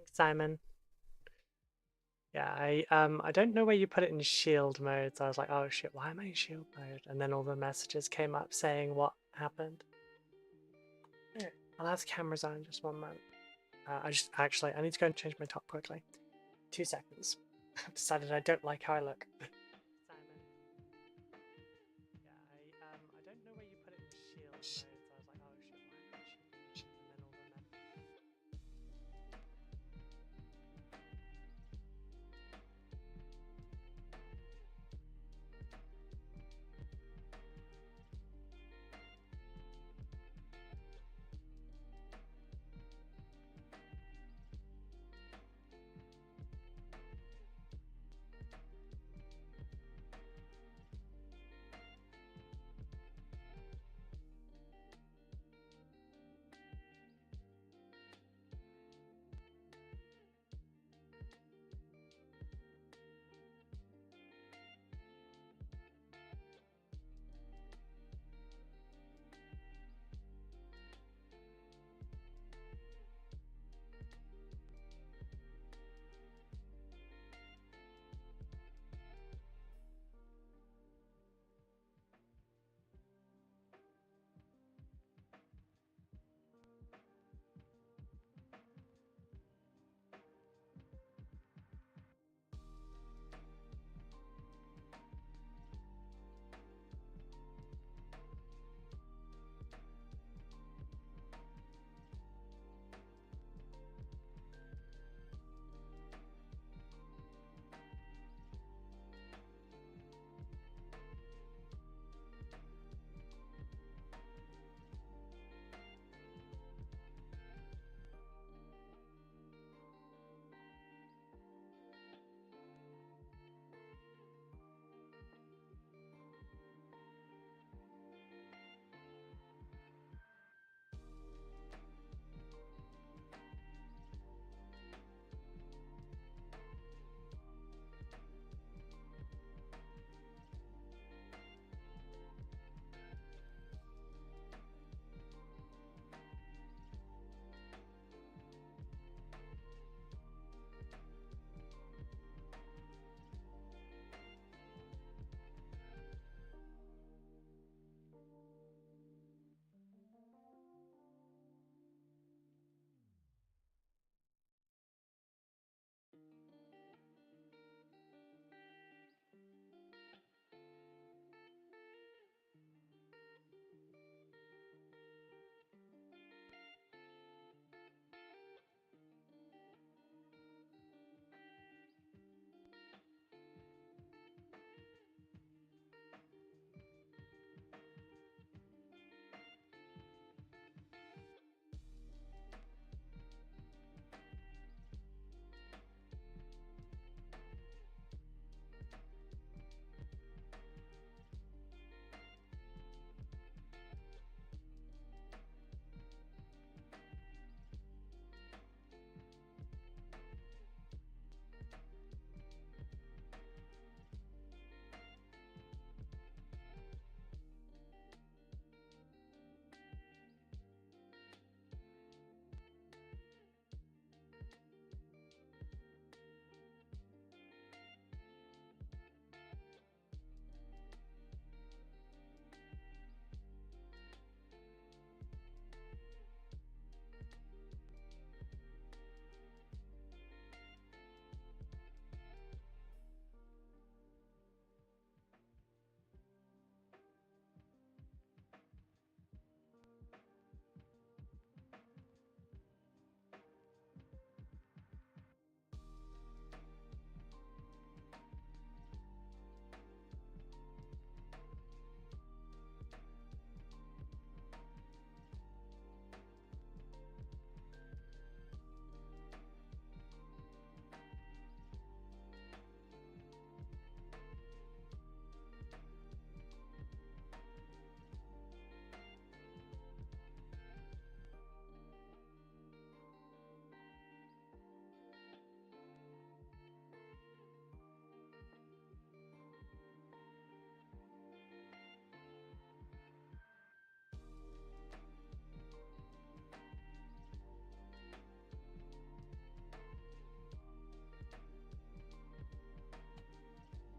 Thanks, Simon. Yeah, I don't know where you put it in shield mode, so I was like, oh shit, why am I in shield mode? And then all the messages came up saying what happened. Yeah, I'll have the cameras on in just one moment. I need to go and change my top quickly. 2 seconds. I've decided I don't like how I look. Simon. Yeah, I don't know where you put it in shield mode, so I was like, oh shit, why am I in shield mode? And then all the messages.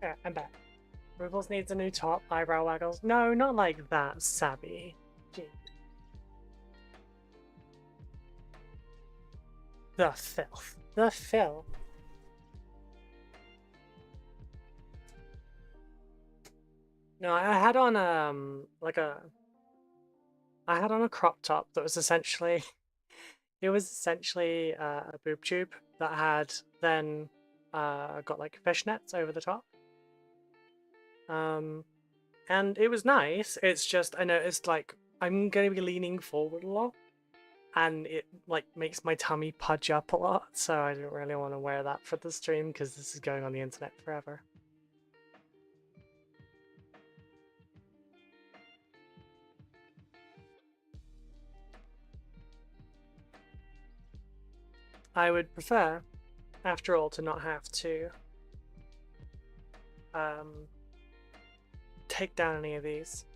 Alright, I'm back. Rubles needs a new top, eyebrow waggles. No, not like that, Sabby. Gee. The filth. The filth. No, I had on I had on a crop top that was essentially it was essentially a boob tube that had then got like fishnets over the top. And it was nice. It's just I noticed like I'm gonna be leaning forward a lot, and it like makes my tummy pudge up a lot. So I don't really want to wear that for the stream because this is going on the internet forever. I would prefer, after all, to not have to take down any of these.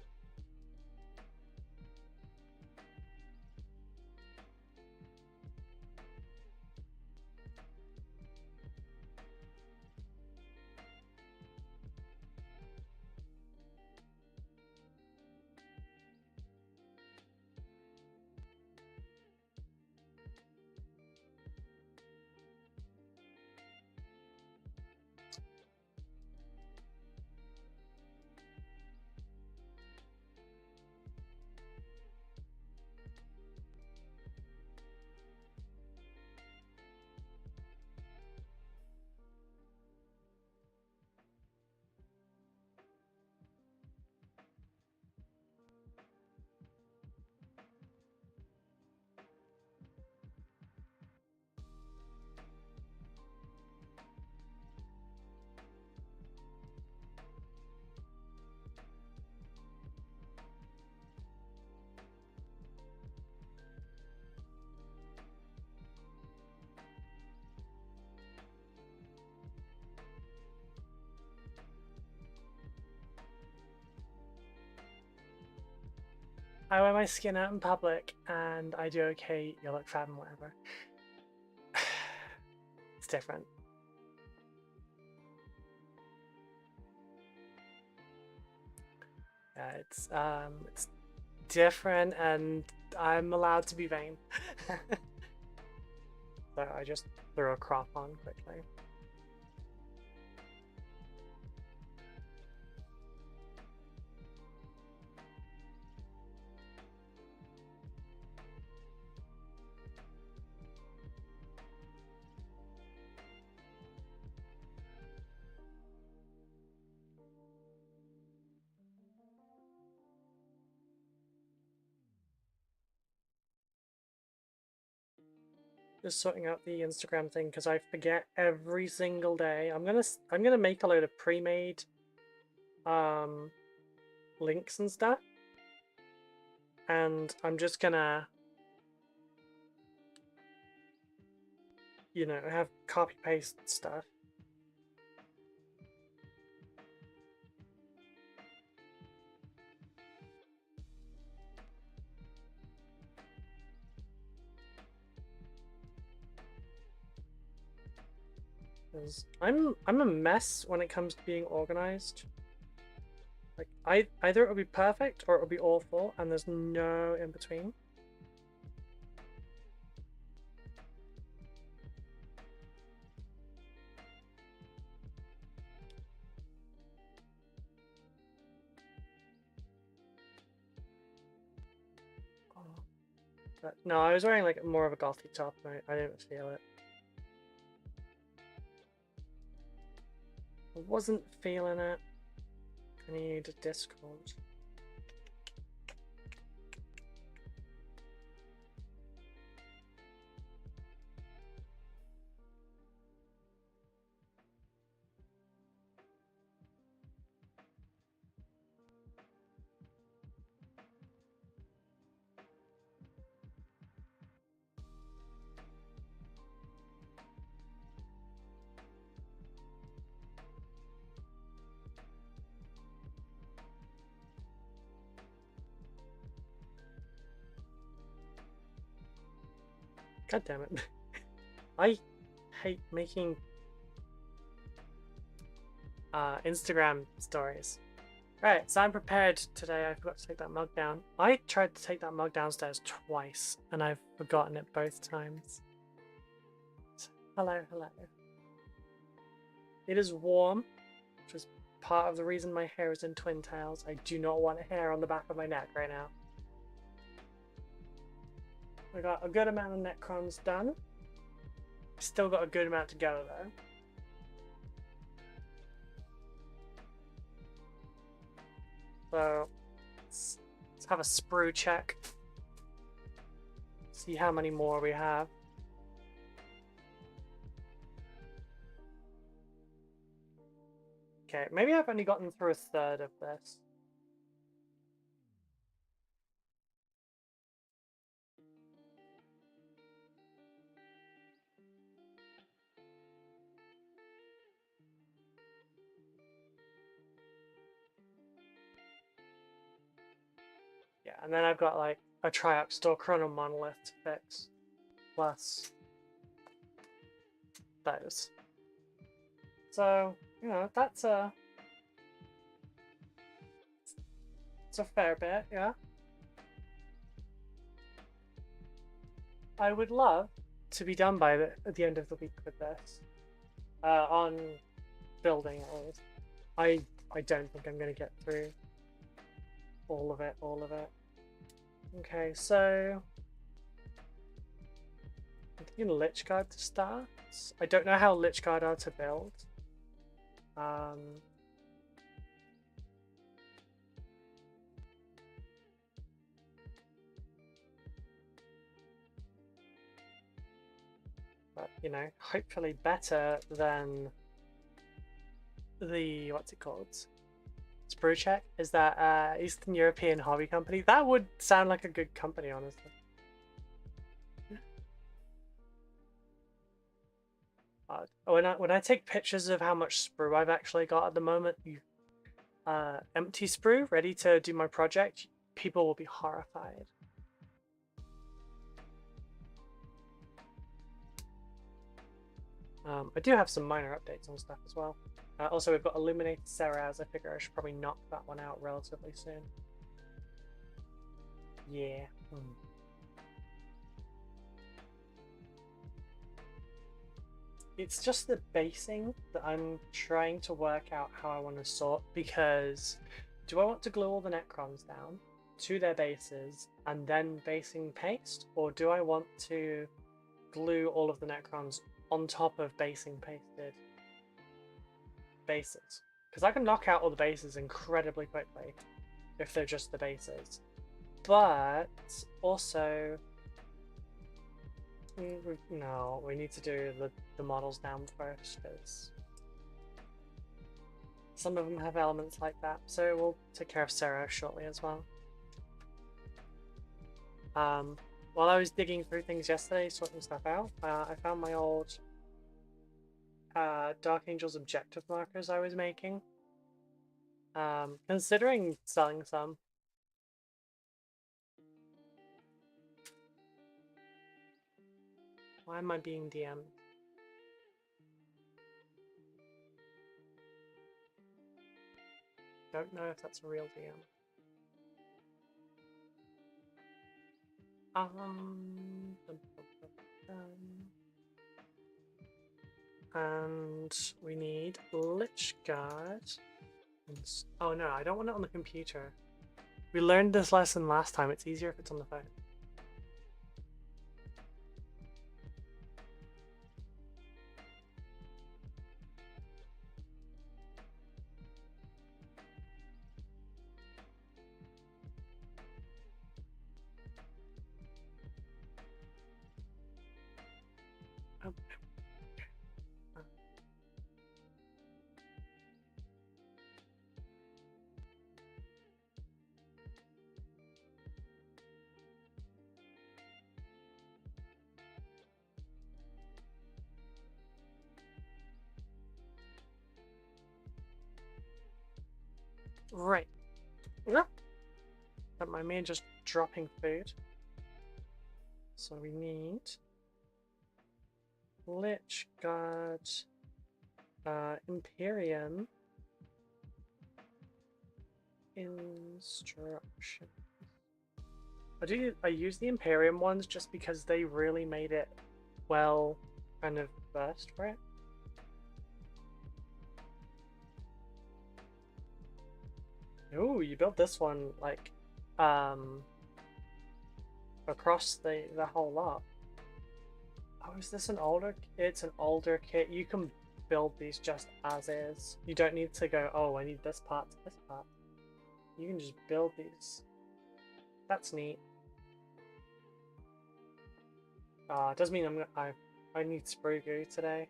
I wear my skin out in public and I do okay, you look fat and whatever. It's different. Yeah, it's different and I'm allowed to be vain. So I just threw a crop on quickly. Just sorting out the Instagram thing because I forget every single day. I'm gonna make a load of pre-made links and stuff, and I'm just gonna have copy paste stuff. Because I'm a mess when it comes to being organized. Like either it'll be perfect or it'll be awful, and there's no in between. Oh. But no, I was wearing like more of a gothy top, and I didn't feel it. I wasn't feeling it. I need a Discord. God damn it. I hate making Instagram stories. Right, so I'm prepared today. I forgot to take that mug down. I tried to take that mug downstairs twice, and I've forgotten it both times. So, hello, hello. It is warm, which is part of the reason my hair is in twin tails. I do not want hair on the back of my neck right now. I got a good amount of Necrons done. Still got a good amount to go though. So let's have a sprue check. See how many more we have. Okay, maybe I've only gotten through a third of this. Yeah, and then I've got like a Triarch Store Chrono Monolith to fix. Plus those. So, you know, it's a fair bit, yeah. I would love to be done by at the end of the week with this. On building at least. I don't think I'm gonna get through all of it. Okay, so I'm thinking Lich-Guard to start. I don't know how Lich-Guard are to build. But you know, hopefully better than the what's it called? Sprue Check? Is that Eastern European hobby company? That would sound like a good company, honestly. When I take pictures of how much sprue I've actually got at the moment, empty sprue ready to do my project, people will be horrified. I do have some minor updates on stuff as well. Also, we've got Illuminated Seraz. I figure I should probably knock that one out relatively soon. Yeah. It's just the basing that I'm trying to work out how I want to sort, because do I want to glue all the Necrons down to their bases and then basing paste, or do I want to glue all of the Necrons on top of basing pasted bases? Because I can knock out all the bases incredibly quickly if they're just the bases. But also, no, we need to do the models down first, because some of them have elements like that. So we'll take care of Sarah shortly as well. While I was digging through things yesterday, sorting stuff out, I found my old Dark Angels objective markers I was making. Considering selling some. Why am I being DM'd? Don't know if that's a real DM. And we need Lich-Guard. Oh no, I don't want it on the computer. We learned this lesson last time. It's easier if it's on the phone. Oh. Right. No. Don't mind me just dropping food. So we need Lich-Guard, Imperium, Instruction. I use the Imperium ones just because they really made it well kind of versed for it. Ooh, you built this one like across the whole lot. Oh, is this an older? It's an older kit. You can build these just as is. You don't need to go, oh, I need this part to this part. You can just build these. That's neat. It does mean I need spray glue today.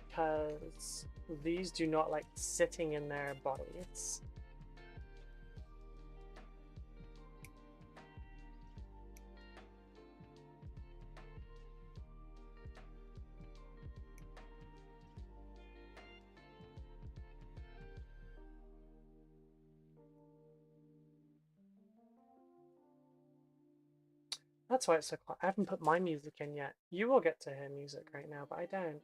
Because these do not like sitting in their bodies. That's why it's so quiet. I haven't put my music in yet. You will get to hear music right now, but I don't.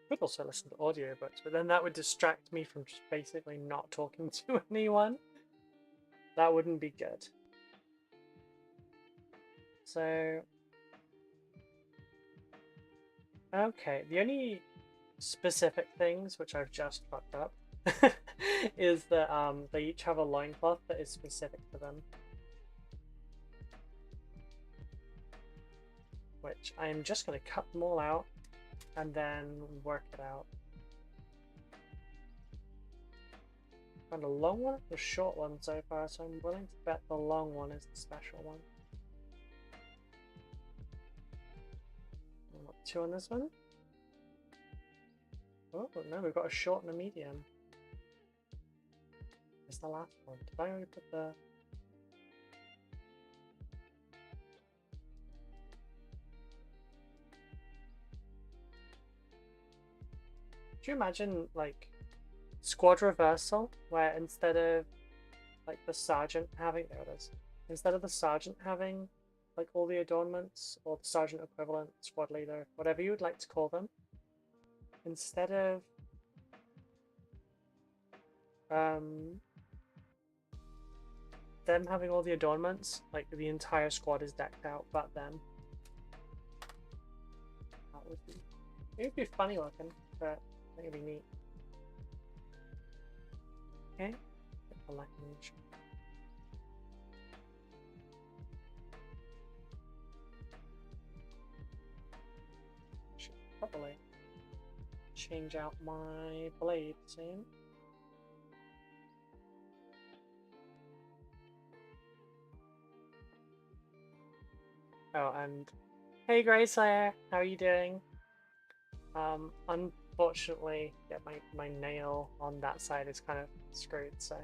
I could also listen to audiobooks, but then that would distract me from just basically not talking to anyone. That wouldn't be good. So, okay, the only specific things which I've just fucked up is that they each have a loincloth that is specific to them. Which I'm just going to cut them all out and then work it out. Found a long one or a short one so far, so I'm willing to bet the long one is the special one. What, 2 on this one? Oh no, we've got a short and a medium. It's the last one. Did I already put the... Do you imagine like squad reversal where instead of like the sergeant having, there it is, instead of the sergeant having like all the adornments, or the sergeant equivalent, squad leader, whatever you would like to call them, instead of them having all the adornments, like the entire squad is decked out but them. That would be, it would be funny looking, but I think it'd be neat. Okay, get the language. Should probably change out my blade soon. Oh, and hey Greyslayer, how are you doing? Unfortunately, yeah, my nail on that side is kind of screwed, so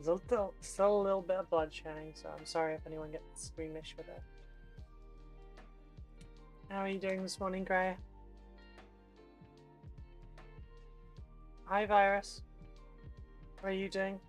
there's still a little bit of blood showing, so I'm sorry if anyone gets squeamish with it. How are you doing this morning, Grey? Hi, Virus. What are you doing?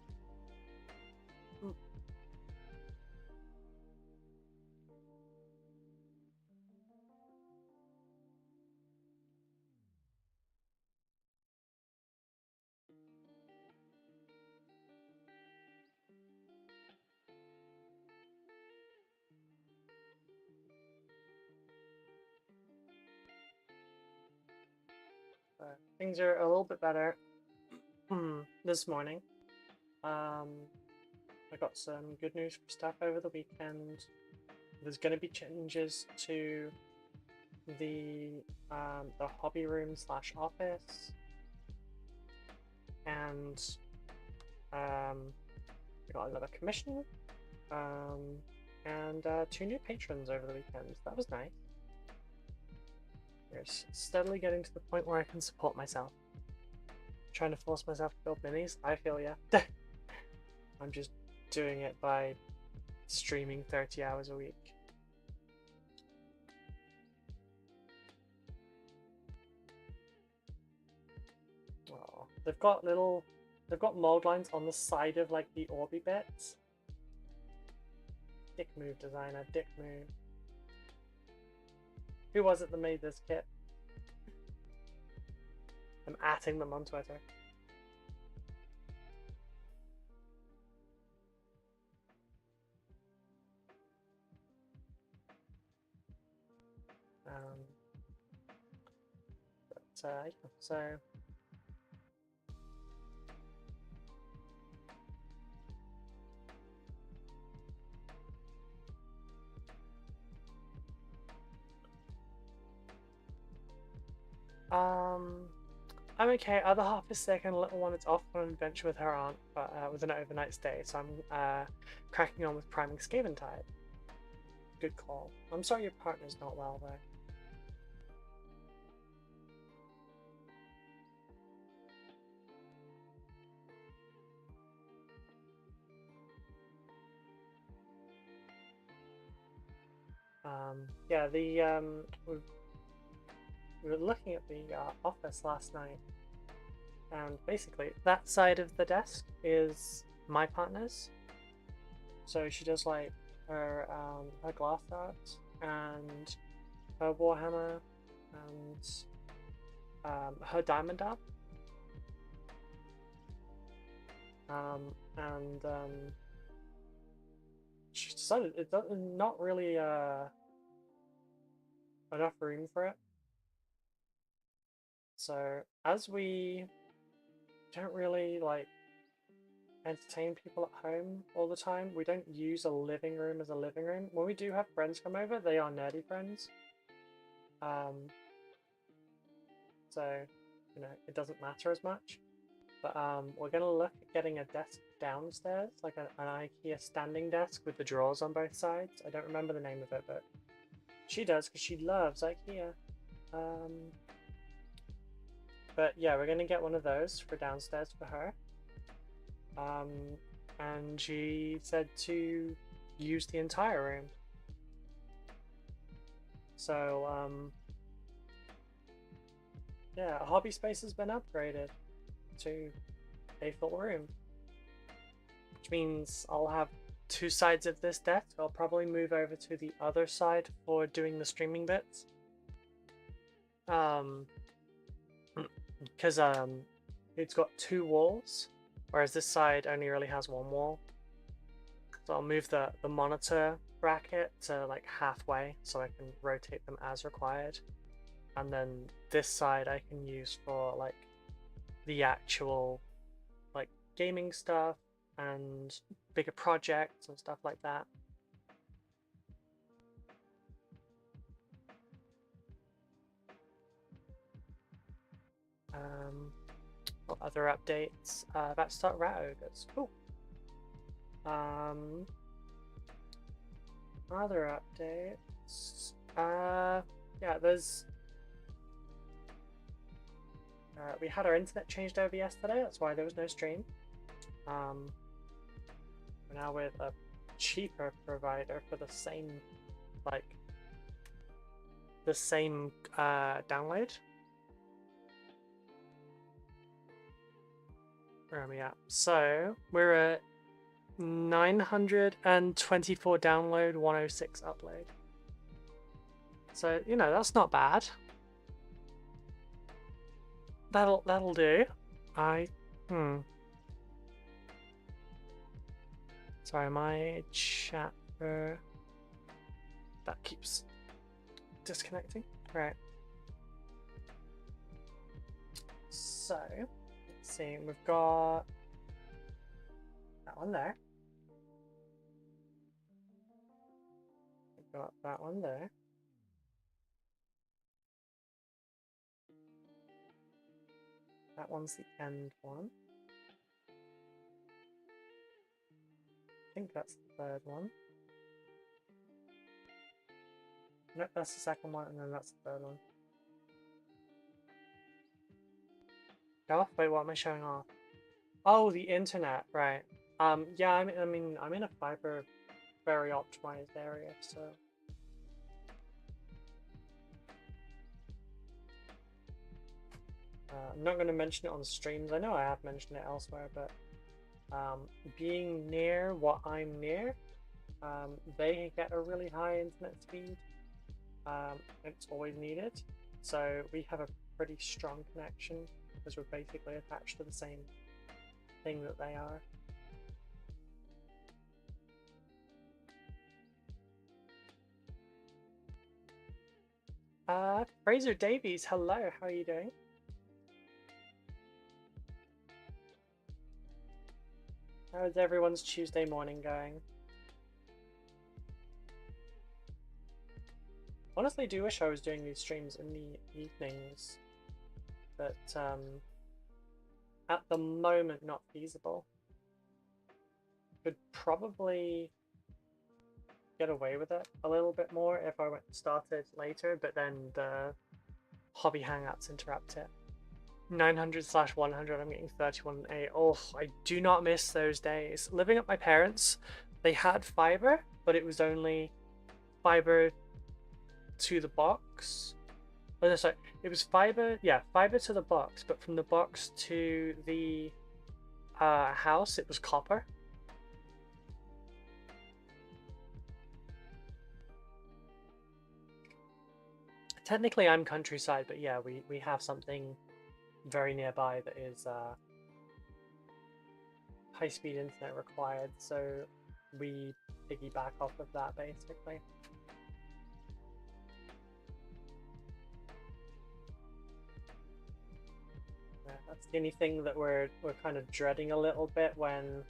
Things are a little bit better this morning. I got some good news for stuff over the weekend. There's going to be changes to the hobby room / office, and we got another commission, and 2 new patrons over the weekend. That was nice. We're steadily getting to the point where I can support myself. Trying to force myself to build minis, I feel ya. I'm just doing it by streaming 30 hours a week. Oh, they've got little they've got mold lines on the side of like the Orby bits. Dick move, designer, dick move. Who was it that made this kit? I'm atting them on Twitter. Yeah, so I'm okay. Other half is sick and the little one is off on an adventure with her aunt, but with an overnight stay. So I'm cracking on with priming Scaventide. Good call. I'm sorry your partner's not well though. Yeah, we were looking at the office last night, and basically that side of the desk is my partner's. So she does like her glass art and her Warhammer and her diamond art. And she decided it's not really enough room for it. So as we don't really like entertain people at home all the time, we don't use a living room as a living room. When we do have friends come over, they are nerdy friends. So, you know, it doesn't matter as much. But we're gonna look at getting a desk downstairs, like an IKEA standing desk with the drawers on both sides. I don't remember the name of it, but she does because she loves IKEA. But yeah, we're gonna get one of those for downstairs for her. And she said to use the entire room. So yeah, hobby space has been upgraded to a full room, which means I'll have two sides of this desk. I'll probably move over to the other side for doing the streaming bits. Because it's got two walls, whereas this side only really has one wall. So I'll move the monitor bracket to like halfway so I can rotate them as required. And then this side I can use for like the actual like gaming stuff and bigger projects and stuff like that. What other updates? About to start Rat Ogres. Cool. Other updates. Yeah, there's we had our internet changed over yesterday, that's why there was no stream. We're now with a cheaper provider for the same download. Where are we at? So we're at 924 download, 106 upload. So, you know, that's not bad. That'll do. Sorry, my chat that keeps disconnecting. Right. So let's see, we've got that one there. We've got that one there. That one's the end one. I think that's the third one. Nope, that's the second one, and then that's the third one. Oh, wait, what am I showing off? Oh, the internet, right. Yeah, I mean, I'm in a fiber, very optimized area, so. I'm not going to mention it on streams. I know I have mentioned it elsewhere, but being near what I'm near, they get a really high internet speed. It's always needed. So we have a pretty strong connection because we're basically attached to the same thing that they are. Fraser Davies, hello, how are you doing? How is everyone's Tuesday morning going? Honestly, I do wish I was doing these streams in the evenings, but at the moment not feasible. Could probably get away with it a little bit more if I started later, but then the hobby hangouts interrupt it. 900/100, I'm getting 31.8. Oh, I do not miss those days. Living at my parents', they had fiber, but it was only fiber to the box. Oh, no, sorry, it was fiber, yeah, fiber to the box, but from the box to the house, it was copper. Technically, I'm countryside, but yeah, we have something very nearby that is high-speed internet required, so we piggyback off of that basically. Yeah, that's the only thing that we're kind of dreading a little bit when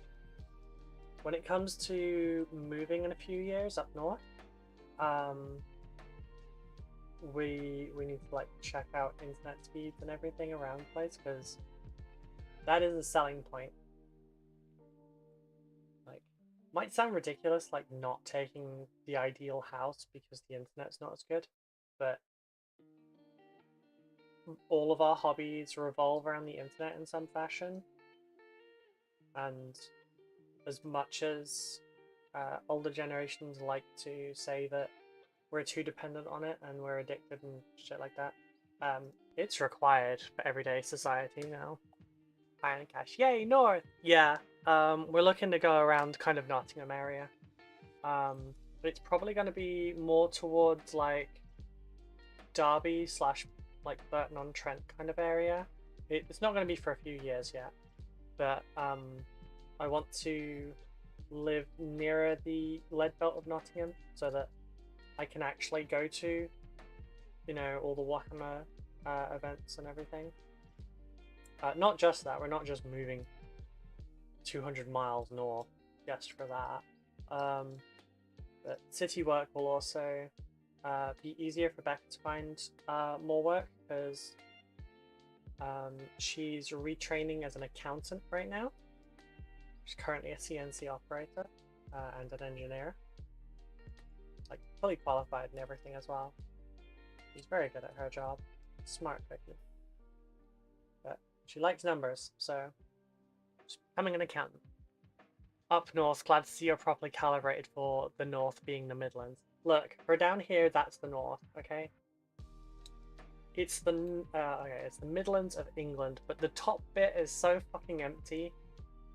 it comes to moving in a few years up north. We need to like check out internet speeds and everything around the place because that is a selling point. Like, might sound ridiculous, like not taking the ideal house because the internet's not as good, but all of our hobbies revolve around the internet in some fashion, and as much as older generations like to say that we're too dependent on it and we're addicted and shit like that, it's required for everyday society now. Iron Cache, yay, north! Yeah, we're looking to go around kind of Nottingham area. But it's probably going to be more towards like Derby / like Burton-on-Trent kind of area. It's not going to be for a few years yet, but I want to live nearer the lead belt of Nottingham so that I can actually go to, you know, all the Warhammer events and everything. Not just that, we're not just moving 200 miles north just for that. But city work will also be easier for Becca to find more work because she's retraining as an accountant right now. She's currently a CNC operator and an engineer. Like fully qualified and everything as well. She's very good at her job. Smart cookie. But she likes numbers, so she's becoming an accountant. Up north, glad to see you're properly calibrated for the north being the Midlands. Look, for down here, that's the north, okay? It's the it's the Midlands of England, but the top bit is so fucking empty,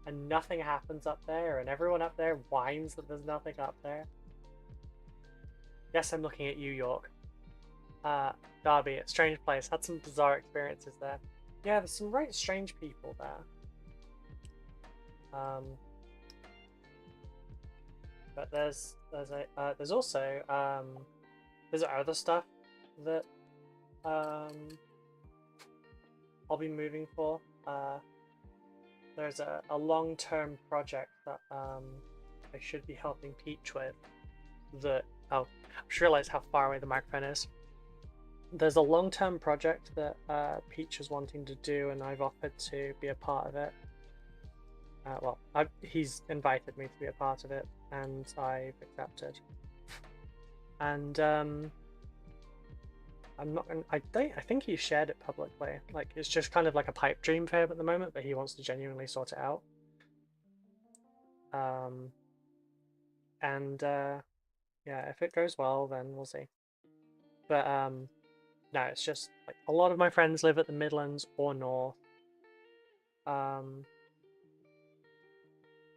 and nothing happens up there, and everyone up there whines that there's nothing up there. Yes, I'm looking at you, York. Derby, a strange place. Had some bizarre experiences there. Yeah, there's some right strange people there. But there's also there's other stuff that I'll be moving for. There's a long-term project that I should be helping Peach with. That I just realized how far away the microphone is. There's a long-term project that Peach is wanting to do, and I've offered to be a part of it. He's invited me to be a part of it, and I've accepted. And I'm not gonna, I think he shared it publicly. Like, it's just kind of like a pipe dream for him at the moment, but he wants to genuinely sort it out. Yeah, if it goes well, then we'll see. But no, it's just like a lot of my friends live at the Midlands or North.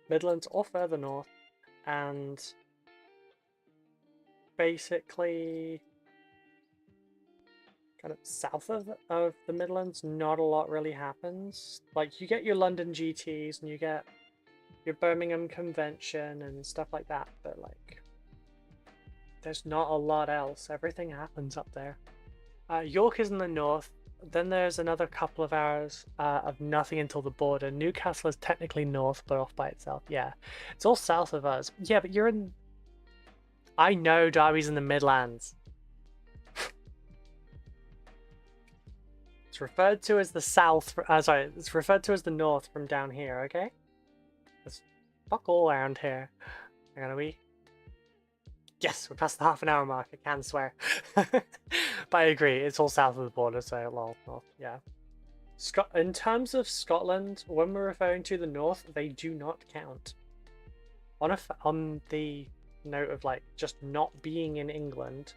Midlands or further north, and basically kind of south of the Midlands, not a lot really happens. Like, you get your London GTs and you get your Birmingham Convention and stuff like that, but like, there's not a lot else. Everything happens up there. York is in the north. Then there's another couple of hours of nothing until the border. Newcastle is technically north, but off by itself. Yeah, it's all south of us. Yeah, but you're in... I know Derby's in the Midlands. It's referred to as the south. Sorry, it's referred to as the north from down here, okay? It's fuck all around here. Are gonna be... Yes, we're past the half-an-hour mark, I can swear. But I agree, it's all south of the border, so lol, north, yeah. In terms of Scotland, when we're referring to the north, they do not count. On the note of like just not being in England,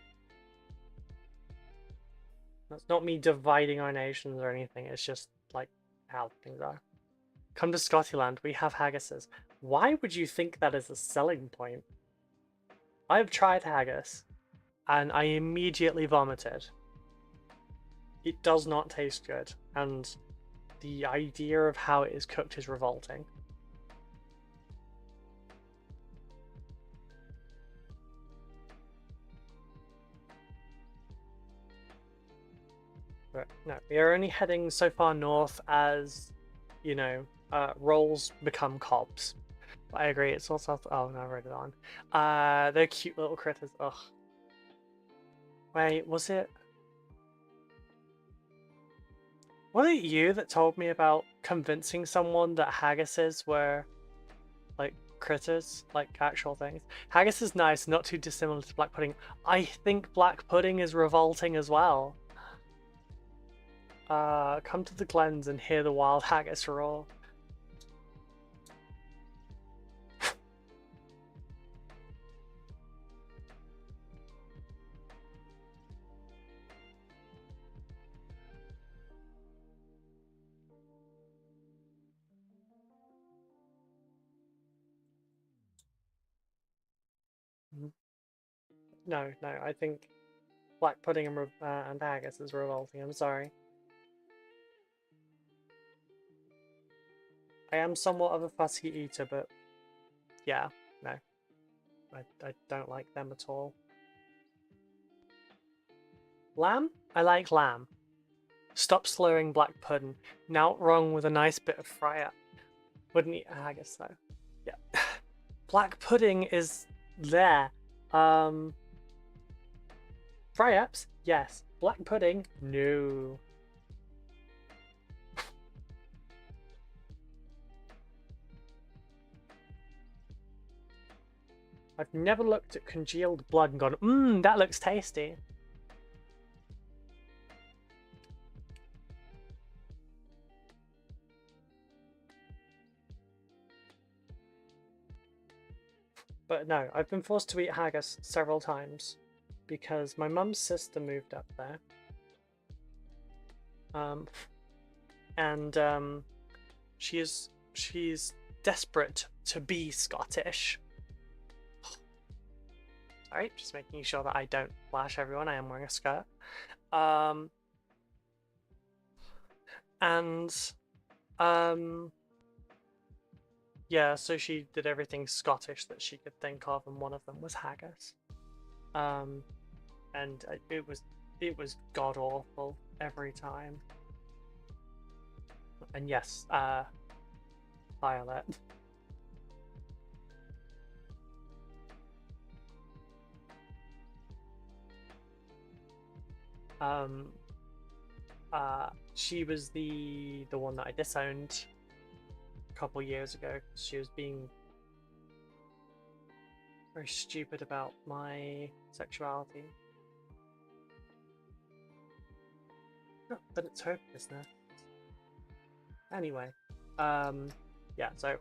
that's not me dividing our nations or anything, it's just like how things are. Come to Scotland, we have haggises. Why would you think that is a selling point? I've tried haggis, and I immediately vomited. It does not taste good, and the idea of how it is cooked is revolting. But no, we are only heading so far north as, you know, rolls become cobs. I agree, it's all south. Oh no, I wrote it on. They're cute little critters. Ugh. Wait, was it you that told me about convincing someone that haggises were like critters, like actual things? Haggis is nice, not too dissimilar to black pudding. I think black pudding is revolting as well. Come to the glens and hear the wild haggis roar. No, I think black pudding and haggis is revolting. I'm sorry. I am somewhat of a fussy eater, but yeah, no. I don't like them at all. Lamb? I like lamb. Stop slurring black pudding. Not wrong with a nice bit of fry up. Wouldn't eat a haggis though. Yeah. Black pudding is there. Fry ups? Yes. Black pudding? No. I've never looked at congealed blood and gone, that looks tasty. But no, I've been forced to eat haggis several times because my mum's sister moved up there. She's desperate to be Scottish. Sorry, just making sure that I don't flash everyone. I am wearing a skirt. Yeah, so she did everything Scottish that she could think of, and one of them was haggis. And it was god awful every time. And yes, Violet. She was the one that I disowned a couple years ago. She was being very stupid about my sexuality. Oh, but it's her business. Anyway, yeah, so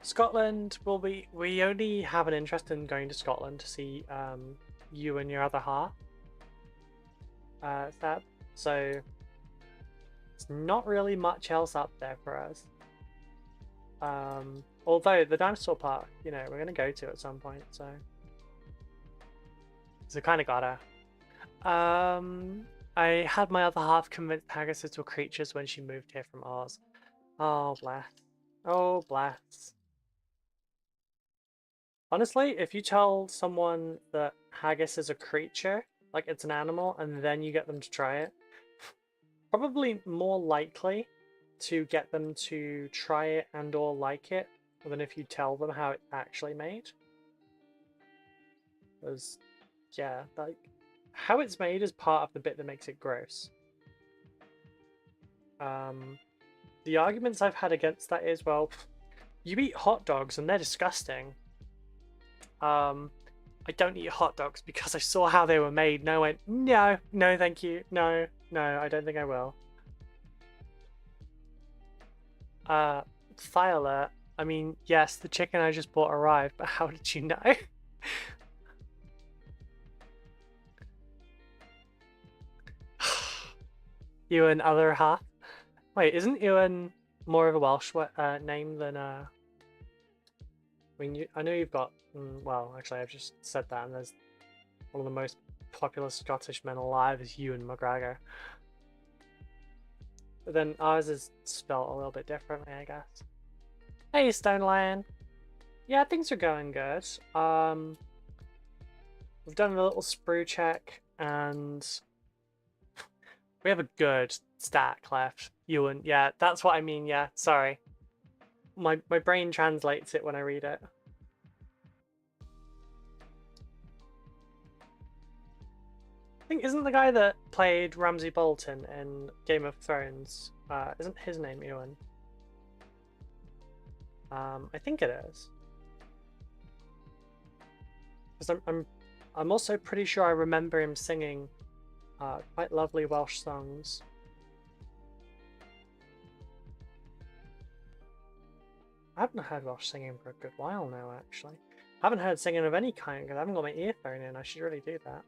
Scotland will be... We only have an interest in going to Scotland to see you and your other half. Seb. So it's not really much else up there for us. Although the dinosaur park, you know, we're gonna go to at some point, so kind of gotta. I had my other half convinced Pegasus were creatures when she moved here from Oz. Oh bless. Oh bless. Honestly, if you tell someone that haggis is a creature, like it's an animal, and then you get them to try it, probably more likely to get them to try it and or like it than if you tell them how it's actually made. Because, yeah, like, how it's made is part of the bit that makes it gross. The arguments I've had against that is, well, you eat hot dogs and they're disgusting. I don't eat hot dogs because I saw how they were made and I went, no, no thank you, no, I don't think I will. Fire alert. I mean, yes, the chicken I just bought arrived, but how did you know? Ewan other half? Wait, isn't Ewan more of a Welsh name than I mean, I know you've got, well, actually I've just said that, and there's one of the most popular Scottish men alive is Ewan McGregor. But then ours is spelled a little bit differently, I guess. Hey, Stone Lion. Yeah, things are going good. We've done a little sprue check, and we have a good stack left. Ewan, yeah, that's what I mean, yeah, sorry. My brain translates it when I read it. I think, isn't the guy that played Ramsay Bolton in Game of Thrones, isn't his name Ewan? I think it is. Because I'm also pretty sure I remember him singing quite lovely Welsh songs. I haven't heard Welsh singing for a good while now, actually. I haven't heard singing of any kind because I haven't got my earphone in. I should really do that.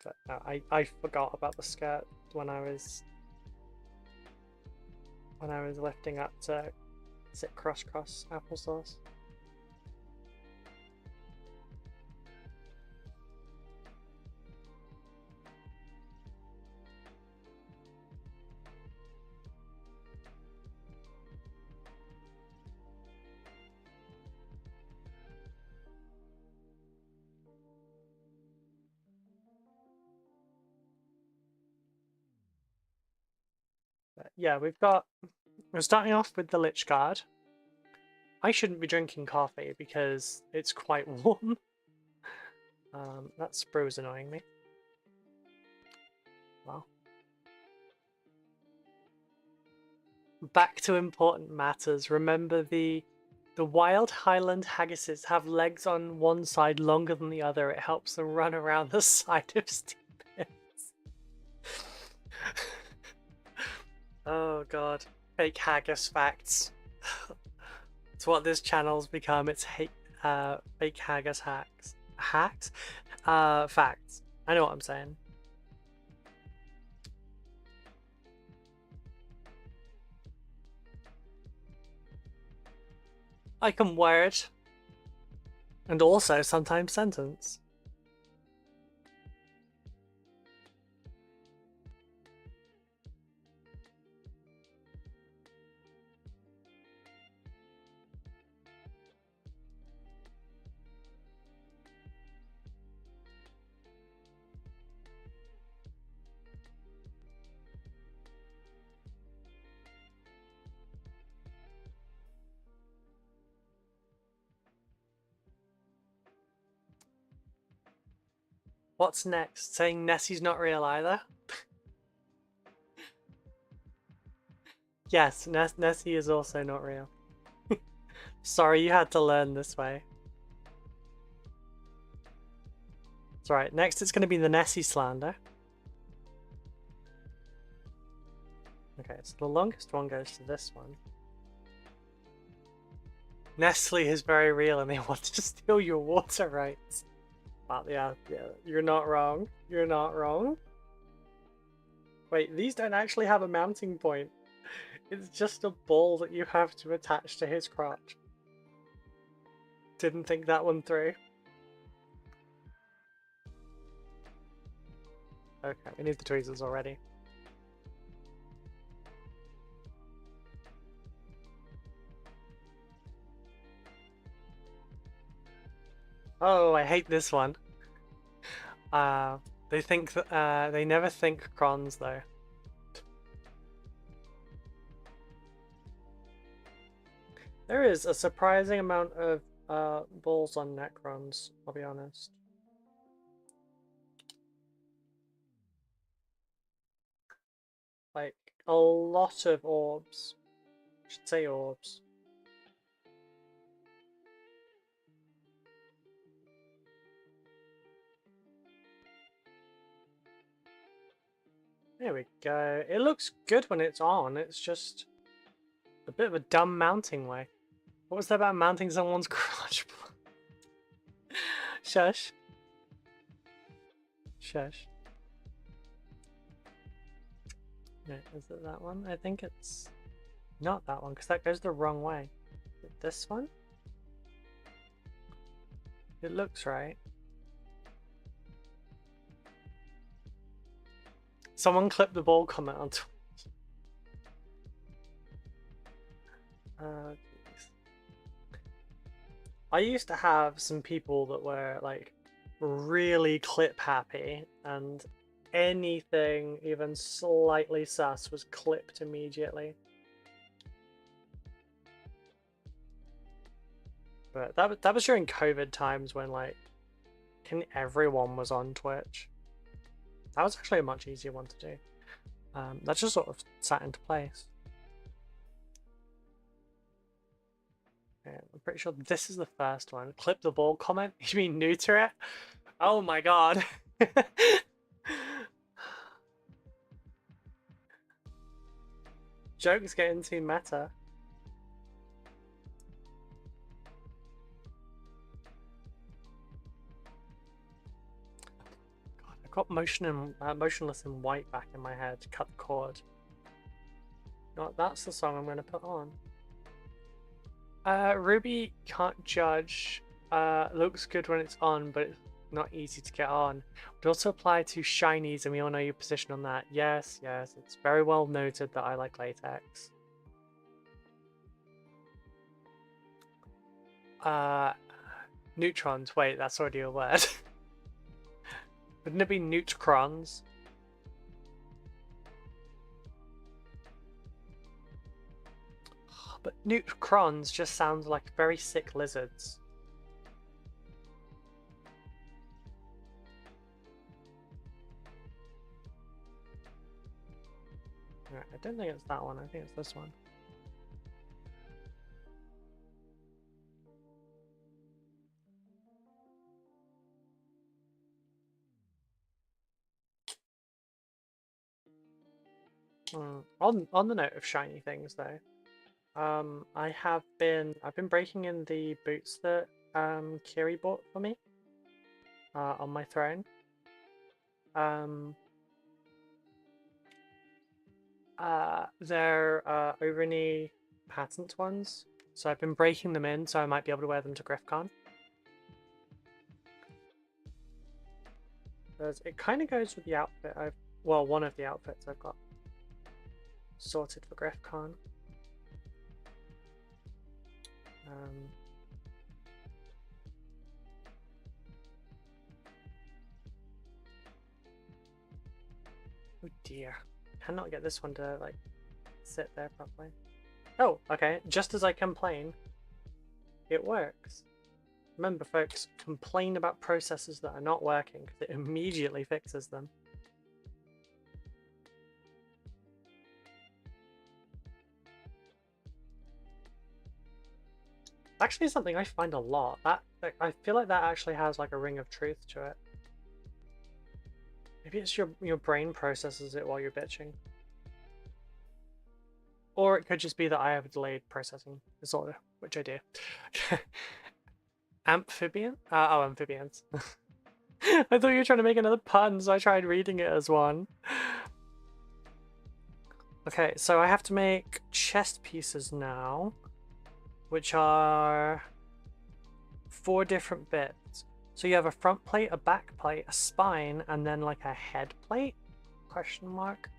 But no, I forgot about the skirt when I was lifting up to sit cross applesauce. But yeah, we're starting off with the Lich Guard. I shouldn't be drinking coffee because it's quite warm. That sprue is annoying me. Well, back to important matters. Remember the wild Highland haggises have legs on one side longer than the other. It helps them run around the side of steep pits. Oh god. Fake haggis facts. It's what this channel's become. It's fake haggis hacks. Hacks? Facts. I know what I'm saying. I can word. And also sometimes sentence. What's next? Saying Nessie's not real either? Yes, Nessie is also not real. Sorry, you had to learn this way. It's alright, next it's going to be the Nessie slander. Okay, so the longest one goes to this one. Nestle is very real and they want to steal your water rights. But yeah, you're not wrong. You're not wrong. Wait, these don't actually have a mounting point. It's just a ball that you have to attach to his crotch. Didn't think that one through. Okay, we need the tweezers already. Oh, I hate this one. They think that they never think crons though. There is a surprising amount of balls on Necrons, I'll be honest. Like, a lot of orbs. I should say orbs. There we go. It looks good when it's on, it's just a bit of a dumb mounting way. What was that about mounting someone's crotch? Shush. Shush. No, is it that one? I think it's not that one, because that goes the wrong way. Is it this one? It looks right. Someone clip the ball comment on Twitch. I used to have some people that were like really clip happy, and anything even slightly sus was clipped immediately. But that was during COVID times when like everyone was on Twitch. That was actually a much easier one to do. That just sort of sat into place. Okay, I'm pretty sure this is the first one. Clip the ball comment? You mean neuter it? Oh my god. Jokes getting too meta. God, I've got motionless in white back in my head. Cut the cord. No, that's the song I'm going to put on. Ruby can't judge. Looks good when it's on, but it's not easy to get on. Would also apply to shinies, and we all know your position on that. Yes, yes, it's very well noted that I like latex. Neutrons. Wait, that's already a word. Wouldn't it be neutrons? But neutrons just sounds like very sick lizards. Right, I don't think it's that one, I think it's this one. On the note of shiny things though, I've been breaking in the boots that Kiri bought for me on my throne. They're over-knee patent ones, so I've been breaking them in so I might be able to wear them to GriffCon. Because it kind of goes with the outfit well, one of the outfits I've got sorted for GriffCon. Oh dear, cannot get this one to like sit there properly. Oh, okay, just as I complain, it works. Remember folks, complain about processes that are not working because it immediately fixes them. Actually something I find a lot. I feel like that actually has like a ring of truth to it. Maybe it's your brain processes it while you're bitching. Or it could just be that I have a delayed processing disorder, which I do. Amphibian? Oh, amphibians. I thought you were trying to make another pun, so I tried reading it as one. Okay, so I have to make chest pieces now, which are 4 different bits. So you have a front plate, a back plate, a spine, and then like a head plate? Question mark.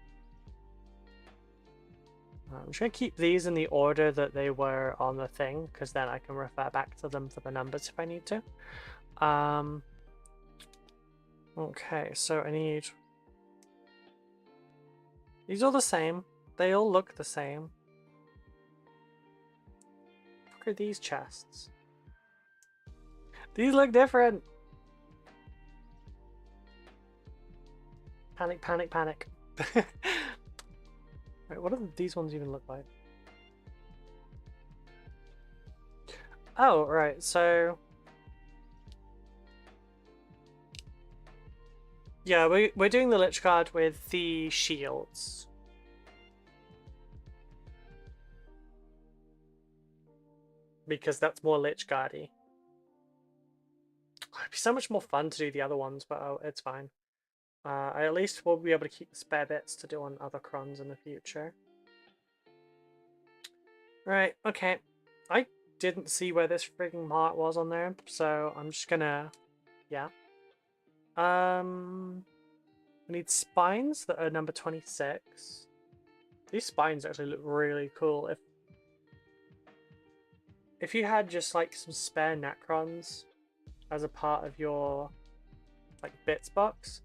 I'm just going to keep these in the order that they were on the thing, because then I can refer back to them for the numbers if I need to. Okay, so I need... These are the same. They all look the same. Look at these chests. These look different! Panic, panic, panic. Right, what do these ones even look like? Oh, right, so... Yeah, we're doing the Lich Guard with the shields. Because that's more Lich Guardy. It'd be so much more fun to do the other ones, but oh, it's fine. I at least will be able to keep the spare bits to do on other crons in the future. Right, okay. I didn't see where this frigging mark was on there, so I'm just gonna... Yeah. We need spines that are number 26. These spines actually look really cool. If you had just like some spare Necrons as a part of your like bits box,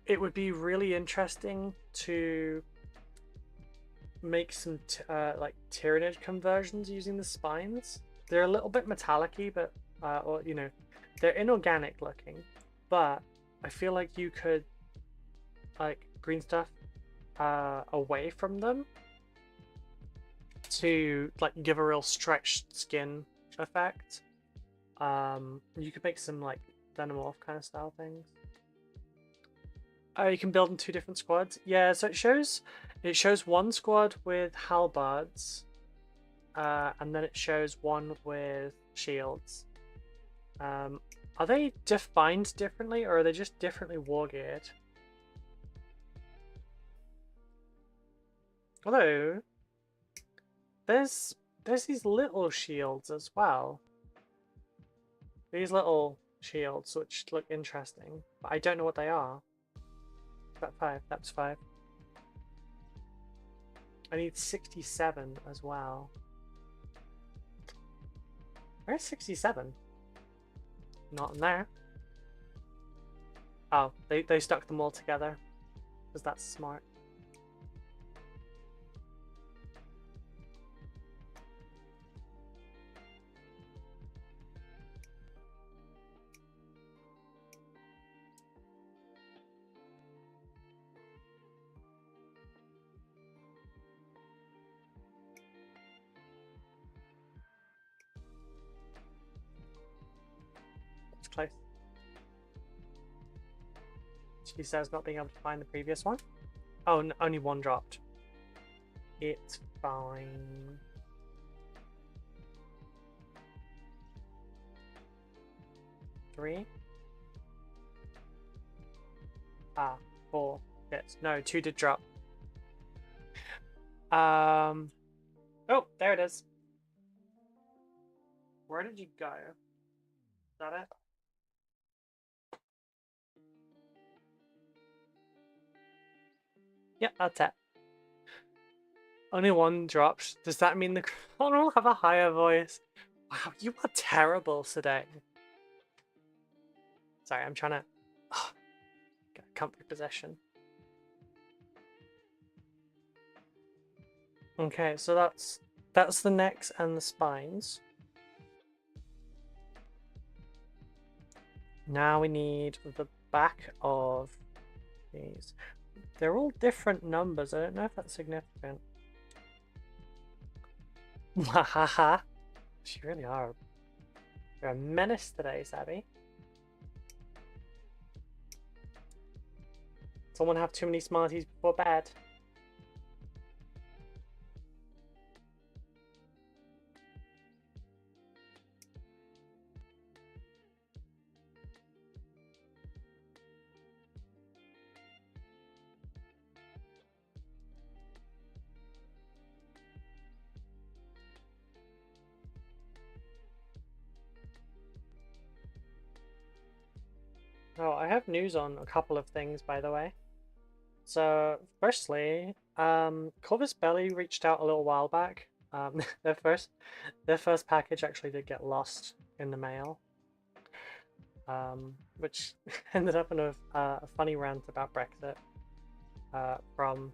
it would be really interesting to make some like Tyrannid conversions using the spines. They're a little bit metallic-y, but or you know, they're inorganic looking, but I feel like you could like green stuff away from them to like give a real stretched skin effect. You could make some like Denomorph kind of style things. You can build in 2 different squads. Yeah, so it shows one squad with halberds, and then it shows one with shields. Are they defined differently, or are they just differently war geared? Although there's these little shields as well. These little shields which look interesting, but I don't know what they are. About 5. That's 5. I need 67 as well. Where's 67? Not in there. Oh, they stuck them all together. Because that's smart. It's close. She says not being able to find the previous one. Oh, only one dropped. It's fine. Three. 4 hits. No, 2 did drop. Oh, there it is. Where did you go? Is that it? Yep, that's it. Only 1 dropped. Does that mean the Cron will have a higher voice? Wow, you are terrible today. Sorry, I'm trying to get a comfy position. Okay, so that's the necks and the spines. Now we need the back of these. They're all different numbers. I don't know if that's significant. Haha. You really are. You're a menace today, Sabby. Someone have too many Smarties before bed. have news on a couple of things, by the way. So, firstly, Corvus Belly reached out a little while back. Their first package actually did get lost in the mail, which ended up in a funny rant about Brexit from.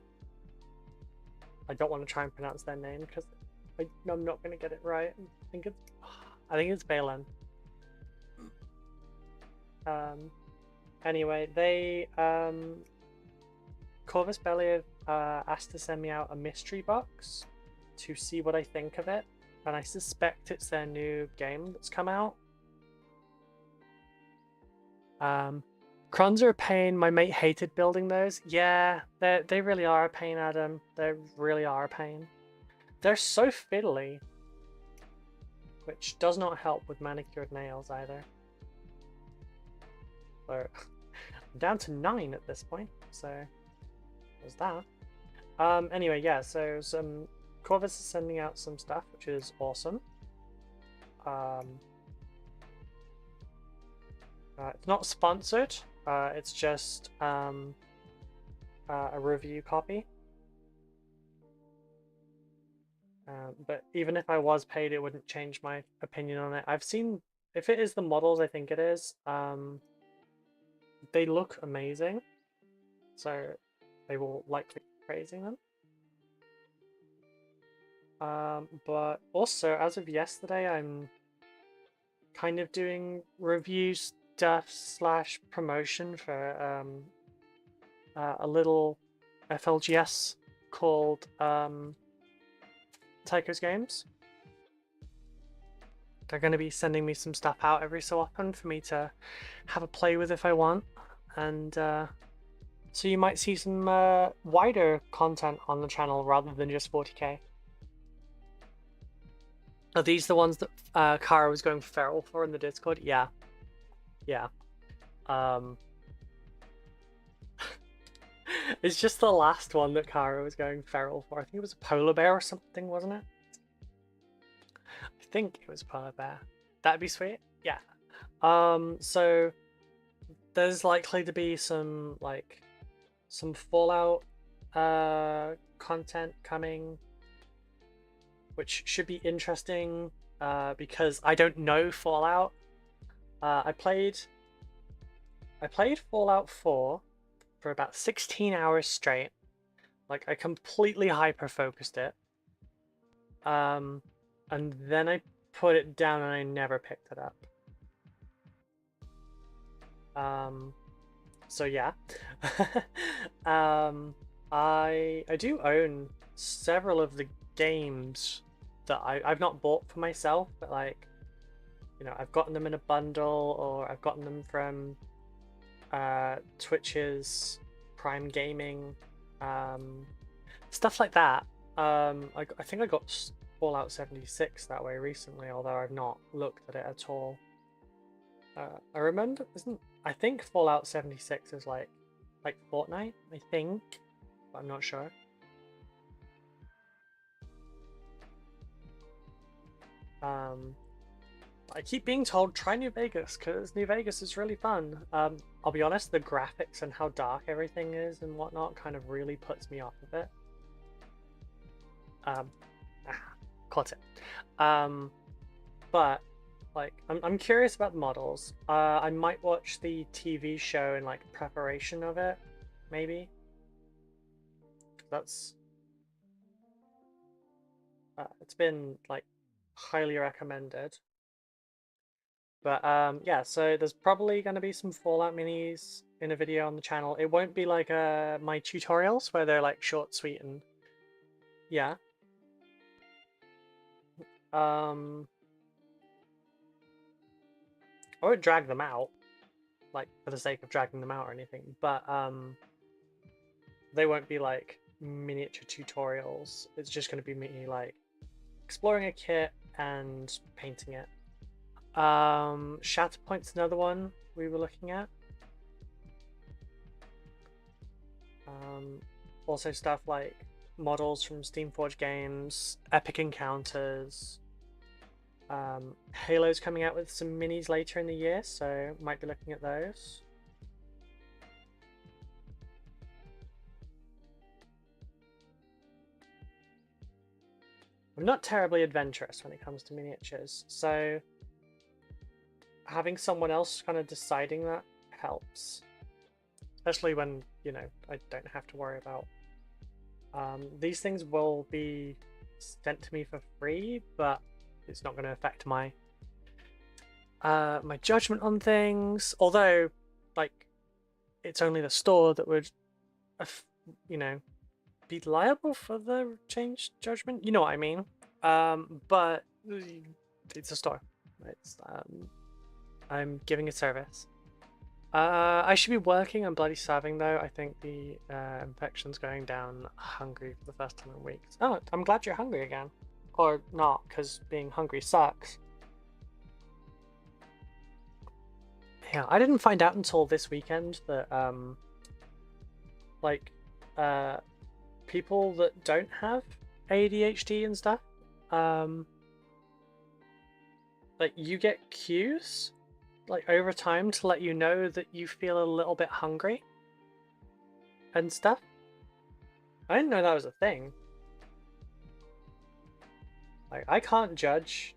I don't want to try and pronounce their name because I'm not going to get it right. I think it's Balin. Anyway, they Corvus Belli asked to send me out a mystery box to see what I think of it, and I suspect it's their new game that's come out. Crons are a pain. My mate hated building those. Yeah, they really are a pain, Adam. They really are a pain. They're so fiddly, which does not help with manicured nails either. So I'm down to 9 at this point, so there's that. Anyway, yeah, so Corvus is sending out some stuff, which is awesome. It's not sponsored, it's just a review copy. But even if I was paid, it wouldn't change my opinion on it. I've seen, if it is the models, I think it is, they look amazing, so they will likely be praising them. But also, as of yesterday, I'm kind of doing review stuff / promotion for a little FLGS called Redgrass Games. They're going to be sending me some stuff out every so often for me to have a play with if I want, and so you might see some wider content on the channel rather than just 40k. Are these the ones that Kara was going feral for in the Discord? Yeah. Yeah. It's just the last one that Kara was going feral for. I think it was a polar bear or something, wasn't it? I think it was a polar bear. That'd be sweet. Yeah. So there's likely to be some Fallout content coming, which should be interesting because I don't know Fallout. I played Fallout 4 for about 16 hours straight. Like, I completely hyper-focused it. And then I put it down and I never picked it up. So yeah. I do own several of the games that I've not bought for myself, but like, you know, I've gotten them in a bundle, or I've gotten them from Twitch's Prime Gaming, stuff like that. I think I got Fallout 76 that way recently, although I've not looked at it at all. I remember, I think Fallout 76 is like Fortnite, I think, but I'm not sure. I keep being told try New Vegas because New Vegas is really fun. I'll be honest, the graphics and how dark everything is and whatnot kind of really puts me off of it. Caught it. But like, I'm curious about the models. I might watch the TV show in like preparation of it, maybe. That's it's been like highly recommended. But yeah, so there's probably going to be some Fallout minis in a video on the channel. It won't be like my tutorials where they're like short, sweet, and yeah. I won't drag them out, like for the sake of dragging them out or anything, but they won't be like miniature tutorials. It's just going to be me like exploring a kit and painting it. Shatterpoint's another one we were looking at. Also stuff like models from Steamforged Games, Epic Encounters. Halo's coming out with some minis later in the year, so might be looking at those. I'm not terribly adventurous when it comes to miniatures, so having someone else kind of deciding that helps. Especially when, you know, I don't have to worry about... these things will be sent to me for free, but it's not going to affect my my judgment on things. Although, like, it's only the store that would, you know, be liable for the changed judgment. You know what I mean? But it's a store. It's I'm giving a service. I should be working. I'm bloody starving though. I think the infection's going down. Hungry for the first time in weeks. Oh, I'm glad you're hungry again. Or not, because being hungry sucks. Yeah, I didn't find out until this weekend that like people that don't have ADHD and stuff, like you get cues like over time to let you know that you feel a little bit hungry and stuff. I didn't know that was a thing. Like, I can't judge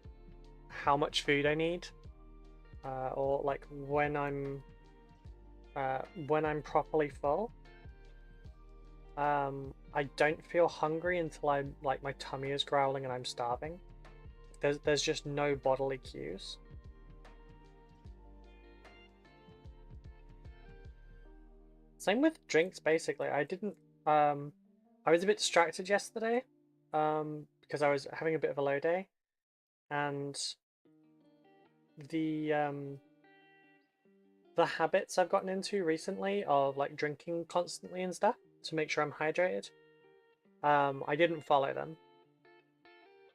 how much food I need, or like when I'm properly full. I don't feel hungry until I'm like my tummy is growling and I'm starving. There's just no bodily cues. Same with drinks, basically. I didn't I was a bit distracted yesterday, because I was having a bit of a low day, and the habits I've gotten into recently of like drinking constantly and stuff to make sure I'm hydrated, I didn't follow them.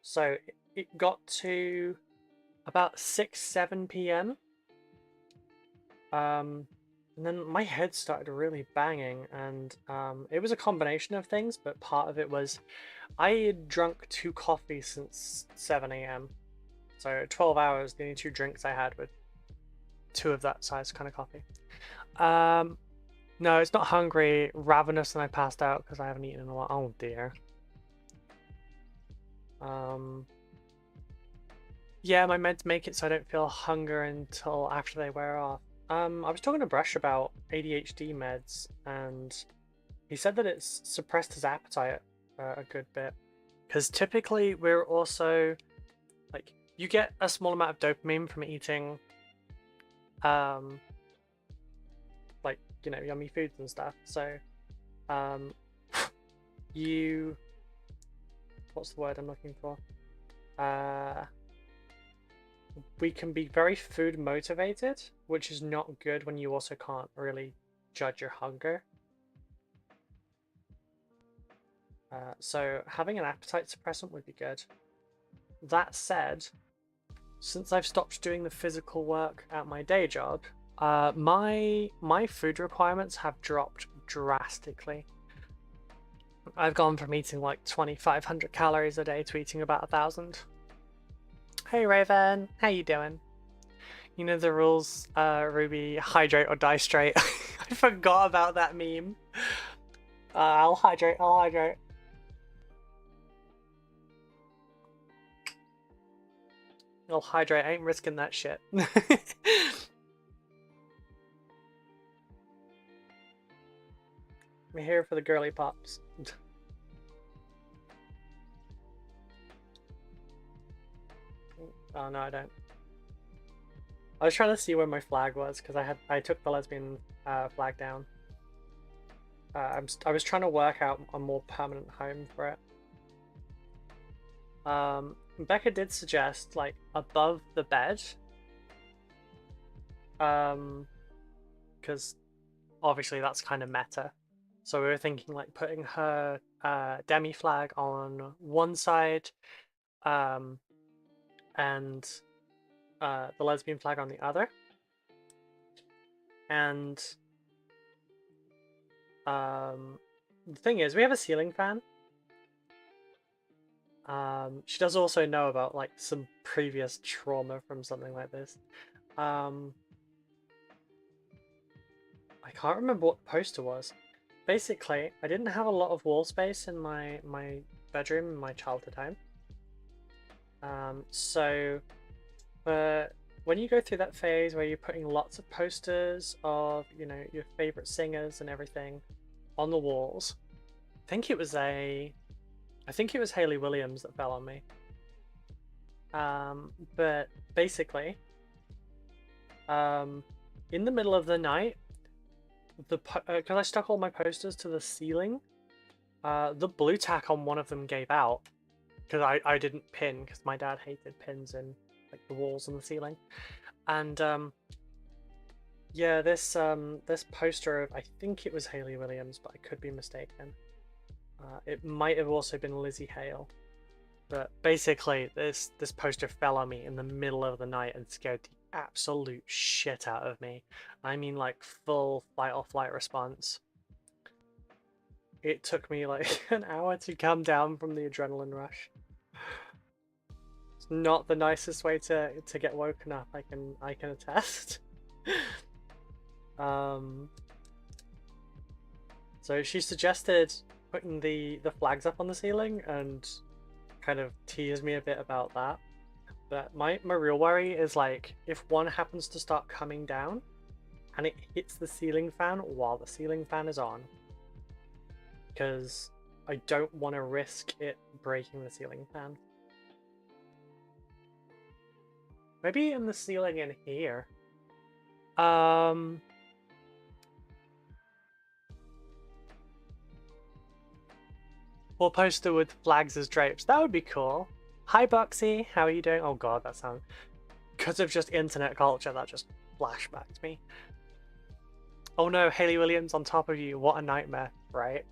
So it got to about 6-7 p.m. And then my head started really banging, and it was a combination of things, but part of it was I had drunk 2 coffees since 7 a.m. So 12 hours, the only 2 drinks I had were 2 of that size kind of coffee. No, it's not hungry, ravenous, and I passed out because I haven't eaten in a while. Oh dear. Yeah, my meds make it so I don't feel hunger until after they wear off. I was talking to Brush about ADHD meds, and he said that it's suppressed his appetite a good bit. Because typically we're also, like, you get a small amount of dopamine from eating, like, you know, yummy foods and stuff. So, you, what's the word I'm looking for? We can be very food motivated, which is not good when you also can't really judge your hunger. So having an appetite suppressant would be good. That said, since I've stopped doing the physical work at my day job, my food requirements have dropped drastically. I've gone from eating like 2,500 calories a day to eating about 1,000. Hey Raven, how you doing? You know the rules, Ruby, hydrate or die straight. I forgot about that meme. I'll hydrate, I'll hydrate. I'll hydrate, I ain't risking that shit. I'm here for the girly pops. Oh no, I don't. I was trying to see where my flag was because I took the lesbian flag down. I was trying to work out a more permanent home for it. Becca did suggest like above the bed, because obviously that's kind of meta. So we were thinking like putting her demi flag on one side, and the lesbian flag on the other. And the thing is, we have a ceiling fan. She does also know about like some previous trauma from something like this. I can't remember what the poster was. Basically, I didn't have a lot of wall space in my bedroom in my childhood home. So when you go through that phase where you're putting lots of posters of, you know, your favorite singers and everything on the walls, I think it was Hayley Williams that fell on me. But basically, in the middle of the night, because I stuck all my posters to the ceiling, the blue tack on one of them gave out because I didn't pin because my dad hated pins in like the walls and the ceiling, and yeah, this poster of, I think it was Hayley Williams, but I could be mistaken. It might have also been Lizzie Hale. But basically, this poster fell on me in the middle of the night and scared the absolute shit out of me. I mean, like, full fight or flight response. It took me like an hour to come down from the adrenaline rush. It's not the nicest way to get woken up, I can attest. So she suggested putting the flags up on the ceiling and kind of teased me a bit about that. But my real worry is, like, if one happens to start coming down and it hits the ceiling fan while the ceiling fan is on, because I don't want to risk it breaking the ceiling fan. Maybe in the ceiling in here. Or poster with flags as drapes. That would be cool. Hi Buxy, how are you doing? Oh god, that sounds... Because of just internet culture, that just flashbacked me. Oh no, Hayley Williams on top of you. What a nightmare, right?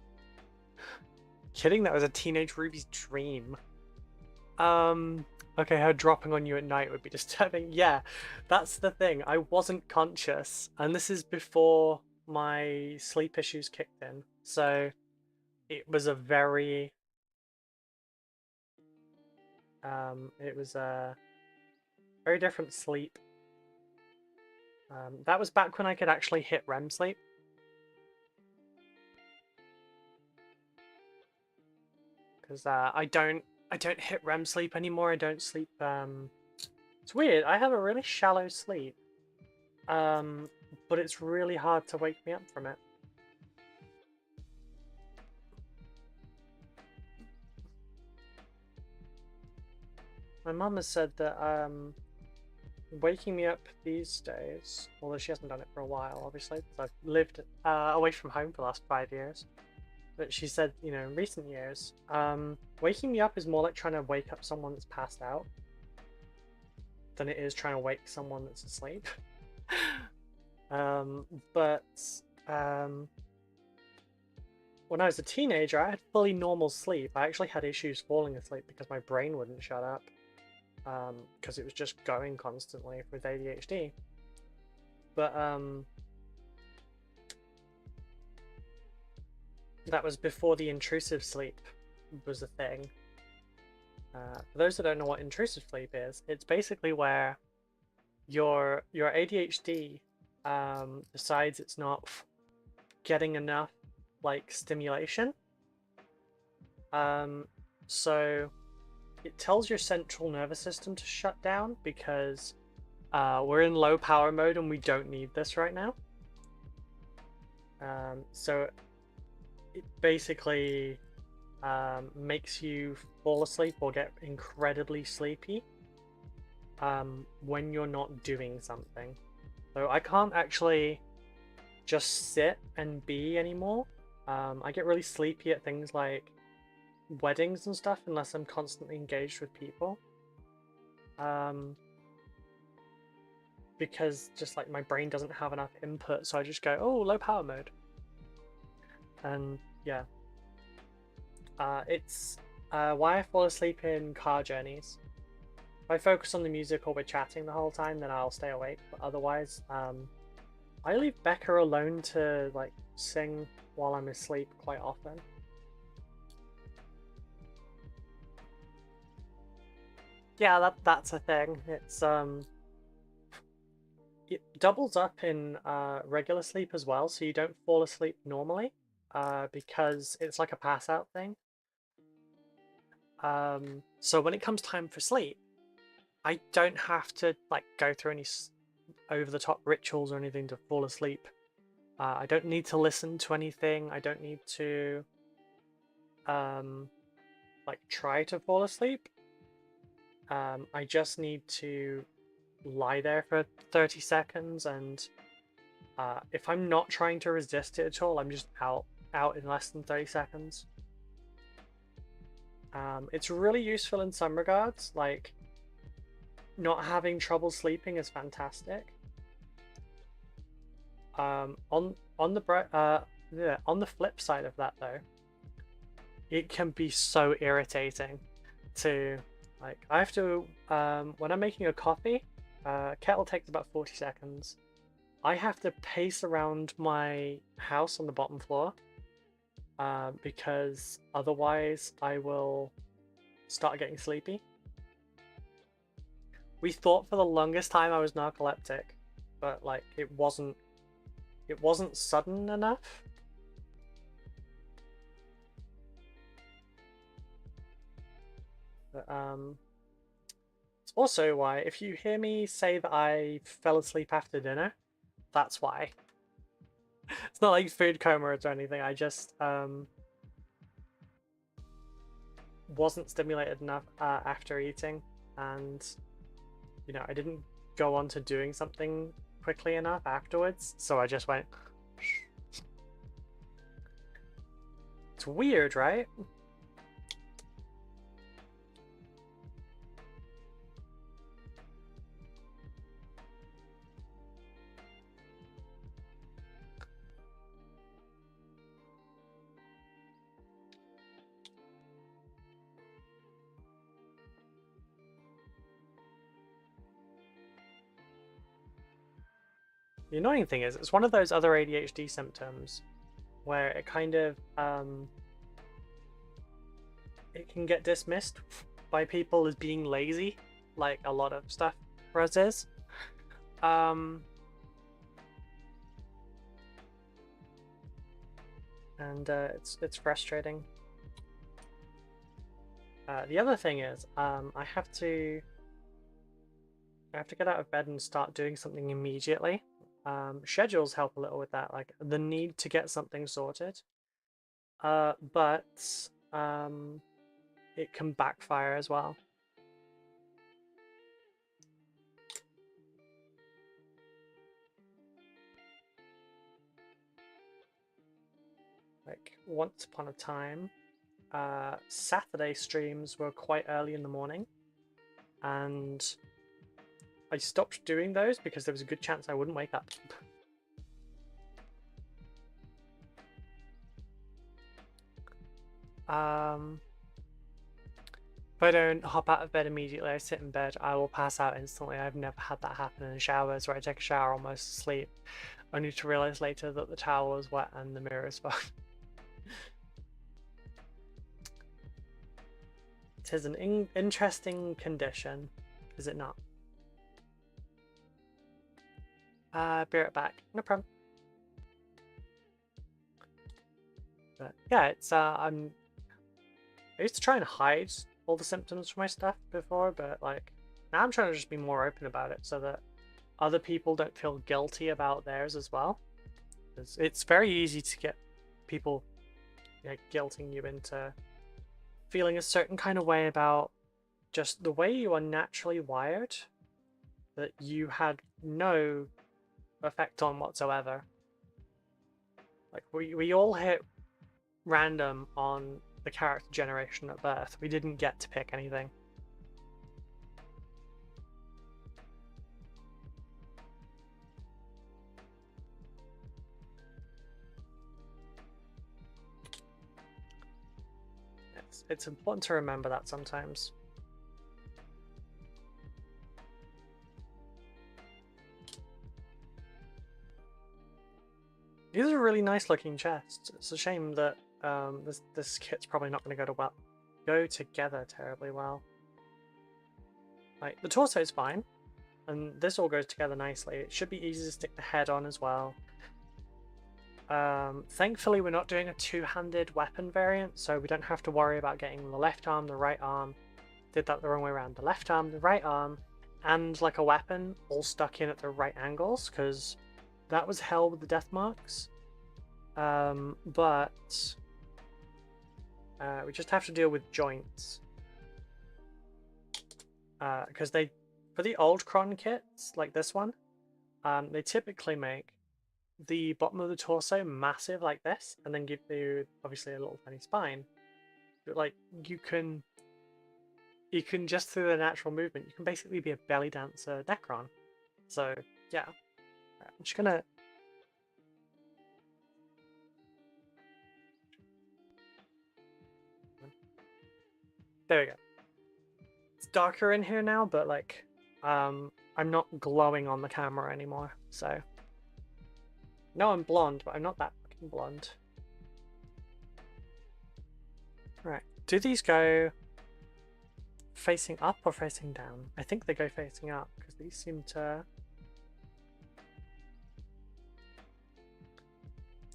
Kidding, that was a teenage Ruby's dream. Okay, her dropping on you at night would be disturbing. Yeah, that's the thing. I wasn't conscious, and this is before my sleep issues kicked in. So it was a very very different sleep. That was back when I could actually hit REM sleep. Because I don't hit REM sleep anymore. I don't sleep. It's weird. I have a really shallow sleep, but it's really hard to wake me up from it. My mum has said that waking me up these days, although she hasn't done it for a while, obviously, because I've lived away from home for the last 5 years. But she said, you know, in recent years, waking me up is more like trying to wake up someone that's passed out than it is trying to wake someone that's asleep. But when I was a teenager, I had fully normal sleep. I actually had issues falling asleep because my brain wouldn't shut up, because it was just going constantly with ADHD. But that was before the intrusive sleep was a thing. For those that don't know what intrusive sleep is, it's basically where your ADHD decides it's not getting enough like stimulation. So it tells your central nervous system to shut down because we're in low power mode and we don't need this right now. So it basically makes you fall asleep or get incredibly sleepy when you're not doing something. So I can't actually just sit and be anymore. I get really sleepy at things like weddings and stuff unless I'm constantly engaged with people. Because just like my brain doesn't have enough input, so I just go, oh, low power mode. And yeah. It's why I fall asleep in car journeys. If I focus on the music or we're chatting the whole time, then I'll stay awake. But otherwise, I leave Becca alone to like sing while I'm asleep quite often. Yeah, that's a thing. It's it doubles up in regular sleep as well, so you don't fall asleep normally, because it's like a pass out thing. So when it comes time for sleep, I don't have to like go through any over-the-top rituals or anything to fall asleep. I don't need to listen to anything. I don't need to like try to fall asleep. I just need to lie there for 30 seconds, and if I'm not trying to resist it at all, I'm just out in less than 30 seconds. It's really useful in some regards, like not having trouble sleeping is fantastic. On the flip side of that though, it can be so irritating to like I have to when I'm making a coffee, kettle takes about 40 seconds. I have to pace around my house on the bottom floor because otherwise I will start getting sleepy. We thought for the longest time I was narcoleptic, but like it wasn't sudden enough. But it's also why if you hear me say that I fell asleep after dinner, that's why. It's not like food coma or anything. I just wasn't stimulated enough after eating, and you know I didn't go on to doing something quickly enough afterwards, so I just went. It's weird, right? The annoying thing is, it's one of those other ADHD symptoms where it kind of it can get dismissed by people as being lazy, like a lot of stuff for us is. And it's frustrating. The other thing is, I have to get out of bed and start doing something immediately. Schedules help a little with that, like the need to get something sorted. But it can backfire as well. Like once upon a time, Saturday streams were quite early in the morning, and I stopped doing those because there was a good chance I wouldn't wake up. If I don't hop out of bed immediately, I sit in bed, I will pass out instantly. I've never had that happen in showers where I take a shower almost asleep, only to realize later that the towel was wet and the mirror is fogged. It is an interesting condition, is it not? Be right back. No problem. But yeah, it's I used to try and hide all the symptoms from my stuff before, but like now I'm trying to just be more open about it so that other people don't feel guilty about theirs as well. It's very easy to get people guilting you into feeling a certain kind of way about just the way you are naturally wired that you had no effect on whatsoever. Like we all hit random on the character generation at birth. We didn't get to pick anything. It's important to remember that sometimes. These are really nice looking chests. It's a shame that this kit's probably not going to go together terribly well. Like the torso is fine, and this all goes together nicely. It should be easy to stick the head on as well. Thankfully, we're not doing a two-handed weapon variant, so we don't have to worry about getting the left arm, the right arm. Did that the wrong way around. The left arm, the right arm, and like a weapon all stuck in at the right angles, because that was hell with the death marks. But we just have to deal with joints. Because for the old Cron kits, like this one, they typically make the bottom of the torso massive like this, and then give you obviously a little tiny spine. But like you can just through the natural movement, you can basically be a belly dancer Necron. So yeah, I'm just gonna. There we go. It's darker in here now, but like, I'm not glowing on the camera anymore, so. No, I'm blonde, but I'm not that fucking blonde. Right, do these go facing up or facing down? I think they go facing up, because these seem to...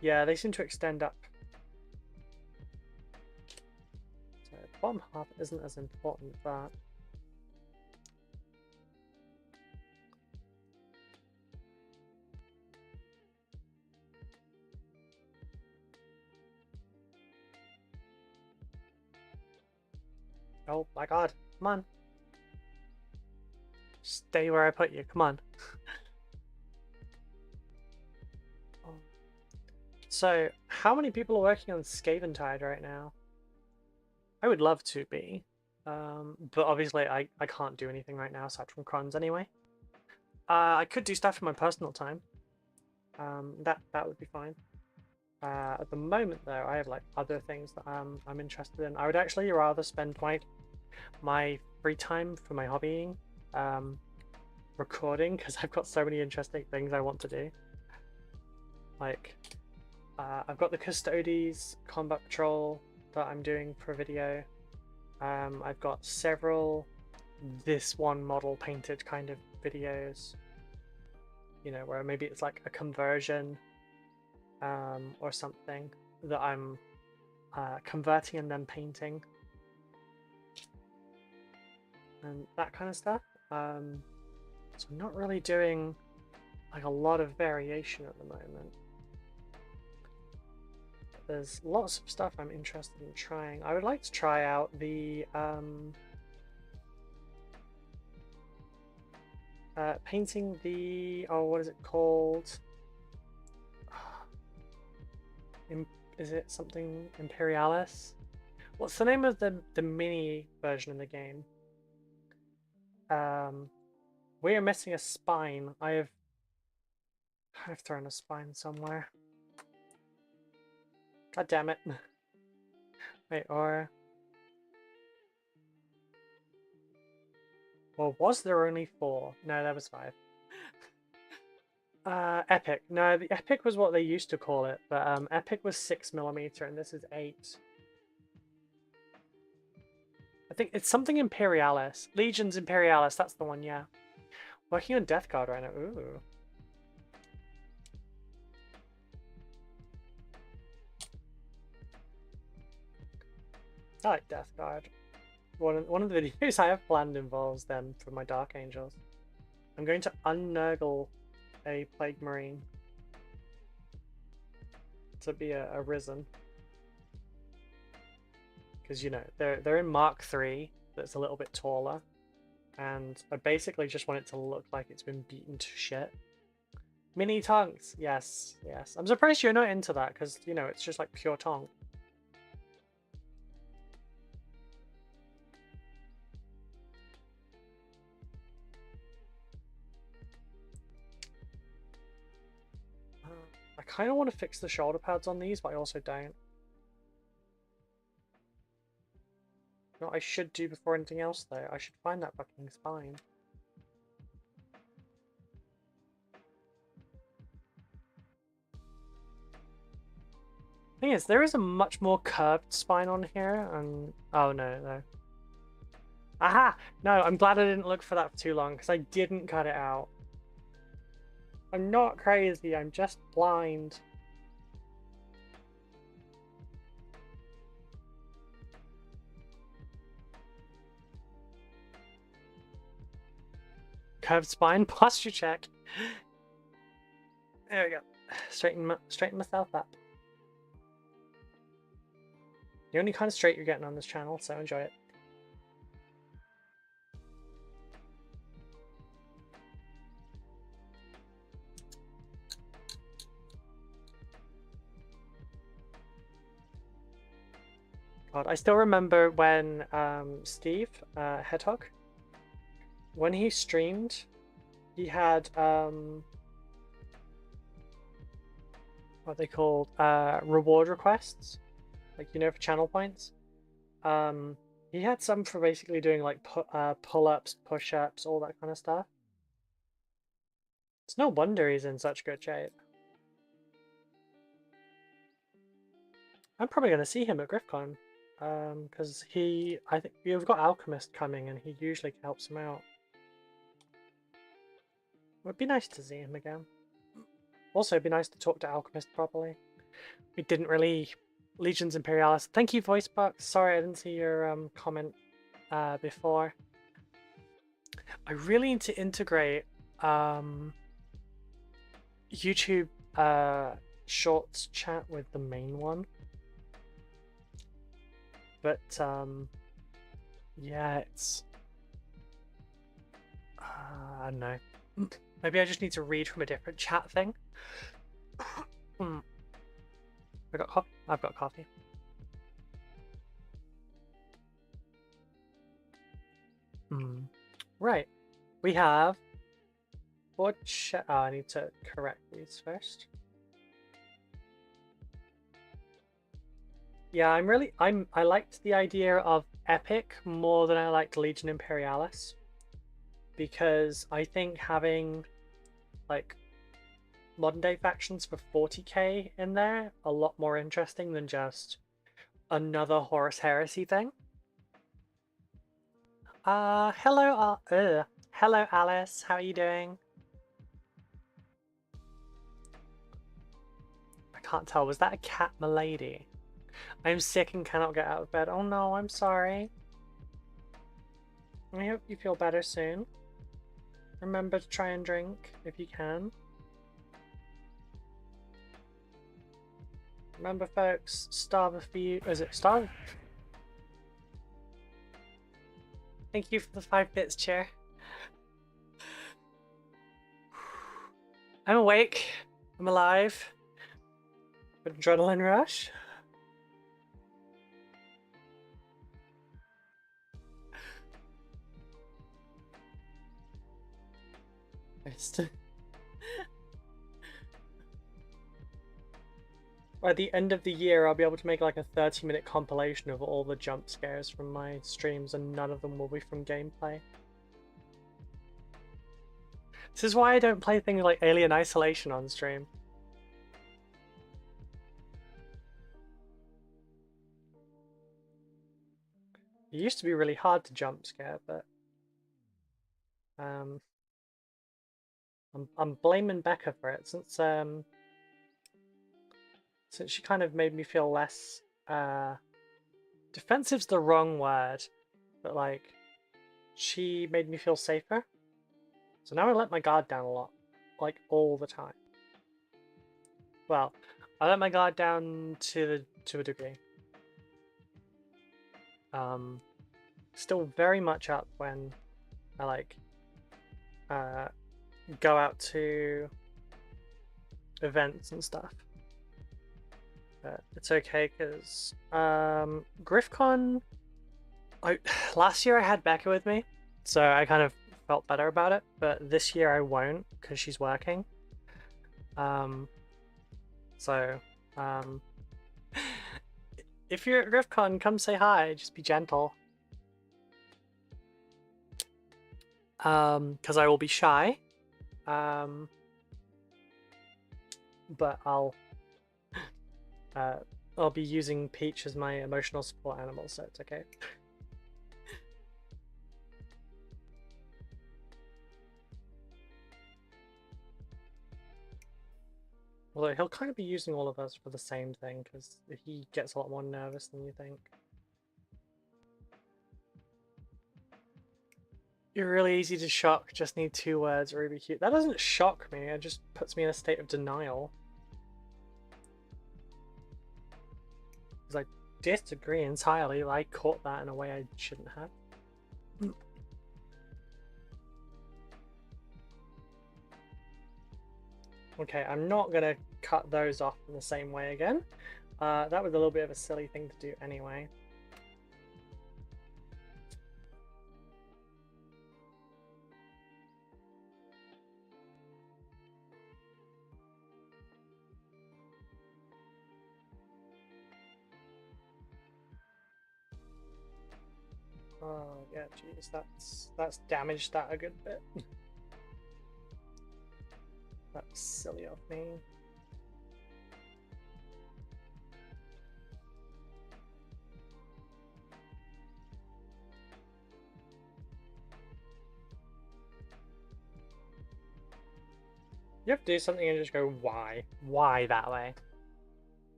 Yeah, they seem to extend up. So the bottom half isn't as important, but... Oh my god, come on. Stay where I put you, come on. So, how many people are working on Scaventide right now? I would love to be, but obviously I can't do anything right now aside from crons anyway. I could do stuff in my personal time. That would be fine. At the moment though, I have like other things that I'm interested in. I would actually rather spend my free time for my hobbying recording, because I've got so many interesting things I want to do. Like, I've got the Custodes Combat Patrol that I'm doing for a video. I've got several this one model painted kind of videos, you know, where maybe it's like a conversion or something that I'm converting and then painting and that kind of stuff. So I'm not really doing like a lot of variation at the moment. There's lots of stuff I'm interested in trying. I would like to try out the painting the, oh, what is it called? Is it something Imperialis? What's the name of the mini version of the game? We are missing a spine. I've thrown a spine somewhere. God damn it. Wait, or... Well, was there only 4? No, there was 5. Epic. No, the Epic was what they used to call it, but Epic was 6mm and this is 8. I think it's something Imperialis. Legions Imperialis, that's the one, yeah. Working on Death Guard right now. Ooh. I like Death Guard. One of the videos I have planned involves them for my Dark Angels. I'm going to unnurgle a Plague Marine to be a Risen. Because, you know, they're in Mark 3, that's a little bit taller. And I basically just want it to look like it's been beaten to shit. Mini tonks! Yes, yes. I'm surprised you're not into that, because, you know, it's just like pure tonk. I kind of want to fix the shoulder pads on these, but I also don't. You know what I should do before anything else, though? I should find that fucking spine. Thing is, there is a much more curved spine on here, and... Oh, no, no. Aha! No, I'm glad I didn't look for that for too long, because I didn't cut it out. I'm not crazy, I'm just blind. curved spine posture check. There we go. Straighten myself up. The only kind of straight you're getting on this channel, so enjoy it. God, I still remember when Steve Hedgehog, when he streamed, he had what they called reward requests, like, you know, for channel points. He had some for basically doing like pull-ups, push-ups, all that kind of stuff. It's no wonder he's in such good shape. I'm probably going to see him at GriffCon, because I think we've got Alchemist coming and he usually helps him out. It would be nice to see him again. Also, it'd be nice to talk to Alchemist properly. We didn't really... Legions Imperialis. Thank you, VoiceBox. Sorry I didn't see your comment before. I really need to integrate YouTube Shorts chat with the main one. But yeah, it's... I don't know. Maybe I just need to read from a different chat thing. I got coffee? I've got coffee. Right. We have... Oh, I need to correct these first. Yeah, I liked the idea of Epic more than I liked Legion Imperialis. Because I think having, like, modern day factions for 40k in there a lot more interesting than just another Horus Heresy thing. Hello Alice, how are you doing? I can't tell, was that a cat milady? I'm sick and cannot get out of bed. Oh no, I'm sorry. I hope you feel better soon. Remember to try and drink if you can. Remember, folks, starve a few. Is it starve? Thank you for the 5 bits, chair. I'm awake. I'm alive. Adrenaline rush. By the end of the year, I'll be able to make like a 30-minute compilation of all the jump scares from my streams, and none of them will be from gameplay. This is why I don't play things like Alien Isolation on stream. It used to be really hard to jump scare, but I'm blaming Becca for it, since she kind of made me feel less defensive's the wrong word, but like she made me feel safer. So now I let my guard down a lot, like all the time. Well, I let my guard down to a degree. Still very much up when I like go out to events and stuff. But it's okay because GriffCon, last year I had Becca with me, so I kind of felt better about it, but this year I won't because she's working. If you're at GriffCon, come say hi, just be gentle. Because I will be shy. But I'll be using Peach as my emotional support animal, so it's okay. Although he'll kind of be using all of us for the same thing, because he gets a lot more nervous than you think. You're really easy to shock, just need 2 words, Ruby cute. That doesn't shock me, it just puts me in a state of denial. Because I disagree entirely, I caught that in a way I shouldn't have. Okay, I'm not gonna cut those off in the same way again. That was a little bit of a silly thing to do anyway. Oh yeah, geez, that's damaged that a good bit. That's silly of me. You have to do something and just go, why? Why that way?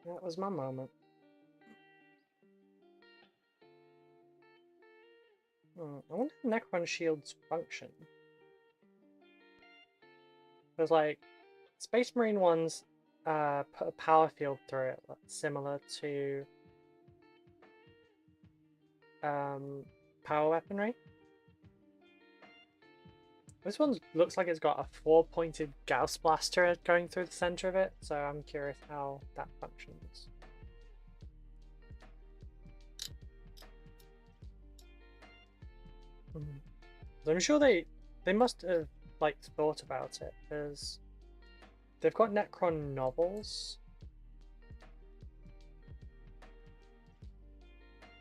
That was my moment. I wonder if Necron Shield's function. Because, like, Space Marine ones put a power field through it, similar to power weaponry. This one looks like it's got a 4-pointed Gauss blaster going through the center of it, so I'm curious how that functions. I'm sure they must have like thought about it, because they've got Necron novels.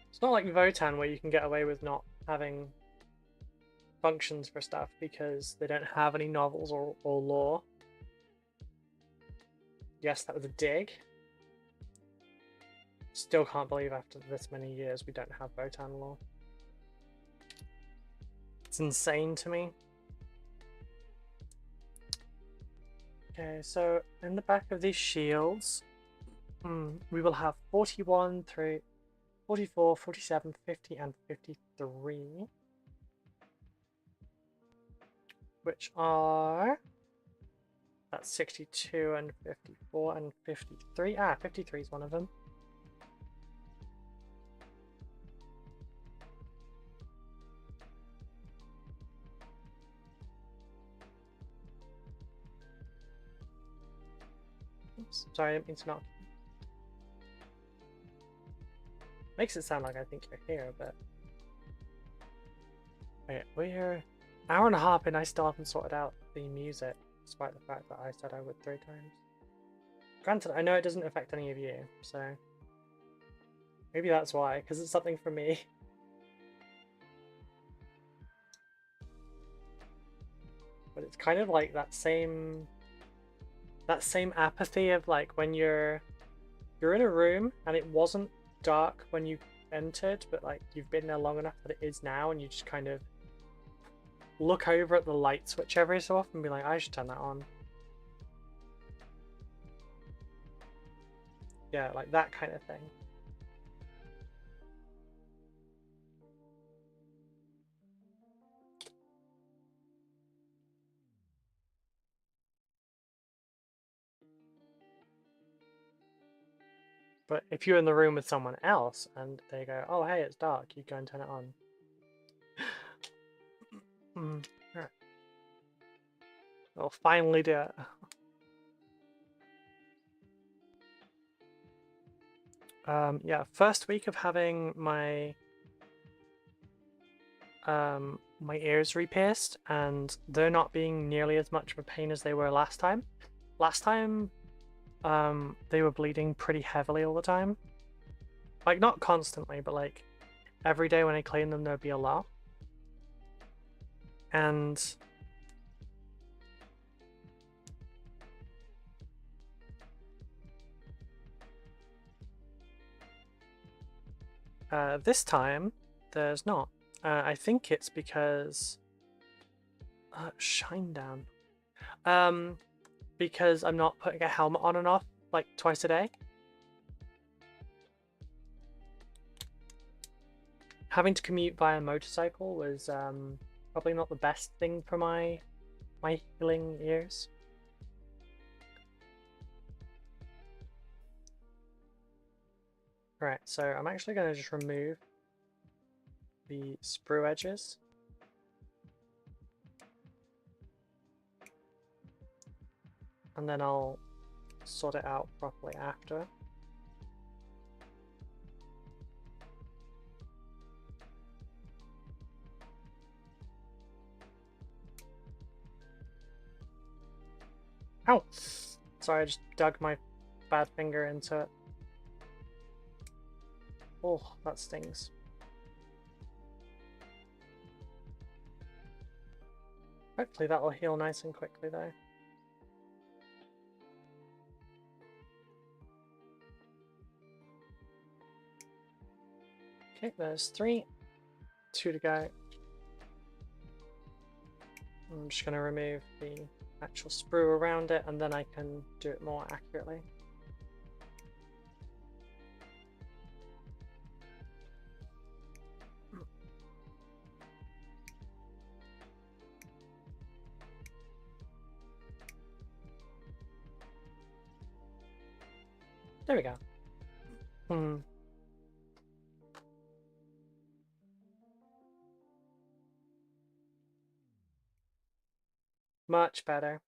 It's not like Votan where you can get away with not having functions for stuff because they don't have any novels or lore. Yes, that was a dig. Still can't believe after this many years we don't have Votan lore. It's insane to me. Okay, so in the back of these shields, we will have 41 through 44, 47, 50, and 53. Which are... That's 62 and 54 and 53. 53 is one of them. Oops, sorry, I didn't mean to knock. Makes it sound like I think you're here, but... Wait, we're... hour and a half and I still haven't sorted out the music, despite the fact that I said I would 3 times. Granted, I know it doesn't affect any of you, so... Maybe that's why, because it's something for me. But it's kind of like that same apathy of like when you're in a room and it wasn't dark when you entered, but like you've been there long enough that it is now, and you just kind of look over at the light switch every so often and be like, I should turn that on. Yeah, like that kind of thing. But if you're in the room with someone else and they go, oh hey, it's dark, you go and turn it on. Right. I'll finally do it. Yeah, first week of having my my ears re-pierced, and they're not being nearly as much of a pain as they were last time. Last time, they were bleeding pretty heavily all the time. Like, not constantly, but like every day when I cleaned them, there'd be a lot. And this time, there's not. I think it's because... Shinedown. because I'm not putting a helmet on and off like twice a day. Having to commute via motorcycle was probably not the best thing for my healing ears. Right, so I'm actually going to just remove the sprue edges. And then I'll sort it out properly after. Ow! Sorry, I just dug my bad finger into it. Oh, that stings. Hopefully that will heal nice and quickly though. Okay, there's 3. 2 to go. I'm just going to remove the actual sprue around it and then I can do it more accurately. There we go. Much better.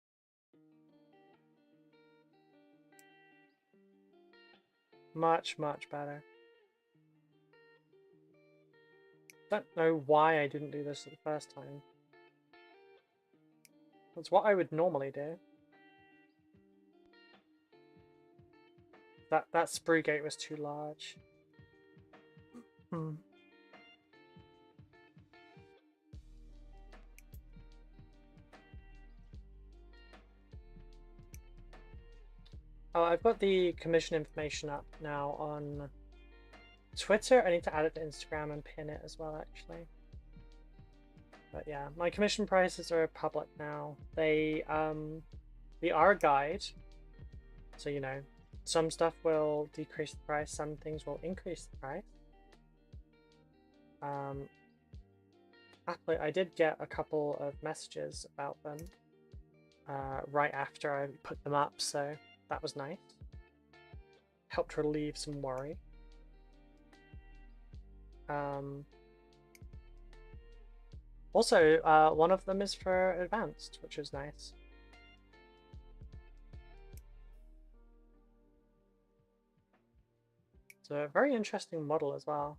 Much better. Don't know why I didn't do this the first time. That's what I would normally do. That sprue gate was too large. Oh, I've got the commission information up now on Twitter. I need to add it to Instagram and pin it as well, actually. But yeah, my commission prices are public now. They are a guide, so you know, some stuff will decrease the price, some things will increase the price. Actually, I did get a couple of messages about them right after I put them up, so that was nice. Helped relieve some worry. Also, one of them is for advanced, which is nice. It's a very interesting model as well.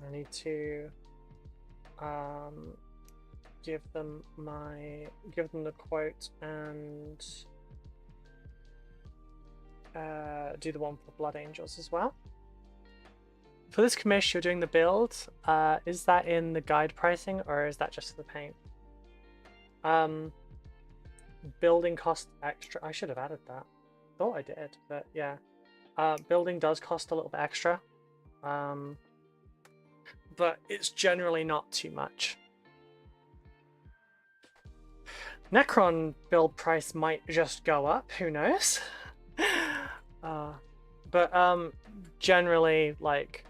I need to give them the quote and do the one for Blood Angels as well. For this commish, you're doing the build. Is that in the guide pricing or is that just the paint? Building costs extra. I should have added that. Thought I did, but yeah. Building does cost a little bit extra. But it's generally not too much. Necron build price might just go up, who knows? But generally, like,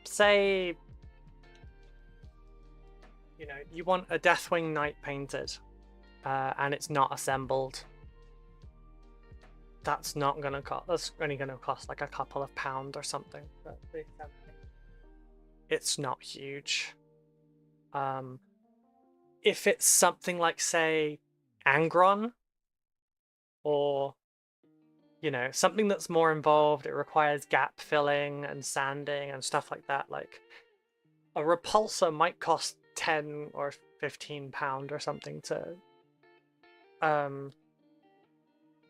say, you know, you want a Deathwing Knight painted, and it's not assembled. That's not gonna cost. That's only gonna cost like a couple of £1 or something. But it's not huge. If it's something like, say, Angron, or, you know, something that's more involved, it requires gap filling and sanding and stuff like that, like a repulsor might cost £10 or £15 or something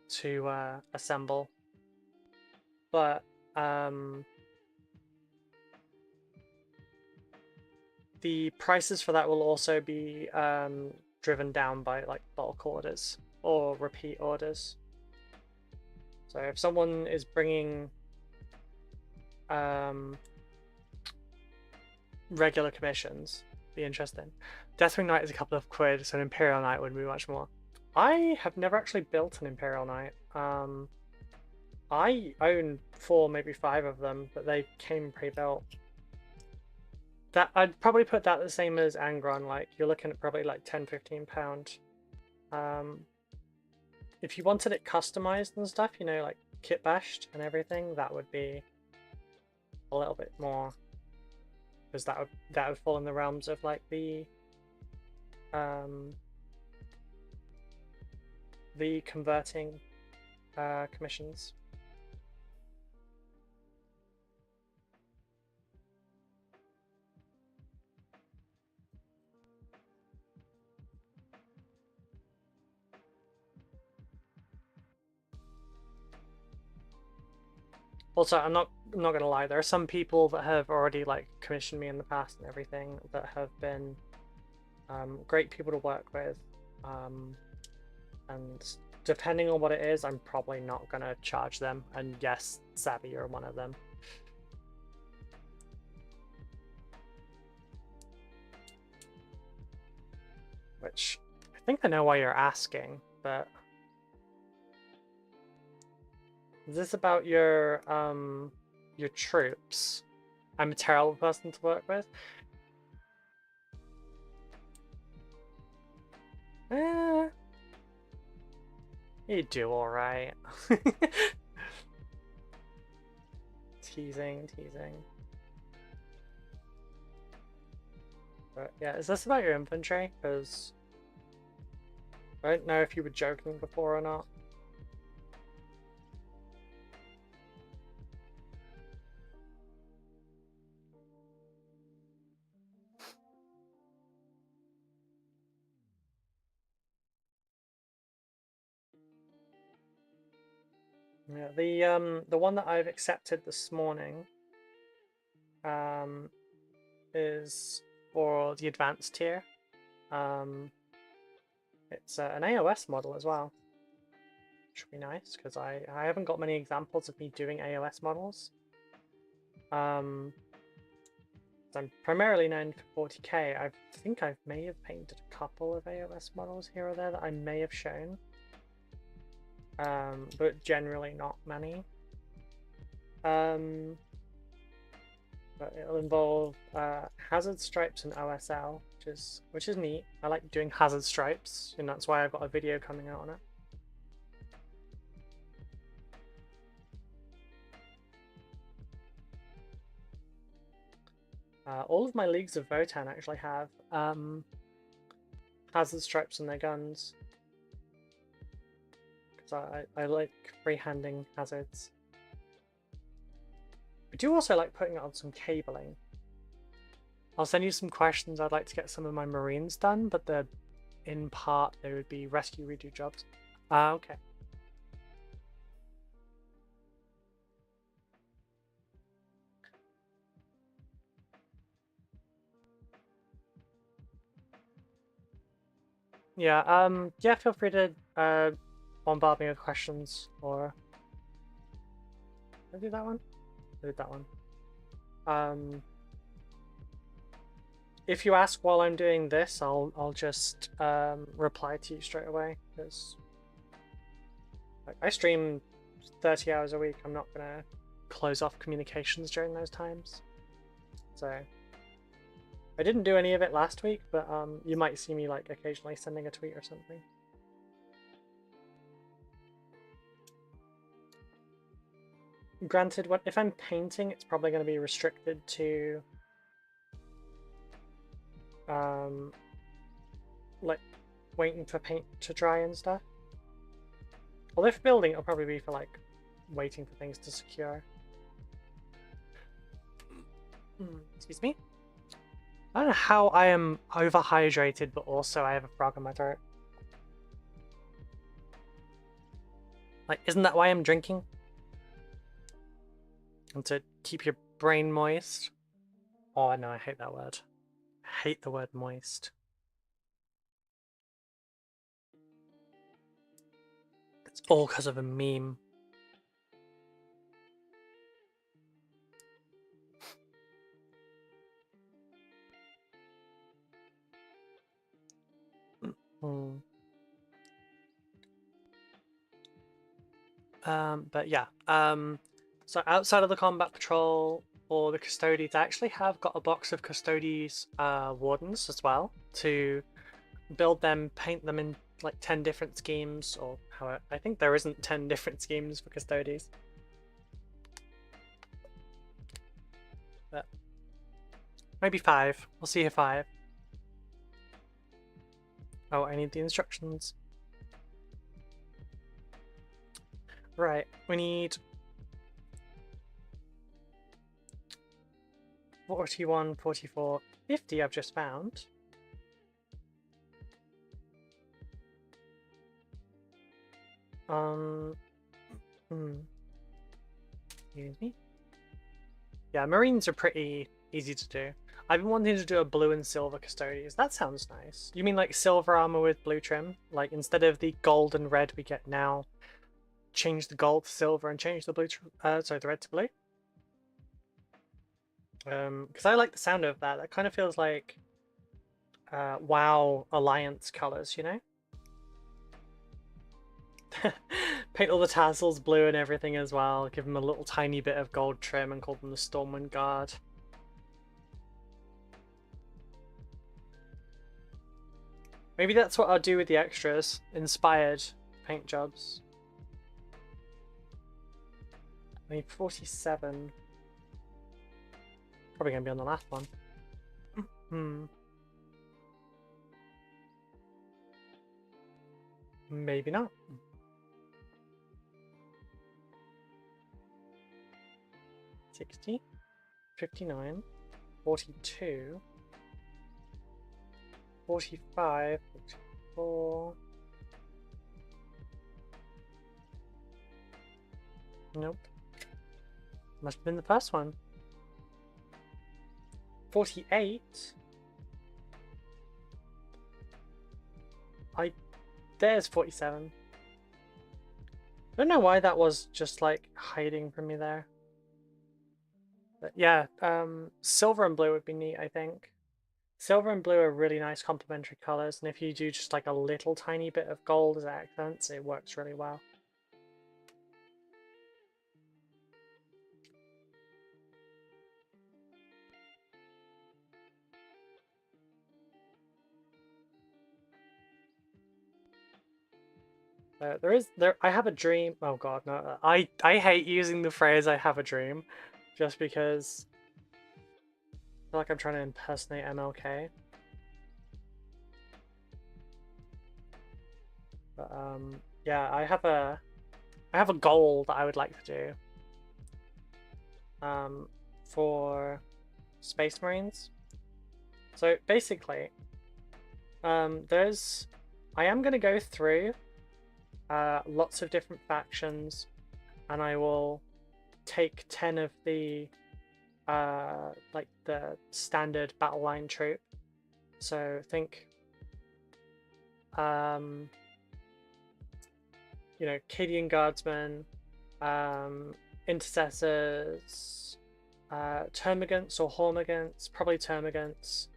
to assemble. But the prices for that will also be driven down by like bulk orders or repeat orders. So if someone is bringing regular commissions. Be interesting. Deathwing Knight is a couple of quid, so an Imperial Knight would be much more. I have never actually built an Imperial Knight. I own 4, maybe 5 of them, but they came pre-built. That I'd probably put that the same as Angron. Like you're looking at probably like £10–15. If you wanted it customized and stuff, you know, like kit bashed and everything, that would be a little bit more, because that would fall in the realms of like the converting commissions. Also, I'm not gonna lie, there are some people that have already like commissioned me in the past and everything that have been great people to work with, and depending on what it is, I'm probably not gonna charge them. And yes, Savvy, you're one of them. Which I think I know why you're asking, but is this about your troops? I'm a terrible person to work with. You do alright. Teasing. But yeah, is this about your infantry? Because I don't know if you were joking before or not. Yeah, the one that I've accepted this morning is for the advanced tier. It's an AOS model as well, which would be nice because I haven't got many examples of me doing AOS models. I'm primarily known for 40k. I think I may have painted a couple of AOS models here or there that I may have shown. But generally not many. But it'll involve hazard stripes and OSL, which is neat. I like doing hazard stripes, and that's why I've got a video coming out on it. All of my Leagues of Votan actually have hazard stripes on their guns. I like freehanding hazards. I do also like putting it on some cabling. I'll send you some questions. I'd like to get some of my Marines done, but in part they would be rescue redo jobs. Okay. Yeah, feel free to bombard me with questions, or did I do that one? I did that one. If you ask while I'm doing this, I'll just reply to you straight away, because like, I stream 30 hours a week. I'm not gonna close off communications during those times. So I didn't do any of it last week, but you might see me like occasionally sending a tweet or something. Granted, if I'm painting, it's probably going to be restricted to like waiting for paint to dry and stuff. Although for building, it'll probably be for like waiting for things to secure. Excuse me. I don't know how I am overhydrated, but also I have a frog in my throat. Like, isn't that why I'm drinking? And to keep your brain moist? Oh no, I hate that word. I hate the word moist. It's all because of a meme. Mm. But yeah, so outside of the combat patrol or the custodies, I actually have got a box of custodies wardens as well to build them, paint them in like 10 different schemes, or how I think there isn't 10 different schemes for custodies. But maybe 5. We'll see if 5. Oh, I need the instructions. Right, we need 41, 44, 50 I've just found. Excuse me. Yeah, Marines are pretty easy to do. I've been wanting to do a blue and silver custodians. That sounds nice. You mean like silver armor with blue trim? Like instead of the gold and red we get now, change the gold to silver and change the blue the red to blue? Because I like the sound of that. That kind of feels like WoW Alliance colors, you know? Paint all the tassels blue and everything as well. Give them a little tiny bit of gold trim and call them the Stormwind Guard. Maybe that's what I'll do with the extras. Inspired paint jobs. I need 47. Probably gonna be on the last one. Maybe not. 60, 59, 42, 45, 44. Nope. Must have been the first one. 48. There's 47. I don't know why that was just like hiding from me there. But yeah, silver and blue would be neat, I think. Silver and blue are really nice complementary colors, and if you do just like a little tiny bit of gold as accents, it works really well. I have a dream. Oh god, no. I hate using the phrase I have a dream just because I feel like I'm trying to impersonate MLK. But yeah, I have a goal that I would like to do for Space Marines. So basically, I am going to go through lots of different factions, and I will take 10 of the like the standard battle line troop. So think you know, Cadian Guardsmen, Intercessors, Termagants or Hormagants, probably Termagants.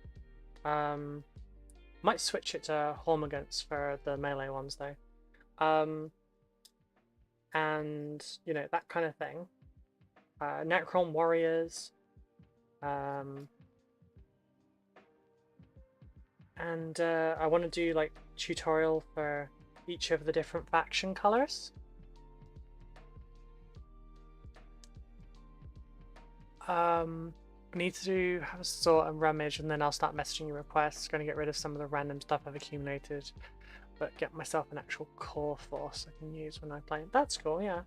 Might switch it to Hormagants for the melee ones though. And you know, that kind of thing. Necron Warriors. And I want to do like tutorial for each of the different faction colors. Need to have a sort and rummage, and then I'll start messaging you requests. Going to get rid of some of the random stuff I've accumulated, but get myself an actual core force I can use when I play. That's cool, yeah.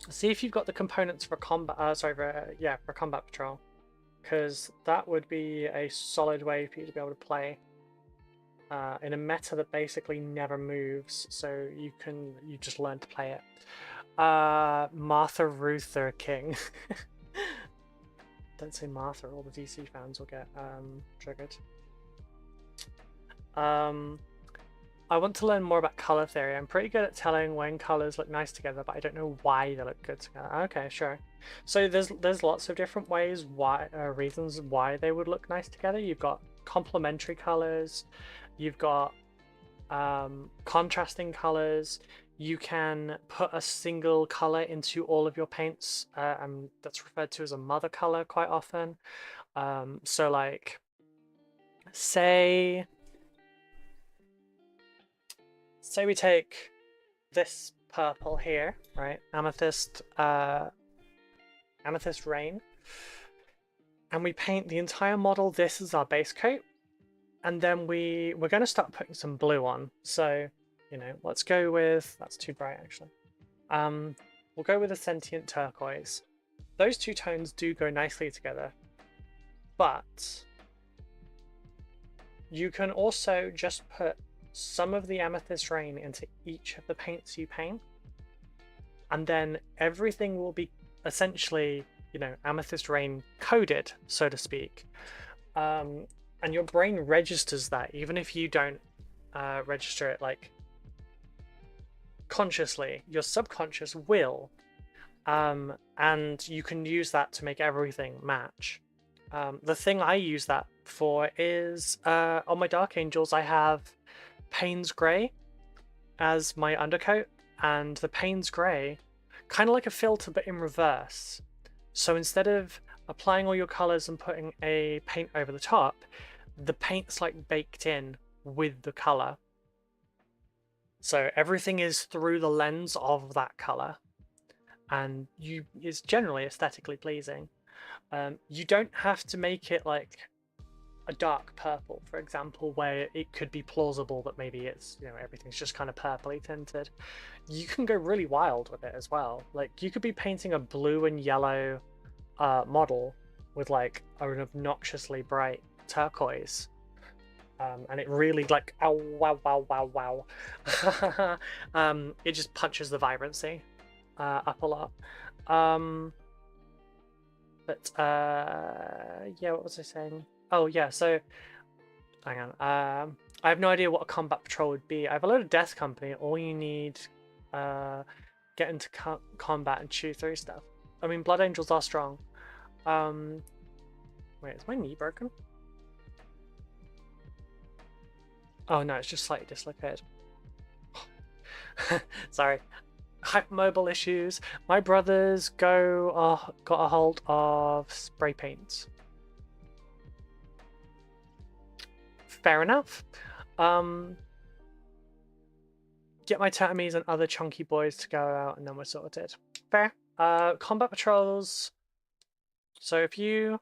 See if you've got the components for combat. For combat patrol, because that would be a solid way for you to be able to play in a meta that basically never moves. So you just learn to play it. Martha Ruther King. Don't say Martha, all the DC fans will get triggered. I want to learn more about color theory. I'm pretty good at telling when colors look nice together, but I don't know why they look good together. Okay, sure. So there's lots of different ways reasons why they would look nice together. You've got complementary colors, You've got contrasting colors. You can put a single color into all of your paints, and that's referred to as a mother color quite often. So like, say we take this purple here, right? Amethyst Rain. And we paint the entire model. This is our base coat. And then we're going to start putting some blue on. So, you know, let's go with, that's too bright actually. We'll go with a Sentient Turquoise. Those two tones do go nicely together. But you can also just put some of the Amethyst Rain into each of the paints you paint. And then everything will be essentially, you know, Amethyst Rain coded, so to speak. And your brain registers that, even if you don't register it like consciously, your subconscious will. And you can use that to make everything match. The thing I use that for is on my Dark Angels, I have Payne's Grey as my undercoat, and the Payne's Grey, kind of like a filter but in reverse. So instead of applying all your colors and putting a paint over the top, the paint's like baked in with the color. So everything is through the lens of that color, and is generally aesthetically pleasing. You don't have to make it like a dark purple, for example, where it could be plausible that maybe it's, you know, everything's just kind of purpley tinted. You can go really wild with it as well. Like, you could be painting a blue and yellow model with like an obnoxiously bright turquoise, and it really like, oh wow wow wow wow. It just punches the vibrancy up a lot. But yeah, what was I saying? Oh yeah, so hang on. I have no idea what a combat patrol would be. I have a load of Death Company. All you need, get into combat and chew through stuff. I mean, Blood Angels are strong. Wait, is my knee broken? Oh no, it's just slightly dislocated. Sorry. Hypermobile issues. My brothers got a hold of spray paints. Fair enough. Get my Tatamies and other chunky boys to go out, and then we're sorted. Fair. Combat patrols. So if you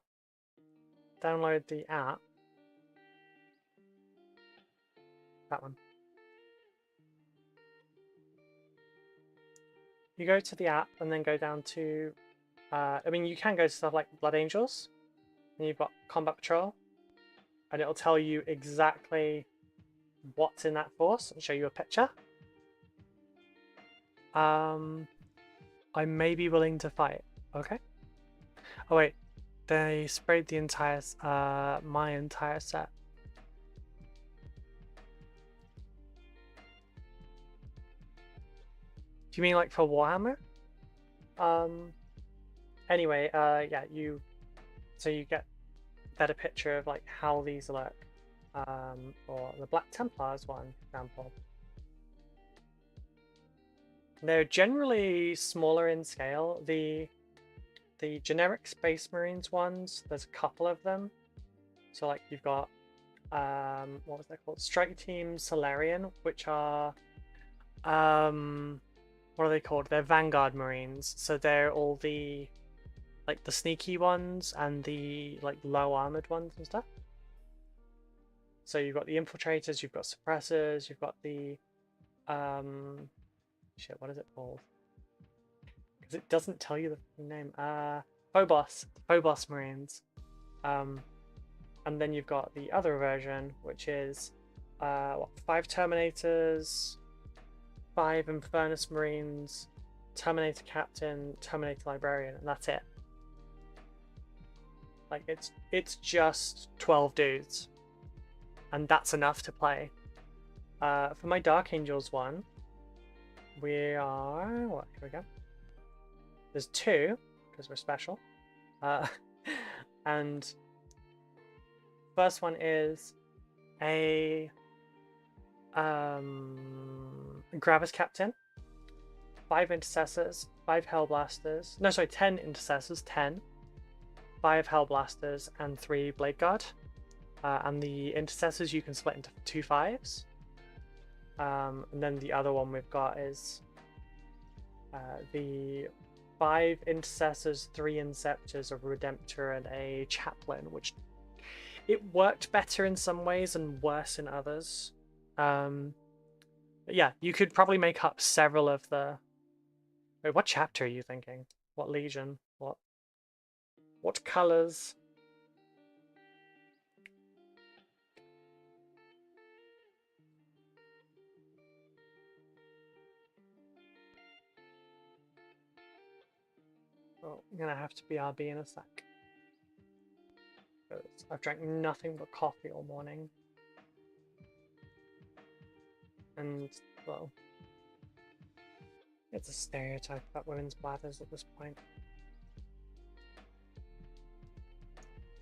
download the app, that one. You go to the app and then go down to, I mean, you can go to stuff like Blood Angels, and you've got Combat Patrol, and it'll tell you exactly what's in that force and show you a picture. I may be willing to fight. Okay. Oh wait, they sprayed the entire, my entire set. Do you mean like for Warhammer? Anyway, yeah, so you get a better picture of like how these look. Or the Black Templars one, for example. They're generally smaller in scale. The generic Space Marines ones, there's a couple of them. So like you've got, what was that called? Strike Team Solarian, which are, what are they called? They're Vanguard Marines. So they're all the, like the sneaky ones and the like low armored ones and stuff. So you've got the Infiltrators, you've got Suppressors, you've got the, shit, what is it called? Because it doesn't tell you the name. Phobos Marines. And then you've got the other version, which is, 5 Terminators, 5 Infernus Marines, Terminator Captain, Terminator Librarian, and that's it. Like, it's just 12 dudes. And that's enough to play. For my Dark Angels one, we are, what, here we go. There's 2, because we're special. And first one is a Gravis Captain, 5 Intercessors, 5 Hellblasters. No, sorry, 10 Intercessors, 10. 5 Hellblasters, and 3 Blade Guard. And the Intercessors you can split into 2 5s. And then the other one we've got is the 5 Intercessors, 3 Inceptors, a Redemptor, and a Chaplain, which it worked better in some ways and worse in others. But yeah, you could probably make up several of the... Wait, what chapter are you thinking? What legion? What colors? Oh, I'm gonna have to BRB in a sec. I've drank nothing but coffee all morning. And, well, it's a stereotype about women's bladders at this point.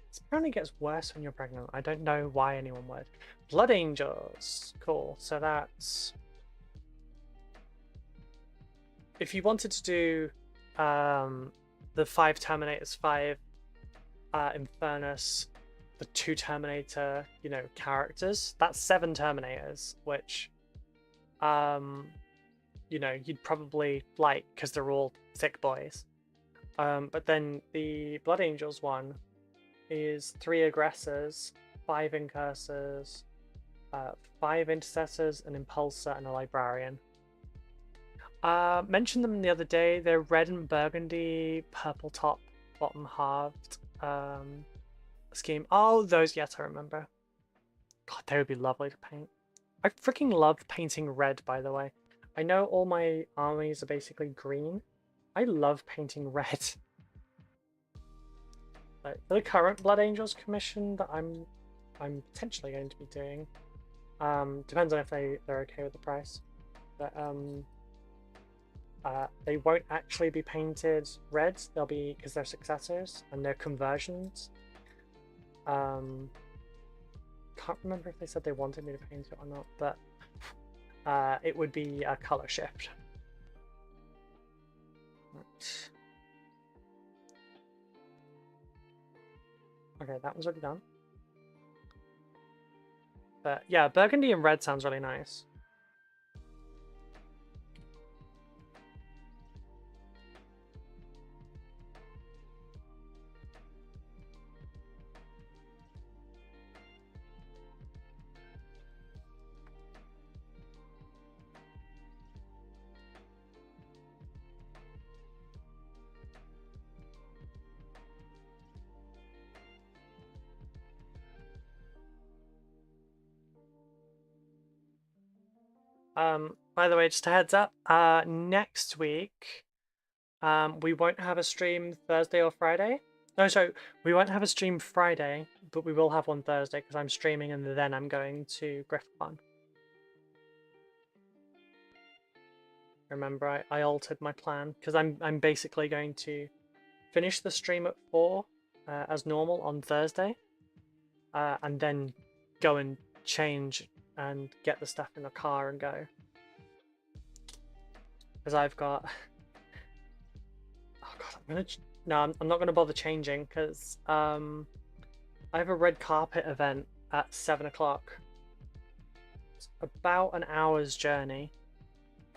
This apparently gets worse when you're pregnant. I don't know why anyone would. Blood Angels. Cool. So that's... If you wanted to do the 5 Terminators, 5 Infernus, the 2 Terminator, you know, characters, that's 7 Terminators, which, you know, you'd probably like because they're all thick boys. But then the Blood Angels one is 3 Aggressors, 5 Incursors, 5 Intercessors, an Impulsor, and a Librarian. Mentioned them the other day. They're red and burgundy, purple top, bottom halved scheme. Oh, those, yes, I remember. God, they would be lovely to paint. I freaking love painting red, by the way. I know all my armies are basically green. I love painting red. But for the current Blood Angels commission that I'm potentially going to be doing, depends on if they're okay with the price. But they won't actually be painted red. They'll be, because they're successors and they're conversions. Can't remember if they said they wanted me to paint it or not, but it would be a color shift. Right. Okay, that one's already done. But yeah, burgundy and red sounds really nice. By the way, just a heads up, next week, we won't have a stream Thursday or Friday. No, so we won't have a stream Friday, but we will have one Thursday because I'm streaming and then I'm going to GriffCon. Remember, I altered my plan because I'm basically going to finish the stream at 4 as normal on Thursday, and then go and change and get the stuff in the car and go. Because I've got... Oh god, I'm not gonna bother changing because I have a red carpet event at 7 o'clock. It's about an hour's journey,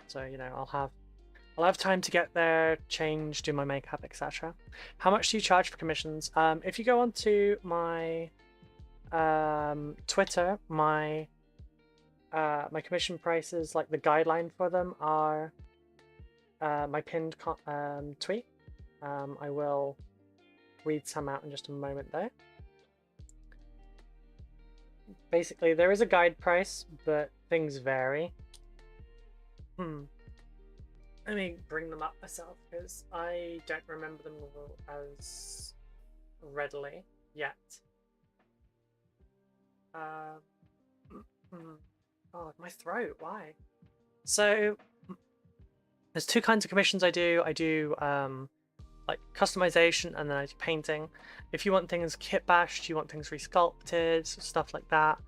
so you know I'll have time to get there, change, do my makeup, etc. How much do you charge for commissions? If you go onto my Twitter, my commission prices, like the guideline for them, are my pinned tweet. I will read some out in just a moment though. Basically, there is a guide price, but things vary. Let me bring them up myself because I don't remember them as readily yet. Oh, my throat, why? So, there's 2 kinds of commissions I do. I do like customization and then I do painting. If you want things kit bashed, you want things resculpted, stuff like that,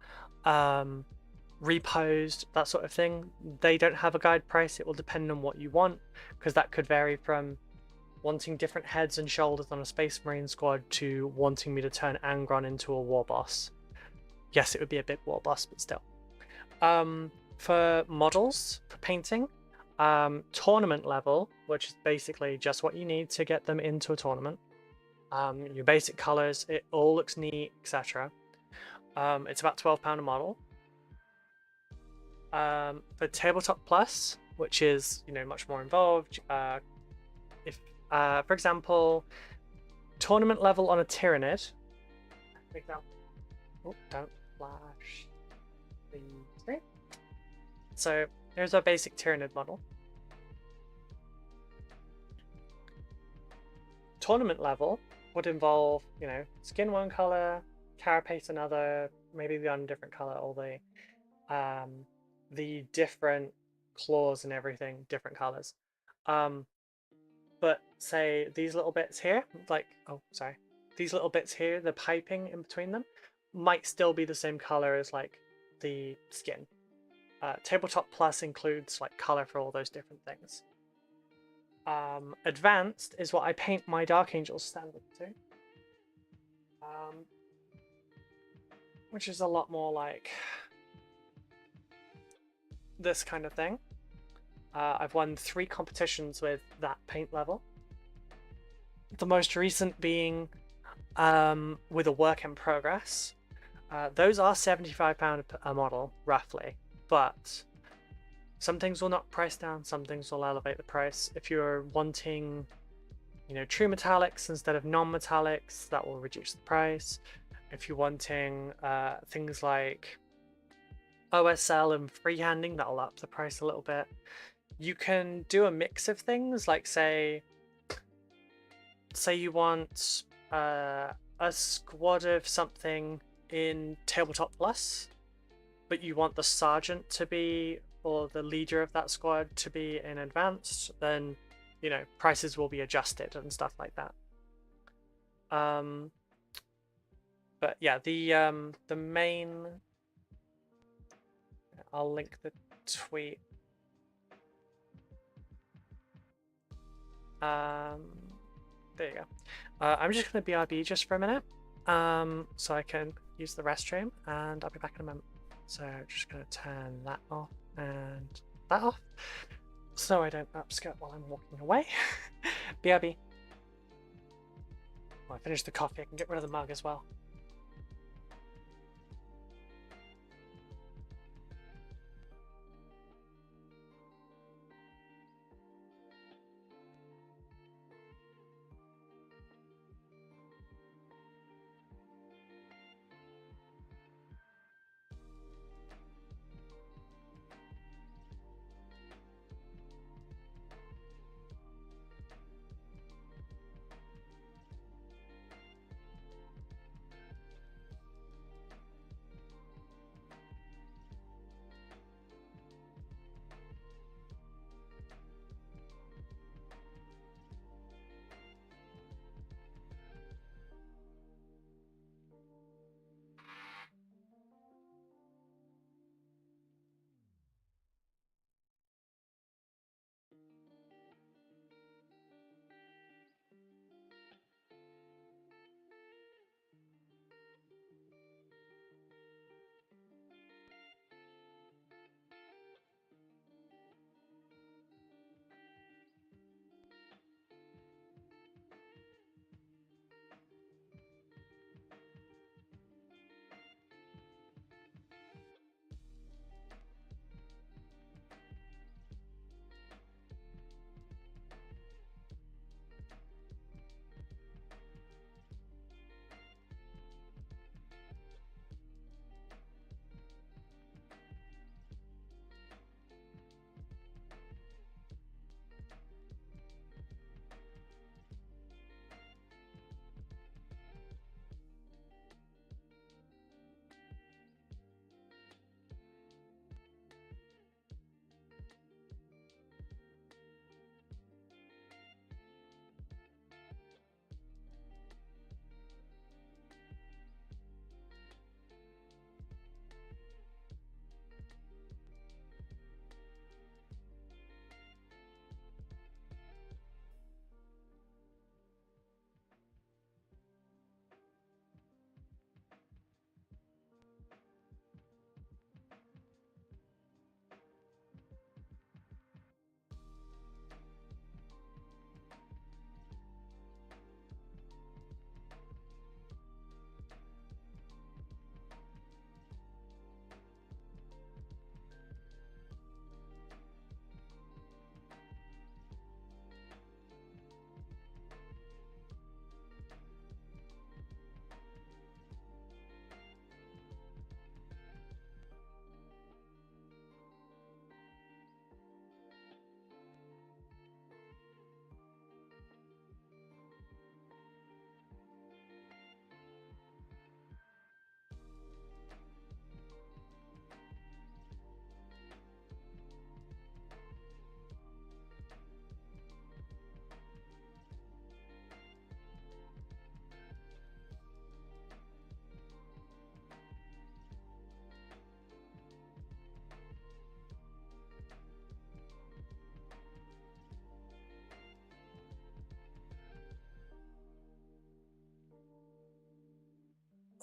reposed, that sort of thing, they don't have a guide price. It will depend on what you want, because that could vary from wanting different heads and shoulders on a Space Marine squad to wanting me to turn Angron into a war boss. Yes, it would be a bit war boss, but still. For models, for painting, tournament level, which is basically just what you need to get them into a tournament. Your basic colors, it all looks neat, etc. It's about £12 a model. For Tabletop Plus, which is much more involved, if for example, tournament level on a Tyrannid, for example, don't flash the screen. So here's our basic Tyrannid model. Tournament level would involve, skin one color, carapace another, maybe the on different color, all the different claws and everything, different colors. But say these little bits here, these little bits here, the piping in between them, might still be the same color as like the skin. Tabletop Plus includes like color for all those different things. Advanced is what I paint my Dark Angels standard to, which is a lot more like this kind of thing. I've won 3 competitions with that paint level. The most recent being with a work in progress. Those are £75 a model, roughly, but some things will knock price down, some things will elevate the price. If you're wanting, true metallics instead of non-metallics, that will reduce the price. If you're wanting things like OSL and freehanding, that'll up the price a little bit. You can do a mix of things, like say you want a squad of something in Tabletop Plus, but you want the sergeant to be, or the leader of that squad to be in Advanced, then prices will be adjusted and stuff like that. But yeah, the main, I'll link the tweet. There you go. I'm just going to BRB just for a minute, so I can use the restroom, and I'll be back in a moment. So just going to turn that off and that off, so I don't upskirt while I'm walking away. BRB. Well, I finished the coffee, I can get rid of the mug as well.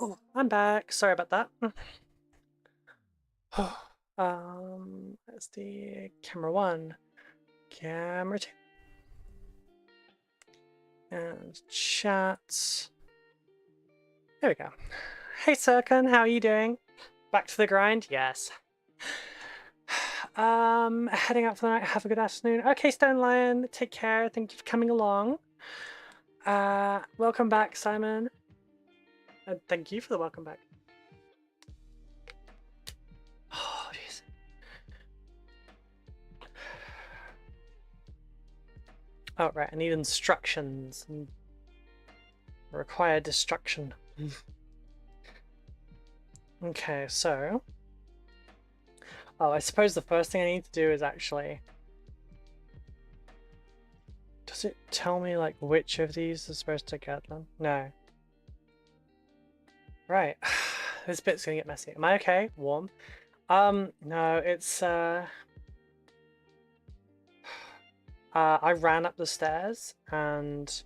Oh, I'm back. Sorry about that. That's the camera 1, camera 2, and chat. There we go. Hey Sirkin, how are you doing? Back to the grind? Yes. Heading out for the night. Have a good afternoon. Okay, Stone Lion, take care. Thank you for coming along. Welcome back, Simon. And thank you for the welcome back. Oh, jeez. Oh, right, I need instructions. Require destruction. Okay, so... Oh, I suppose the first thing I need to do is actually... Does it tell me, like, which of these is supposed to get them? No. Right. This bit's gonna get messy. Am I okay? Warm? No, it's, I ran up the stairs, and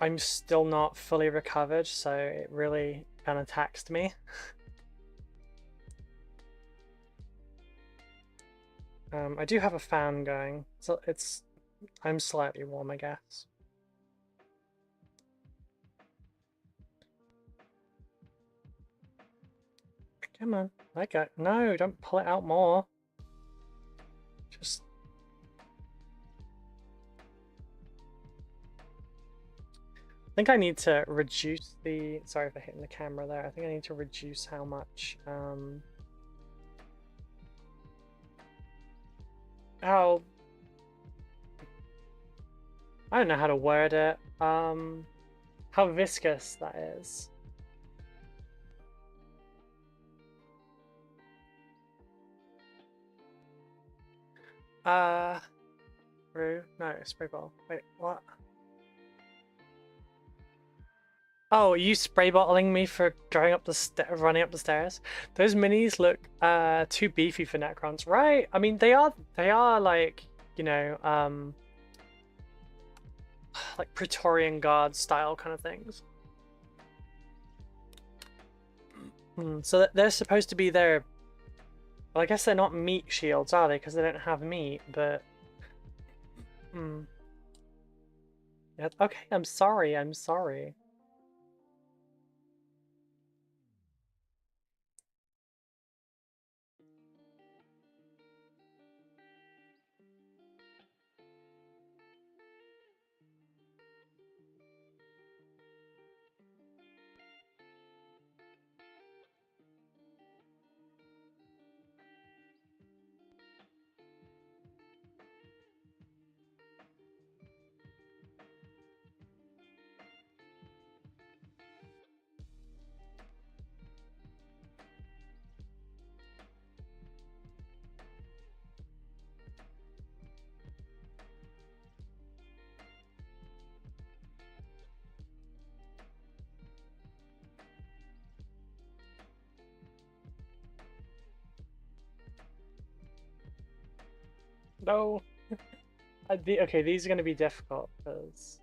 I'm still not fully recovered, so it really kind of taxed me. I do have a fan going, so I'm slightly warm, I guess. Come on, no, don't pull it out more. Just... I think I need to reduce the... Sorry for hitting the camera there. I think I need to reduce how much... How... I don't know how to word it. How viscous that is. Brew? No, spray bottle. Wait, what? Oh, are you spray bottling me for running up the stairs? Those minis look too beefy for Necrons, right? I mean, they are like, you know, like Praetorian Guard style kind of things. So they're supposed to be their... Well, I guess they're not meat shields, are they? Because they don't have meat, but... Yeah, okay, I'm sorry, I'm sorry. No. Okay, these are going to be difficult because...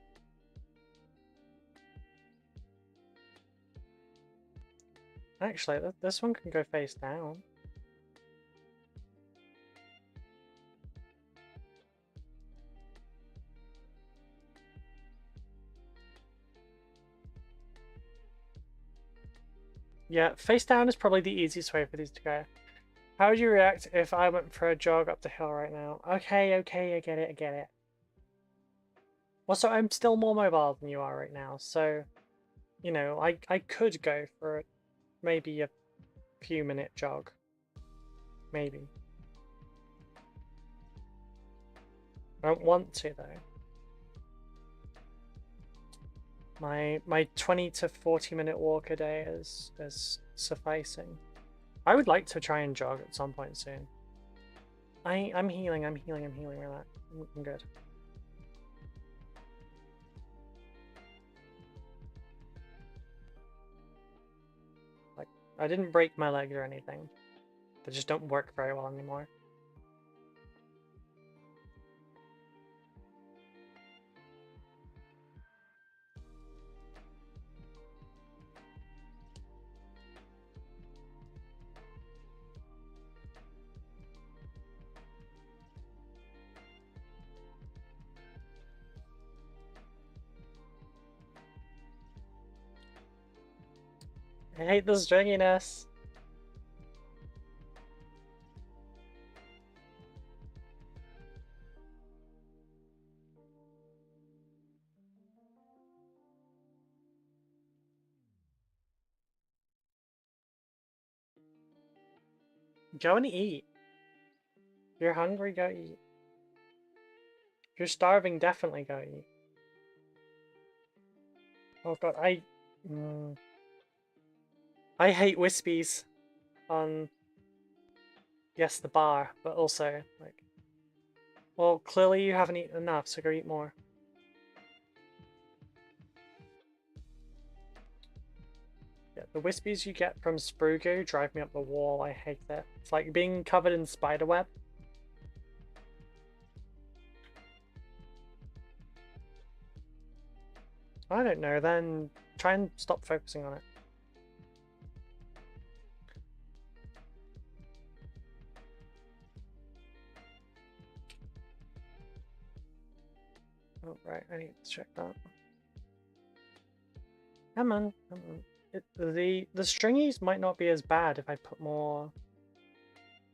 Actually, this one can go face down. Yeah, face down is probably the easiest way for these to go. How would you react if I went for a jog up the hill right now? Okay, okay, I get it, I get it. Also, I'm still more mobile than you are right now, so, you know, I could go for maybe a few minute jog. Maybe. I don't want to, though. My 20 to 40 minute walk a day is sufficing. I would like to try and jog at some point soon. I'm healing, relax. I'm good. Like, I didn't break my leg or anything. They just don't work very well anymore. I hate the stringiness. Go and eat. If you're hungry, go eat. If you're starving, definitely go eat. Oh god, I hate wispies on, yes, the bar, but also, like, well, clearly you haven't eaten enough, so go eat more. Yeah, the wispies you get from Spellcrow drive me up the wall. I hate it. It's like being covered in spiderweb. I don't know, then try and stop focusing on it. Oh, right, I need to check that. Come on, come on. The stringies might not be as bad if I put more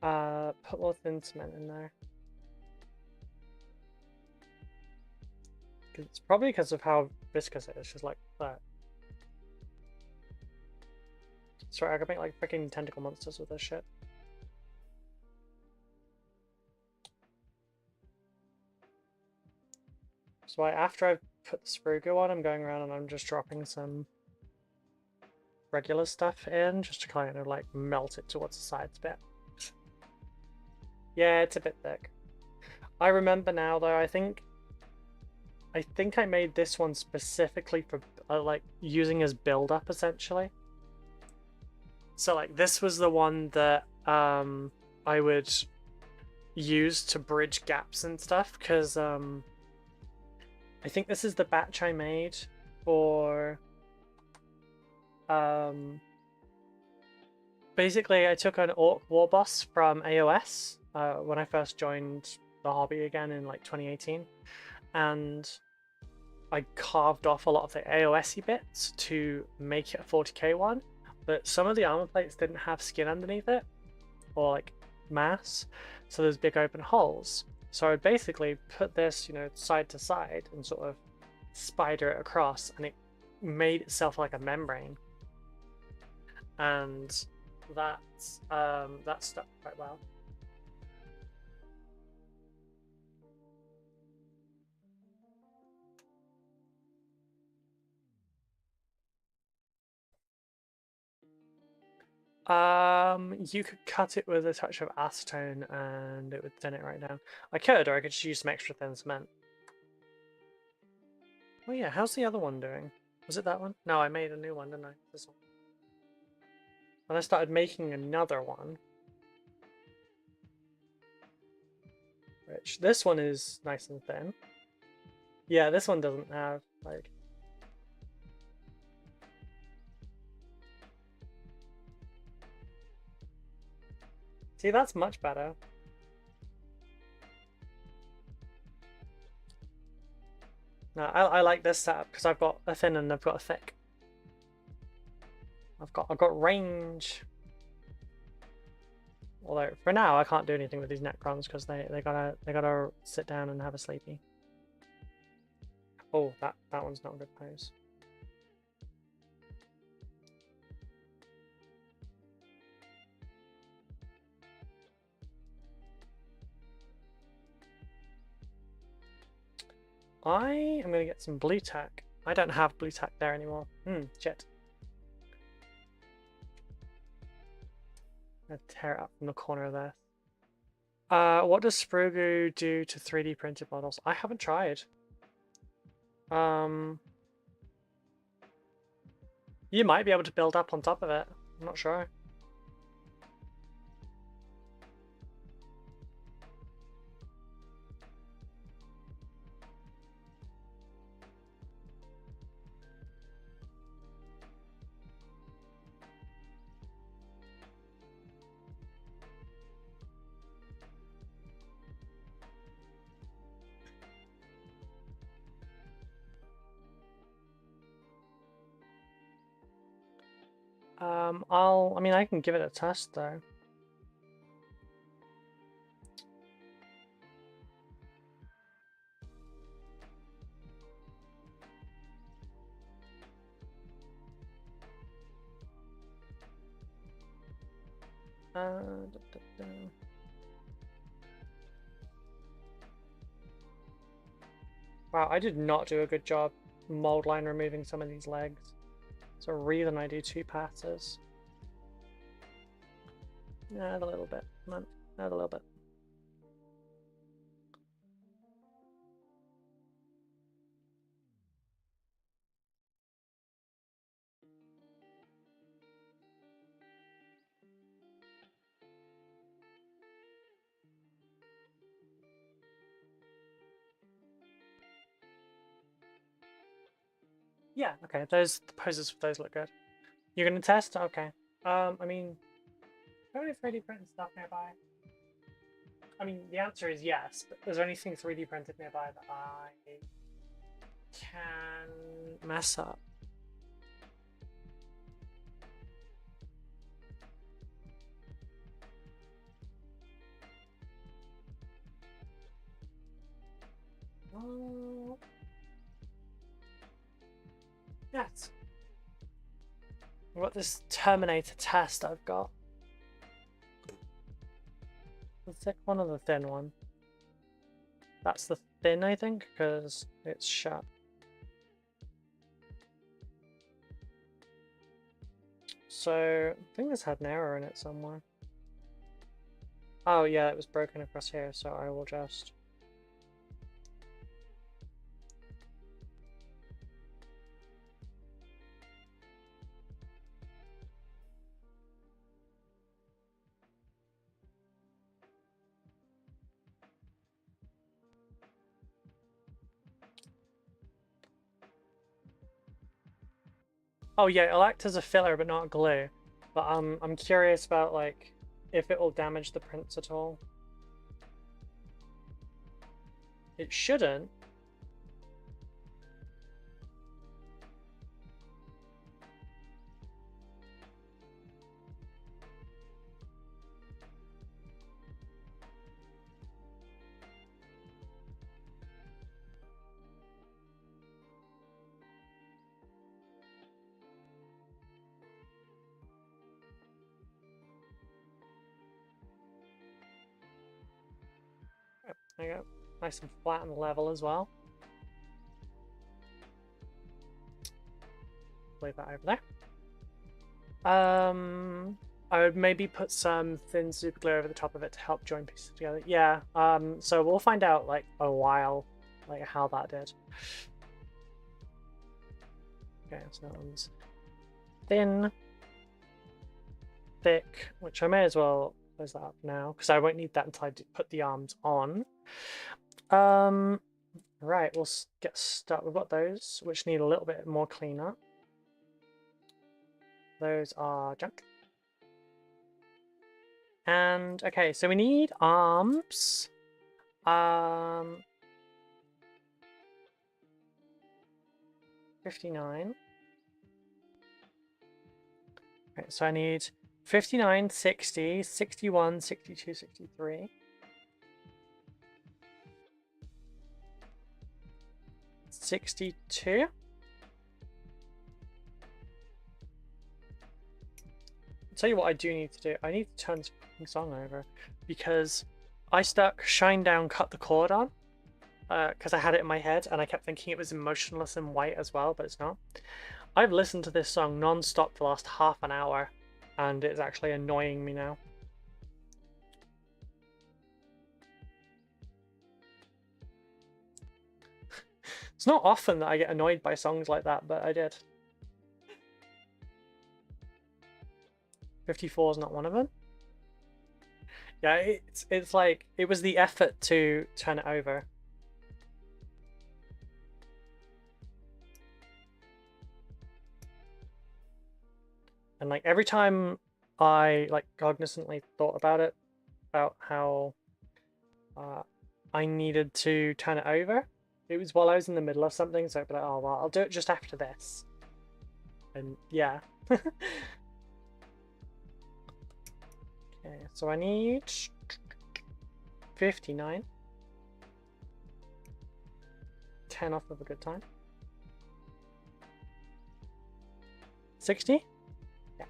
thin cement in there. It's probably because of how viscous it is, just like that. Sorry, I could make like freaking tentacle monsters with this shit. So after I've put the Spellcrow on, I'm going around and I'm just dropping some regular stuff in, just to kind of like melt it towards the sides a bit. Yeah, it's a bit thick. I remember now though, I think I made this one specifically for like using as build up essentially. So like this was the one that I would use to bridge gaps and stuff, because I think this is the batch I made for basically I took an Orc War Boss from AOS when I first joined the hobby again in like 2018, and I carved off a lot of the AOS-y bits to make it a 40k one, but some of the armor plates didn't have skin underneath it, or like mass, so there's big open holes. So I would basically put this, you know, side to side and sort of spider it across, and it made itself like a membrane, and that stuck quite well. You could cut it with a touch of acetone and it would thin it right down. I could, or I could just use some extra thin cement. Oh yeah, how's the other one doing? Was it that one? No, I made a new one, didn't I? This one. And I started making another one. Which, this one is nice and thin. Yeah, this one doesn't have, like... See, that's much better. No, I like this setup because I've got a thin and I've got a thick. I've got range. Although for now I can't do anything with these Necrons because they gotta sit down and have a sleepy. Oh, that one's not a good pose. I am gonna get some blue tack. I don't have blue tack there anymore. Shit. I'm gonna tear it up from the corner there. What does Spellcrow do to 3D printed models? I haven't tried. You might be able to build up on top of it. I'm not sure. I mean, I can give it a test though. Da, da, da. Wow, I did not do a good job mold line removing some of these legs. There's a reason I do 2 passes. Add a little bit. Come on, add a little bit. Yeah, okay, the poses for those look good. You're gonna test? Okay. I mean, is there any 3D printed stuff nearby? I mean, the answer is yes, but is there anything 3D printed nearby that I can mess up? Yes. I've got this Terminator test I've got. The thick one or the thin one? That's the thin, I think, because it's shut. So, I think this had an error in it somewhere. Oh yeah, it was broken across here, so I will just... Oh yeah, it'll act as a filler but not glue. But I'm curious about like if it will damage the prints at all. It shouldn't. There you go. Nice and flat and level as well. Leave that over there. I would maybe put some thin super glue over the top of it to help join pieces together. Yeah, so we'll find out like a while, like how that did. Okay, so that one's thin, thick, which I may as well close that up now because I won't need that until I put the arms on. Right, we'll get started. We've got those which need a little bit more cleanup. Those are junk. And okay, so we need arms. 59. Okay, so I need 59, 60, 61, 62, 63. 62. I'll tell you what I do need to do. I need to turn this fucking song over because I stuck Shine Down, Cut the Cord on because I had it in my head and I kept thinking it was emotionless and white as well, but it's not. I've listened to this song non-stop for the last half an hour and it's actually annoying me now. It's not often that I get annoyed by songs like that, but I did. 54 is not one of them. Yeah, it's like it was the effort to turn it over. And like every time I like cognizantly thought about it, about how I needed to turn it over, it was while I was in the middle of something, so I'd be like, oh well, I'll do it just after this. And yeah. Okay, so I need 59. 10 off of a good time. 60? Yeah.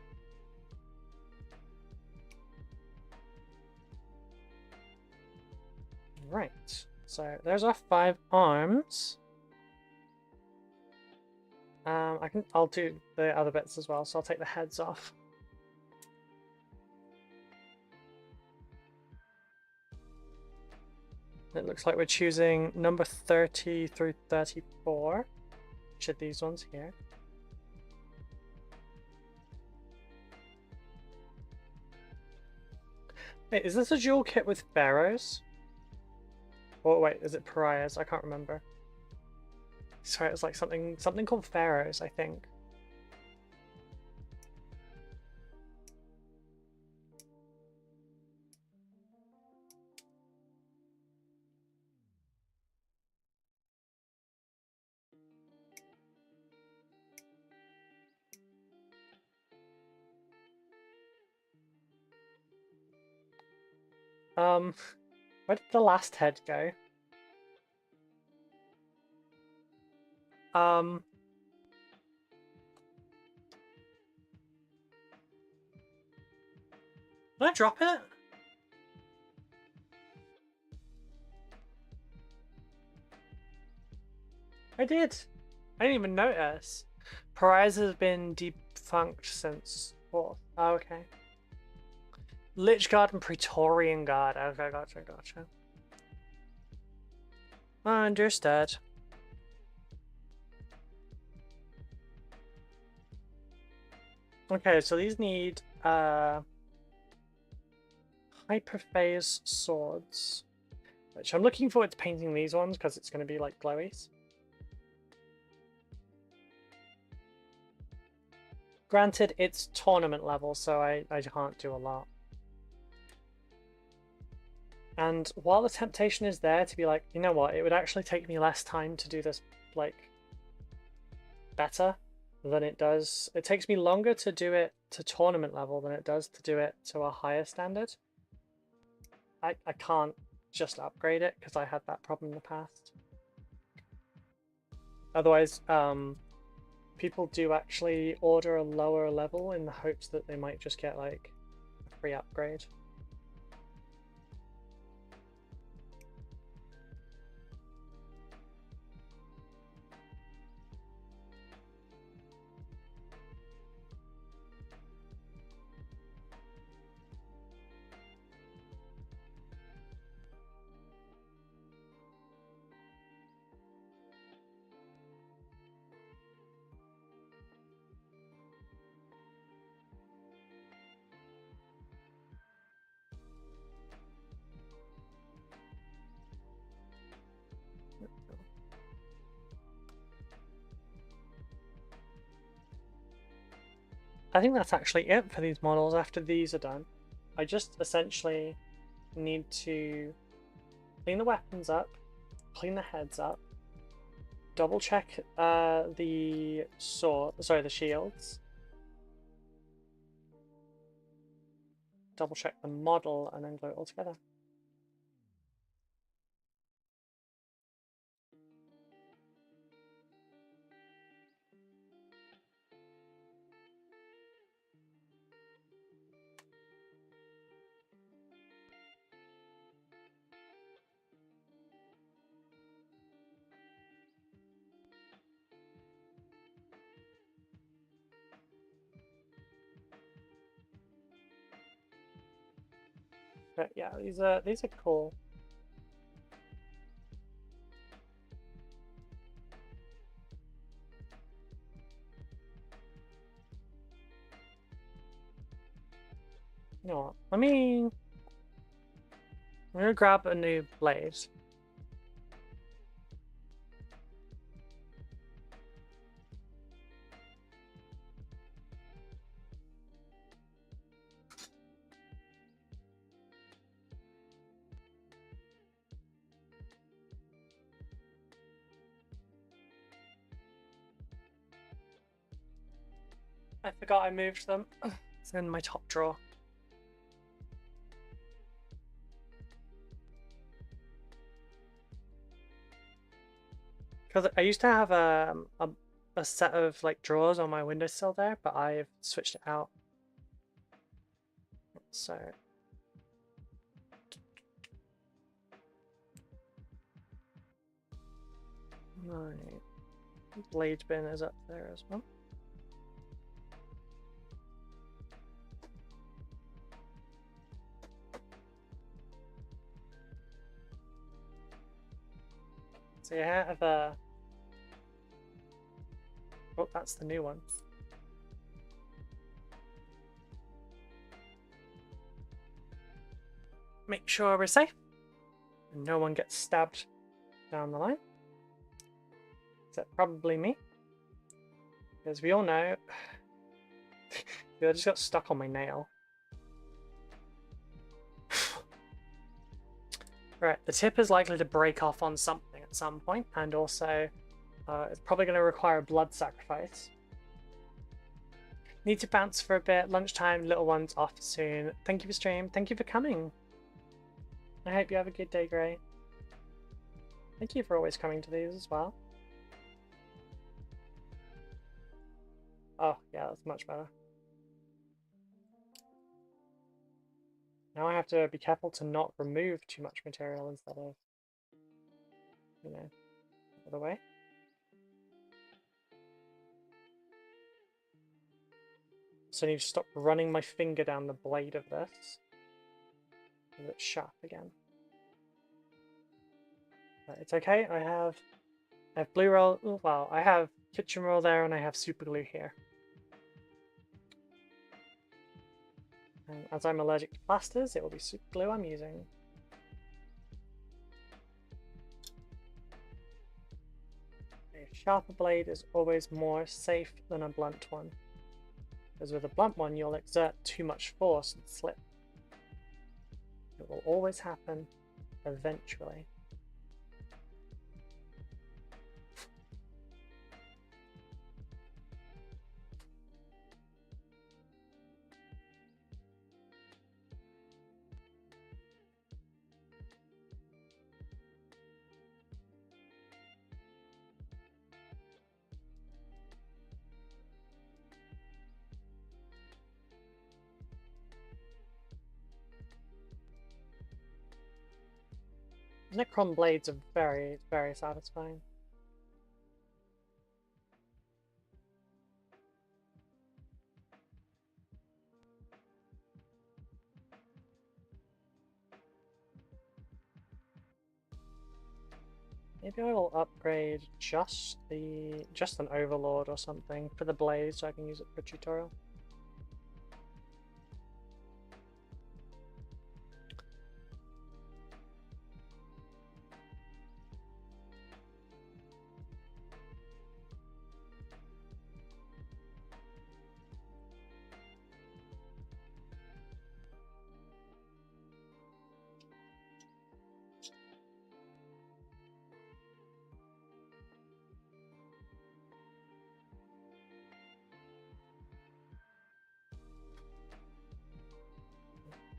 Right. So there's our 5 arms. I'll do the other bits as well, so I'll take the heads off. It looks like we're choosing number 30 through 34. Which are these ones here. Wait, is this a dual kit with pharaohs? Oh wait, is it pariahs? I can't remember. Sorry, it's like something called pharaohs, I think. Where did the last head go? Did I drop it? I did. I didn't even notice. Pariahs has been defunct since 4th. Oh, okay. Lich Guard and Praetorian Guard. Okay, gotcha. Understood. Okay, so these need hyperphase swords, which I'm looking forward to painting these ones because it's going to be like glowies. Granted, it's tournament level, so I can't do a lot. And while the temptation is there to be like, you know what, it would actually take me less time to do this, like, better than it does. It takes me longer to do it to tournament level than it does to do it to a higher standard. I can't just upgrade it because I had that problem in the past. Otherwise, people do actually order a lower level in the hopes that they might just get like a free upgrade. I think that's actually it for these models after these are done. I just essentially need to clean the weapons up, clean the heads up, double check the shields, double check the model, and then glue it all together. But yeah, these are cool. You know what? I'm gonna grab a new blade. I forgot I moved them. It's in my top drawer. Because I used to have a set of like drawers on my windowsill there, but I've switched it out. So my blade bin is up there as well. So you have a... Oh, that's the new one. Make sure we're safe and no one gets stabbed down the line. Except probably me. Because we all know... I just got stuck on my nail. Right, the tip is likely to break off on something at some point, and also it's probably going to require a blood sacrifice. Need to bounce for a bit. Lunchtime, little one's off soon. Thank you for stream. Thank you for coming. I hope you have a good day, Gray. Thank you for always coming to these as well. Oh, yeah, that's much better. Now I have to be careful to not remove too much material instead of, you know, the other way. So I need to stop running my finger down the blade of this. And it's sharp again. But it's okay, I have blue roll, well, I have kitchen roll there and I have super glue here. And as I'm allergic to plasters, it will be super glue I'm using. A sharper blade is always more safe than a blunt one. Because with a blunt one, you'll exert too much force and slip. It will always happen eventually. Necron blades are very, very satisfying. Maybe I will upgrade just an overlord or something for the blade so I can use it for a tutorial.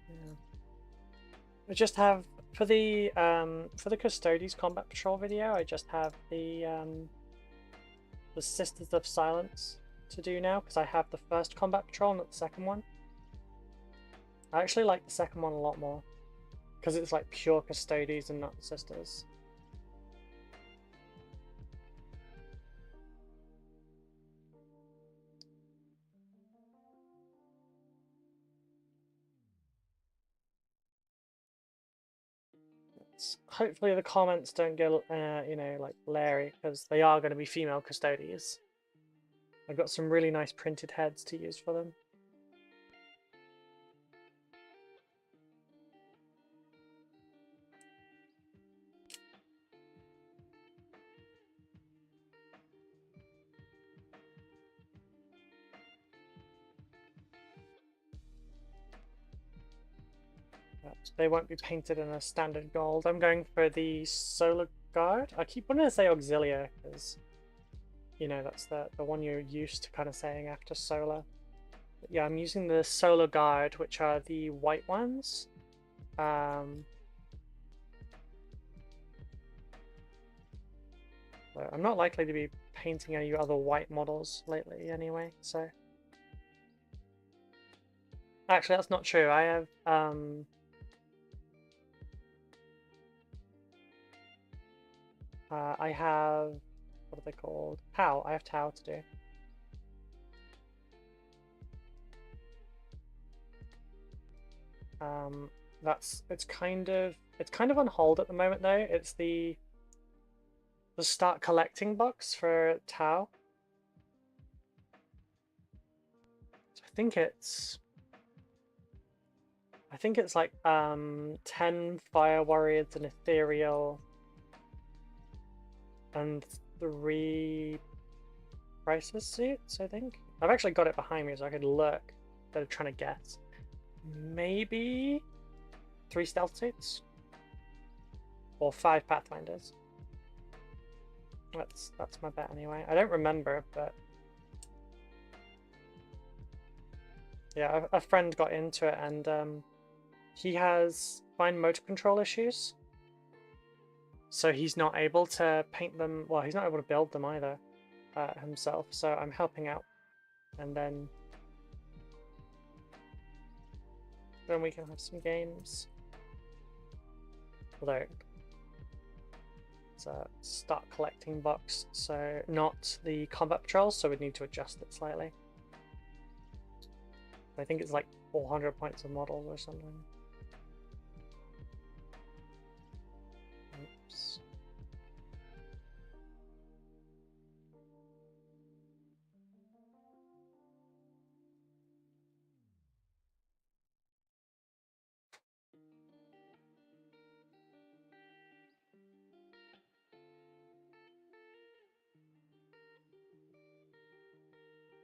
Yeah. I just have for the Custodes combat patrol video. I just have the Sisters of Silence to do now because I have the first combat patrol, not the second one. I actually like the second one a lot more because it's like pure Custodes and not the Sisters. Hopefully the comments don't get, you know, like Larry, because they are going to be female Custodes. I've got some really nice printed heads to use for them. They won't be painted in a standard gold. I'm going for the Solar Guard. I keep wanting to say Auxilia because, you know, that's the one you're used to kind of saying after Solar. But yeah, I'm using the Solar Guard, which are the white ones. So I'm not likely to be painting any other white models lately anyway, so... Actually, that's not true. I have, I have... What are they called? Tau. I have Tau to do. It's kind of on hold at the moment though. It's the start collecting box for Tau. So I think it's like 10 Fire Warriors and Ethereal and 3 Crisis suits, I think. I've actually got it behind me so I could look instead of trying to guess. Maybe 3 Stealth suits? Or 5 Pathfinders. That's my bet anyway. I don't remember, but... Yeah, a friend got into it and he has fine motor control issues. So he's not able to paint them, well, he's not able to build them either himself, so I'm helping out. And then we can have some games. Although, it's a start collecting box, so not the combat patrols, so we'd need to adjust it slightly. I think it's like 400 points of models or something. Oops.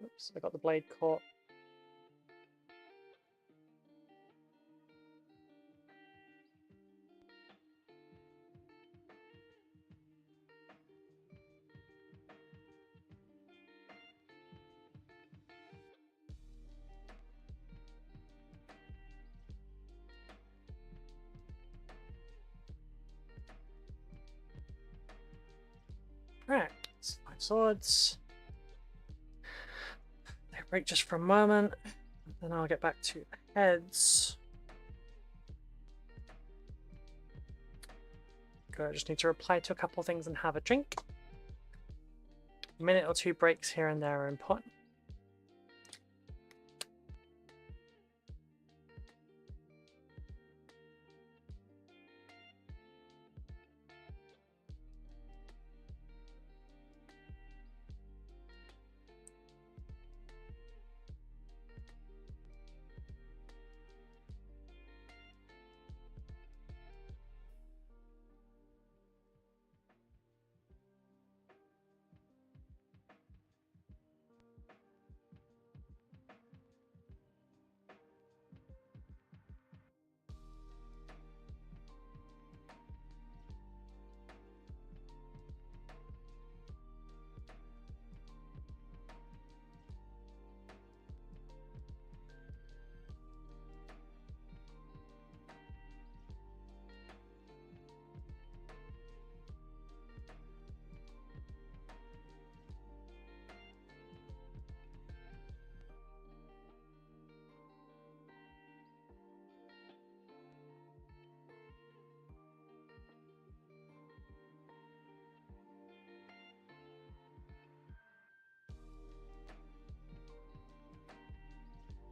Oops, I got the blade caught. Right, 5 swords. They break just for a moment, then I'll get back to heads. Good, I just need to reply to a couple of things and have a drink. A minute or 2 breaks here and there are important.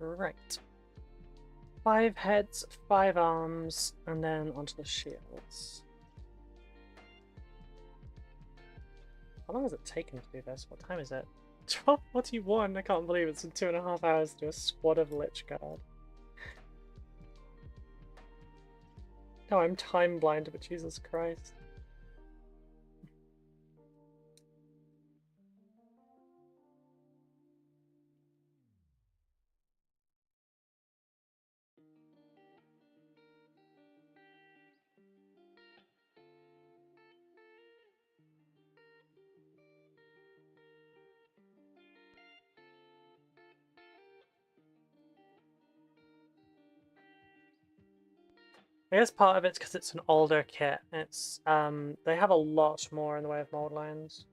Right. 5 heads, 5 arms, and then onto the shields. How long has it taken to do this? What time is it? 12:41! I can't believe it's in 2.5 hours to do a squad of Lich Guard. No, I'm time blind, but Jesus Christ. I guess part of it's because it's an older kit. It's they have a lot more in the way of mold lines.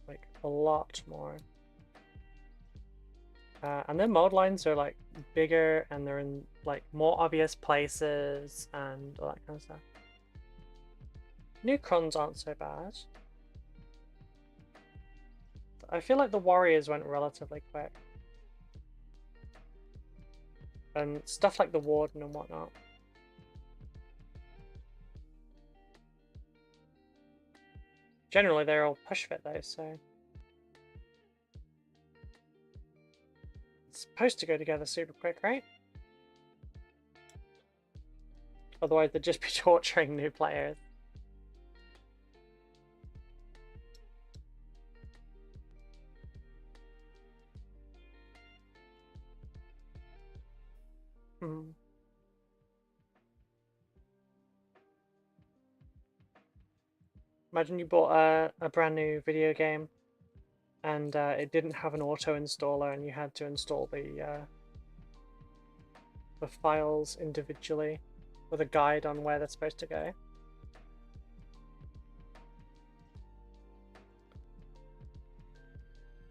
Like a lot more. And their mold lines are like bigger and they're in like more obvious places and all that kind of stuff. New crons aren't so bad. I feel like the warriors went relatively quick. And stuff like the warden and whatnot. Generally they're all push fit though, so it's supposed to go together super quick, right? Otherwise they'd just be torturing new players. Hmm. Imagine you bought a brand new video game and it didn't have an auto installer and you had to install the files individually with a guide on where they're supposed to go.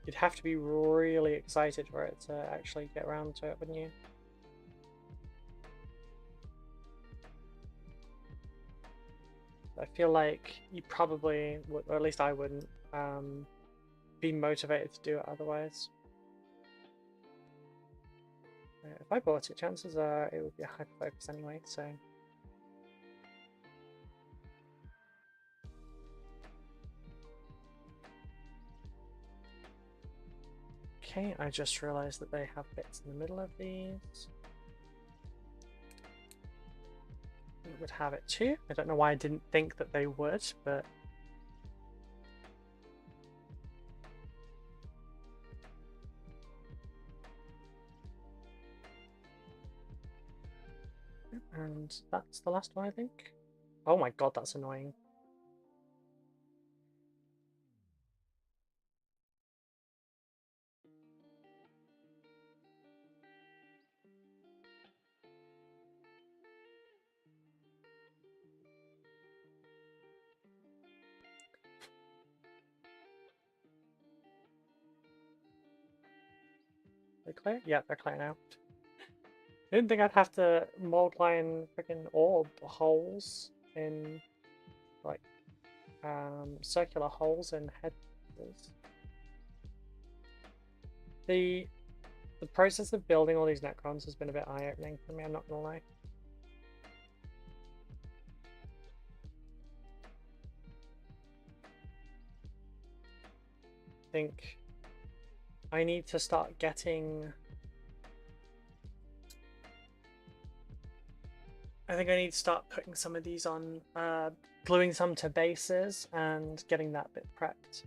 You'd have to be really excited for it to actually get around to it, wouldn't you? I feel like you probably would, or at least I wouldn't, be motivated to do it otherwise. If I bought it, chances are it would be a hyper focus anyway, so. Okay, I just realized that they have bits in the middle of these. It would have it too. I don't know why I didn't think that they would, but and that's the last one, I think. Oh my god, that's annoying. They're clear? Yeah, they're clear now. I didn't think I'd have to mold line freaking orb holes in, like, circular holes in heads. The process of building all these Necrons has been a bit eye-opening for me, I'm not gonna lie. I think I need to start getting... I think I need to start putting some of these on, gluing some to bases and getting that bit prepped.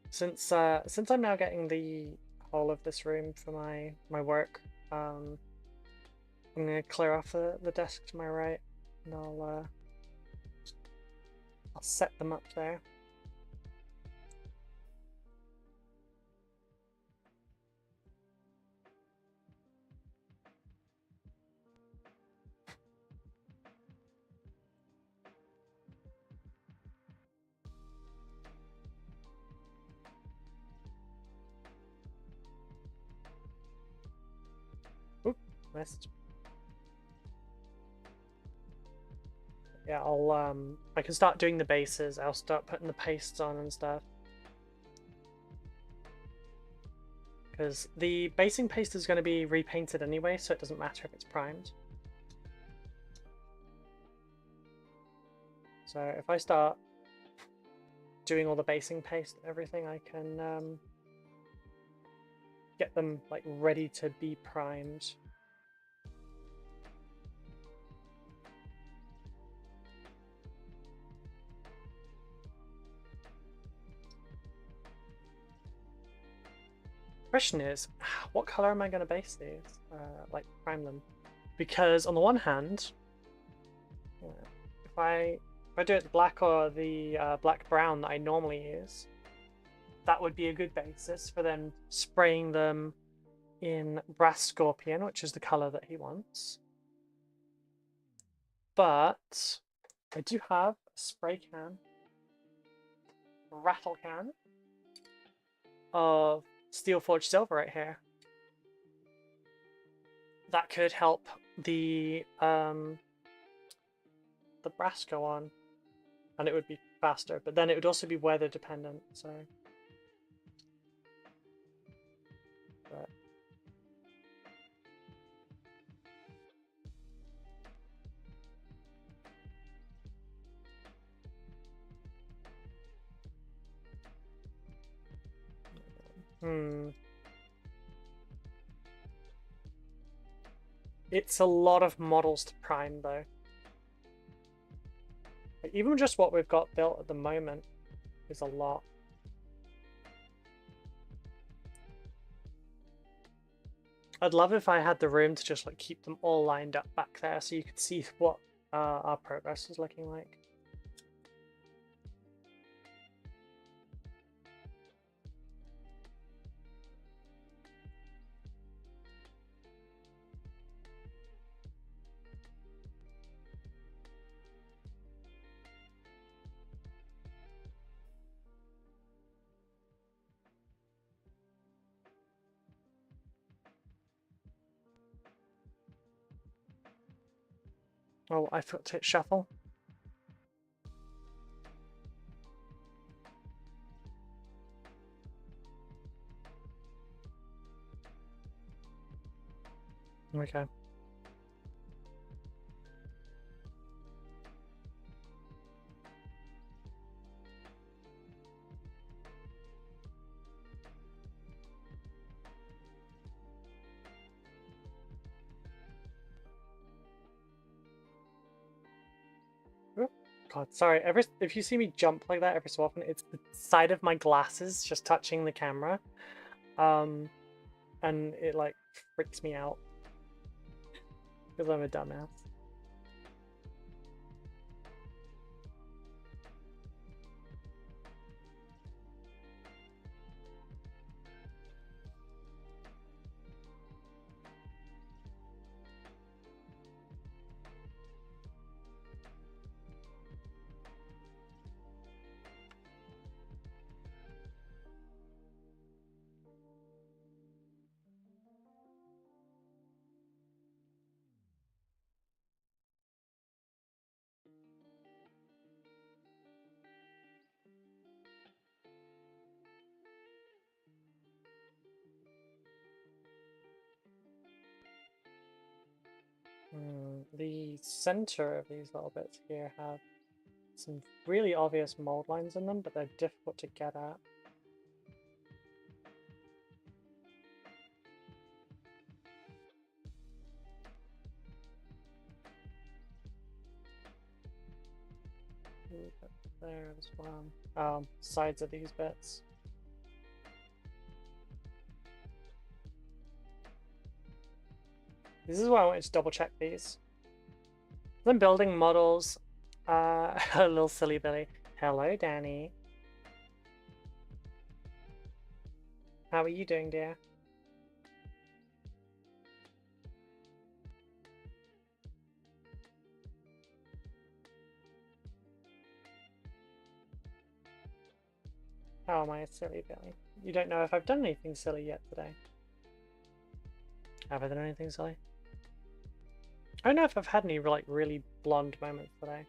Since I'm now getting the whole of this room for my work, I'm gonna clear off the desk to my right, and I'll set them up there. Oop, missed. Yeah, I can start doing the bases. I'll start putting the pastes on and stuff. Because the basing paste is going to be repainted anyway, so it doesn't matter if it's primed. So if I start doing all the basing paste and everything, I can get them like ready to be primed. Question is, what color am I going to base these? Like prime them? Because on the one hand, if I do it the black or the black brown that I normally use, that would be a good basis for then spraying them in Brass Scorpion, which is the color that he wants. But I do have a spray can, rattle can of Steel Forged Silver right here. That could help the brass go on, and it would be faster, but then it would also be weather dependent, so. But... It's a lot of models to prime, though. Like, even just what we've got built at the moment is a lot. I'd love if I had the room to just like keep them all lined up back there so you could see what our progress is looking like. Oh, I forgot to hit shuffle. Okay. God, sorry. If you see me jump like that every so often, it's the side of my glasses just touching the camera, and it like freaks me out because I'm a dumbass. The center of these little bits here have some really obvious mold lines in them, but they're difficult to get at. There as well. Sides of these bits. This is why I wanted to double check these. I'm building models. A little silly Billy. Hello, Danny. How are you doing, dear? How am I a silly Billy? You don't know if I've done anything silly yet today. Have I done anything silly? I don't know if I've had any like really blonde moments today.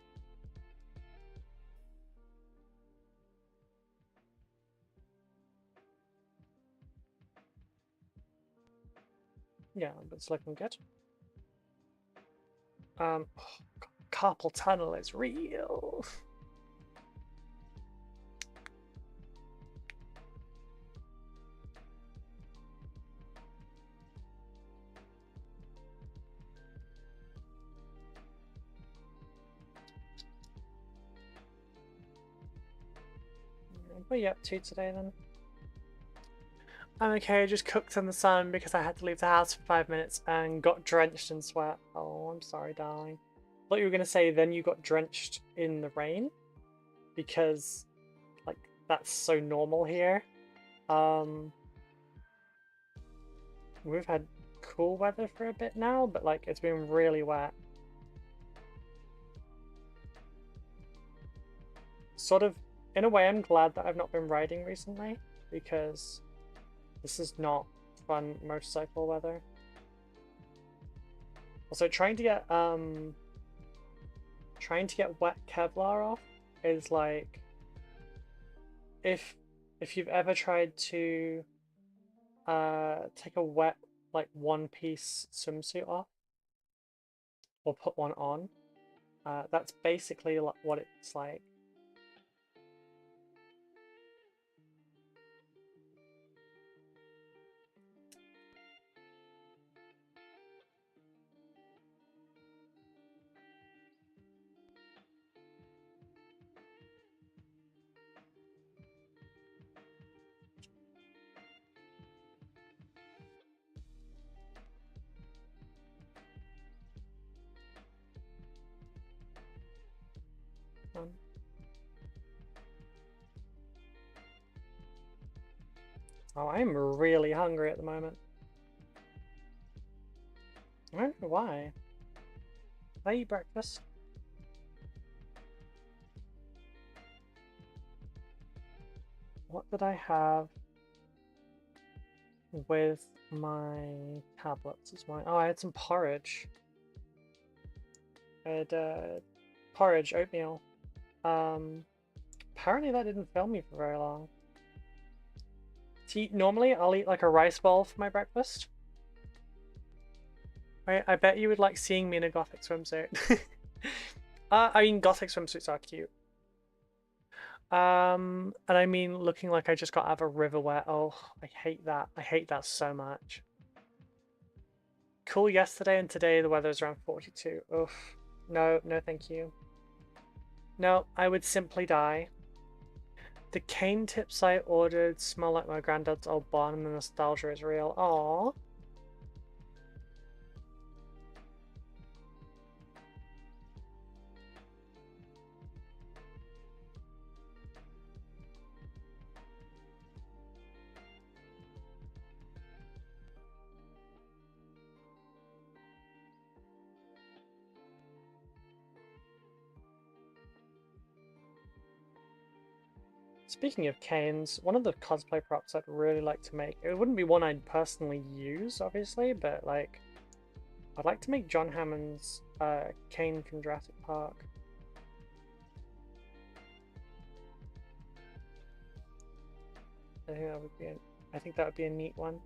Yeah, but it's looking good. Oh, carpal tunnel is real. What are you up to today then? I'm okay, I just cooked in the sun because I had to leave the house for 5 minutes and got drenched in sweat. Oh, I'm sorry, darling. I thought you were going to say then you got drenched in the rain because, like, that's so normal here. We've had cool weather for a bit now, but like it's been really wet. Sort of, in a way, I'm glad that I've not been riding recently because this is not fun motorcycle weather. Also, trying to get wet Kevlar off is like if you've ever tried to take a wet like one-piece swimsuit off or put one on, that's basically what it's like. Oh, I'm really hungry at the moment. I don't know why. Did I eat breakfast? What did I have with my tablets this morning? Oh, I had some porridge. I had porridge, oatmeal. Apparently that didn't fill me for very long. See, normally I'll eat like a rice bowl for my breakfast. I bet you would like seeing me in a gothic swimsuit. I mean, gothic swimsuits are cute. And I mean, looking like I just got out of a river wet. Oh, I hate that. I hate that so much. Cool yesterday and today the weather's around 42. Oof. No, no thank you. No, I would simply die. The cane tips I ordered smell like my granddad's old barn and the nostalgia is real. Aww. Speaking of canes, one of the cosplay props I'd really like to make, it wouldn't be one I'd personally use, obviously, but like, I'd like to make John Hammond's cane from Jurassic Park. I think that would be a neat one.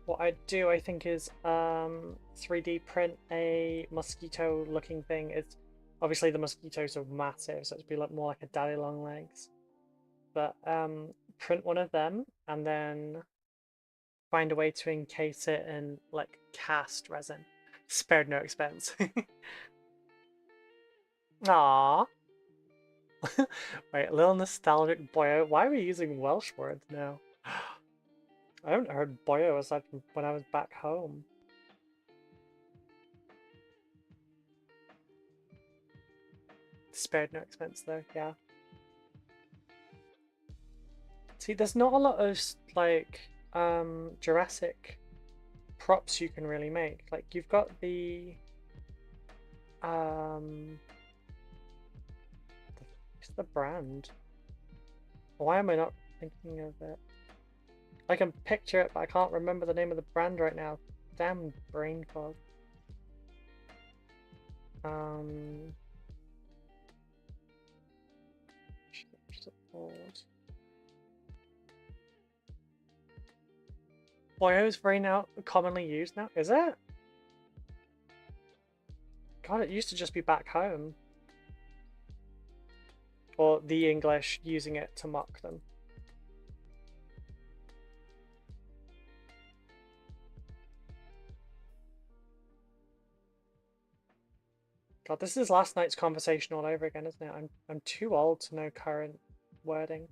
What I'd do, I think, is 3D print a mosquito looking thing. It's obviously the mosquitoes are massive, so it'd be like more like a daddy long legs. But print one of them and then find a way to encase it in like cast resin. Spared no expense. Aww. Wait, a little nostalgic boyo. Why are we using Welsh words now? I haven't heard boyo aside from when I was back home. Spared no expense though, yeah. See, there's not a lot of like Jurassic props you can really make. Like you've got the what's the brand? Why am I not thinking of it? I can picture it, but I can't remember the name of the brand right now. Damn brain fog. Boyo is very now commonly used now, is it? God, it used to just be back home. Or the English using it to mock them. God, this is last night's conversation all over again, isn't it? I'm too old to know current wording.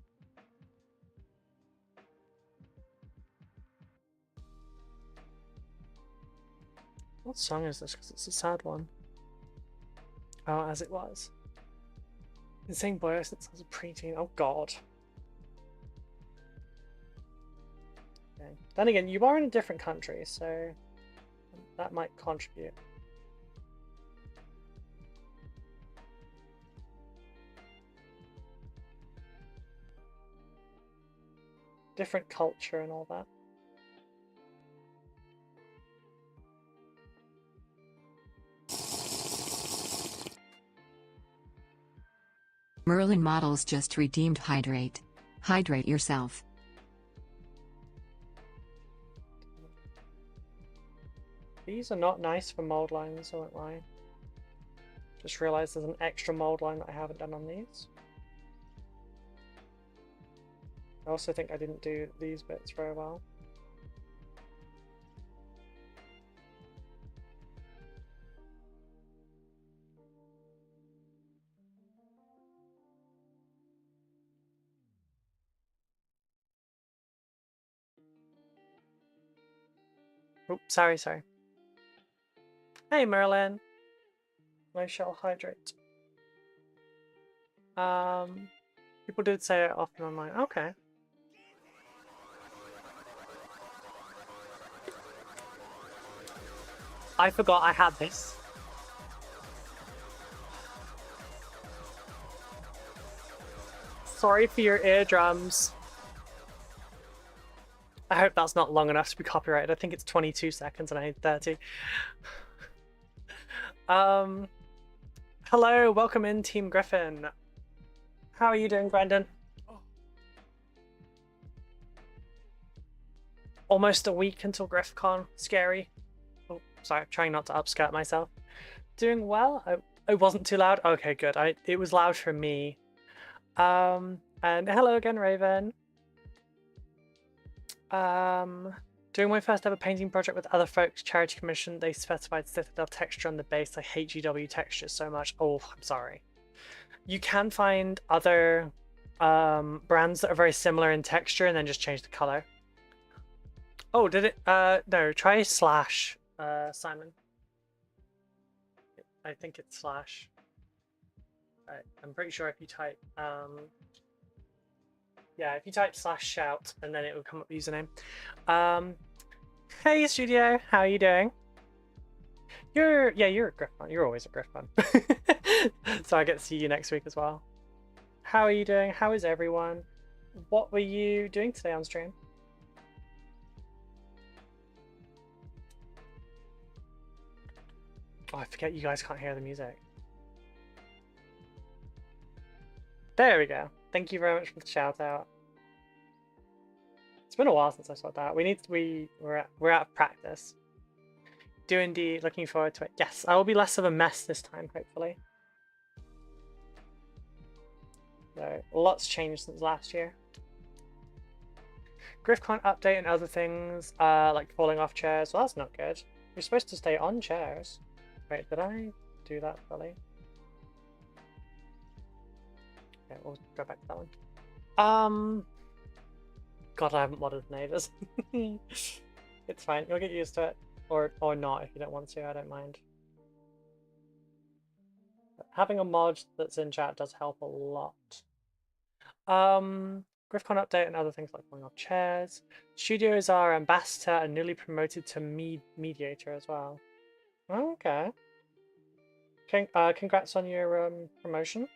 What song is this? Because it's a sad one. Oh, As It Was. Insane boy since I was a preteen. Oh god. Okay. Then again, you are in a different country, so that might contribute. Different culture and all that. Merlin models just redeemed Hydrate. Hydrate yourself. These are not nice for mold lines, I won't lie. Just realised there's an extra mold line that I haven't done on these. I also think I didn't do these bits very well. Oops, sorry. Hey Merlin. I shall hydrate. People did say it often online. Okay. I forgot I had this. Sorry for your eardrums. I hope that's not long enough to be copyrighted. I think it's 22 seconds and I need 30. Hello, welcome in Team Griffin. How are you doing, Brendan? Almost a week until GriffCon. Scary. Oh, sorry, trying not to upskirt myself. Doing well. It wasn't too loud. Okay, good. It was loud for me. And hello again, Raven. Doing my first ever painting project with other folks, charity commission. They specified Citadel texture on the base. I hate GW textures so much. Oh, I'm sorry. You can find other brands that are very similar in texture and then just change the color. Oh, did it? No, try Slash, Simon. I think it's Slash. I'm pretty sure if you type, yeah, if you type /shout and then it will come up with username. Hey studio, how are you doing? You're a Griffon. You're always a Griffon. So I get to see you next week as well. How are you doing? How is everyone? What were you doing today on stream? Oh, I forget you guys can't hear the music. There we go. Thank you very much for the shout out. It's been a while since I saw that. We're out of practice. Do indeed. Looking forward to it. Yes, I will be less of a mess this time, hopefully. So, lots changed since last year. GriffCon update and other things, like falling off chairs. Well, that's not good. You're supposed to stay on chairs. Wait, did I do that fully? Okay, we'll go back to that one. God, I haven't modded neighbors. It's fine. You'll get used to it, or not if you don't want to. I don't mind. But having a mod that's in chat does help a lot. GriffCon update and other things like falling off chairs. Studio is our ambassador and newly promoted to mediator as well. Okay. Congrats on your promotion.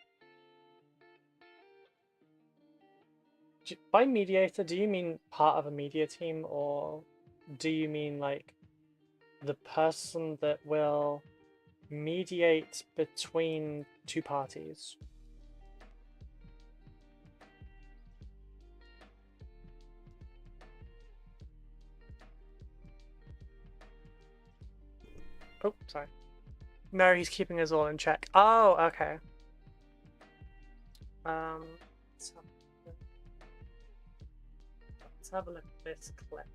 By mediator, do you mean part of a media team, or do you mean like the person that will mediate between two parties? Oh, sorry. No, he's keeping us all in check. Oh, okay. Let's have a look at this clip.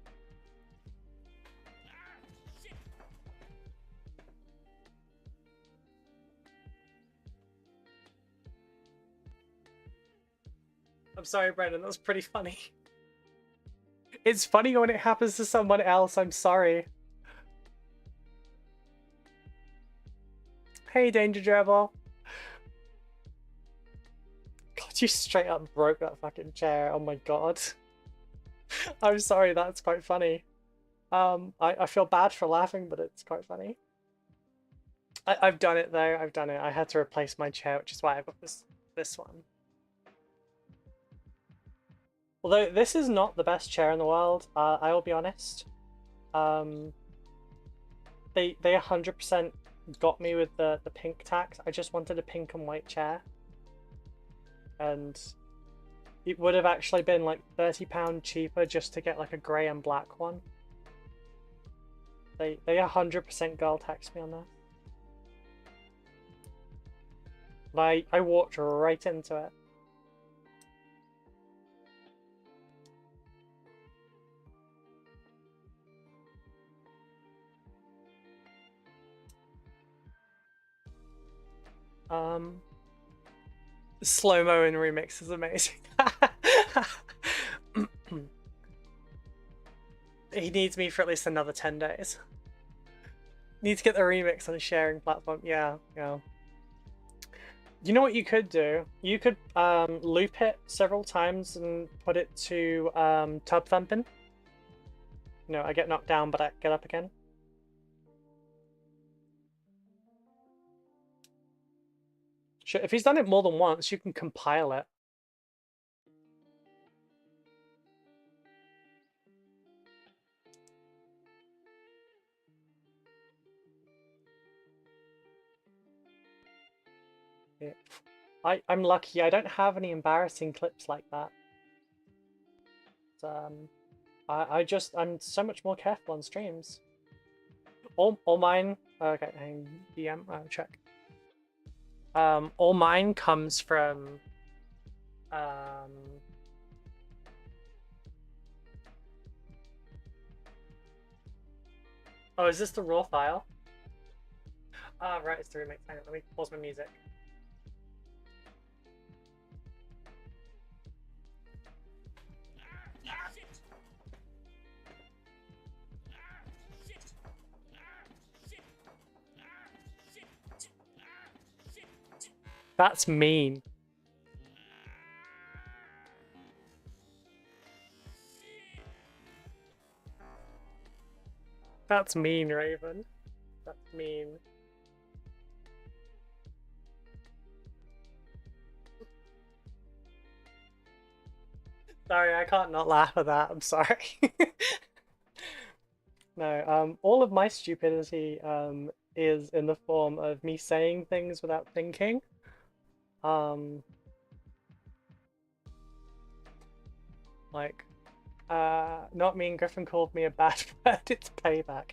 I'm sorry, Brendan, that's pretty funny. It's funny when it happens to someone else, I'm sorry. Hey, Danger Gerbil. You straight up broke that fucking chair. Oh my god. I'm sorry, that's quite funny. I feel bad for laughing, but it's quite funny. I've done it though, I've done it. I had to replace my chair, which is why I got this one. Although this is not the best chair in the world, I will be honest. They 100% got me with the pink tax. I just wanted a pink and white chair. And it would have actually been like £30 cheaper just to get like a grey and black one. They 100% girl taxed me on that. But I walked right into it. Slow-mo in remix is amazing. He needs me for at least another 10 days. Need to get the remix on a sharing platform. Yeah. You know what you could do? You could loop it several times and put it to tub thumping. You know, I get knocked down, but I get up again. Sure, if he's done it more than once, you can compile it. Yeah. I'm lucky. I don't have any embarrassing clips like that. I'm so much more careful on streams. All mine. Okay, DM. Check. All mine comes from. Oh, is this the raw file? Ah, right, it's the remix. Hang on, let me pause my music. That's mean. That's mean, Raven. That's mean. Sorry, I can't not laugh at that. I'm sorry. No, all of my stupidity is in the form of me saying things without thinking. Like, not me and Griffin called me a bad word, it's payback.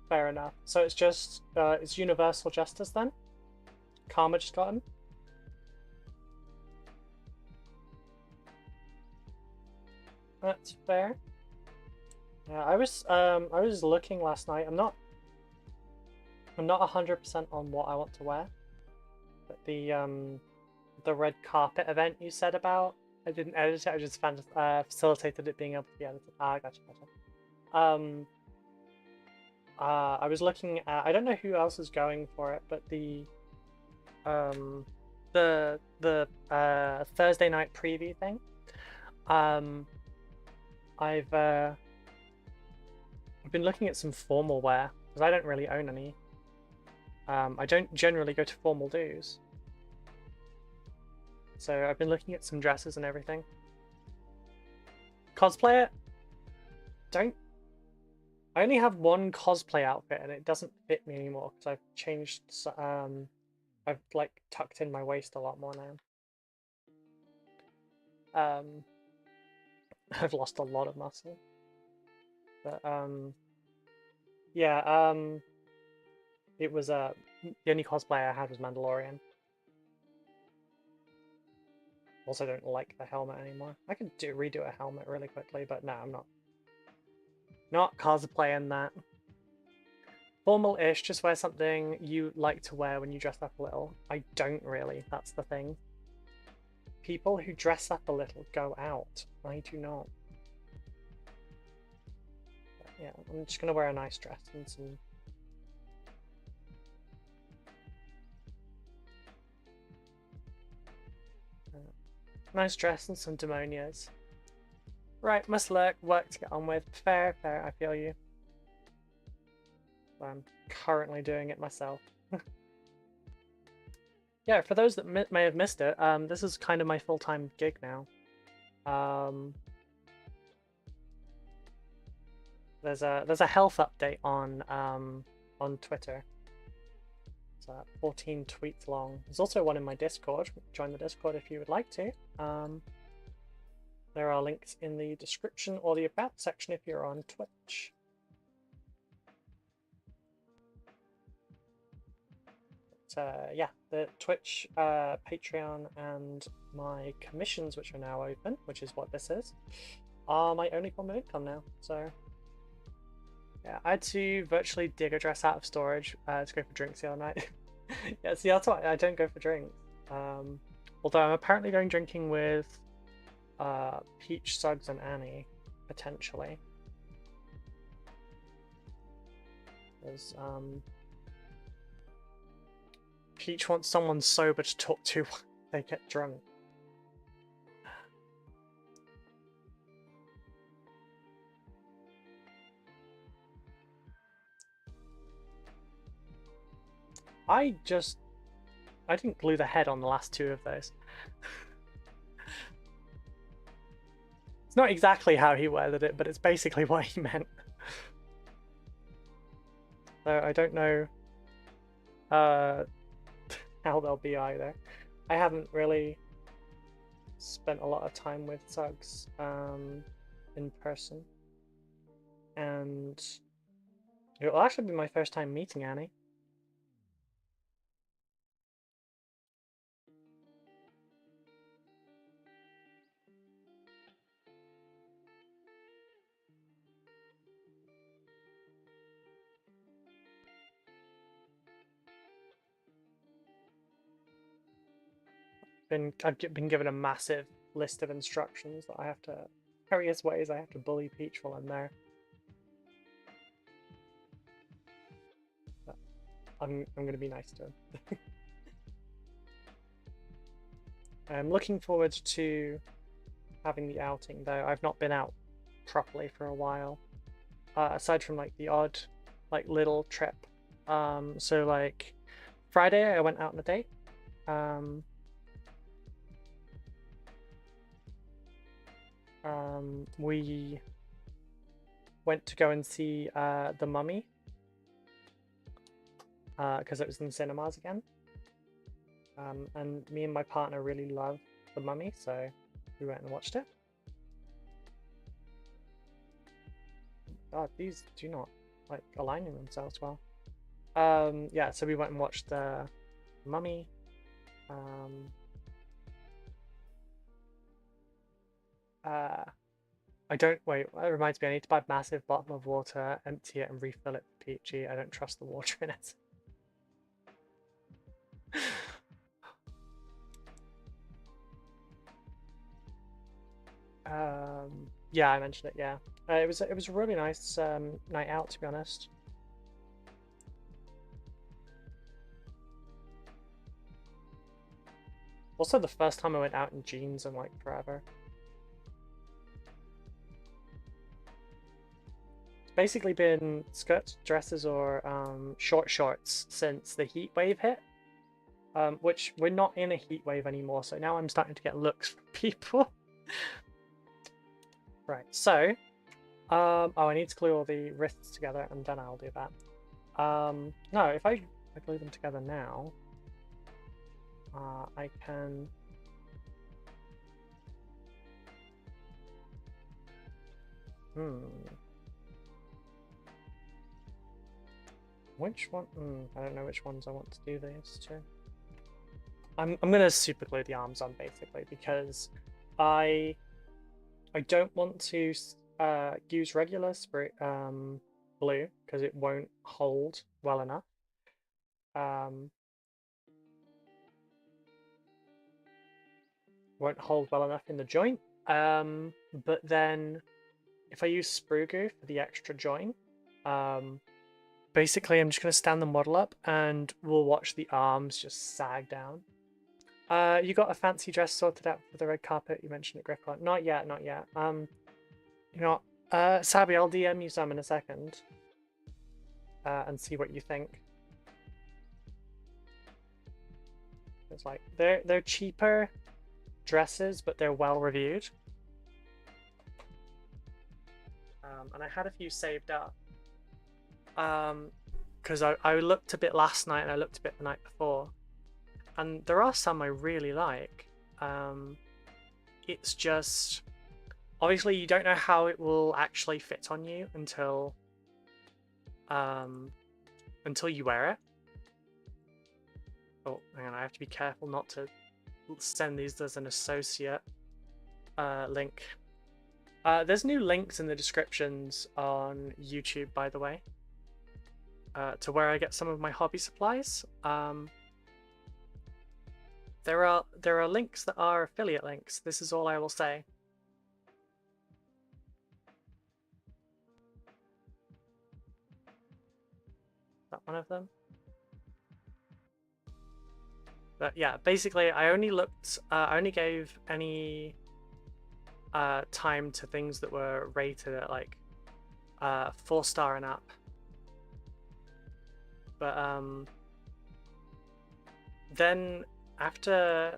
Fair enough. So it's just, it's universal justice then? Karma just got him? That's fair. Yeah, I was looking last night. I'm not 100% on what I want to wear. But the red carpet event you said about, I didn't edit it, I just facilitated it being able to be edited. Ah, gotcha. I was looking at, I don't know who else is going for it, but the Thursday night preview thing. I've been looking at some formal wear because I don't really own any. I don't generally go to formal dues, so I've been looking at some dresses and everything. Cosplay it? I only have one cosplay outfit and it doesn't fit me anymore because I've changed. I've like tucked in my waist a lot more now. I've lost a lot of muscle. But yeah, it was the only cosplay I had was Mandalorian. Also don't like the helmet anymore. I could redo a helmet really quickly, but no, I'm not cosplaying that. Formal-ish, just wear something you like to wear when you dress up a little. I don't really, that's the thing. People who dress up a little go out. I do not. But yeah, I'm just gonna wear a nice dress and some... Nice dress and some demonias. Right, must lurk, work to get on with. Fair, fair, I feel you. I'm currently doing it myself. Yeah, for those that may have missed it, this is kind of my full-time gig now. There's a health update on Twitter. It's 14 tweets long. There's also one in my Discord. Join the Discord if you would like to. There are links in the description or the about section if you're on Twitch. Yeah, the Twitch, Patreon, and my commissions, which are now open, which is what this is, are my only form of income now. So yeah, I had to virtually dig a dress out of storage to go for drinks the other night. Yeah, see, that's why I don't go for drinks. Although I'm apparently going drinking with Peach, Suggs, and Annie, potentially. There's Peach wants someone sober to talk to when they get drunk. I didn't glue the head on the last two of those. It's not exactly how he worded it, but it's basically what he meant. So I don't know how they'll be either. I haven't really spent a lot of time with Suggs in person, and it will actually be my first time meeting Annie. I've been given a massive list of instructions that I have to, various ways I have to bully Peach while I'm there. But I'm going to be nice to him. I'm looking forward to having the outing, though. I've not been out properly for a while, aside from like the odd, like little trip. So like Friday I went out on a date. We went to go and see The Mummy because it was in cinemas again. And me and my partner really love The Mummy, so we went and watched it. God, these do not like aligning themselves well. Yeah, so we went and watched The Mummy. I don't wait. That reminds me. I need to buy a massive bottle of water, empty it, and refill it for Peachy. I don't trust the water in it. Yeah, I mentioned it. Yeah, it was a really nice night out, to be honest. Also, the first time I went out in jeans in like forever. It's basically been skirts, dresses, or short shorts since the heat wave hit. Which we're not in a heat wave anymore, so now I'm starting to get looks from people. Right, so oh, I need to glue all the wrists together, and then I'll do that. No, if I glue them together now, I can. Which one? I don't know which ones I want to do these to. I'm gonna super glue the arms on basically because I don't want to use regular spray glue because it won't hold well enough. Won't hold well enough in the joint. But then if I use sprue glue for the extra joint, basically I'm just gonna stand the model up and we'll watch the arms just sag down. You got a fancy dress sorted out for the red carpet you mentioned at GriffCon? Not yet, not yet. You know, Sabby, I'll DM you some in a second. And see what you think. It's like they're cheaper dresses, but they're well reviewed. And I had a few saved up. Because I looked a bit last night and I looked a bit the night before. And there are some I really like. It's just obviously you don't know how it will actually fit on you until you wear it. Oh, hang on, I have to be careful not to send these as an associate link. There's new links in the descriptions on YouTube, by the way, to where I get some of my hobby supplies. There are links that are affiliate links. This is all I will say. Is that one of them? But yeah, basically, I only gave any time to things that were rated at like 4-star and up. But then after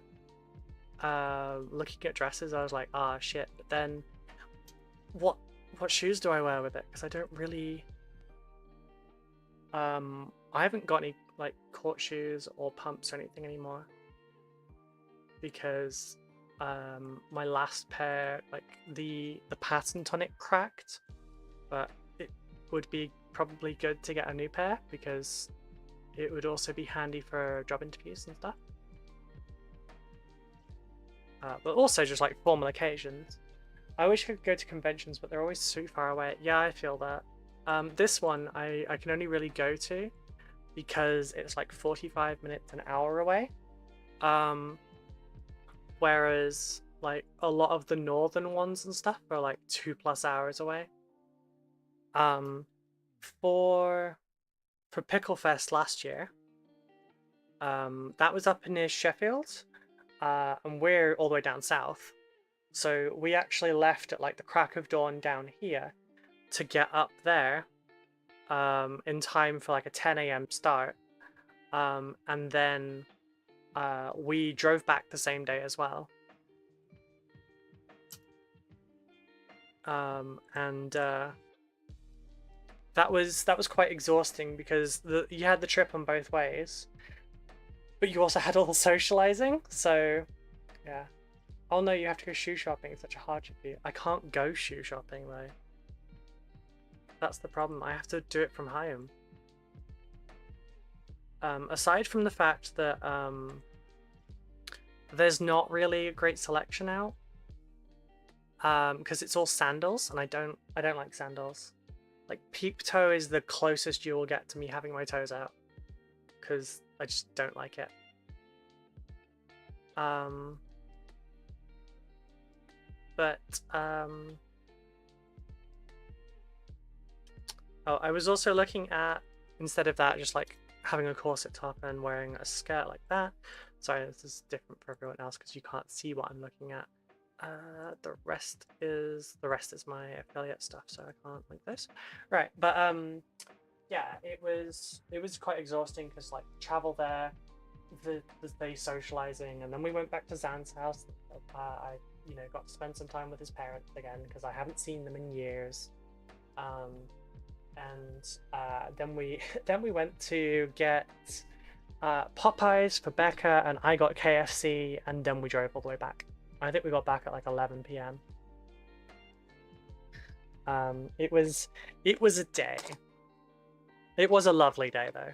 looking at dresses, I was like, ah, shit. But then, what shoes do I wear with it? Because I don't really. I haven't got any like court shoes or pumps or anything anymore, because my last pair, like the patent on it cracked, but it would be probably good to get a new pair because it would also be handy for job interviews and stuff. But also just like formal occasions. I wish I could go to conventions, but they're always so far away. Yeah, I feel that. This one I can only really go to because it's like 45 minutes, an hour away. Whereas like a lot of the northern ones and stuff are like 2+ hours away. For Pickle Fest last year, that was up near Sheffield, and we're all the way down south. So we actually left at like the crack of dawn down here to get up there in time for like a 10 a.m. start. And then we drove back the same day as well. That was quite exhausting because you had the trip on both ways, but you also had all the socializing. So yeah. Oh no, you have to go shoe shopping. It's such a hardship for you. I can't go shoe shopping though. That's the problem. I have to do it from home. Aside from the fact that there's not really a great selection out, because it's all sandals, and I don't like sandals. Like peep toe is the closest you will get to me having my toes out, because I just don't like it. Oh, I was also looking at, instead of that, just like having a corset top and wearing a skirt like that. Sorry, this is different for everyone else because you can't see what I'm looking at. The rest is my affiliate stuff, so I can't link this. Right, but yeah, it was quite exhausting because like travel there, the socializing, and then we went back to Zan's house. I got to spend some time with his parents again because I haven't seen them in years. And then we went to get Popeyes for Becca, and I got KFC, and then we drove all the way back. I think we got back at like 11 p.m. It was a day. It was a lovely day though.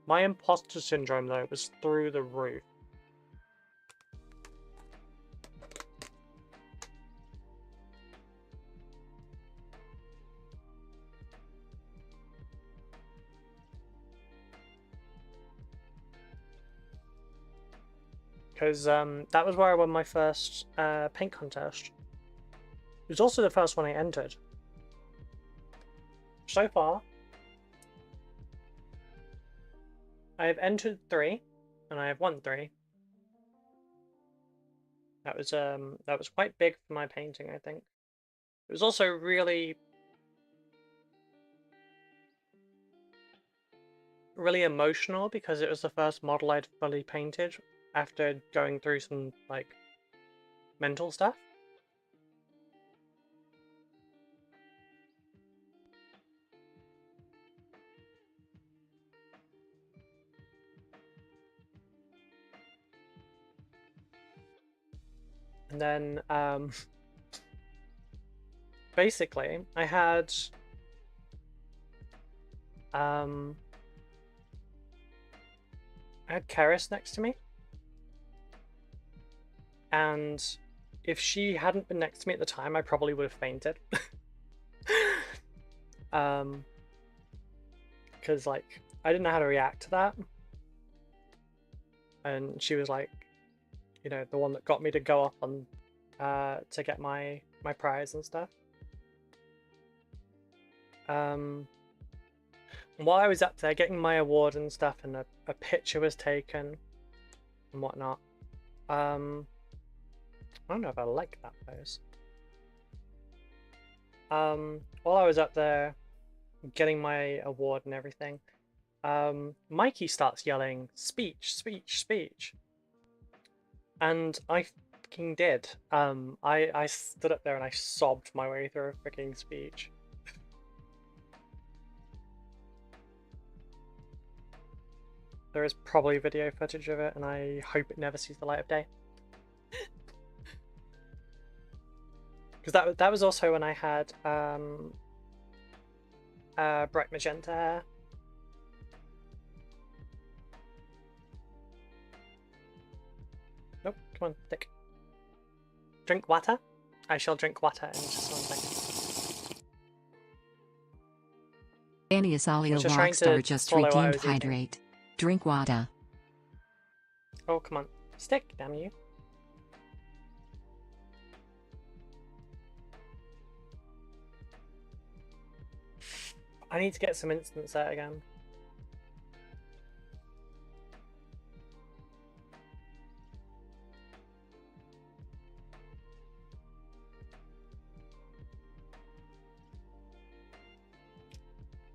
My imposter syndrome though was through the roof. Because that was where I won my first paint contest. It was also the first one I entered. So far, I've entered 3, and I have won 3. That was quite big for my painting, I think. It was also really emotional because it was the first model I'd fully painted after going through some like mental stuff. And then basically I had Karis next to me, and if she hadn't been next to me at the time, I probably would have fainted. Because like I didn't know how to react to that, and she was like, you know, the one that got me to go up on to get my prize and stuff. While I was up there getting my award and stuff, and a picture was taken and whatnot. I don't know if I like that pose. While I was up there getting my award and everything, Mikey starts yelling, "Speech, speech, speech," and I fucking did. I stood up there and I sobbed my way through a freaking speech. There is probably video footage of it, and I hope it never sees the light of day. Because that was also when I had bright magenta hair. Nope, come on, thick. Drink water? I shall drink water in just 1 second. Annie Asalio Just trying Rockstar to just swallow what I redeemed was eating. hydrate. Drink water. Oh, come on. Stick, damn you. I need to get some instant set again.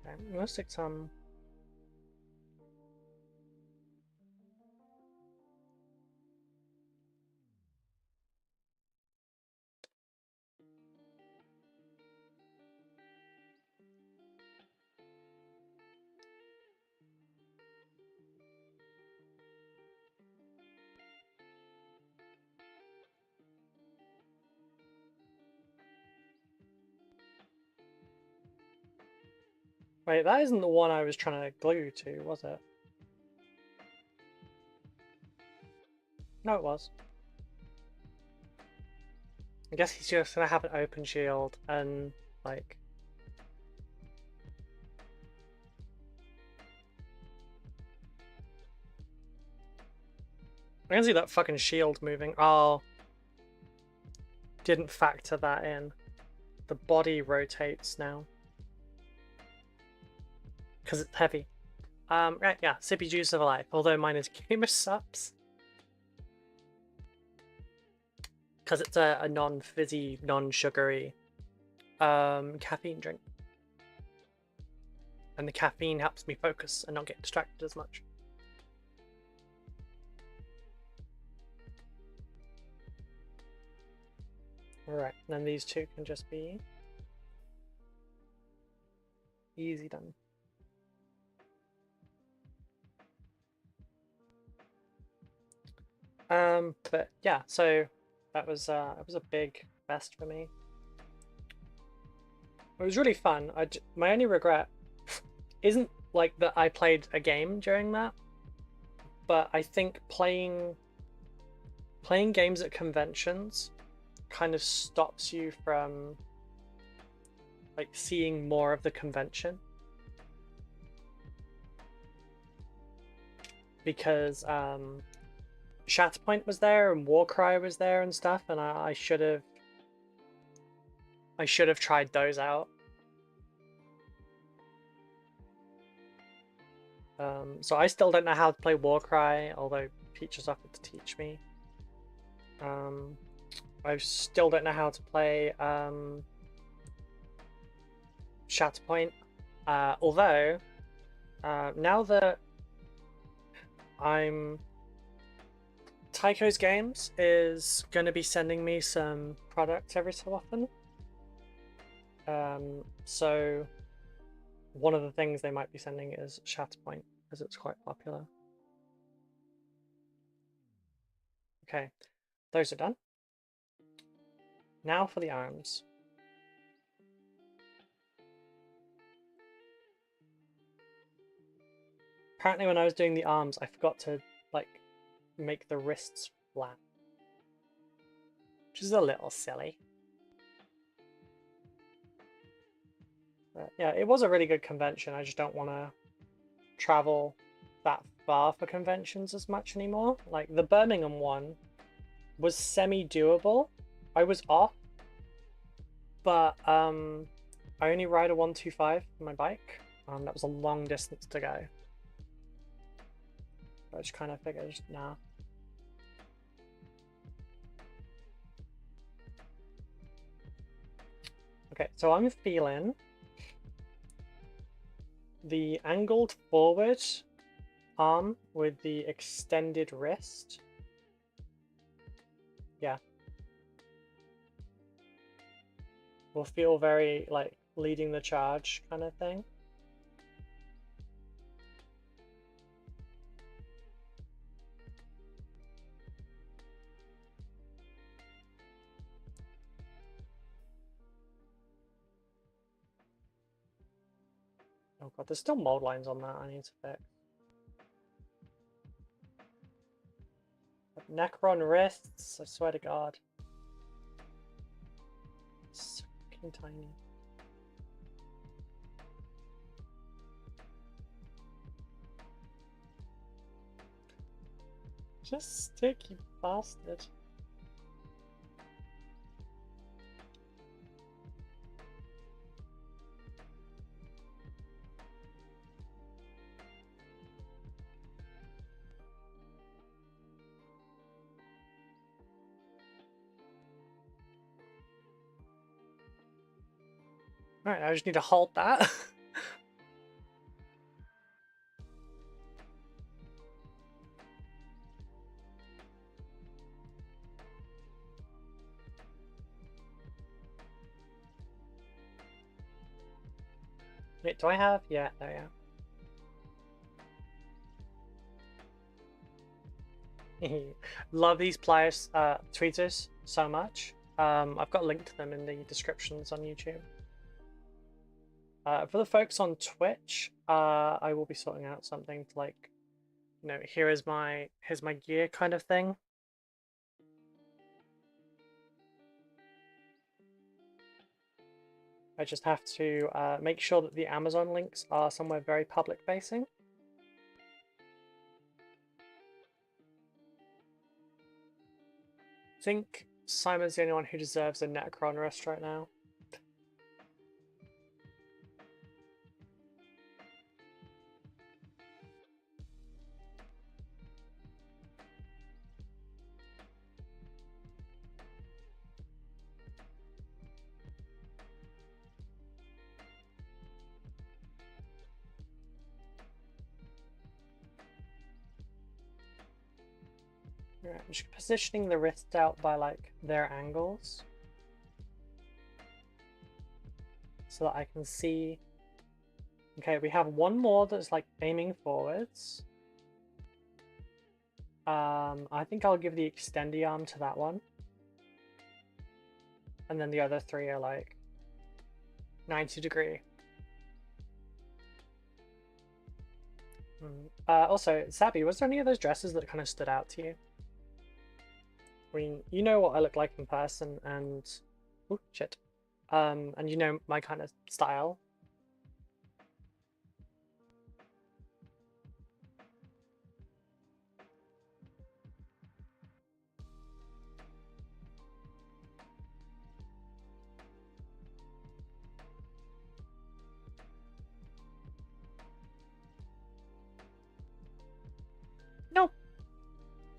Okay, I'm gonna stick some. Wait, that isn't the one I was trying to glue to, was it? No, it was. I guess he's just gonna have an open shield and, like... I can see that fucking shield moving. Oh. Didn't factor that in. The body rotates now. Because it's heavy. Right, yeah, sippy juice of life. Although mine is gamer subs. Because it's a non-fizzy, non-sugary caffeine drink. And the caffeine helps me focus and not get distracted as much. Alright, then these two can just be easy done. But yeah, so that was a big fest for me. It was really fun. My only regret isn't like that I played a game during that, but I think playing games at conventions kind of stops you from like seeing more of the convention, because Shatterpoint was there and Warcry was there and stuff, and I should have tried those out. So I still don't know how to play Warcry, although Peach has offered to teach me. I still don't know how to play Shatterpoint, although now that Tycho's Games is going to be sending me some products every so often. So one of the things they might be sending is Shatterpoint, because it's quite popular. Okay, those are done. Now for the arms. Apparently when I was doing the arms, I forgot to, like, make the wrists flat. Which is a little silly. But yeah, it was a really good convention. I just don't want to travel that far for conventions as much anymore. Like, the Birmingham one was semi-doable. I was off, but I only ride a 125 for my bike. That was a long distance to go. I just kind of figured, nah. Okay, so I'm feeling the angled forward arm with the extended wrist. Yeah. Will feel very, like, leading the charge kind of thing. Oh god, there's still mold lines on that I need to fix. Necron wrists, I swear to god. So fucking tiny. Just stick, you bastard. Alright, I just need to halt that. Wait, do I have? Yeah, there we are. Love these pliers tweeters so much. I've got a link to them in the descriptions on YouTube. For the folks on Twitch, I will be sorting out something to, like, you know, here's my gear kind of thing. I just have to make sure that the Amazon links are somewhere very public facing. I think Simon's the only one who deserves a Necron wrist right now. Right, I'm just positioning the wrists out by, like, their angles so that I can see. Okay, we have one more that's, like, aiming forwards. I think I'll give the extendy arm to that one. And then the other three are, like, 90-degree. Also, Sabby, was there any of those dresses that kind of stood out to you? I mean, you know what I look like in person, and oh shit, and you know my kind of style.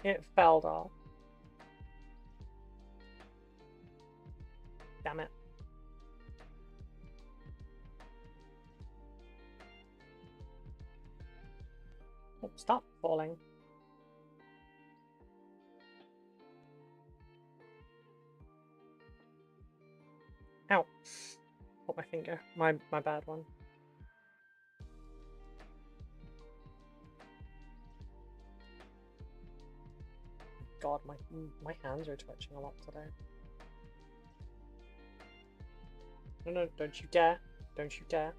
It fell off. Damn it. Oh, stop falling. Ow. Got my finger. My bad one. God, my hands are twitching a lot today. No, don't you dare. Don't you dare.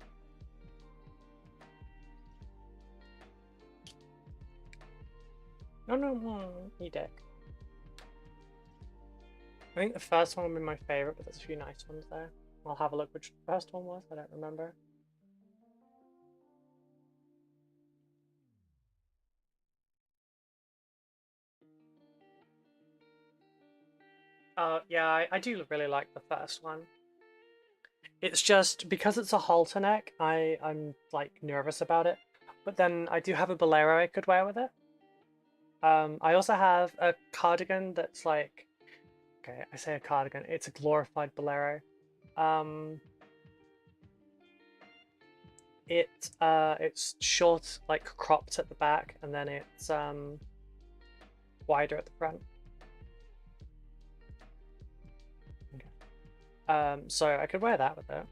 No, you dick. I think the first one would be my favorite, but there's a few nice ones there. I'll have a look which the first one was, I don't remember. Yeah, I do really like the first one. It's just, because it's a halter neck, I'm like nervous about it. But then I do have a bolero I could wear with it. I also have a cardigan that's like, okay, I say a cardigan, it's a glorified bolero. It's short, like cropped at the back, and then it's wider at the front. Okay. So I could wear that with it.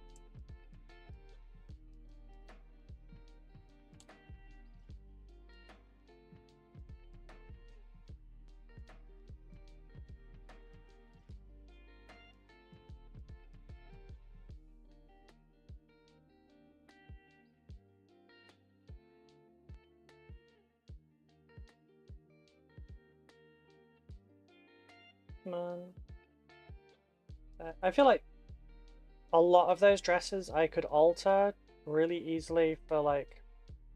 I feel like a lot of those dresses I could alter really easily for like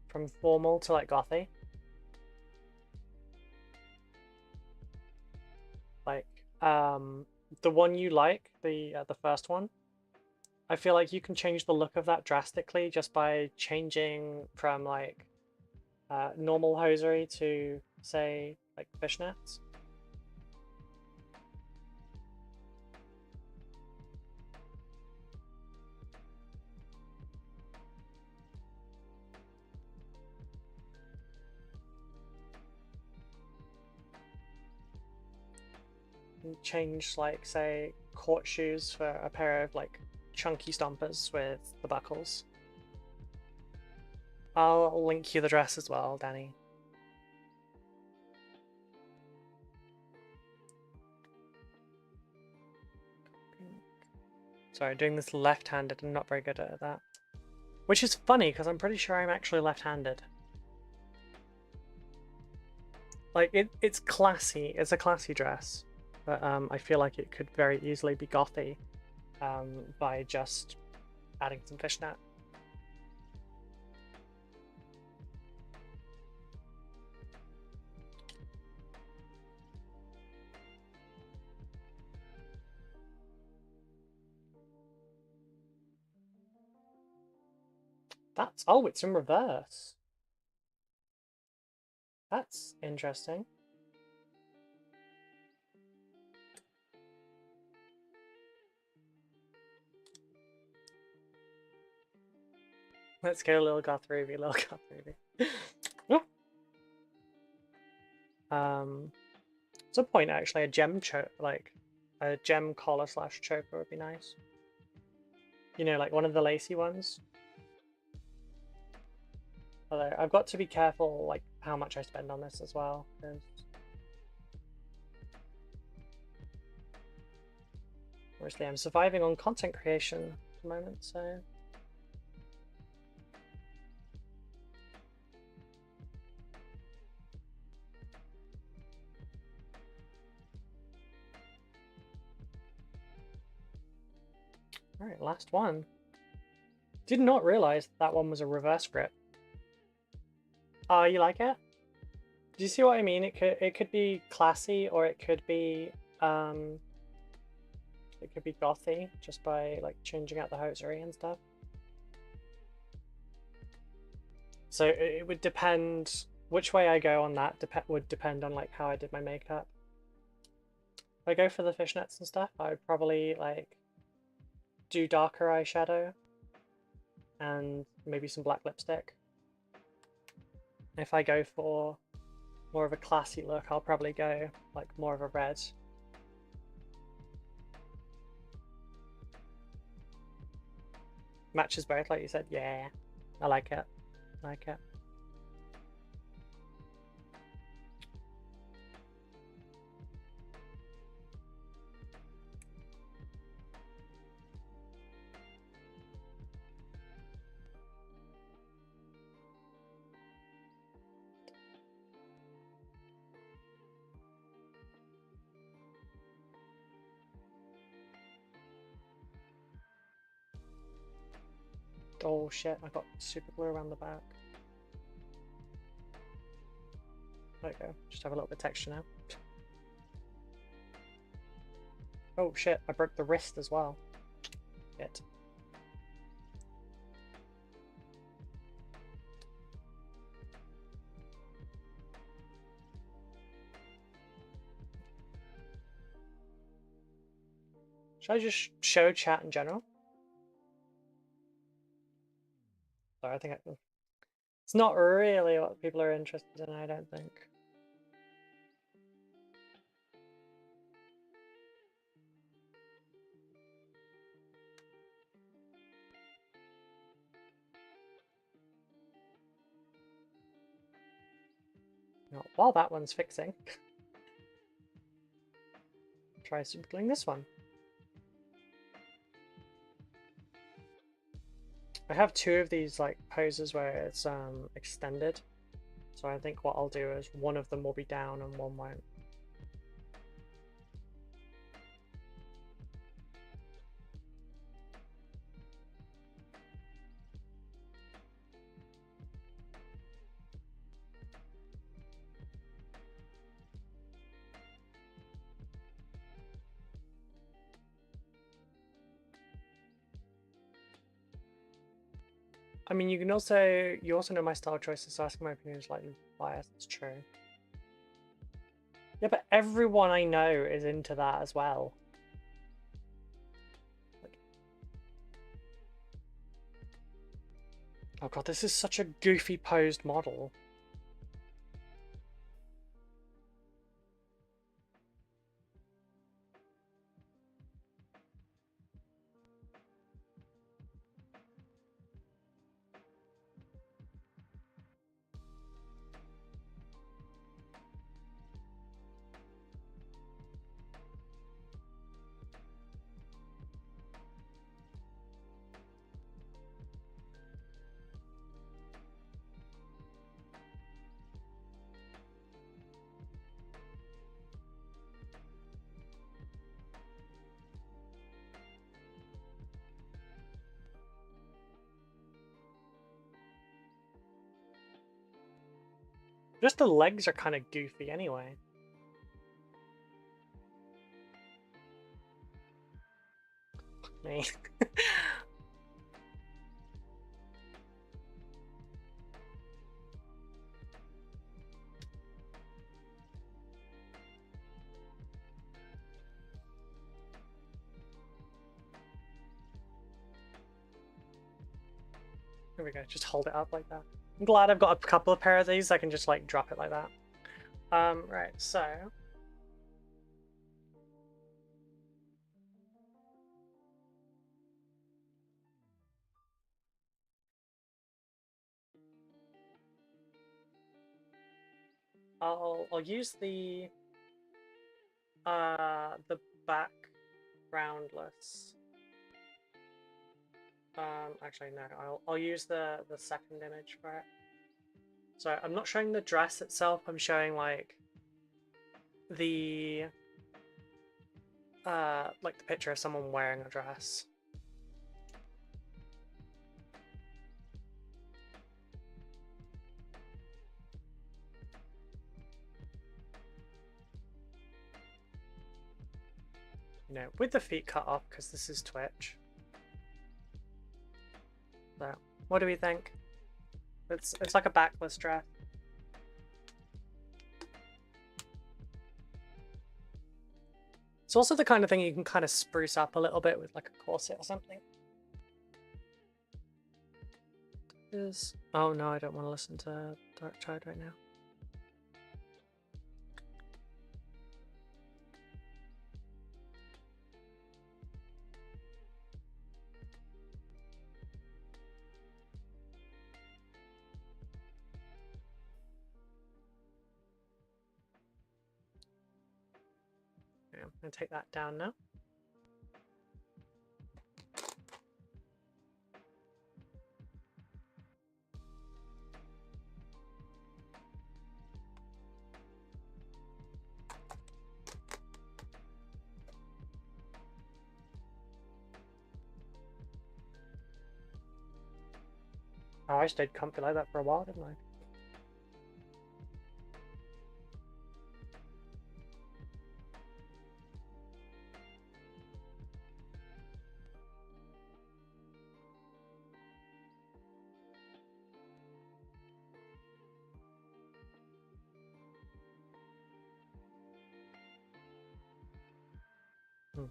from formal to like gothy. Like the one you like, the first one, I feel like you can change the look of that drastically just by changing from like normal hosiery to say like fishnets. And change like say court shoes for a pair of like chunky stompers with the buckles. I'll link you the dress as well, Danny. Sorry, doing this left-handed, I'm not very good at that. Which is funny, because I'm pretty sure I'm actually left-handed. Like, it's classy, it's a classy dress, but I feel like it could very easily be gothy by just adding some fishnet. Oh, it's in reverse. That's interesting. Let's go, little goth Ruby, little goth Ruby. At some point actually a gem choke, like a gem collar slash choker would be nice. You know, like one of the lacy ones. Although I've got to be careful like how much I spend on this as well, because obviously I'm surviving on content creation at the moment, so alright, last one. Did not realize that one was a reverse grip. Oh, you like it? Do you see what I mean? It could be classy, or it could be gothy just by like changing out the hosiery and stuff. So it would depend which way I go on that would depend on like how I did my makeup. If I go for the fishnets and stuff, I would probably like do darker eyeshadow and maybe some black lipstick. If I go for more of a classy look, I'll probably go like more of a red. Matches both, like you said. Yeah, I like it. I like it. Oh shit, I got super glue around the back. There we go, just have a little bit of texture now. Oh shit, I broke the wrist as well. Shit. Should I just show chat in general? Sorry, I think it's not really what people are interested in, I don't think. No, while that one's fixing, try supergluing this one. I have two of these like poses where it's extended, so I think what I'll do is one of them will be down and one won't. I mean, you also know my style choices, so asking my opinion is slightly biased. It's true. Yeah, but everyone I know is into that as well. Like... Oh god, this is such a goofy posed model. Just the legs are kind of goofy anyway. Me. There we go, just hold it up like that. I'm glad I've got a couple of pair of these, I can just like drop it like that. Right, so... I'll use the backgroundless. Actually no, I'll use the second image for it. So I'm not showing the dress itself, I'm showing like the picture of someone wearing a dress. You know, with the feet cut off because this is Twitch. So, what do we think? It's like a backless dress. It's also the kind of thing you can kind of spruce up a little bit with like a corset or something. Oh no, I don't want to listen to Dark Child right now. Okay, I'm going to take that down now. Oh, I stayed comfy like that for a while, didn't I? Hmm.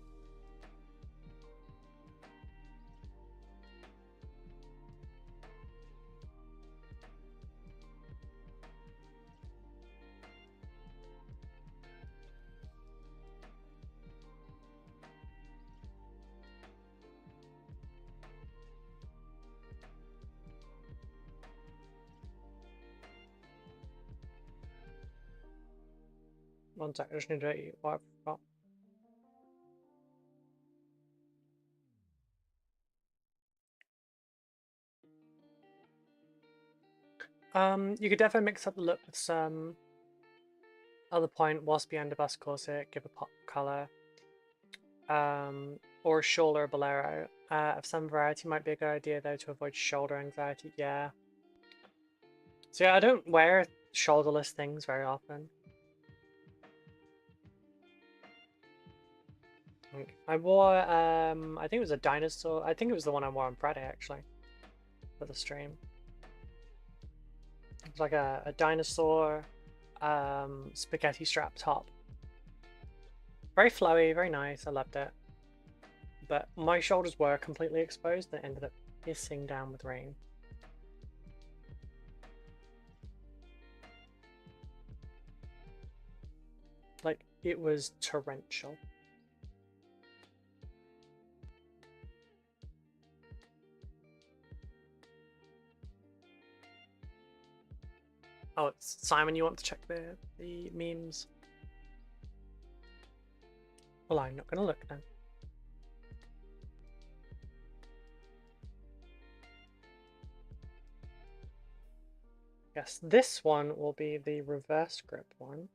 One sec, I just need to eat what I forgot. You could definitely mix up the look with some other point, waspy underbust corset, give a pop color, or shawl or bolero. Of some variety might be a good idea though to avoid shoulder anxiety. Yeah. So yeah, I don't wear shoulderless things very often. I wore I think it was a dinosaur. I think it was the one I wore on Friday actually for the stream. It was like a dinosaur spaghetti strap top. Very flowy, very nice. I loved it. But my shoulders were completely exposed and ended up pissing down with rain. Like, it was torrential. Oh, it's Simon, you want to check the memes? Well, I'm not going to look then. Yes, this one will be the reverse grip one.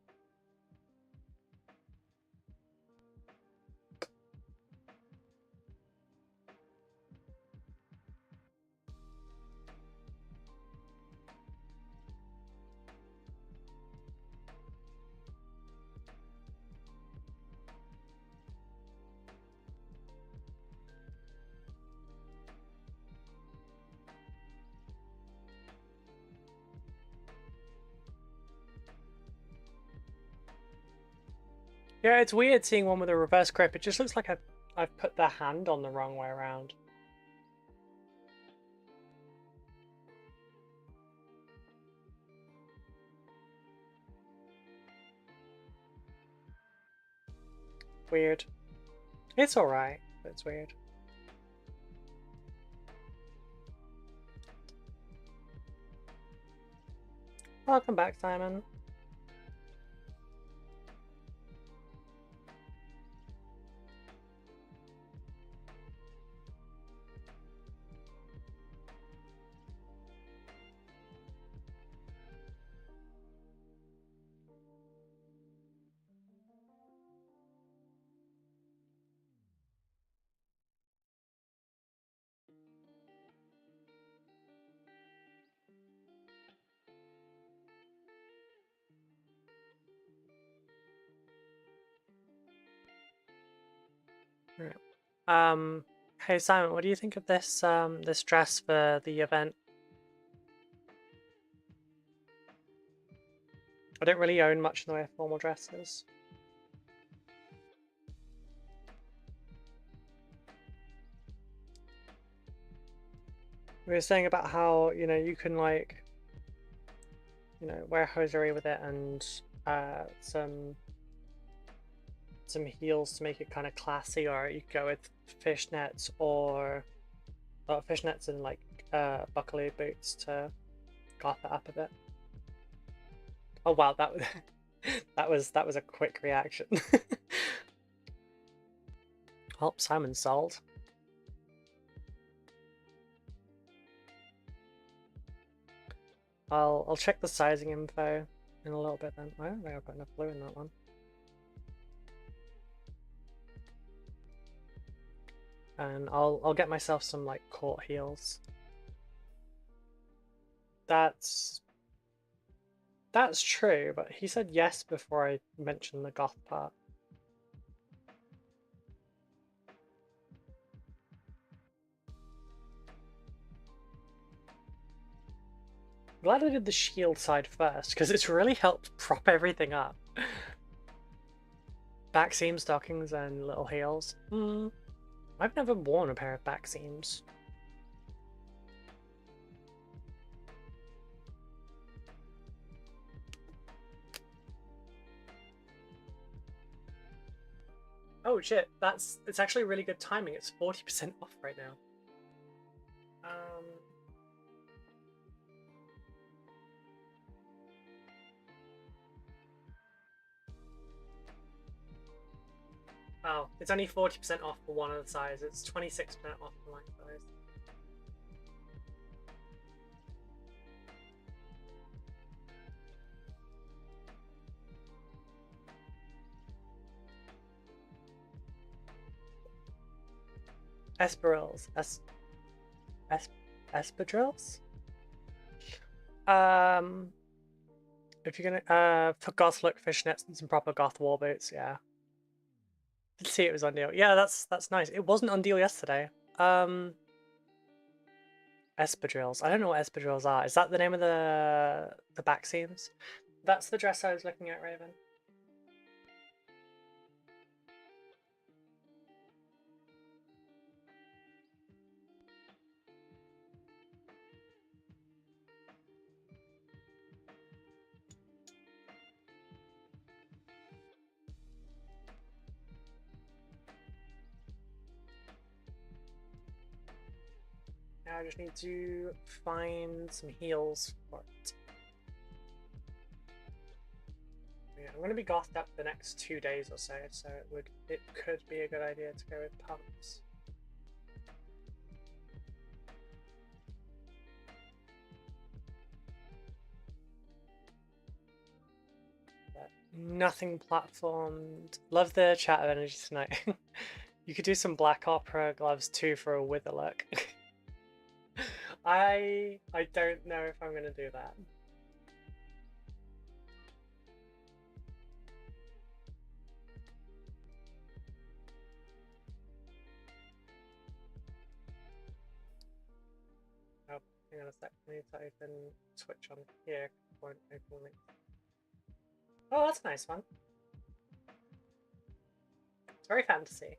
Yeah, it's weird seeing one with a reverse grip. It just looks like I've put the hand on the wrong way around. Weird. It's alright, but it's weird. Welcome back, Simon. Hey Simon, what do you think of this this dress for the event? I don't really own much in the way of formal dresses. We were saying about how, you know, you can like, you know, wear hosiery with it and some heels to make it kind of classy, or you could go with fishnets or fishnets and like buckaloo boots to goth it up a bit. Oh wow, that was that was a quick reaction. Oh, Simon's sold. I'll check the sizing info in a little bit then. I don't think I've got enough blue in that one. And I'll get myself some like court heels. That's true, but he said yes before I mentioned the goth part. Glad I did the shield side first, because it's really helped prop everything up. Back seam stockings and little heels. I've never worn a pair of back seams. Oh shit, it's actually really good timing. It's 40% off right now. Oh, it's only 40% off for one of the sizes. It's 26% off for my size. Espadrilles. Espadrilles? If you're gonna for goth look fishnets and some proper goth war boots, yeah. Did see it was on deal. Yeah, that's nice. It wasn't on deal yesterday. Espadrilles. I don't know what espadrilles are. Is that the name of the back seams? That's the dress I was looking at, Raven. Now I just need to find some heels for it. Yeah, I'm gonna be gothed up the next 2 days or so, so it could be a good idea to go with pumps. But nothing platformed. Love the chat of energy tonight. You could do some black opera gloves too for a wither look. I don't know if I'm gonna do that. Oh, hang on a sec. I need to open Twitch on here. Won't open link. Oh, that's a nice one. It's very fantasy.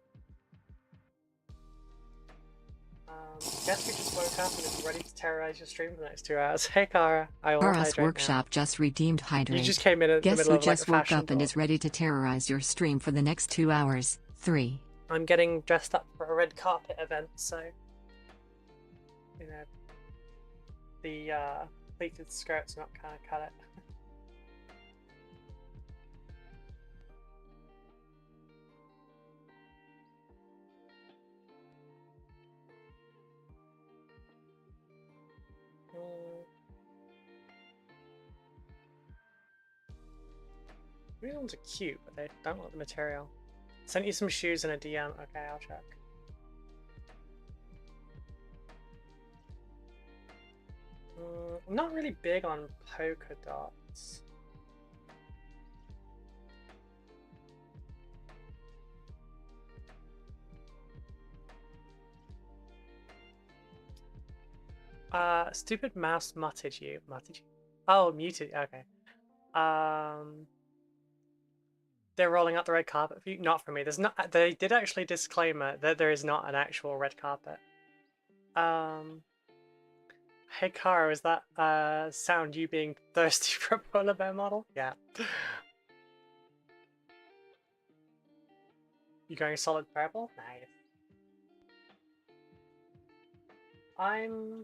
Guess we just woke up and is ready to terrorize your stream for the next 2 hours. Hey Kara, I will Kara's hydrate workshop now. just redeemed hydrate. You just came in at the Guess middle who of like just a woke fashion up and talk. is ready to terrorize your stream for the next 2 hours? 3. I'm getting dressed up for a red carpet event, so you know the pleated skirt's not gonna cut it. These ones are cute, but they don't want the material. Sent you some shoes and a DM. Okay, I'll check. I'm not really big on polka dots. Stupid mouse mutted you. Mutted you? Oh, muted. Okay. They're rolling out the red carpet for you. Not for me. There's not. They did actually disclaimer that there is not an actual red carpet. Hey Kara, is that sound you being thirsty for a polar bear model? Yeah. You going solid purple? Nice. I'm...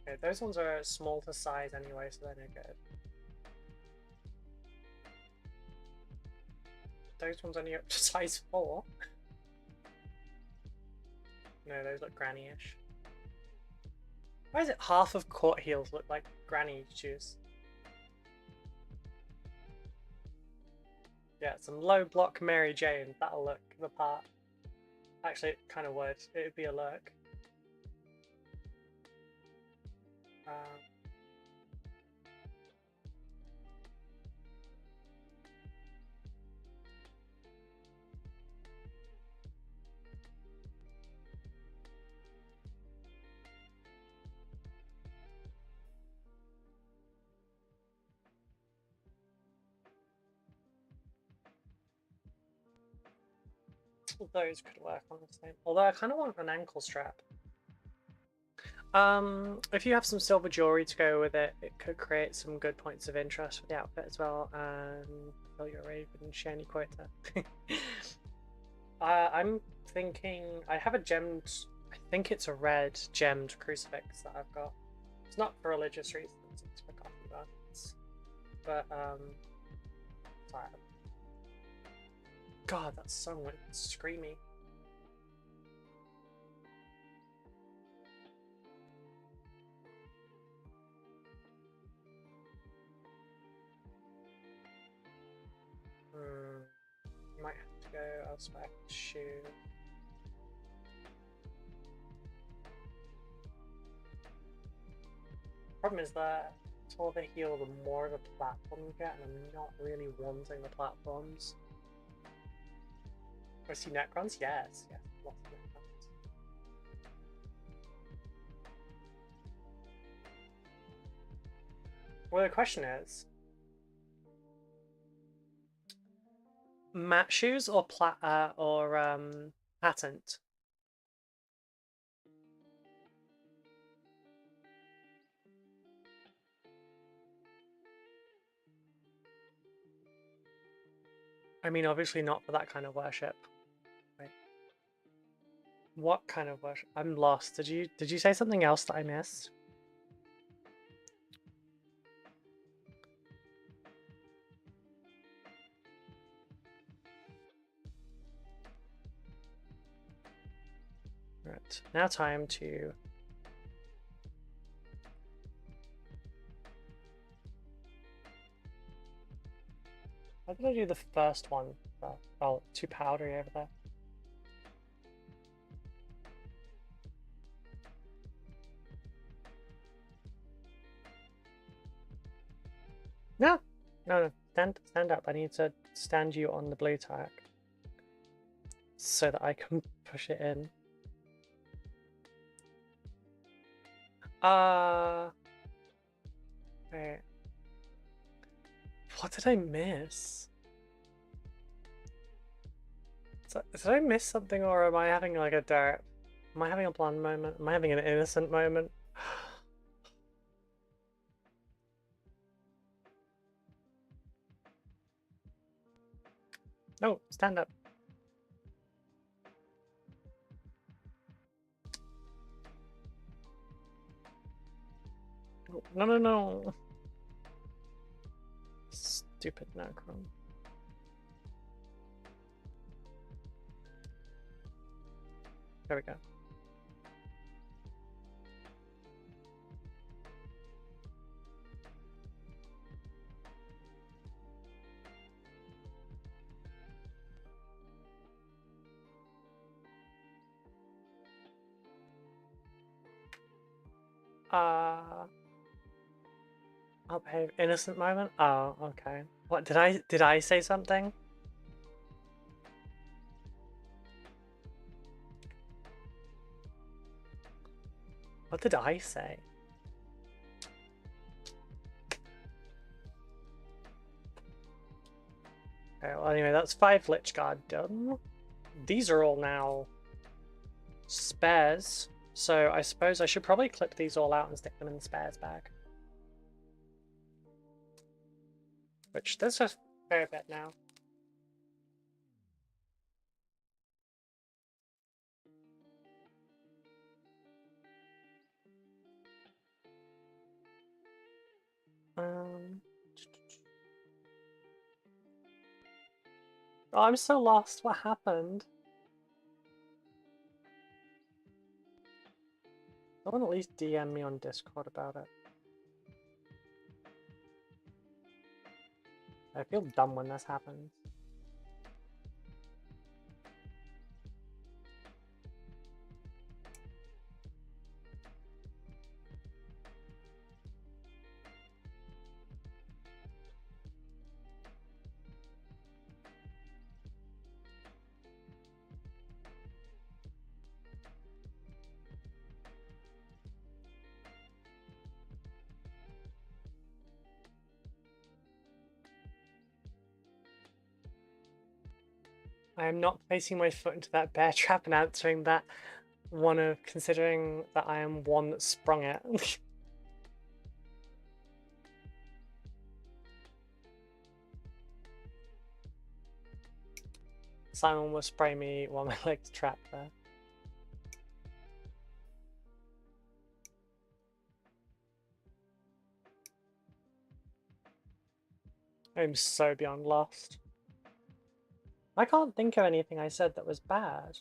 Okay, those ones are small to size anyway, so they're no good. Those ones only up to size 4. No, those look granny-ish. Why is it half of court heels look like granny shoes? Yeah, some low block Mary Jane. That'll look the part. Actually, it kind of would. It would be a look. Those could work on the same. Although I kind of want an ankle strap. If you have some silver jewelry to go with it, it could create some good points of interest for the outfit as well. And fill your raven shiny quota. I'm thinking I have a gemmed. I think it's a red gemmed crucifix that I've got. It's not for religious reasons. It's for coffee buns. But sorry. God, that song went screamy. Might have to go elsewhere. Shoe. Problem is that the taller the heel, the more of a platform you get, and I'm not really wanting the platforms. I see Necrons? Yes, yes, lots of Necrons. Well, the question is, matte shoes or patent? I mean, obviously not for that kind of worship. Wait. What kind of worship? I'm lost. Did you say something else that I missed? Right. Now time to how did I do the first one? Oh, too powdery over there. No, no, stand up. I need to stand you on the blue tack so that I can push it in. Wait. What did I miss? Did I miss something, or am I having like a derp? Am I having a blonde moment? Am I having an innocent moment? No, stand up. No, no, no. Stupid Necron. There we go. I'll behave. Innocent moment? Oh, okay. What did I say something? What did I say? Okay, well anyway, that's 5 Lich Guard done. These are all now spares, so I suppose I should probably clip these all out and stick them in the spares bag. Which there's a fair bit now. Oh, I'm so lost. What happened? Someone at least DM me on Discord about it. I feel dumb when this happens. I am not placing my foot into that bear trap and answering that one of considering that I am one that sprung it. Simon will spray me while my leg's trapped there. I'm so beyond lost. I can't think of anything I said that was bad.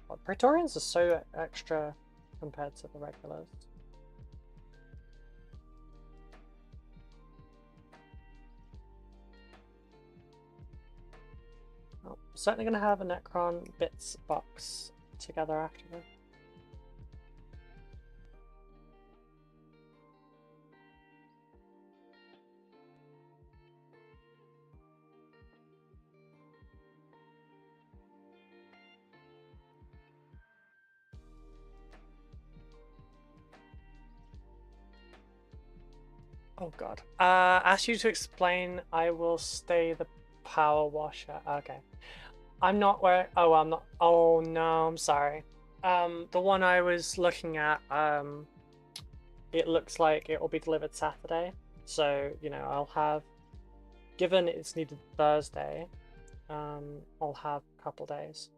Well, Praetorians are so extra compared to the regulars. Oh, I'm certainly going to have a Necron bits box together after this. Oh god. Ask you to explain, I will stay the power washer. Okay. I'm not where oh I'm not oh no, I'm sorry. The one I was looking at, it looks like it will be delivered Saturday. So, you know, I'll have, given it's needed Thursday, I'll have a couple days.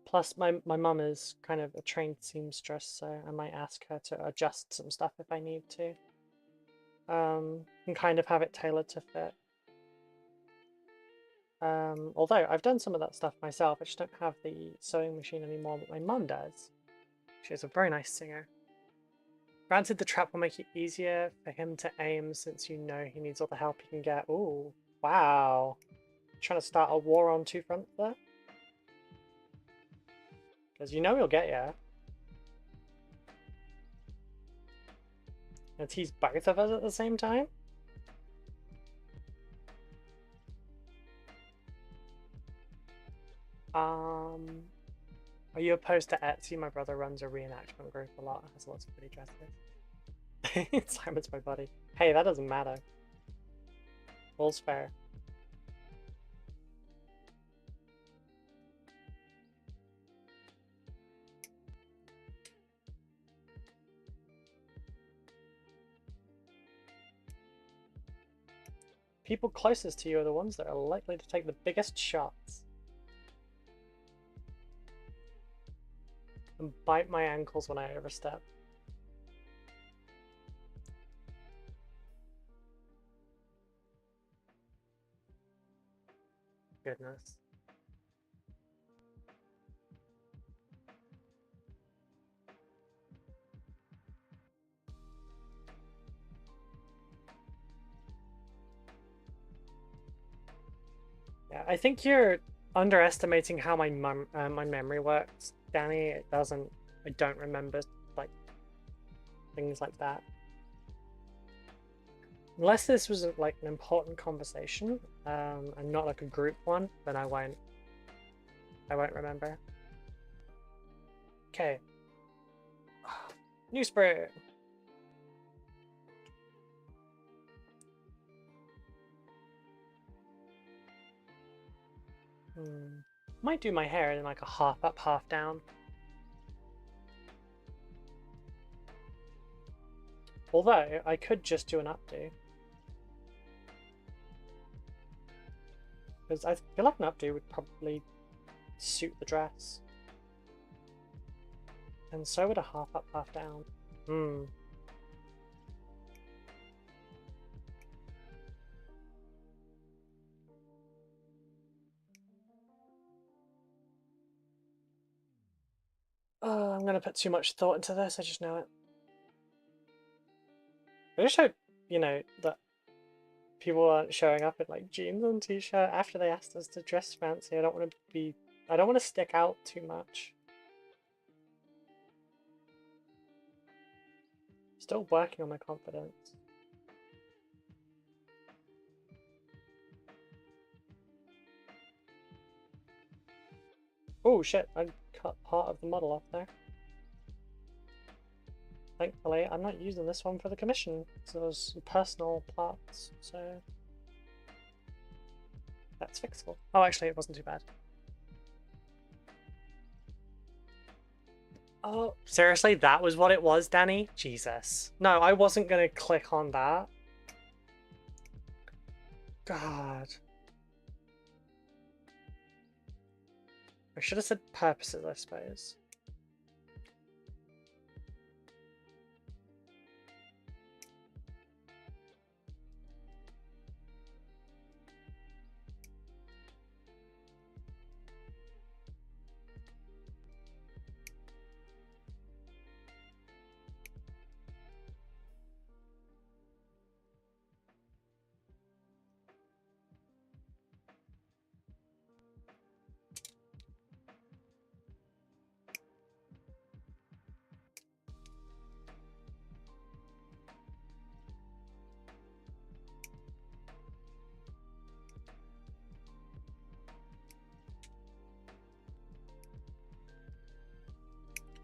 Plus, my mum is kind of a trained seamstress, so I might ask her to adjust some stuff if I need to. And kind of have it tailored to fit. Although I've done some of that stuff myself, I just don't have the sewing machine anymore, but my mum does. She's a very nice singer. Granted, the trap will make it easier for him to aim since you know he needs all the help he can get. Ooh, wow. Trying to start a war on two fronts there? Because you know he'll get you. And tease both of us at the same time? Are you opposed to Etsy? My brother runs a reenactment group a lot, has lots of pretty dresses. Simon's my buddy. Hey, that doesn't matter. All's fair. People closest to you are the ones that are likely to take the biggest shots. And bite my ankles when I overstep. Goodness. Yeah, I think you're underestimating how my memory works, Danny. It doesn't. I don't remember like things like that. Unless this was like an important conversation, and not like a group one, then I won't remember. Okay. New spring. Might do my hair in like a half up, half down. Although I could just do an updo. Because I feel like an updo would probably suit the dress. And so would a half up, half down. Oh, I'm gonna put too much thought into this, I just know it. I just hope, you know, that people aren't showing up in like jeans and t-shirt after they asked us to dress fancy. I don't want to stick out too much. Still working on my confidence. Oh shit, I cut part of the model off there. Thankfully, I'm not using this one for the commission, so those personal parts, so that's fixable. Oh, actually, it wasn't too bad. Oh, seriously, that was what it was, Danny? Jesus. No, I wasn't gonna click on that. God. I should have said purposes, I suppose.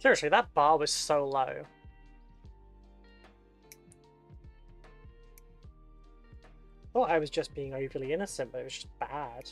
Seriously, that bar was so low. I thought I was just being overly innocent, but it was just bad.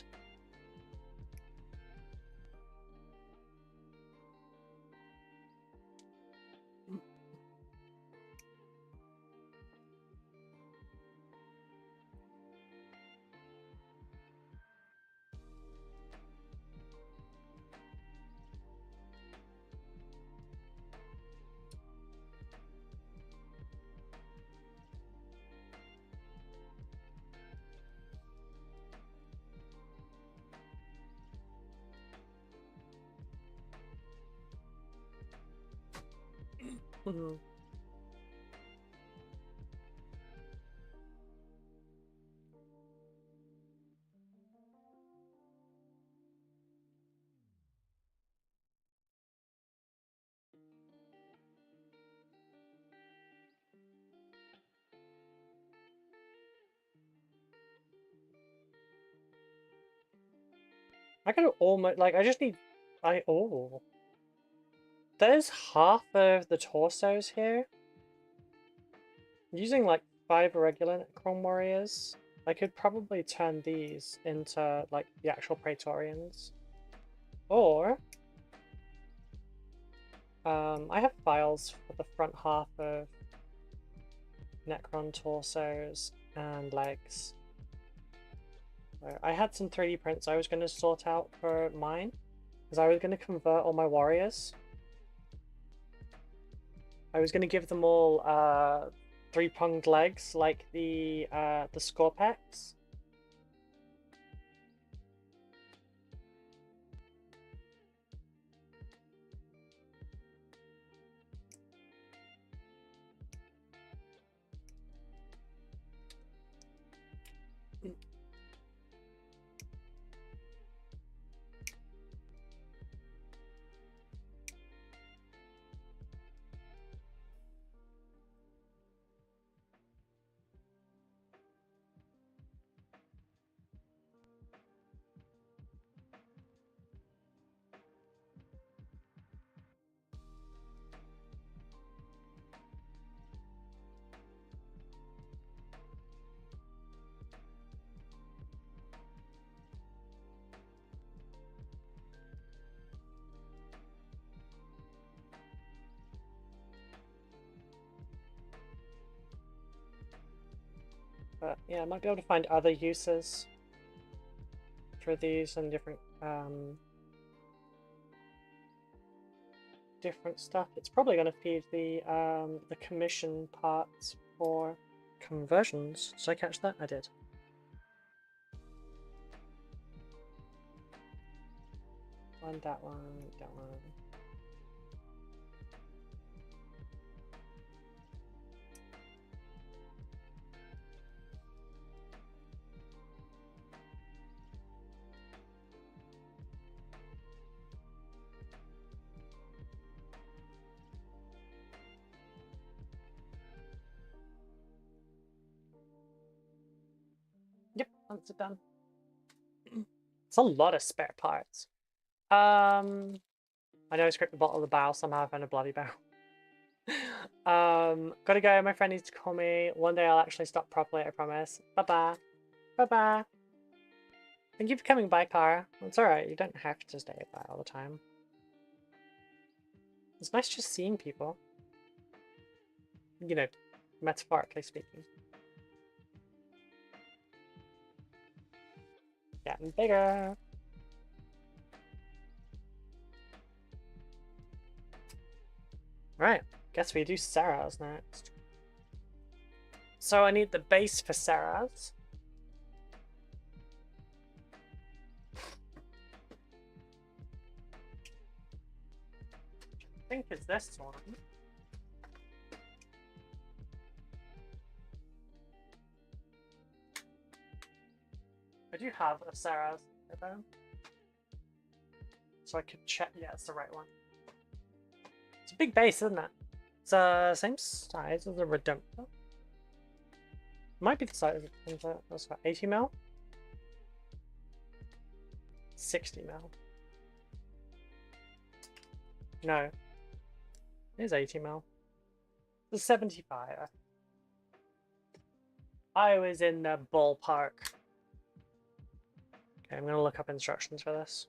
I could almost, like, I just need, oh. There's half of the torsos here. Using, like, 5 irregular Necron warriors, I could probably turn these into, like, the actual Praetorians. Or, I have files for the front half of Necron torsos and legs. I had some 3D prints I was going to sort out for mine, because I was going to convert all my warriors. I was going to give them all 3-pronged legs, like the Scorpex. But yeah, I might be able to find other uses for these and different different stuff. It's probably going to feed the commission parts for conversions. Did I catch that? I did. That one, that one. Yep, that's it done. It's a lot of spare parts. I know I scraped the bottom of the barrel somehow. I found a bloody barrel. Gotta go. My friend needs to call me. One day I'll actually stop properly, I promise. Bye-bye. Bye-bye. Thank you for coming by, Cara. It's alright. You don't have to stay by all the time. It's nice just seeing people. You know, metaphorically speaking. Getting bigger. Right, guess we do Sarah's next. So I need the base for Sarah's. I think it's this one. I do have a Sarah's though. So I could check. Yeah, it's the right one. It's a big base, isn't it? It's same size as a Redemptor. Might be the size of Redemptor. That's about 80 mil. 60 mil. No. It is 80 mil. It's 75. I was in the ballpark. Okay, I'm gonna look up instructions for this.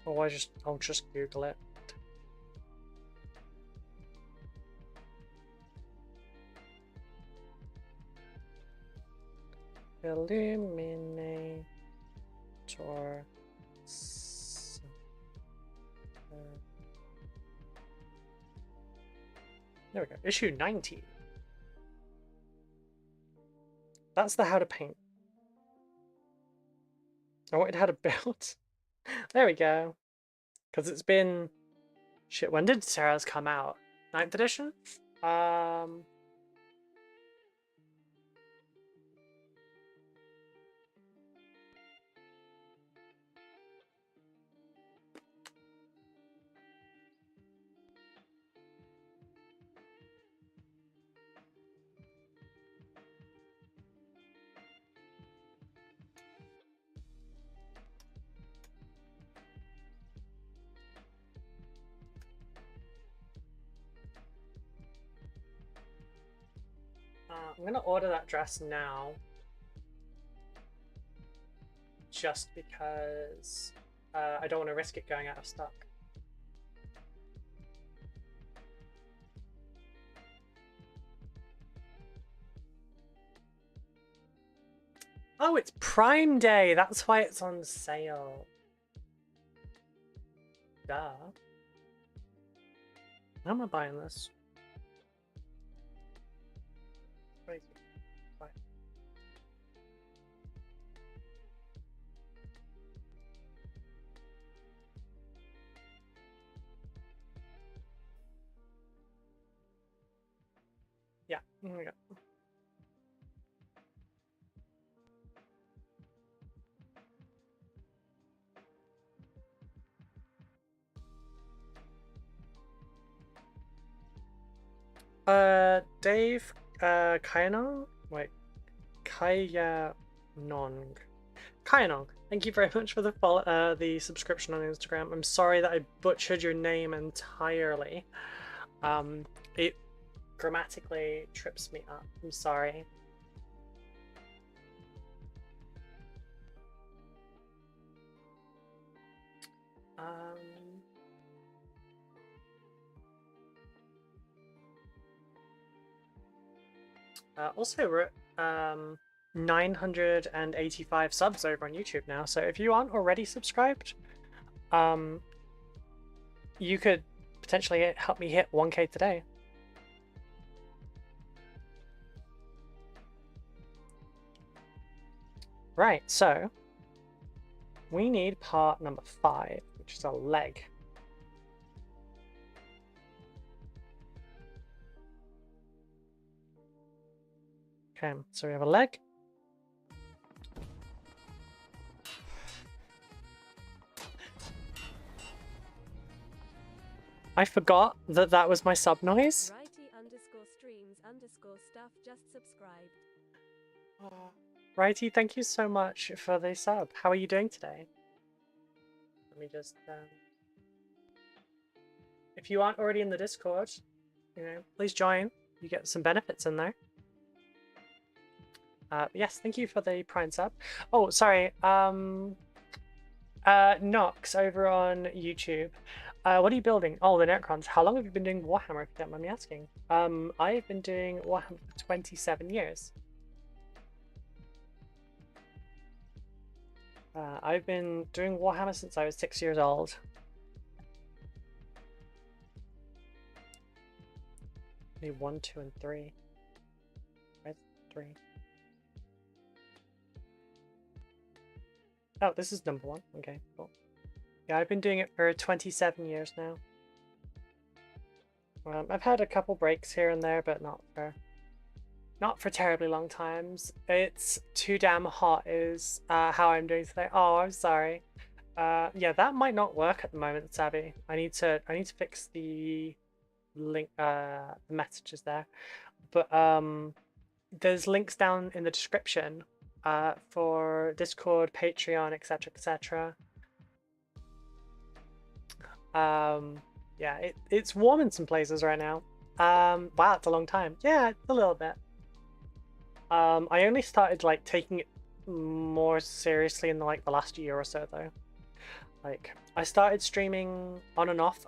Or I'll just Google it. Illuminator. There we go. Issue 90. That's the how to paint. I wanted how to build. There we go. Because it's been... Shit, when did Sarah's come out? 9th edition? I'm gonna order that dress now. Just because I don't want to risk it going out of stock. Oh, it's Prime Day! That's why it's on sale. Duh. How am I buying this? Crazy. Bye. Yeah, here we go. Dave, Kayanong? Wait, Kayanong. Kayanong, thank you very much for the subscription on Instagram. I'm sorry that I butchered your name entirely. It grammatically trips me up. I'm sorry. Also, we're 985 subs over on YouTube now, so if you aren't already subscribed, you could potentially help me hit 1K today. Right, so we need part number 5, which is a leg. Okay, so we have a leg. I forgot that that was my sub noise. Righty_streams_stuff just subscribed. Righty, thank you so much for the sub. How are you doing today? Let me just... if you aren't already in the Discord, you know, please join. You get some benefits in there. Yes, thank you for the Prime sub. Oh, sorry. Nox over on YouTube. What are you building? Oh, the Necrons. How long have you been doing Warhammer, if you don't mind me asking? I've been doing Warhammer for 27 years. I've been doing Warhammer since I was 6 years old. Need 1, 2, and 3. Where's 3? Oh, this is number 1. Okay, cool. Yeah, I've been doing it for 27 years now. I've had a couple breaks here and there, but not for terribly long times. It's too damn hot is how I'm doing today. Oh, I'm sorry. Yeah, that might not work at the moment, Sabby. I need to fix the link the messages there. But there's links down in the description for Discord, Patreon, etc, etc. Yeah, it's warm in some places right now. Wow, it's a long time. Yeah, it's a little bit. I only started like taking it more seriously in the last year or so though. Like I started streaming on and off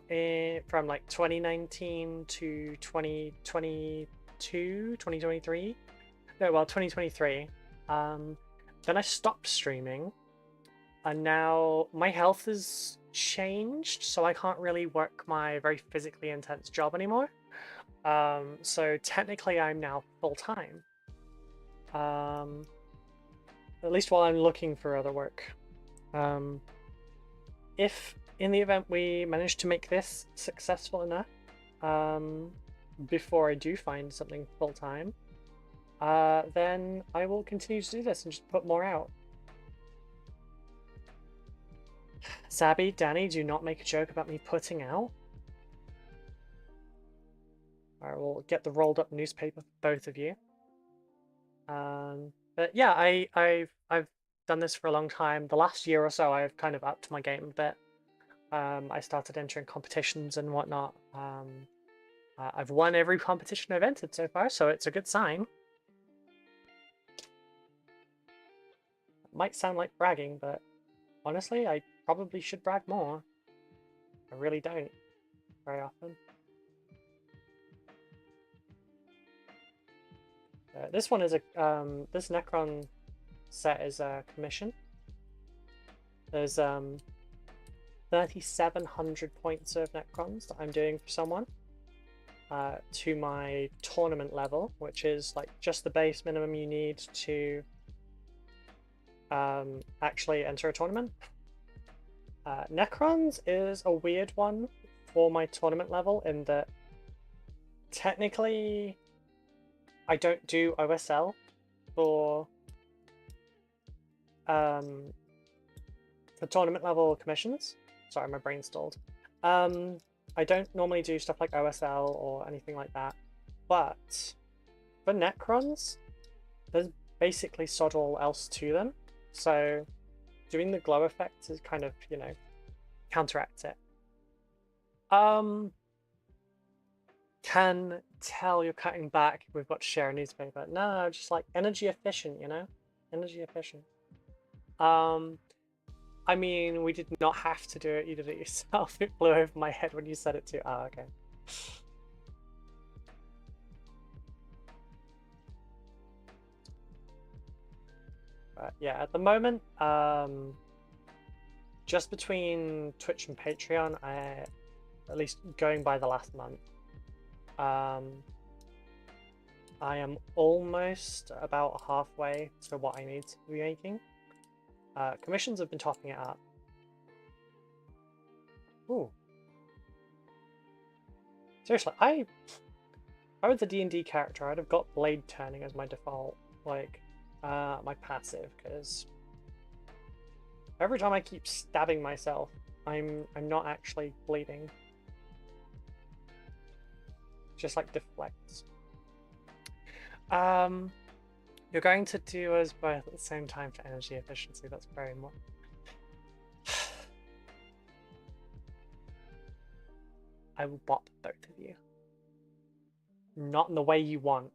from like 2019 to 2022, 2023. No, well, 2023. Then I stopped streaming, and now my health has changed, so I can't really work my very physically intense job anymore. So technically I'm now full-time. At least while I'm looking for other work. If in the event we manage to make this successful enough, before I do find something full-time, then I will continue to do this and just put more out. Sabby, Danny, do not make a joke about me putting out. I will get the rolled up newspaper for both of you. But yeah, I've done this for a long time. The last year or so I've kind of upped my game a bit. I started entering competitions and whatnot. I've won every competition I've entered so far, so it's a good sign. It might sound like bragging, but honestly, I probably should brag more. I really don't very often. This one is a this Necron set is a commission. There's 3,700 points of Necrons that I'm doing for someone to my tournament level, which is like just the base minimum you need to actually enter a tournament. Necrons is a weird one for my tournament level in that technically I don't do OSL for tournament level commissions. Sorry, my brain stalled. I don't normally do stuff like OSL or anything like that, But for Necrons, there's basically sod all else to them. So doing the glow effect is kind of, you know, counteracts it. Can tell you're cutting back. We've got to share a newspaper. No, just like energy efficient, you know? Energy efficient. I mean, we did not have to do it. You did it yourself. It flew over my head when you said it too. Ah, okay. But yeah, at the moment, just between Twitch and Patreon, at least going by the last month, I am almost about halfway to what I need to be making. Commissions have been topping it up. Ooh. Seriously, if I was a D&D character, I'd have got blade turning as my default, like, my passive, because every time I keep stabbing myself, I'm not actually bleeding. Just like deflects. You're going to do us both at the same time for energy efficiency. That's very much. I will bop both of you. Not in the way you want.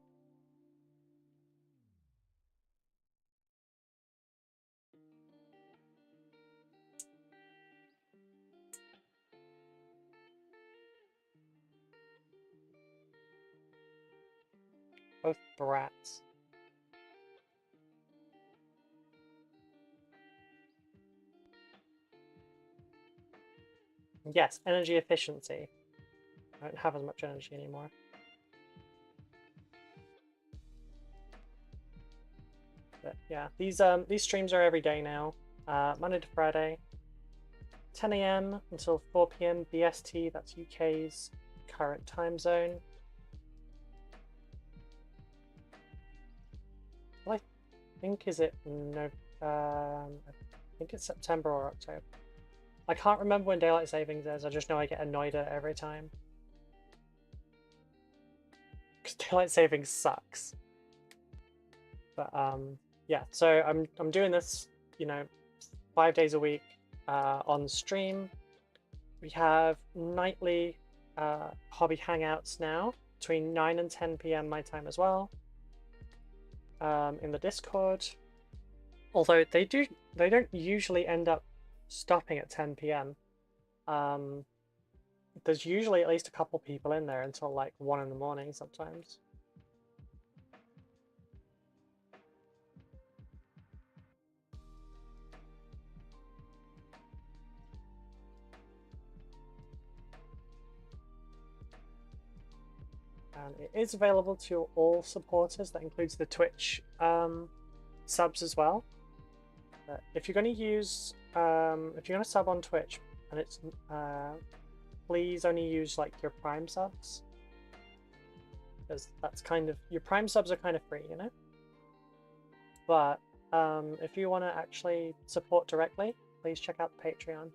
Both brats. Yes, energy efficiency. I don't have as much energy anymore. But yeah, these streams are every day now. Monday to Friday. 10 AM until 4 PM BST, that's UK's current time zone. Well, I think is it no I think it's September or October. I can't remember when daylight savings is. I just know I get annoyed at it every time. Because daylight savings sucks. But yeah, so I'm doing this, you know, 5 days a week on stream. We have nightly hobby hangouts now between 9 and 10 PM my time as well. In the Discord. Although they don't usually end up stopping at 10 PM. There's usually at least a couple people in there until like 1 in the morning sometimes. And it is available to all supporters. That includes the Twitch subs as well. But if you're going to use, if you're going to sub on Twitch, and it's, please only use like your Prime subs, because that's kind of, your Prime subs are kind of free, you know. But if you want to actually support directly, please check out the Patreon,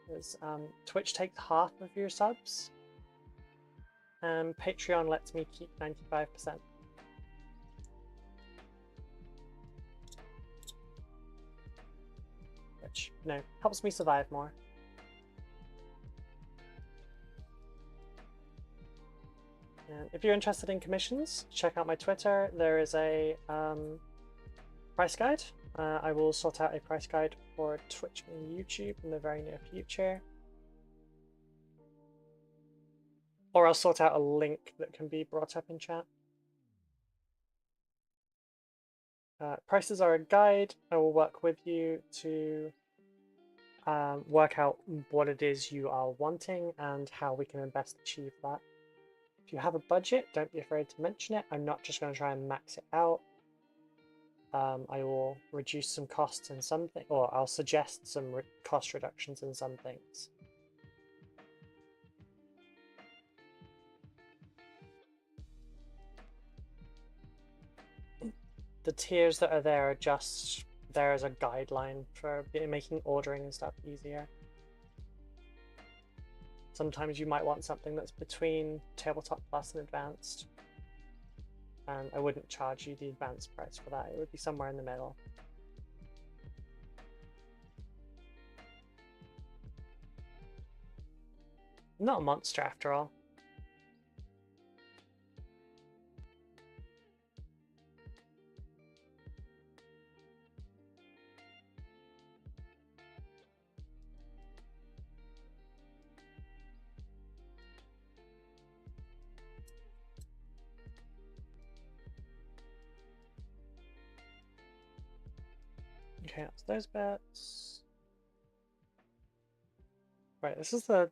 because Twitch takes half of your subs. And Patreon lets me keep 95%. Which, you know, helps me survive more. And if you're interested in commissions, check out my Twitter. There is a price guide. I will sort out a price guide for Twitch and YouTube in the very near future. Or I'll sort out a link that can be brought up in chat. Prices are a guide. I will work with you to work out what it is you are wanting and how we can best achieve that. If you have a budget, don't be afraid to mention it. I'm not just going to try and max it out. I will reduce some costs in some things, or I'll suggest some cost reductions in some things. The tiers that are there are just there as a guideline for making ordering and stuff easier. Sometimes you might want something that's between Tabletop Plus and Advanced. and I wouldn't charge you the advanced price for that. It would be somewhere in the middle. I'm not a monster after all. Okay, that's those bits. Right, this is the...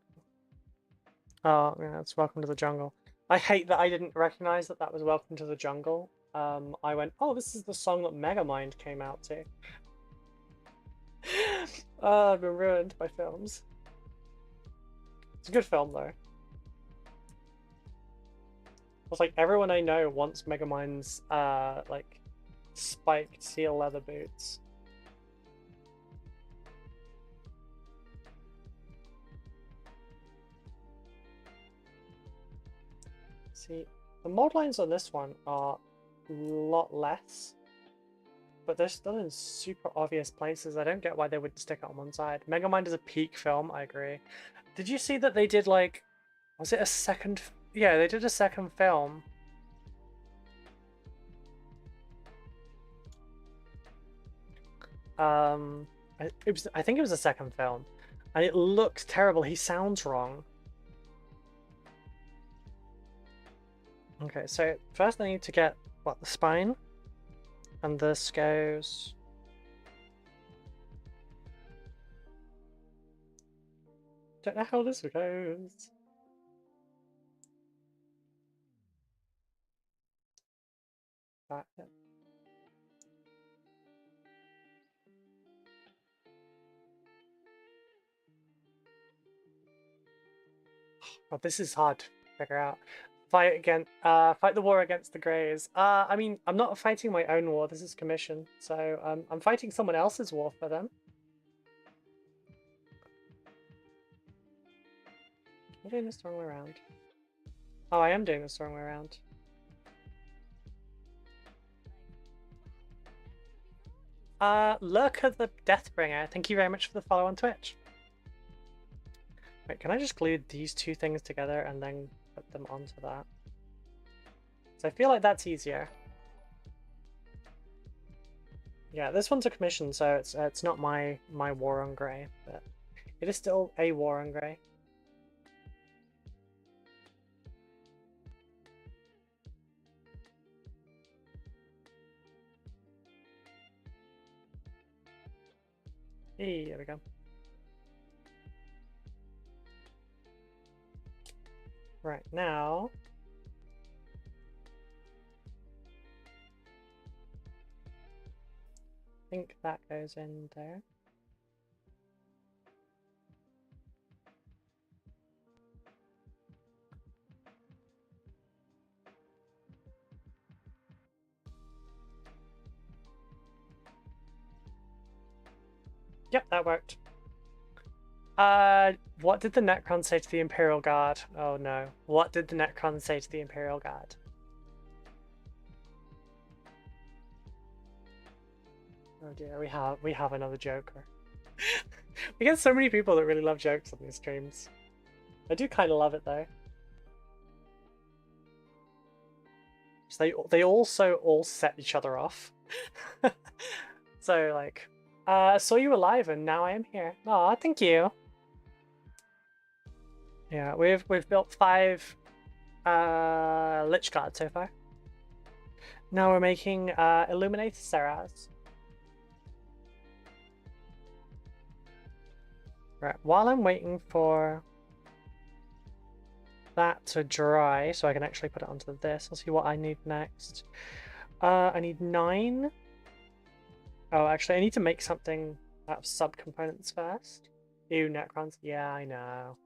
Oh, yeah, it's Welcome to the Jungle. I hate that I didn't recognize that that was Welcome to the Jungle. I went, oh, this is the song that Megamind came out to. Oh, I've been ruined by films. It's a good film, though. It's like everyone I know wants Megamind's, like, spiked seal leather boots. See, the mod lines on this one are a lot less, but they're still in super obvious places. I don't get why they wouldn't stick it on one side. Megamind is a peak film, I agree. Did you see that they did, like, was it a second? Yeah, they did a second film. I think it was a second film, and it looks terrible. He sounds wrong. Okay, so first I need to get, what, the spine? And this goes... Don't know how this goes. Back then. Oh, this is hard to figure out. Fight the war against the Greys. I mean, I'm not fighting my own war. This is commission, so I'm fighting someone else's war for them. I'm doing this the wrong way around. Oh, I am doing this the wrong way around. Lurker the Deathbringer, thank you very much for the follow on Twitch. Wait, can I just glue these two things together and then put them onto that? So I feel like that's easier. Yeah, this one's a commission, so it's not my war on grey, but it is still a war on grey. Hey, there we go. Right, now... I think that goes in there. Yep, that worked. What did the Necron say to the Imperial Guard? Oh no. What did the Necron say to the Imperial Guard? Oh dear, we have another Joker. We get so many people that really love jokes on these streams. I do kind of love it though. So they also all set each other off. So like, I saw you alive and now I am here. Aw, thank you. Yeah, we've built 5 Lich Guards so far. Now we're making Illuminated Serras. Right, while I'm waiting for that to dry so I can actually put it onto this, I'll see what I need next. I need 9. Oh, actually, I need to make something out of subcomponents first. Ew, Necrons. Yeah, I know.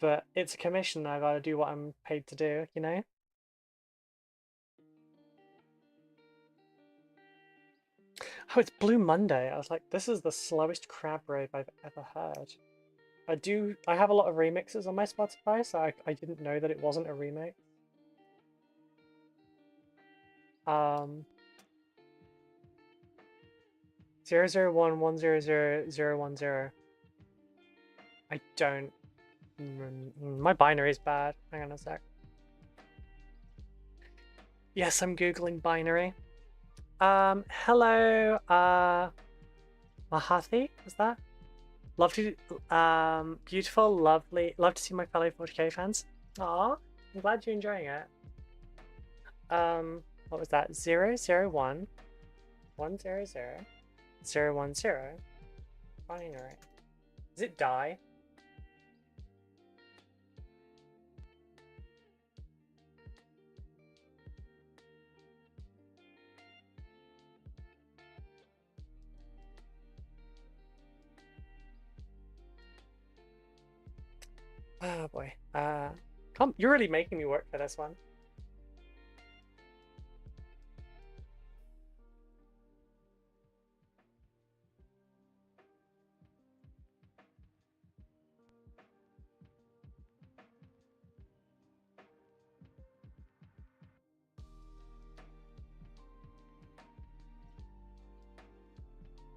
But it's a commission, I gotta do what I'm paid to do, you know? Oh, it's Blue Monday. I was like, this is the slowest crab rave I've ever heard. I have a lot of remixes on my Spotify, so I didn't know that it wasn't a remake. 001100010. I don't. My binary is bad. Hang on a sec. Yes, I'm googling binary. Hello, Mahathi, is that? Love to, beautiful, lovely. Love to see my fellow 40k fans. Aw, I'm glad you're enjoying it. What was that? 001 100 010 binary. Does it die? Oh boy. Come, you're really making me work for this one.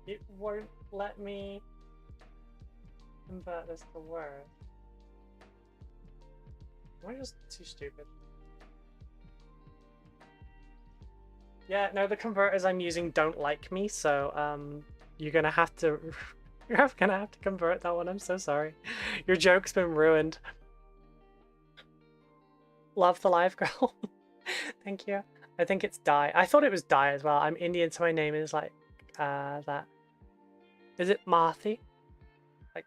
It won't let me convert this to Word. Am I just too stupid? Yeah, no, the converters I'm using don't like me, so you're gonna have to you're gonna have to convert that one. I'm so sorry. Your joke's been ruined. Love the live girl. Thank you. I think it's Dai. I thought it was Dai as well. I'm Indian, so my name is like that. Is it Marthi? Like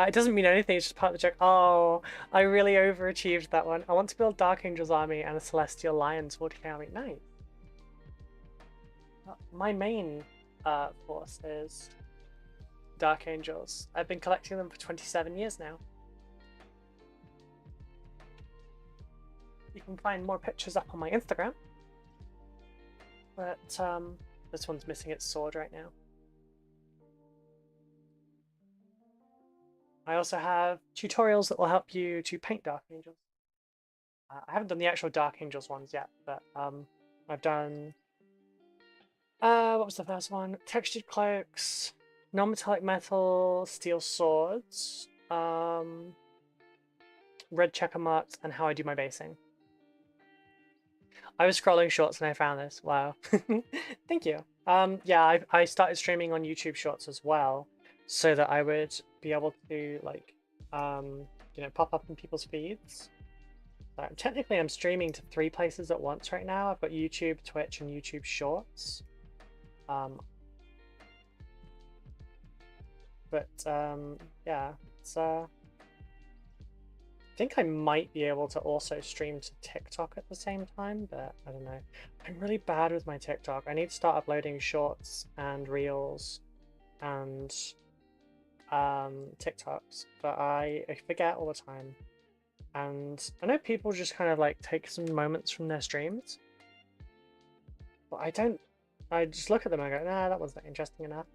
it doesn't mean anything, it's just part of the joke. Oh, I really overachieved that one. I want to build Dark Angel's army and a Celestial Lions 40k army. Nice. My main force is Dark Angels. I've been collecting them for 27 years now. You can find more pictures up on my Instagram. But this one's missing its sword right now. I also have tutorials that will help you to paint Dark Angels. I haven't done the actual Dark Angels ones yet, but I've done... what was the first one? Textured cloaks, non-metallic metal, steel swords, red checker marks, and how I do my basing. I was scrolling shorts and I found this. Wow. Thank you. Yeah, I started streaming on YouTube Shorts as well, so that I would be able to like, you know, pop up in people's feeds. Technically, I'm streaming to 3 places at once right now. I've got YouTube, Twitch, and YouTube Shorts. Yeah, it's I think I might be able to also stream to TikTok at the same time, but I don't know. I'm really bad with my TikTok. I need to start uploading shorts and reels and TikToks, but I forget all the time. And I know people just kind of like take some moments from their streams, but I don't. I just look at them and I go, nah, that wasn't interesting enough.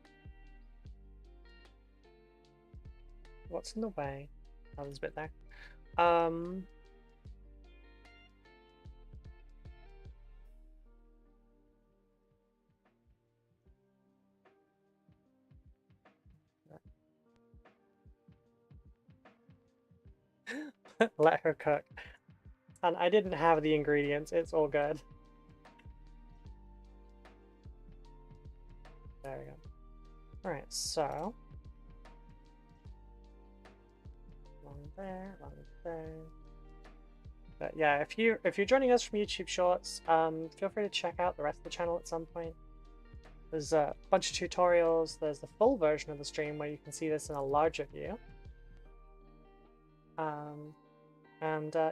What's in the way? Oh, there's a bit there. Let her cook. And I didn't have the ingredients, it's all good. There we go. Alright, so one there, one there. But yeah, if you're joining us from YouTube Shorts, feel free to check out the rest of the channel at some point. There's a bunch of tutorials. There's the full version of the stream where you can see this in a larger view.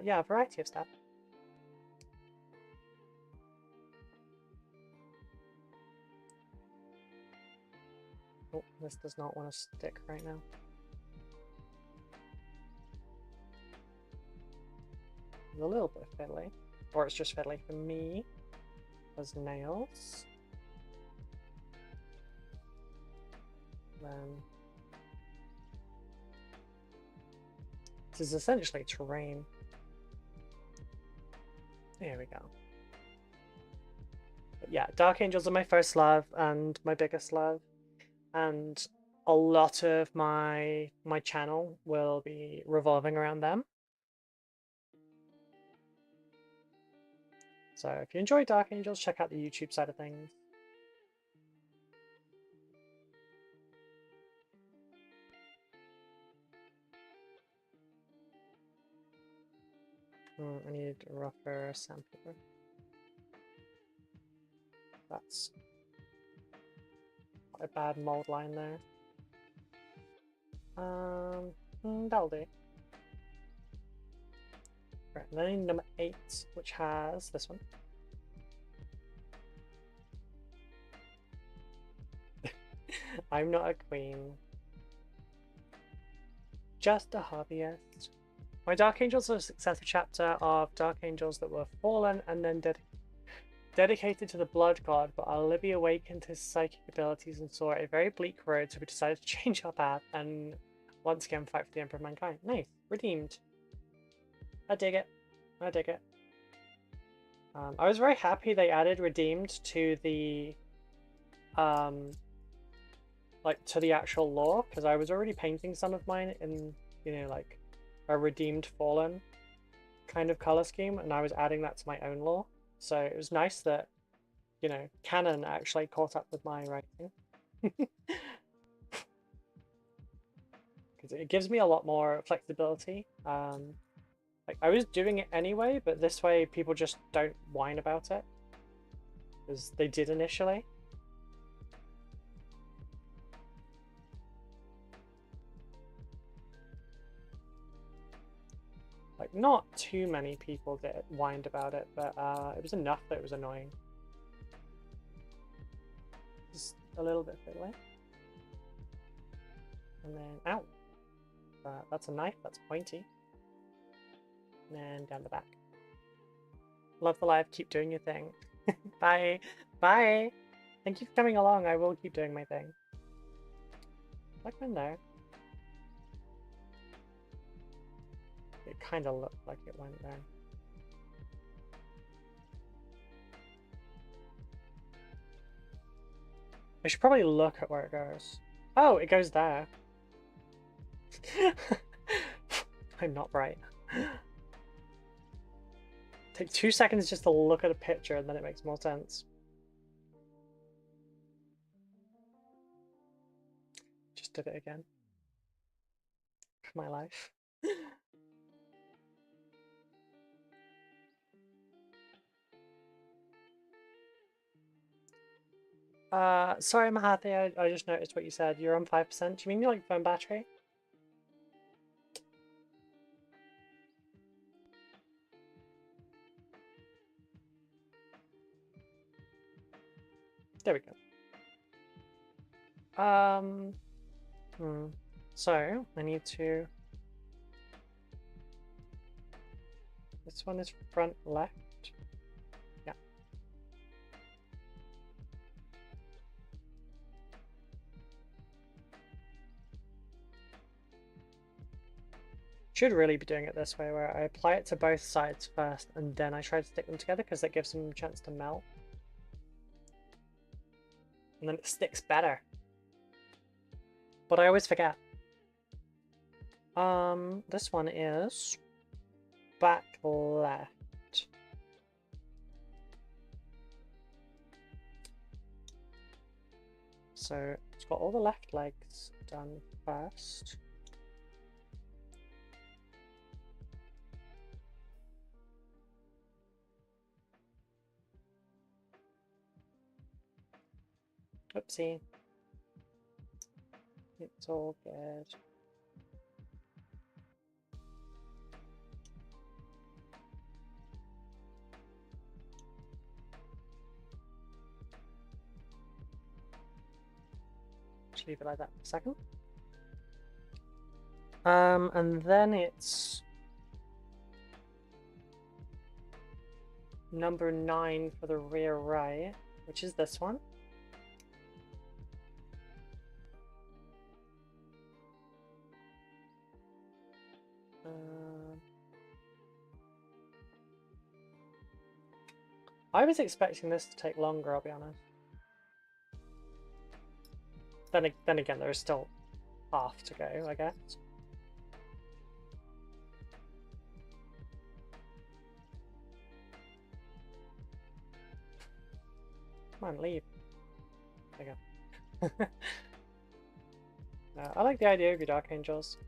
Yeah, a variety of stuff. Oh, this does not want to stick right now. It's a little bit fiddly, or it's just fiddly for me. There's nails. Then this is essentially terrain. There we go. But yeah, Dark Angels are my first love and my biggest love, and a lot of my channel will be revolving around them. So if you enjoy Dark Angels, check out the YouTube side of things. I need a rougher sampler. That's quite a bad mold line there. That'll do. Right, and then I need number 8, which has this one. I'm not a queen. Just a hobbyist. My Dark Angels are a successive chapter of Dark Angels that were fallen and then dedicated to the Blood God, but Libby awakened his psychic abilities and saw a very bleak road, so we decided to change our path and once again fight for the Emperor of Mankind. Nice. Redeemed. I dig it. I dig it. I was very happy they added Redeemed to the like to the actual lore, because I was already painting some of mine in, you know, like a Redeemed Fallen kind of color scheme, and I was adding that to my own lore. So it was nice that, you know, canon actually caught up with my writing. Because it gives me a lot more flexibility. Like, I was doing it anyway, but this way people just don't whine about it, as they did initially. Like, not too many people whined about it, but it was enough that it was annoying. Just a little bit fiddly. And then, ow! That's a knife, that's pointy. And then down the back. Love the live, keep doing your thing. Bye! Bye! Thank you for coming along, I will keep doing my thing. Like in there. It kind of looked like it went there. I should probably look at where it goes. Oh, it goes there. I'm not bright. Take 2 seconds just to look at a picture and then it makes more sense. Just did it again. For my life. Sorry Mahathi, I just noticed what you said. You're on 5%. Do you mean you like phone battery? There we go. So I need to. This one is front left. Yeah. Should really be doing it this way, where I apply it to both sides first and then I try to stick them together, because that gives them a chance to melt. And then it sticks better. But I always forget. This one is back left. So it's got all the left legs done first. Oopsie. It's all good. Just leave it like that for a second. And then it's number 9 for the rear right, which is this one. I was expecting this to take longer, I'll be honest. Then again, there is still half to go, I guess. Come on, leave. There you go. I like the idea of your Dark Angels.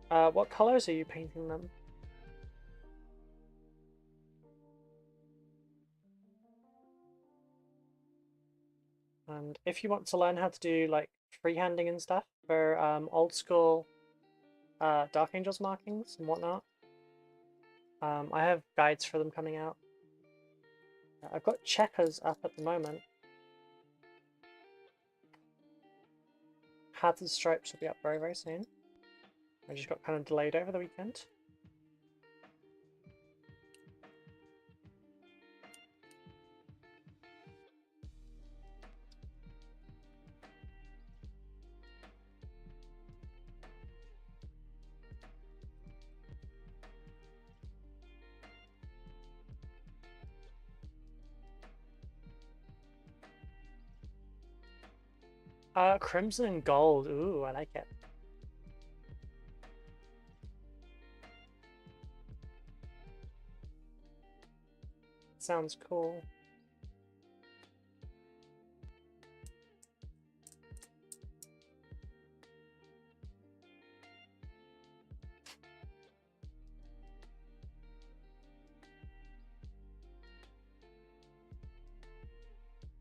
What colors are you painting them? And if you want to learn how to do like freehanding and stuff for old school Dark Angels markings and whatnot, I have guides for them coming out. I've got checkers up at the moment. Hazard stripes will be up very, very soon. I just got kind of delayed over the weekend. Crimson and gold. Ooh, I like it. Sounds cool.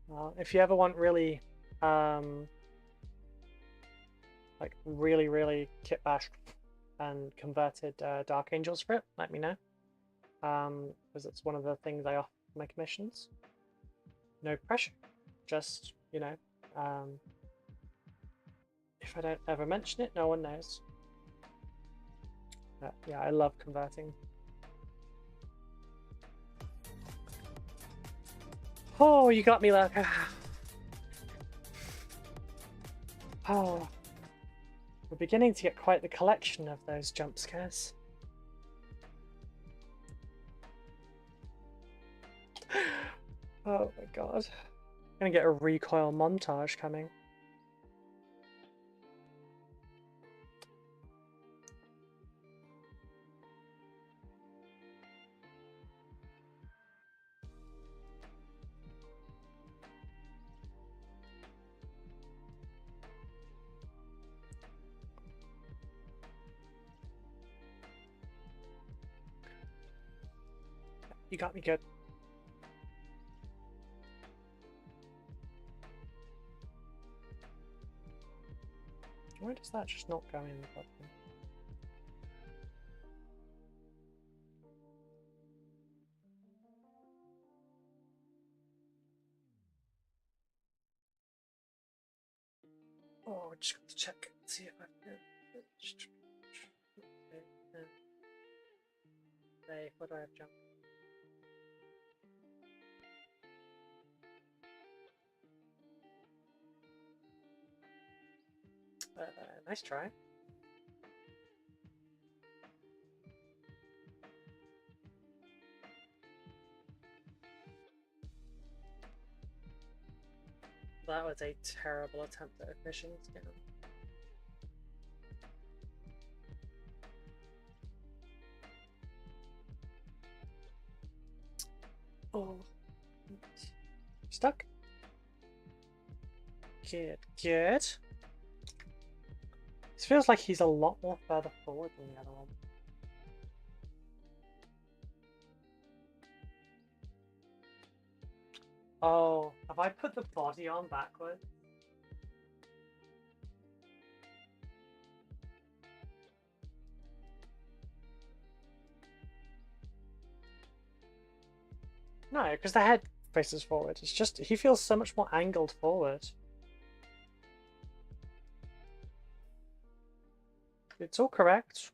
Well, if you ever want really, like really kit bashed and converted Dark Angels for it, let me know. Because it's one of the things I offer for my commissions. No pressure, just, you know, if I don't ever mention it, no one knows. But yeah, I love converting. Oh, you got me, Lurker. Oh, we're beginning to get quite the collection of those jump scares. Oh my god. I'm gonna get a recoil montage coming. You got me good. Why does that just not go in the button? Oh, just got to check, see if I can. Hey, what do I have jump? Nice try. That was a terrible attempt at a fishing skin. Oh. Stuck? Good, good. This feels like he's a lot more further forward than the other one. Oh, have I put the body on backwards? No, because the head faces forward. It's just, he feels so much more angled forward. It's all correct.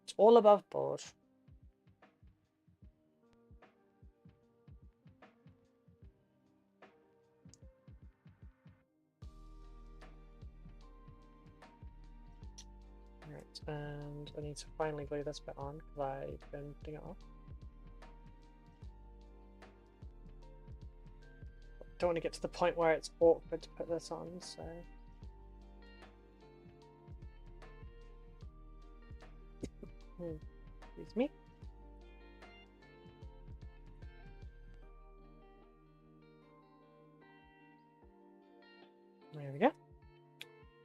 It's all above board. Right, and I need to finally glue this bit on because I've been putting it off. don't want to get to the point where it's awkward to put this on, so. Excuse me. There we go.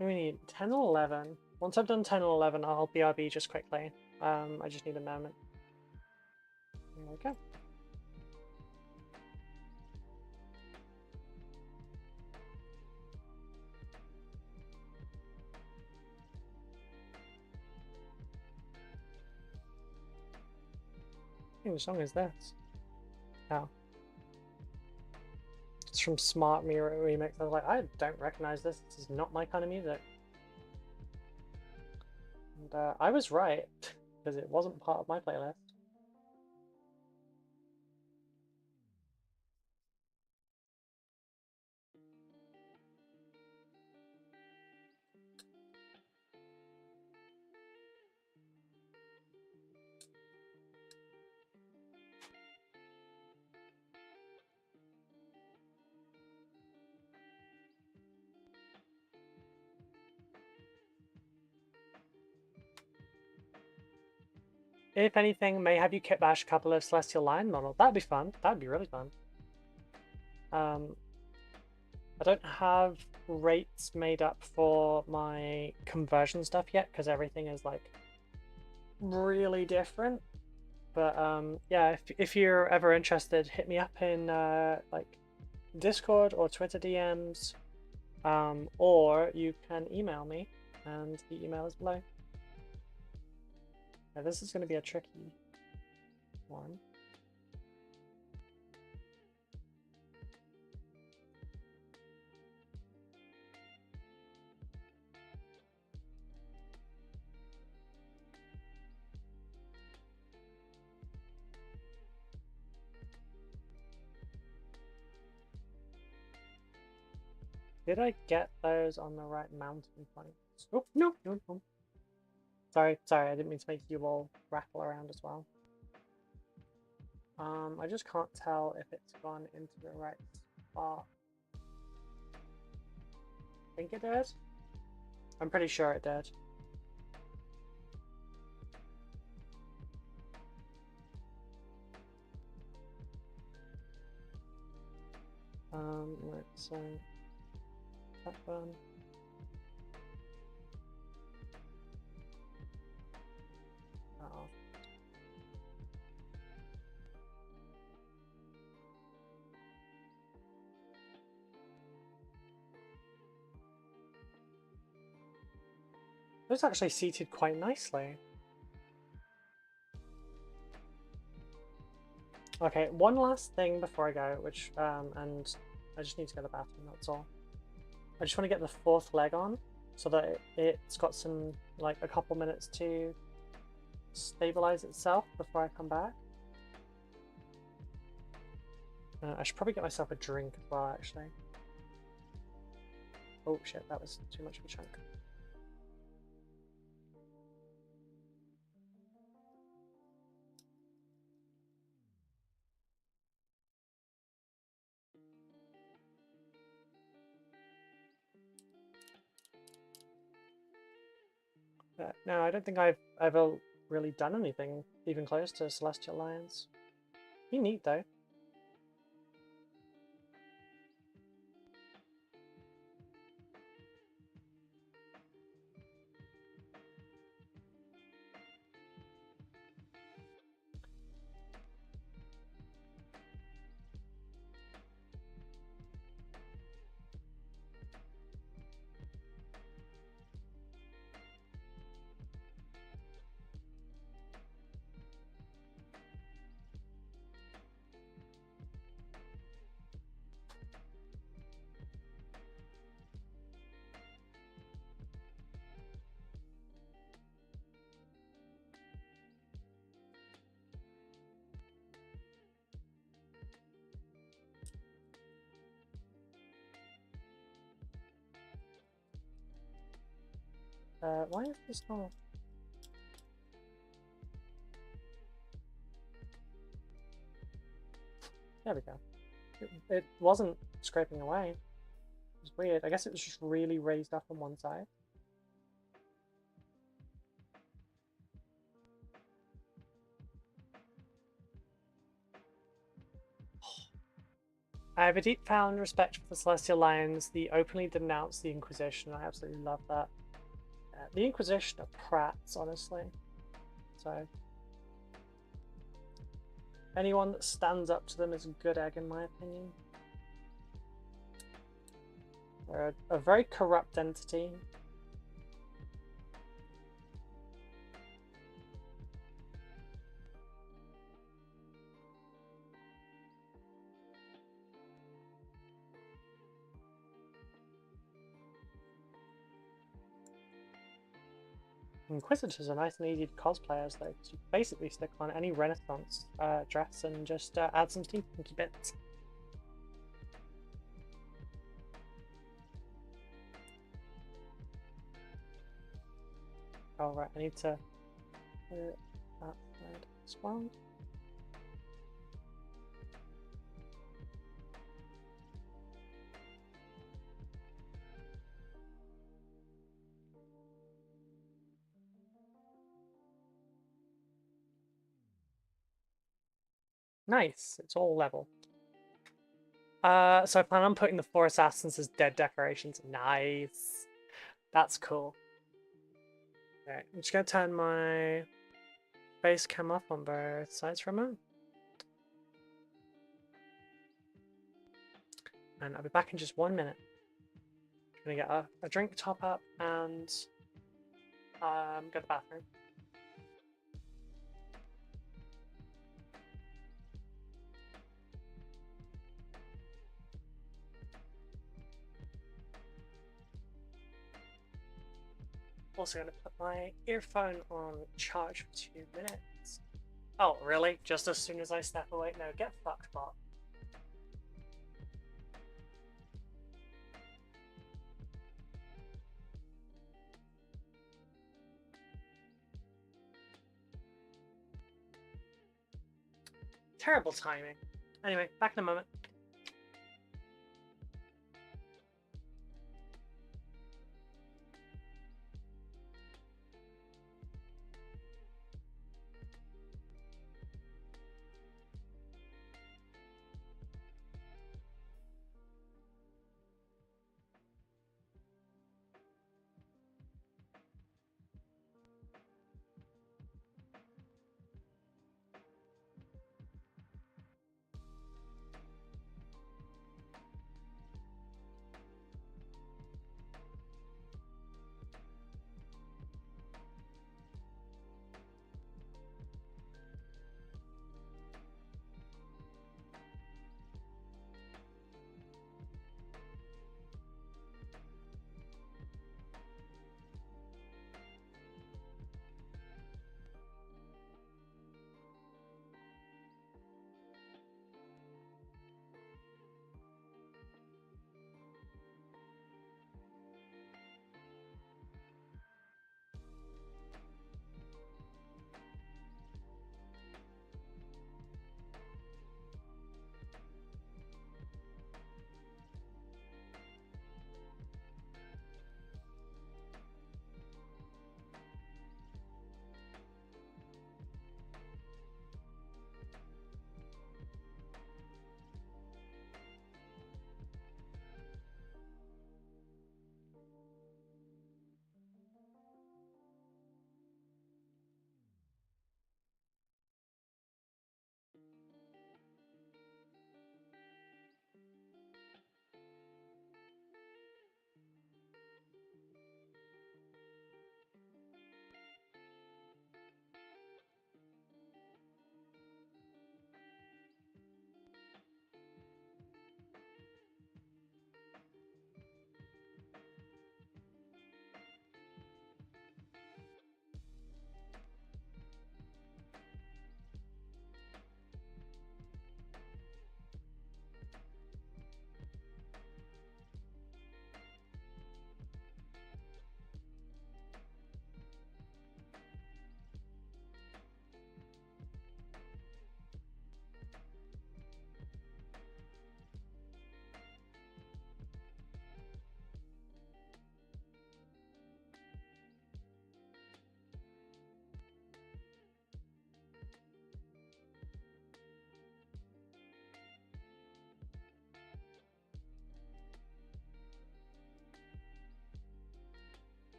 We need 10 or 11. Once I've done 10 or 11, I'll BRB just quickly. I just need a moment. There we go. Which song is this? Oh. It's from Smart Mirror Remix. I was like, I don't recognize this. This is not my kind of music. And I was right, because it wasn't part of my playlist. If anything, may have you kit bash a couple of Celestial Lion models. That'd be fun. That'd be really fun. I don't have rates made up for my conversion stuff yet because everything is like really different. But yeah, if you're ever interested, hit me up in like Discord or Twitter DMs, or you can email me, and the email is below. Now, this is going to be a tricky one. Did I get those on the right mountain points? Oh, no, no, no. Sorry, I didn't mean to make you all rattle around as well. I just can't tell if it's gone into the right spot. I think it did. I'm pretty sure it did. Let's that one. Uh-oh. Those actually seated quite nicely. Okay, one last thing before I go, which and I just need to go to the bathroom, that's all. I just want to get the fourth leg on so that it's got some, like, a couple minutes to stabilize itself before I come back. I should probably get myself a drink as well, actually. Oh shit, that was too much of a chunk. No, I don't think I've ever really done anything even close to Celestial Lions. Be neat though. Why is this not? There we go. It wasn't scraping away. It was weird. I guess it was just really raised up on one side. I have a deep found respect for the Celestial Lions. They openly denounce the Inquisition. I absolutely love that. The Inquisition are prats, honestly. So anyone that stands up to them is a good egg, in my opinion. They're a very corrupt entity. Inquisitors are nice and easy to cosplay as, though, because you basically stick on any Renaissance dress and just add some steampunky bits. Oh, right, I need to put that red as well. Nice, it's all level. So I plan on putting the 4 assassins as dead decorations. Nice. That's cool. Okay, I'm just gonna turn my face cam off on both sides for a moment. And I'll be back in just 1 minute. I'm gonna get a drink top up and go to the bathroom. Also gonna put my earphone on charge for 2 minutes. Oh, really? Just as soon as I step away? No, get fucked, bot. Terrible timing. Anyway, back in a moment.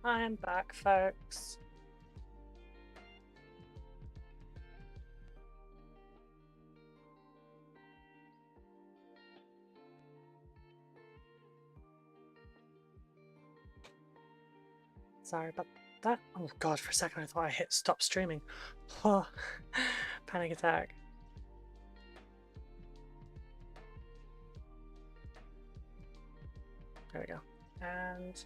I'm back, folks. Sorry about that. Oh god, for a second I thought I hit stop streaming. Oh, panic attack. There we go. And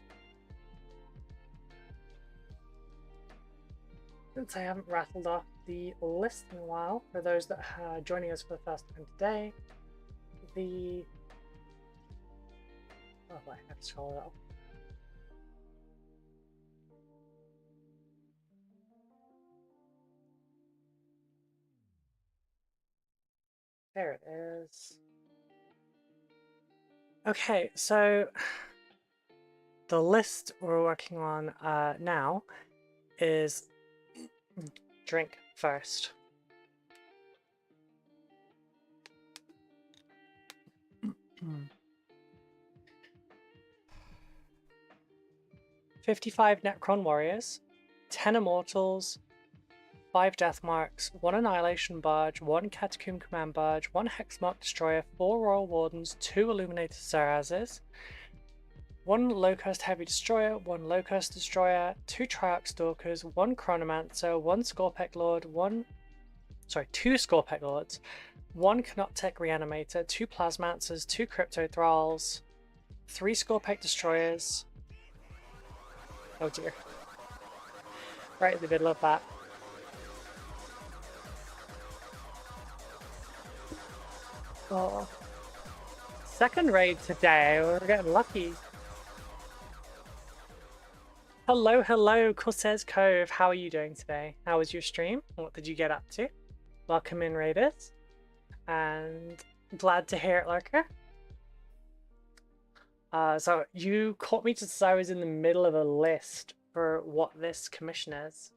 since I haven't rattled off the list in a while, for those that are joining us for the first time today, oh, I have to scroll it up. There it is. Okay, so the list we're working on now is drink first. Hmm. 55 Necron Warriors, 10 Immortals, 5 Death Marks, 1 Annihilation Barge, 1 Catacomb Command Barge, 1 Hexmark Destroyer, 4 Royal Wardens, 2 Illuminated Sarazes, 1 Low-Cost Heavy Destroyer, 1 Low-Cost Destroyer, 2 Triarch Stalkers, 1 Chronomancer, 1 Scorpec Lord, 2 Scorpec Lords, 1 Canoptech Reanimator, 2 Plasmancers, 2 Crypto Thralls, 3 Scorpec Destroyers. Oh dear. Right in the middle of that. Oh. Second raid today, we're getting lucky. Hello, Corsair's Cove. How are you doing today? How was your stream? What did you get up to? Welcome in, Raiders. And glad to hear it, Lurker. So you caught me just as I was in the middle of a list for what this commission is.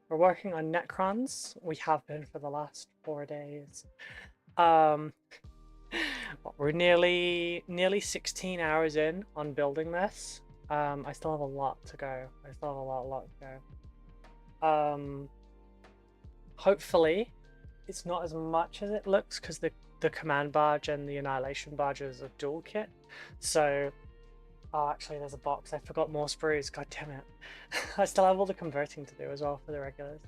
We're working on Necrons. We have been for the last 4 days. We're nearly 16 hours in on building this. I still have a lot to go. I still have a lot to go. Hopefully it's not as much as it looks because the command barge and the annihilation barge is a dual kit. So actually there's a box. I forgot more sprues. God damn it. I still have all the converting to do as well for the regulars.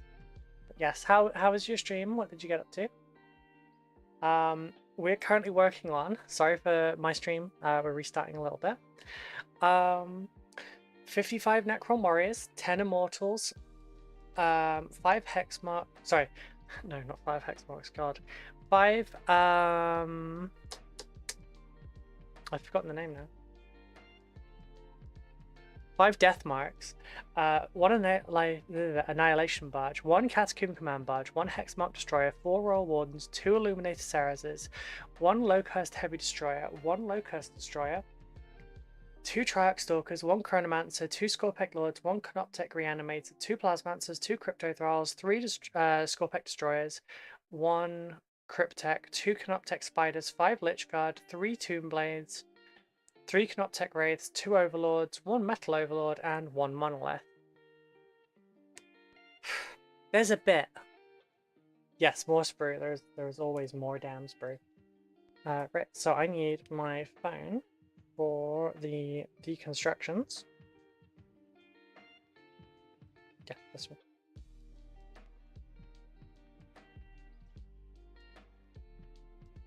But yes, how was your stream? What did you get up to? We're currently working on, sorry for my stream, we're restarting a little bit. 55 Necron Warriors, 10 Immortals, 5 Hexmark, sorry, no, not 5 Hexmarks, god. 5, I've forgotten the name now. 5 Death Marks, 1 Annihilation Barge, 1 Catacomb Command Barge, 1 Hexmark Destroyer, 4 Royal Wardens, 2 Illuminated Sarazes, 1 Low-Cost Heavy Destroyer, 1 Low-Cost Destroyer, 2 Triarch Stalkers, 1 Chronomancer, 2 Scorpec Lords, 1 Canoptech Reanimator, 2 Plasmancers, 2 Crypto Thralls, 3 Scorpec Destroyers, 1 Cryptech, 2 Canoptech Spiders, 5 Lich Guard, 3 Tomb Blades, 3 Canoptech Wraiths, 2 Overlords, 1 Metal Overlord, and 1 Monolith. There's a bit. Yes, more sprue. There's always more damn sprue. Right, so I need my phone for the deconstructions. Yeah, this one.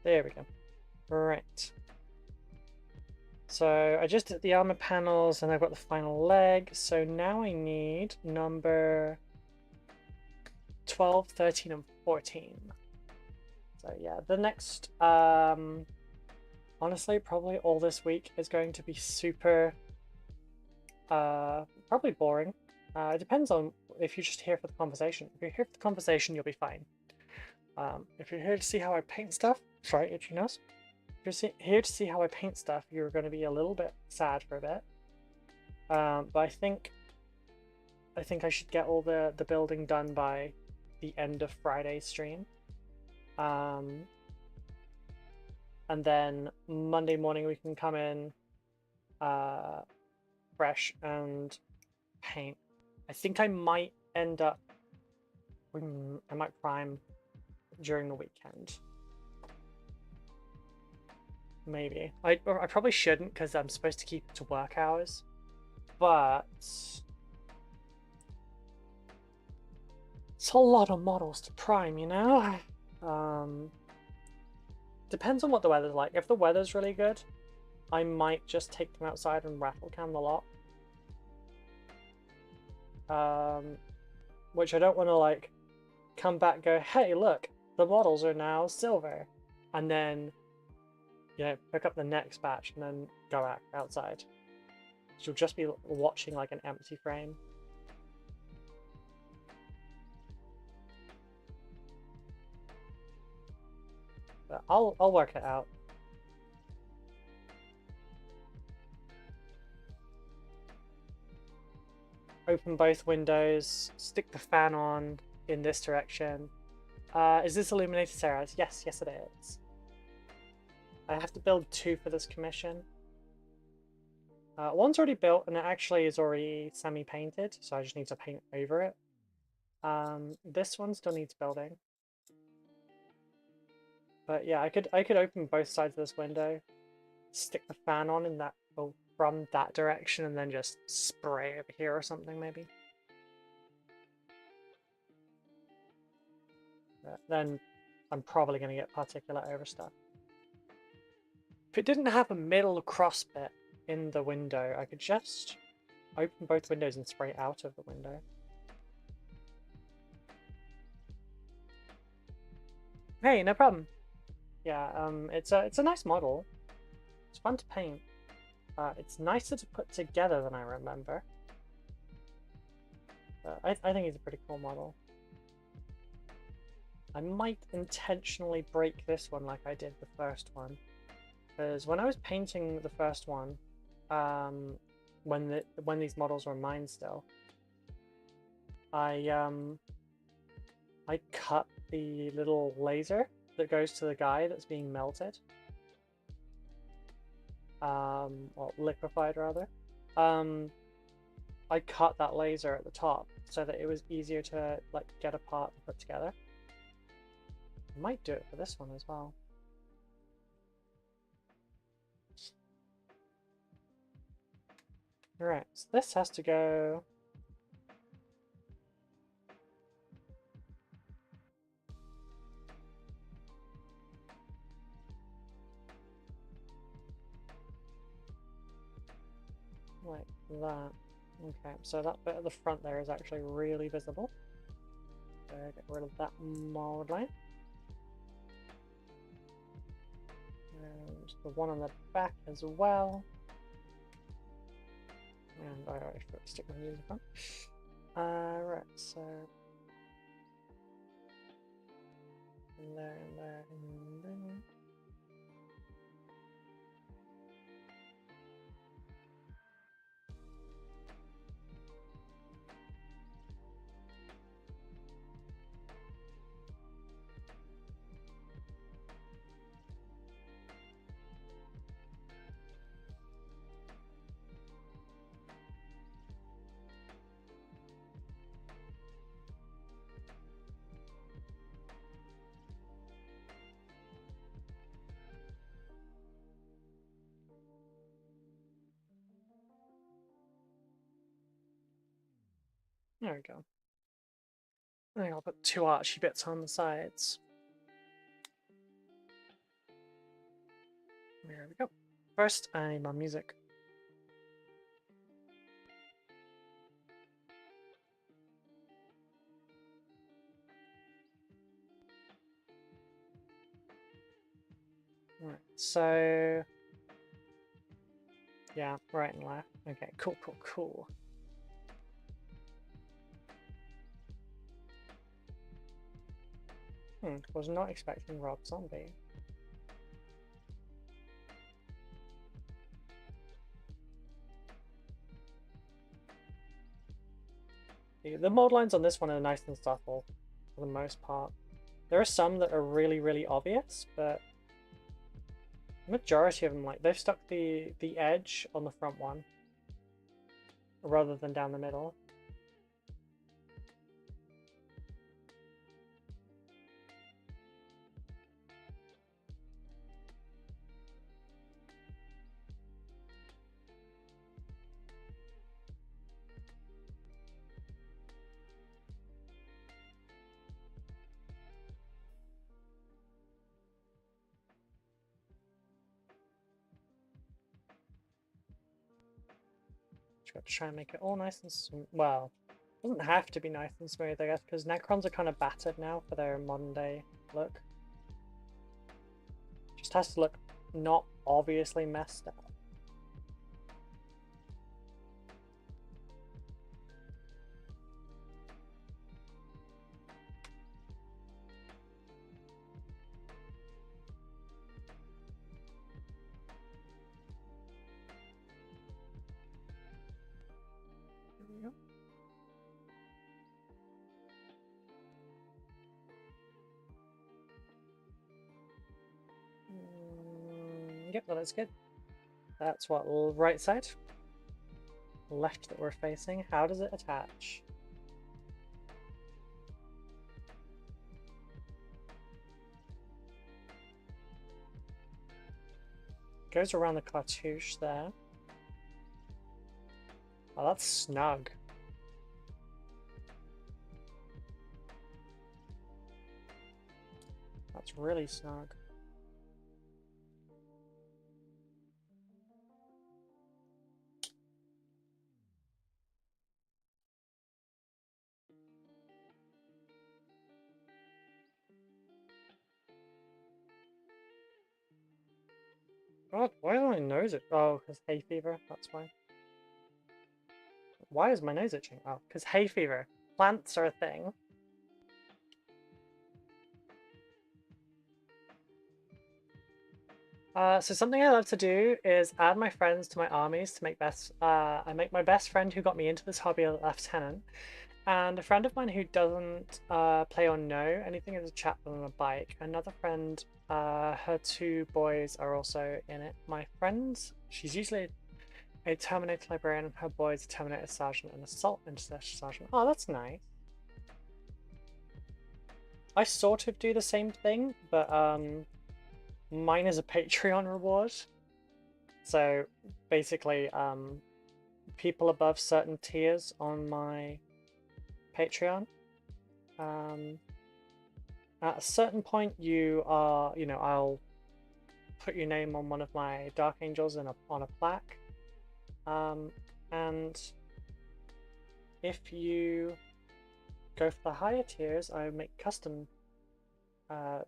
There we go. Right. So I just did the armor panels and I've got the final leg. So now I need number 12, 13, and 14. So yeah, the next, honestly, probably all this week is going to be super, probably boring. It depends on if you're just here for the conversation. If you're here for the conversation, you'll be fine. If you're here to see how I paint stuff, sorry, itchy nose. If you're here to see how I paint stuff, you're going to be a little bit sad for a bit. But I think I should get all the building done by the end of Friday's stream. And then Monday morning we can come in fresh and paint. I think I might end up... I might prime during the weekend. Maybe. I probably shouldn't because I'm supposed to keep it to work hours. But... it's a lot of models to prime, you know? Depends on what the weather's like. If the weather's really good, I might just take them outside and rattle can the lot. Which I don't want to like come back and go, hey look, the models are now silver. And then, you know, pick up the next batch and then go back outside. So you'll just be watching like an empty frame. But I'll work it out. Open both windows, stick the fan on in this direction. Is this illuminated Sarah's? Yes, it is. I have to build 2 for this commission. One's already built and it actually is already semi-painted, so I just need to paint over it. This one still needs building. But yeah, I could open both sides of this window, stick the fan on in that from that direction, and then just spray over here or something maybe. But then I'm probably going to get particulate over stuff. If it didn't have a middle cross bit in the window, I could just open both windows and spray out of the window. Hey, no problem. Yeah, it's a nice model. It's fun to paint. It's nicer to put together than I remember. I think it's a pretty cool model. I might intentionally break this one like I did the first one, because when I was painting the first one, when these models were mine still, I cut the little laser that goes to the guy that's being melted. Or liquefied rather. I cut that laser at the top so that it was easier to like get apart and put together. I might do it for this one as well. Alright, so this has to go... like that. Okay, so that bit at the front there is actually really visible. So get rid of that mold line. And the one on the back as well. And I already forgot to stick with the front. Right, so in there, in there, in there. There we go. I think I'll put 2 archy bits on the sides. There we go. First, I need my music. Right, so... yeah, right and left. Okay, cool, cool, cool. Was not expecting Rob Zombie. The mold lines on this one are nice and subtle, for the most part. There are some that are really, really obvious, but the majority of them, like, they've stuck the edge on the front one. rather than down the middle. Got to try and make it all nice and smooth. Well, it doesn't have to be nice and smooth, I guess, because Necrons are kind of battered now for their modern day look. Just has to look not obviously messed up. Yep, that looks good. That's what, right side? Left that we're facing. How does it attach? Goes around the cartouche there. Oh, that's snug. That's really snug. God, why do my nose itch? Oh, because hay fever, that's why. Why is my nose itching? Oh, because hay fever. Plants are a thing. So something I love to do is add my friends to my armies to make I make my best friend who got me into this hobby a lieutenant, and a friend of mine who doesn't play or know anything is a chaplain on a bike. Another friend, her two boys are also in it. My friend, she's usually a Terminator librarian, and her boy's a Terminator sergeant and assault intercession sergeant. Oh, that's nice. I sort of do the same thing, but mine is a Patreon reward. So basically, people above certain tiers on my Patreon, at a certain point you are, I'll put your name on one of my Dark Angels on a plaque. And if you go for the higher tiers, I make custom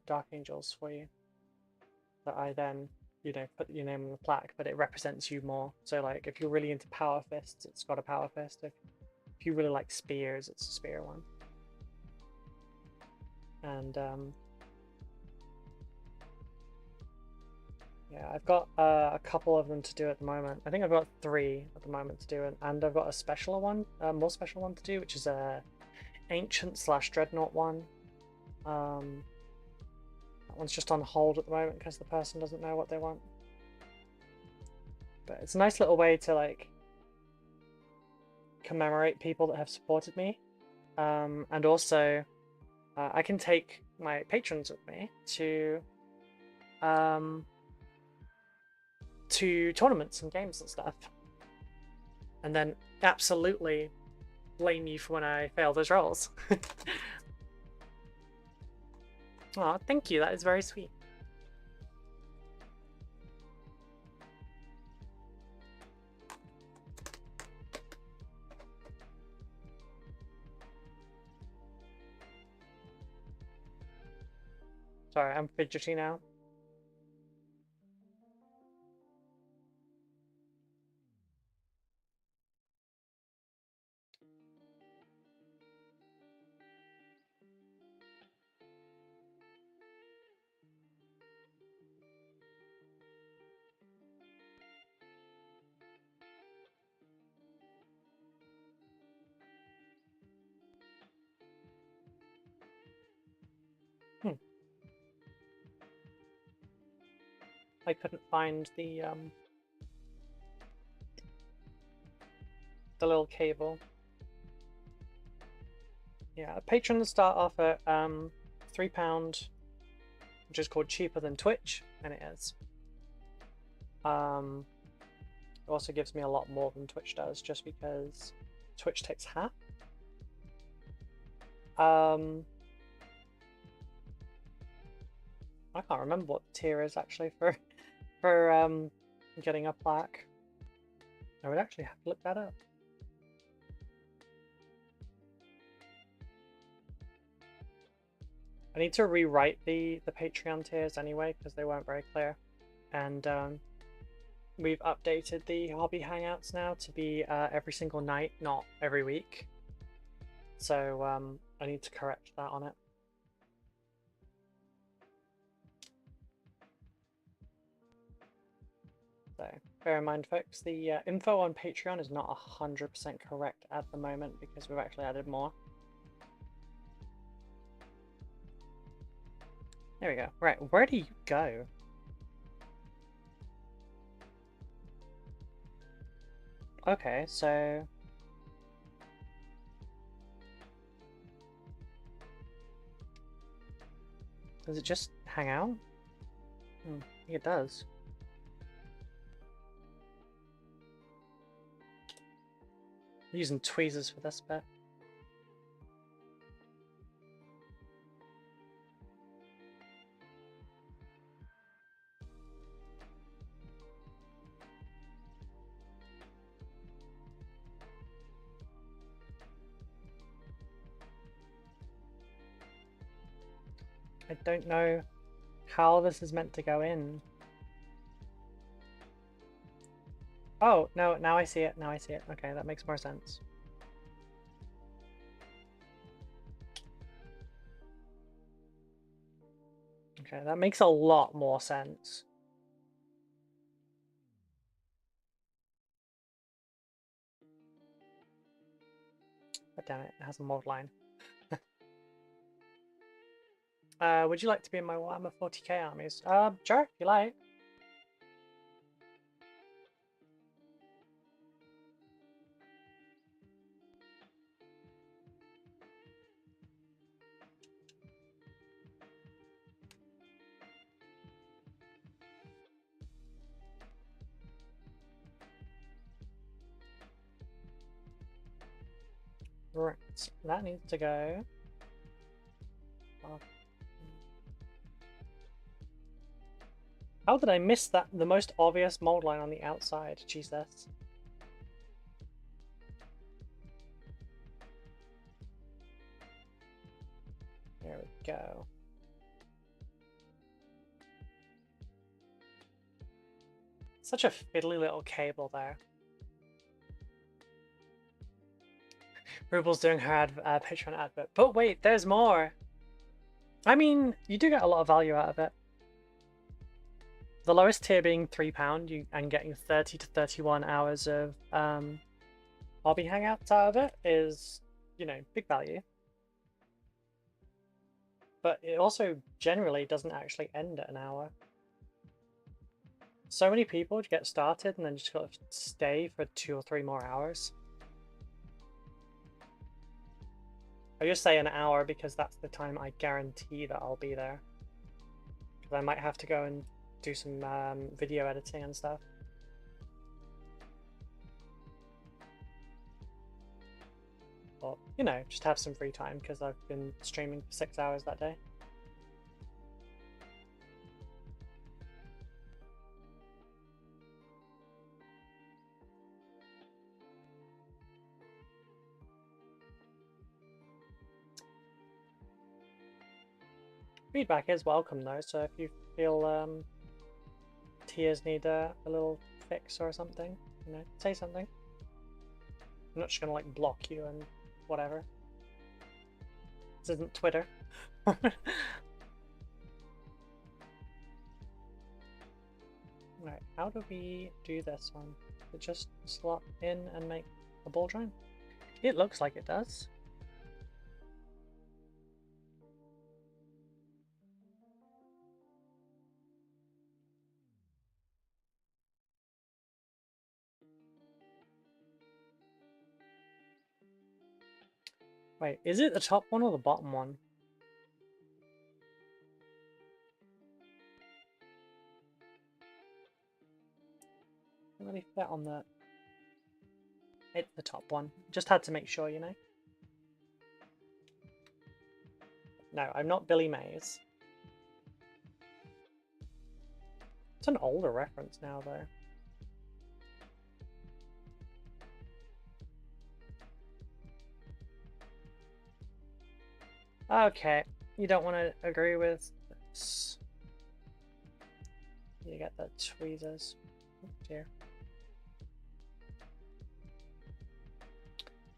Dark Angels for you that I then, put your name on the plaque, but it represents you more. So like if you're really into Power Fists, it's got a Power Fist. If you really like spears, it's a spear one. And yeah, I've got a couple of them to do at the moment. I think I've got 3 at the moment to do, and I've got a special one, a more special one to do, which is a Ancient / Dreadnought one. That one's just on hold at the moment because the person doesn't know what they want. But it's a nice little way to like commemorate people that have supported me, and also I can take my patrons with me to tournaments and games and stuff, and then absolutely blame you for when I fail those rolls. Oh, thank you. That is very sweet. Sorry, I'm fidgety now. I couldn't find the the little cable. Yeah, patrons start off at £3, which is called cheaper than Twitch, and it is. It also gives me a lot more than Twitch does, just because Twitch takes half. I can't remember what the tier is actually for getting a plaque. I would actually have to look that up. I need to rewrite the Patreon tiers anyway, because they weren't very clear. And we've updated the hobby hangouts now to be every single night, not every week. So I need to correct that on it. So bear in mind, folks, the info on Patreon is not 100% correct at the moment because we've actually added more. There we go. Right, where do you go? Okay, so... does it just hang out? I think it does. I'm using tweezers for this bit. I don't know how this is meant to go in. Oh, no, now I see it, now I see it. Okay, that makes more sense. Okay, that makes a lot more sense. But damn it, it has a mod line. Would you like to be in my Warhammer 40k armies? Sure, if you like. Right, that needs to go. Oh. How did I miss that? The most obvious mold line on the outside. Jesus. There we go. Such a fiddly little cable there. Rubel's doing her Patreon advert. But wait, there's more! I mean, you do get a lot of value out of it. The lowest tier being £3 and getting 30 to 31 hours of hobby hangouts out of it is, you know, big value. But it also generally doesn't actually end at an hour. So many people get started and then just gotta stay for 2 or 3 more hours. I just say an hour because that's the time I guarantee that I'll be there. Because I might have to go and do some video editing and stuff. Or, you know, just have some free time because I've been streaming for 6 hours that day. Feedback is welcome though, so if you feel tiers need a little fix or something, you know, say something. I'm not just gonna like block you and whatever. This isn't Twitter. Right, how do we do this one? Does it just slot in and make a ball joint? It looks like it does. Wait, is it the top one or the bottom one? Doesn't really fit on the... It's the top one. Just had to make sure, you know? No, I'm not Billy Mays. It's an older reference now, though. Okay, you don't want to agree with this. You get the tweezers. Oh dear.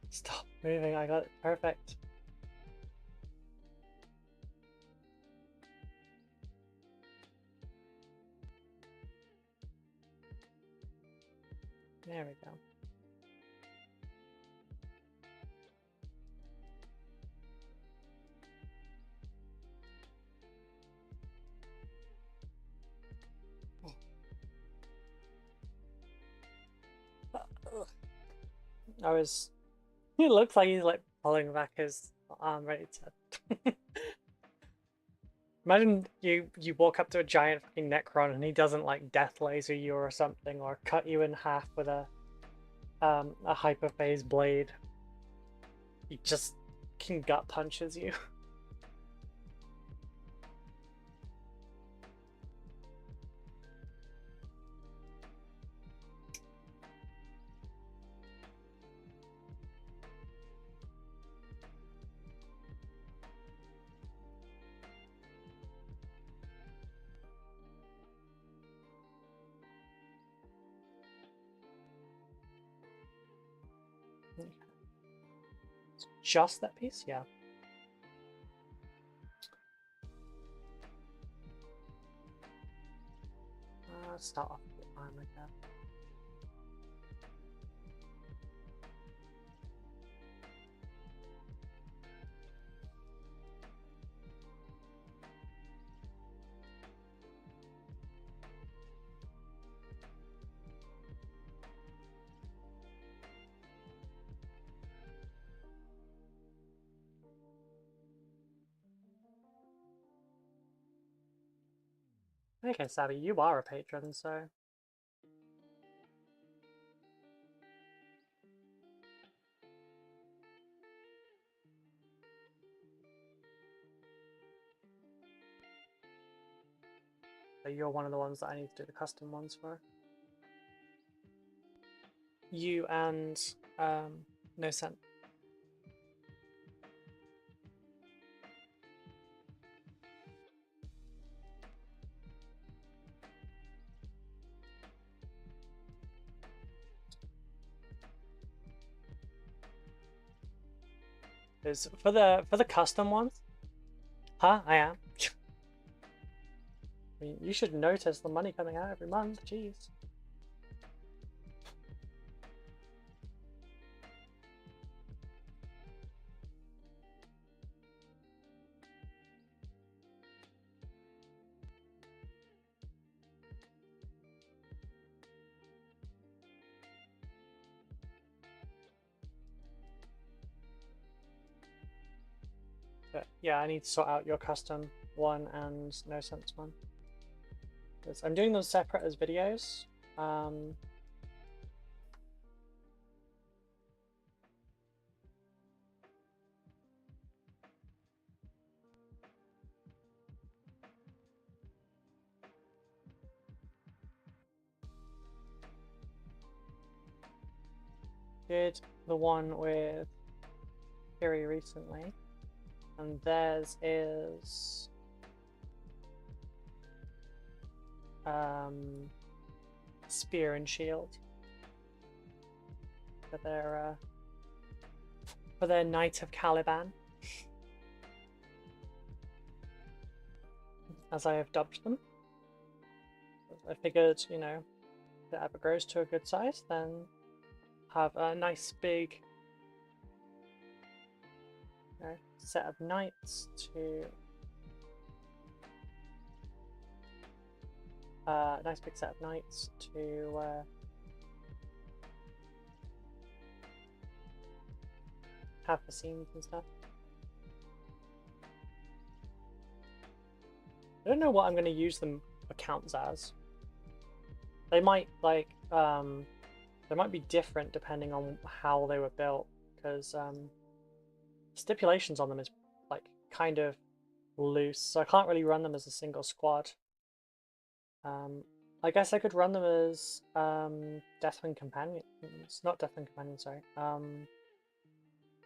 Stop moving, I got it perfect. There we go. I was... He looks like he's like pulling back his arm ready to... Imagine you walk up to a giant fucking Necron and he doesn't like death laser you or something, or cut you in half with a hyperphase blade. He just can gut punches you. Just that piece? Yeah. Start off with the arm like that. Okay, Savvy, you are a patron, so... So you're one of the ones that I need to do the custom ones for. You and, No Sense. Is for the custom ones? Huh? I am. I mean, you should notice the money coming out every month. Jeez. But yeah, I need to sort out your custom one and No Sense one. Because I'm doing them separate as videos. Did the one with Kiri recently, and theirs is Spear and Shield for their Knight of Caliban, as I have dubbed them. I figured, you know, if it ever grows to a good size, then have a nice big, you know, set of knights to nice big set of knights to have for scenes and stuff. I don't know what I'm going to use them accounts as. They might like they might be different depending on how they were built, because stipulations on them is like kind of loose, so I can't really run them as a single squad. I guess I could run them as Deathwing Companions, not Deathwing Companions, sorry.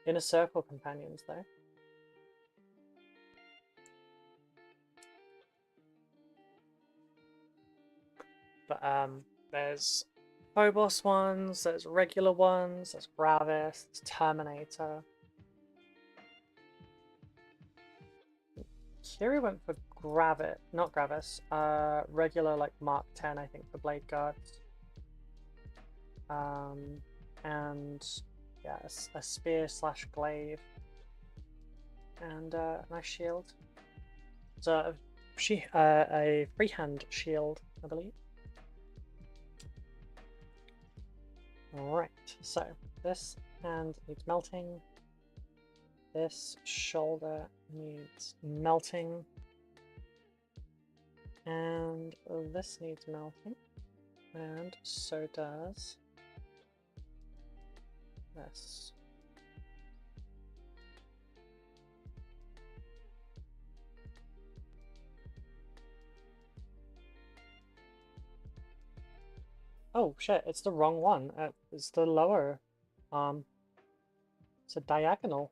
Inner Circle Companions though. But there's Phobos ones, there's regular ones, there's Gravis, there's Terminator. Kiri went for not Gravis, regular like Mark 10 I think for Blade Guards. And yeah, a spear / glaive. And a nice shield. So a freehand shield, I believe. Alright, so this hand needs melting. This shoulder needs melting. And this needs melting. And so does this. Oh shit, it's the wrong one. It's the lower arm. It's a diagonal.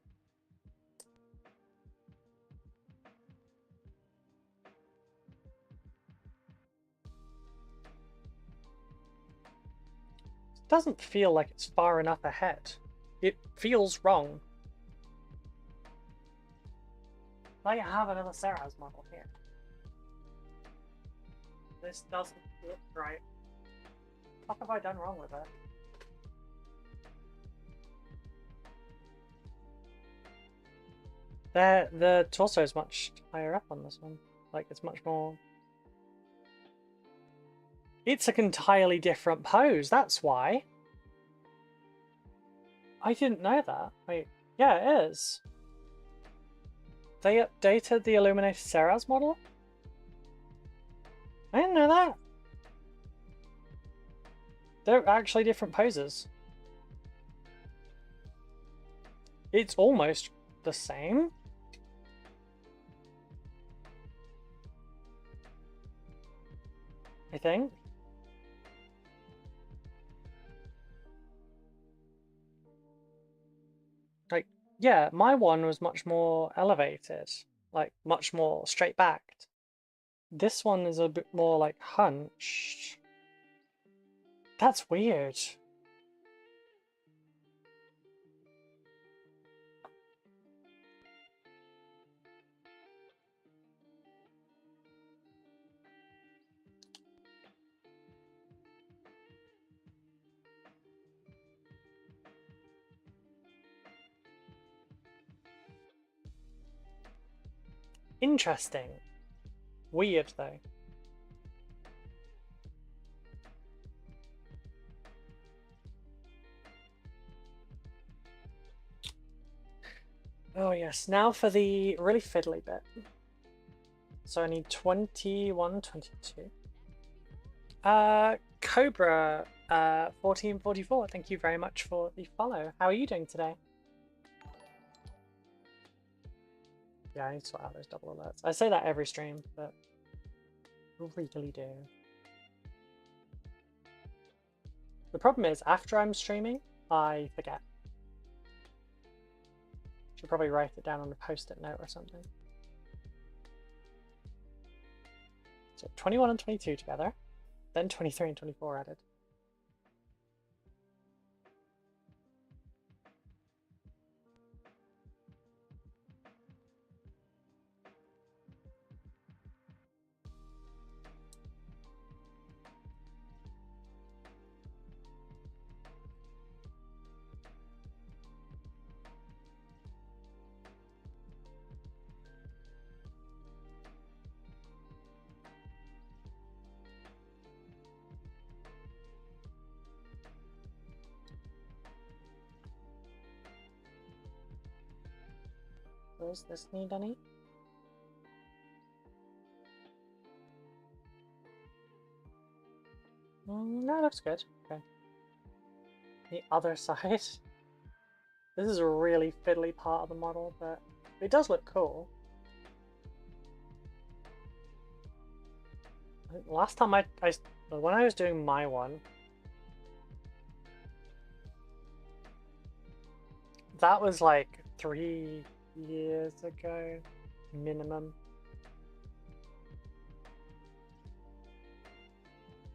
It doesn't feel like it's far enough ahead. It feels wrong. I have another Sarah's model here. This doesn't look right. What have I done wrong with it? The torso is much higher up on this one. Like, it's much more... It's an entirely different pose, that's why. I didn't know that. Wait, yeah, it is. They updated the Illuminated Sarah's model? I didn't know that. They're actually different poses. It's almost the same. I think. Like, yeah, my one was much more elevated, like much more straight backed. This one is a bit more like hunched. That's weird. Interesting. Weird though. Oh yes, now for the really fiddly bit. So I need 21, 22. Cobra 1444, thank you very much for the follow. How are you doing today? Yeah, I need to sort out those double alerts. I say that every stream, but I really do. The problem is, after I'm streaming, I forget. Should probably write it down on a post-it note or something. So 21 and 22 together, then 23 and 24 added. Does this need any? No, looks good. Okay. The other side. This is a really fiddly part of the model, but it does look cool. I think last time when I was doing my one, that was like 3 years ago, minimum.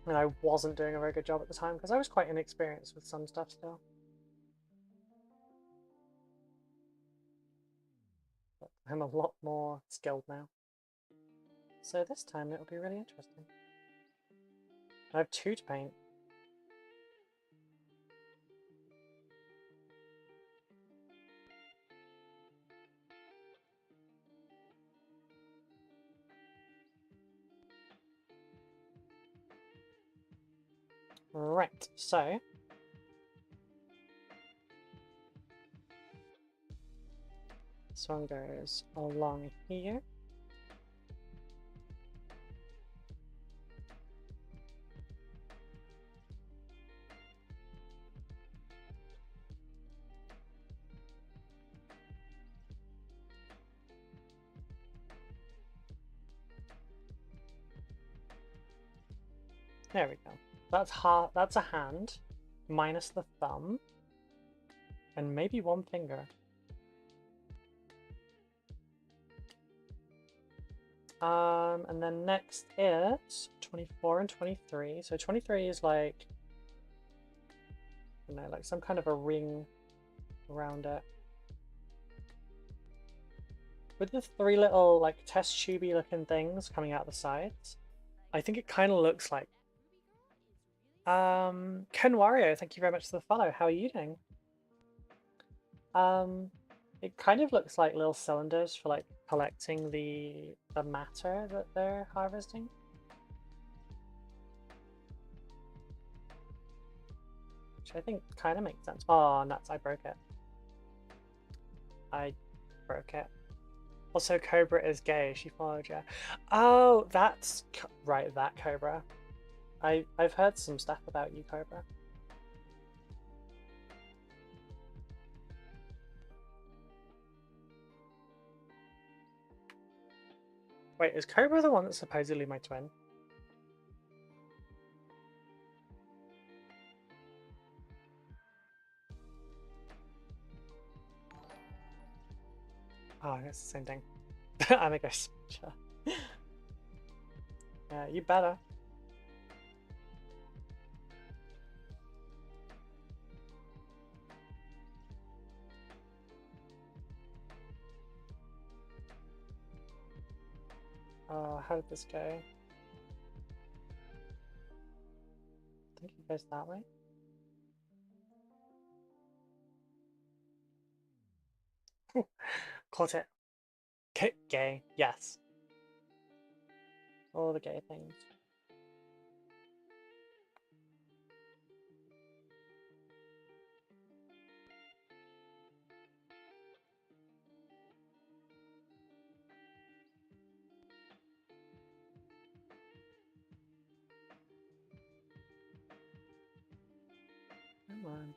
And I wasn't doing a very good job at the time because I was quite inexperienced with some stuff still. But I'm a lot more skilled now. So this time it'll be really interesting. I have 2 to paint. Right, so this one goes along here. There we go. That's a hand, minus the thumb, and maybe 1 finger. And then next is 24 and 23. So 23 is like, you know, like some kind of a ring around it. With the 3 little like test tubey looking things coming out the sides, I think it kind of looks like Ken Wario, thank you very much for the follow. How are you doing? It kind of looks like little cylinders for like collecting the matter that they're harvesting. Which I think kind of makes sense. Oh, nuts, I broke it. I broke it. Also, Cobra is gay. She followed you. Oh, that's right, that Cobra. I've heard some stuff about you, Cobra. Wait, is Cobra the one that's supposedly my twin? Oh, it's the same thing. I'm a ghost. Yeah, you better. How did this go? I think it goes that way. Caught it. Gay, yes. All the gay things. Come on.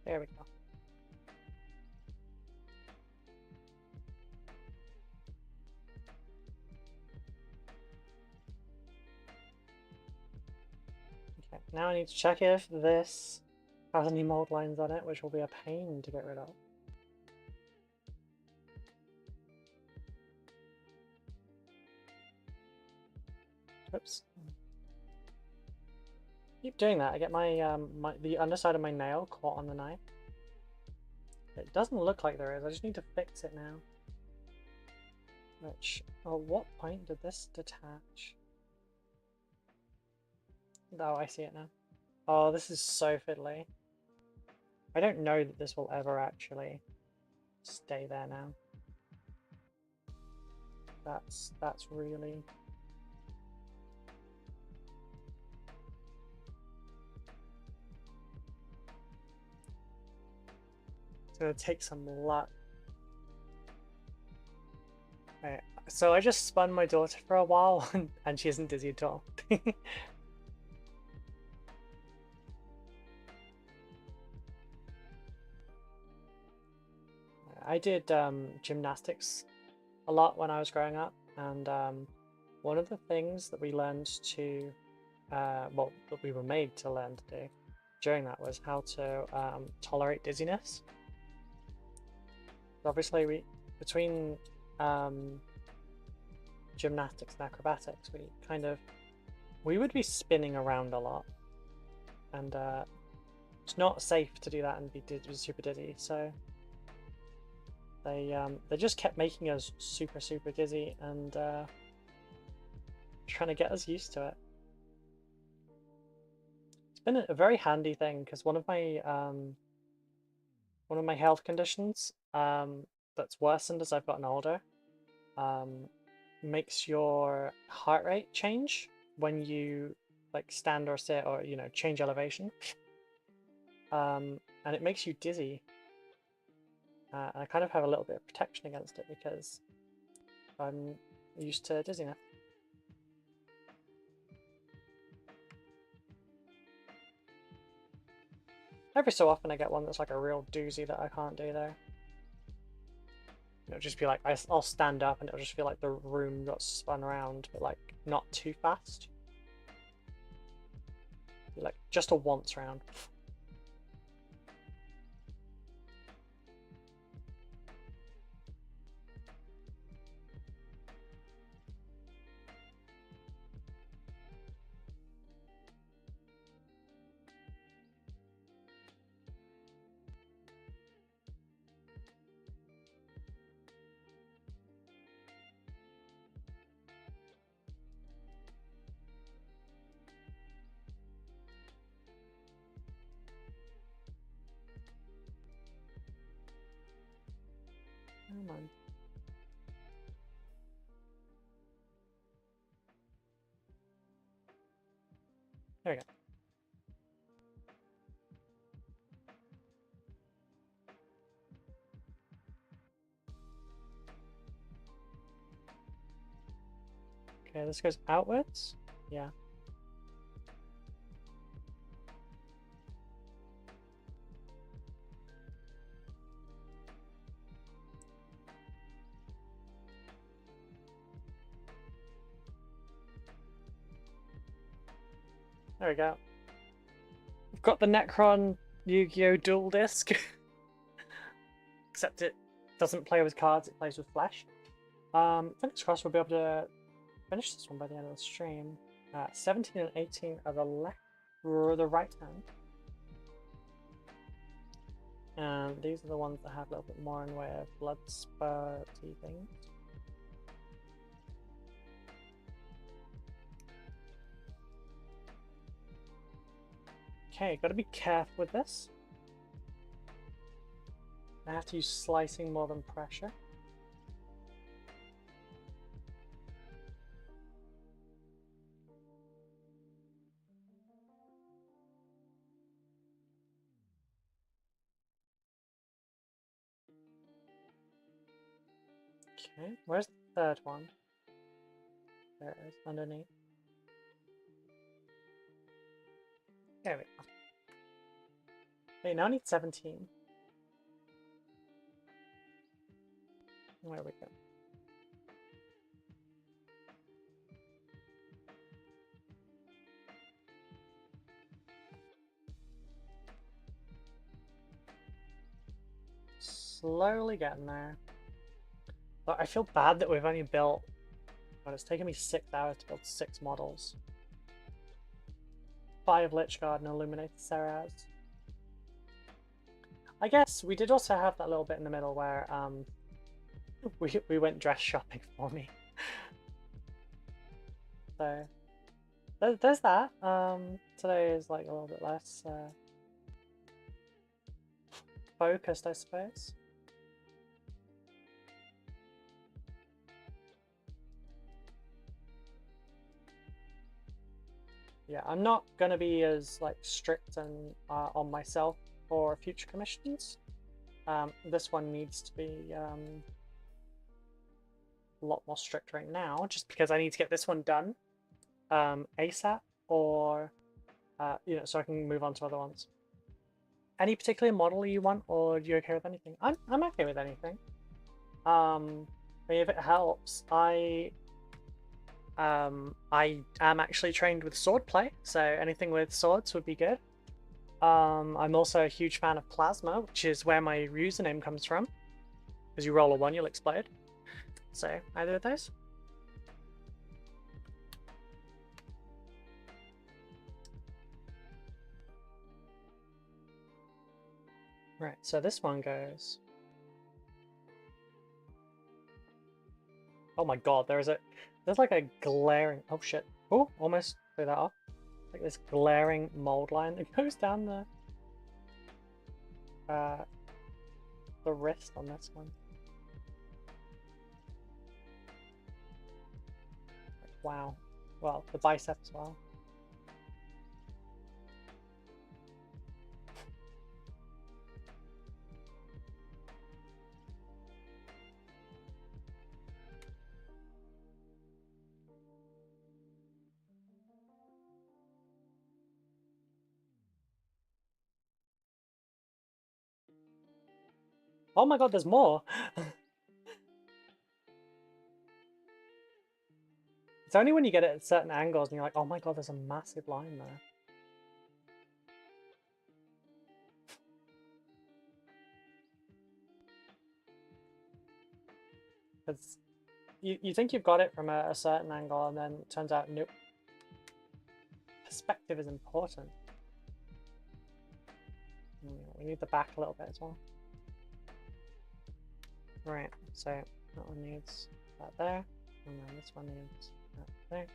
There we go. Okay, now I need to check if this has any mold lines on it, which will be a pain to get rid of. Oops. Keep doing that. I get my the underside of my nail caught on the knife. It doesn't look like there is. I just need to fix it now. Which, at what point did this detach? Oh, I see it now. Oh, this is so fiddly. I don't know that this will ever actually stay there now. That's really... It's gonna take some luck. Right. So I just spun my daughter for a while and she isn't dizzy at all. I did gymnastics a lot when I was growing up, and one of the things that we learned to, well, that we were made to learn to do during that was how to tolerate dizziness. Obviously, between gymnastics and acrobatics, we would be spinning around a lot, and it's not safe to do that and be super dizzy. So they just kept making us super dizzy and trying to get us used to it. It's been a very handy thing because one of my health conditions that's worsened as I've gotten older makes your heart rate change when you like stand or sit or change elevation, and it makes you dizzy. I kind of have a little bit of protection against it because I'm used to dizziness. Every so often I get one that's like a real doozy that I can't do though. It'll just be like, I'll stand up and it'll just feel like the room got spun around, but like not too fast. Like just a once round. Come on. There we go. Okay, this goes outwards? Yeah. There we go. We've got the Necron Yu-Gi-Oh! Dual Disc. Except it doesn't play with cards, it plays with flesh. Fingers crossed we'll be able to finish this one by the end of the stream. 17 and 18 are the left or the right hand. And these are the ones that have a little bit more in way of blood spurty things. Okay, gotta be careful with this. I have to use slicing more than pressure. Okay, where's the third one? There it is, underneath. There we go. Okay, now I need 17. There we go. Slowly getting there. But I feel bad that we've only built... But it's taken me 6 hours to build 6 models. 5 Lich Guard and Illuminated Ceraz. I guess we did also have that little bit in the middle where we went dress shopping for me. So there's that. Today is like a little bit less focused, I suppose. yeah, I'm not gonna be as like strict and on myself for future commissions. This one needs to be a lot more strict right now, just because I need to get this one done ASAP, or so I can move on to other ones. Any particular model you want, or are you okay with anything? I'm okay with anything. I mean, if it helps, I am actually trained with swordplay, so anything with swords would be good. I'm also a huge fan of plasma, which is where my username comes from. Because you roll a 1, you'll explode. So either of those. Right, so this one goes. Oh my god, there's like a glaring, oh shit. Oh, almost threw that off. Like this glaring mold line that goes down the wrist on this one. Wow. Well, the bicep as well. Oh my god, there's more! It's only when you get it at certain angles and you're like, oh my god, there's a massive line there. Because you think you've got it from a certain angle, and then it turns out, nope. Perspective is important. We need the back a little bit as well. Right, so that one needs that there, and then this one needs that there.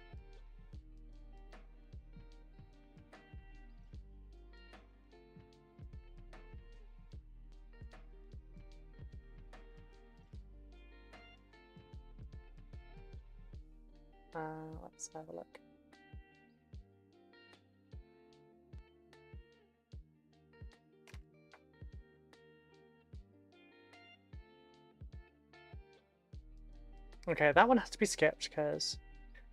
Let's have a look. Okay, that one has to be skipped because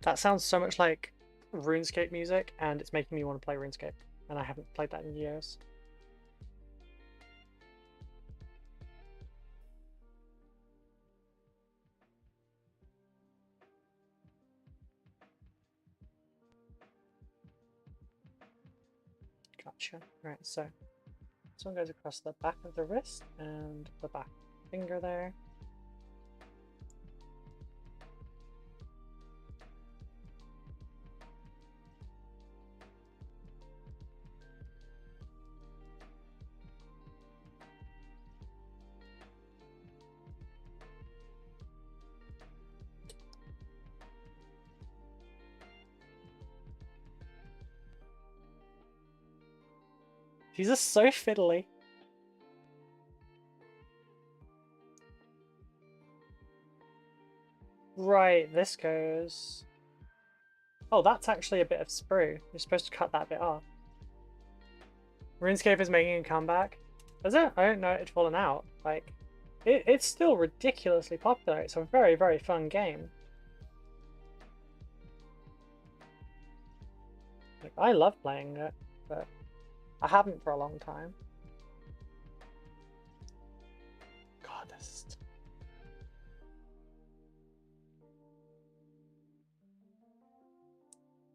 that sounds so much like RuneScape music, and it's making me want to play RuneScape, and I haven't played that in years. Gotcha. Right, so this one goes across the back of the wrist and the back finger there. These are so fiddly. Right, this goes... Oh, that's actually a bit of sprue. You're supposed to cut that bit off. RuneScape is making a comeback. Is it? I didn't know it had fallen out. Like, it's still ridiculously popular. It's a very, very fun game. Like, I love playing it, but I haven't for a long time. God, this is...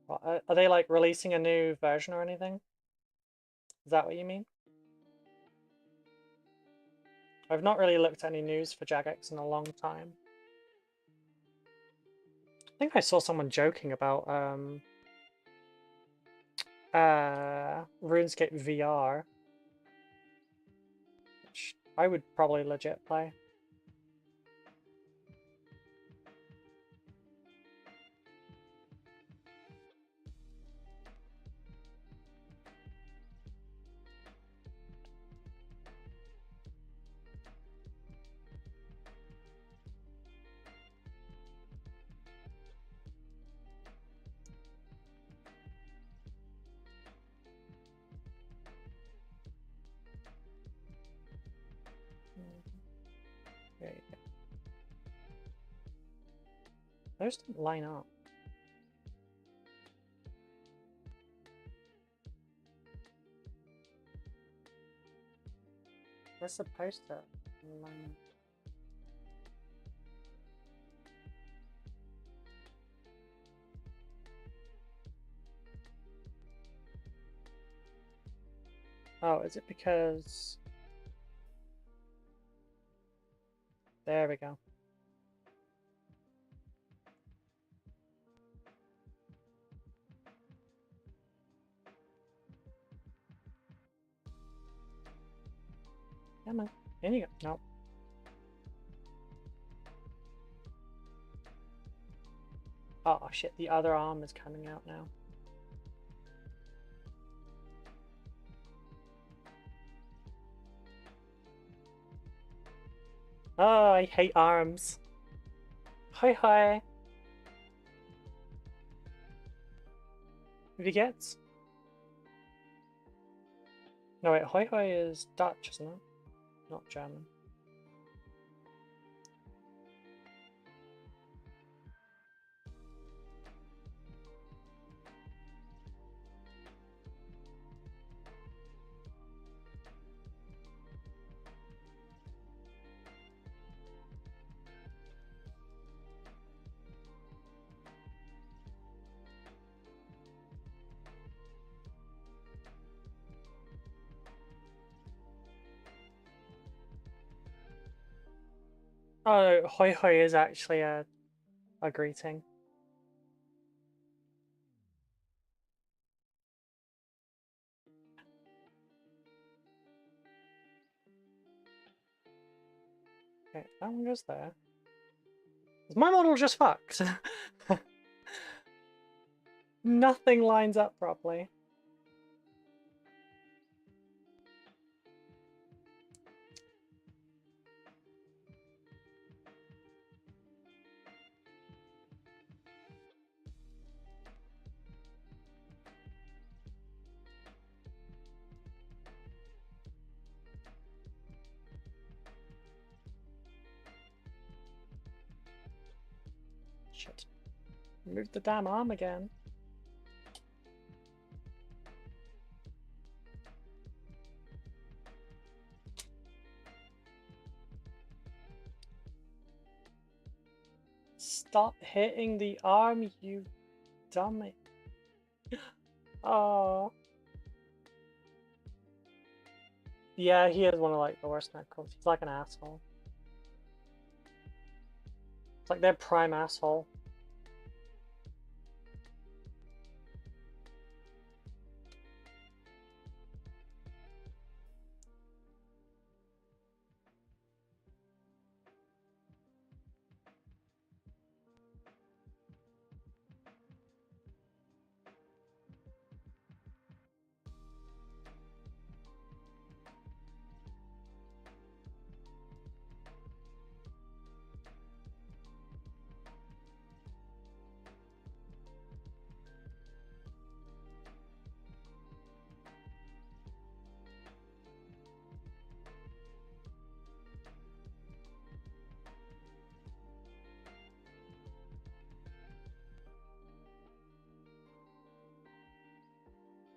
What, are they like releasing a new version or anything? Is that what you mean? I've not really looked at any news for Jagex in a long time. I think I saw someone joking about RuneScape VR, which I would probably legit play. Those don't line up. They're supposed to line up. Oh, is it because... There we go. Come on. In you go. Nope. Oh shit, the other arm is coming out now. Oh, I hate arms. Hi hi. Wie geht's? No wait, hoi hoi is Dutch, isn't it? Not German. Oh, hoi hoi is actually a greeting. Okay, that one goes there. Is my model just fucked? Nothing lines up properly. Shit. Move the damn arm again. Stop hitting the arm, you dummy. Oh. Yeah, he is one of like the worst knuckles. He's like an asshole. It's like their prime asshole.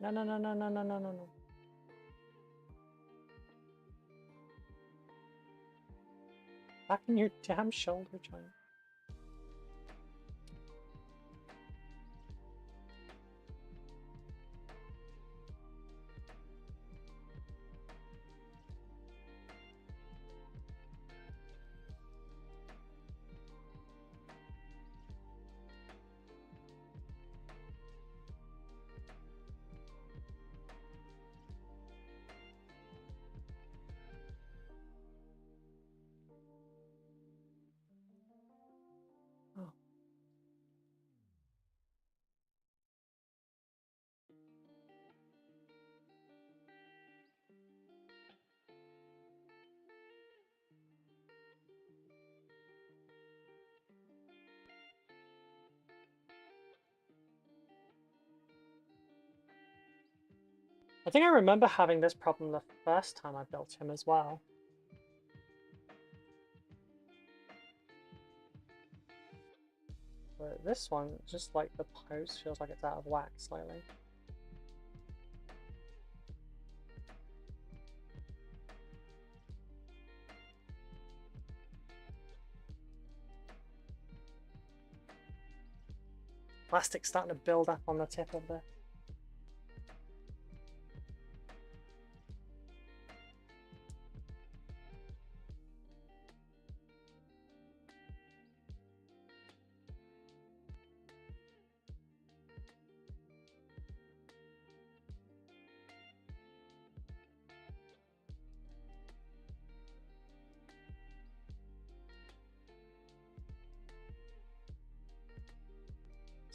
No, no, no, no, no, no, no, no, no. Back in your damn shoulder joint. Oh. I think I remember having this problem the first time I built him as well. But this one, just like the post, feels like it's out of whack slightly. Plastic's starting to build up on the tip of the...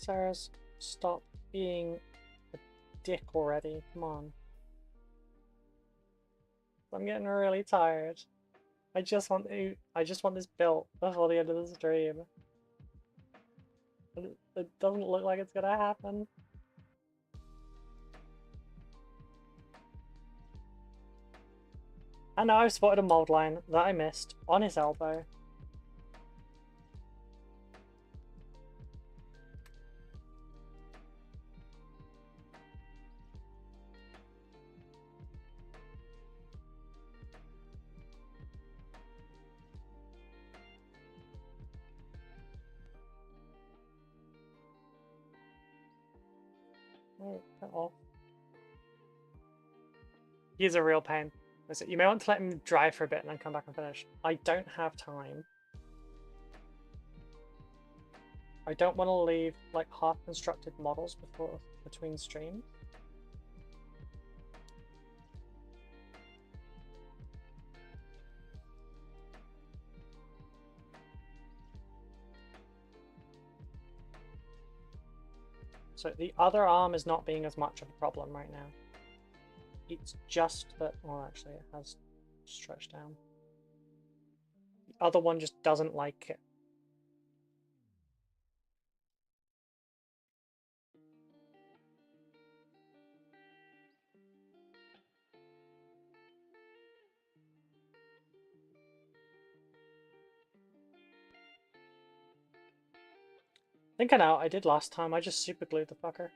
Sarah's, stop being a dick already. Come on. I'm getting really tired. I just want this built before the end of the stream. It doesn't look like it's gonna happen. I know I've spotted a mold line that I missed on his elbow. Oh, cut off. He's a real pain. You may want to let him dry for a bit and then come back and finish. I don't have time. I don't want to leave like half-constructed models between streams. So the other arm is not being as much of a problem right now. It's just that, well, actually it has stretched down. The other one just doesn't like it. I think I know what I did last time. I just super glued the fucker.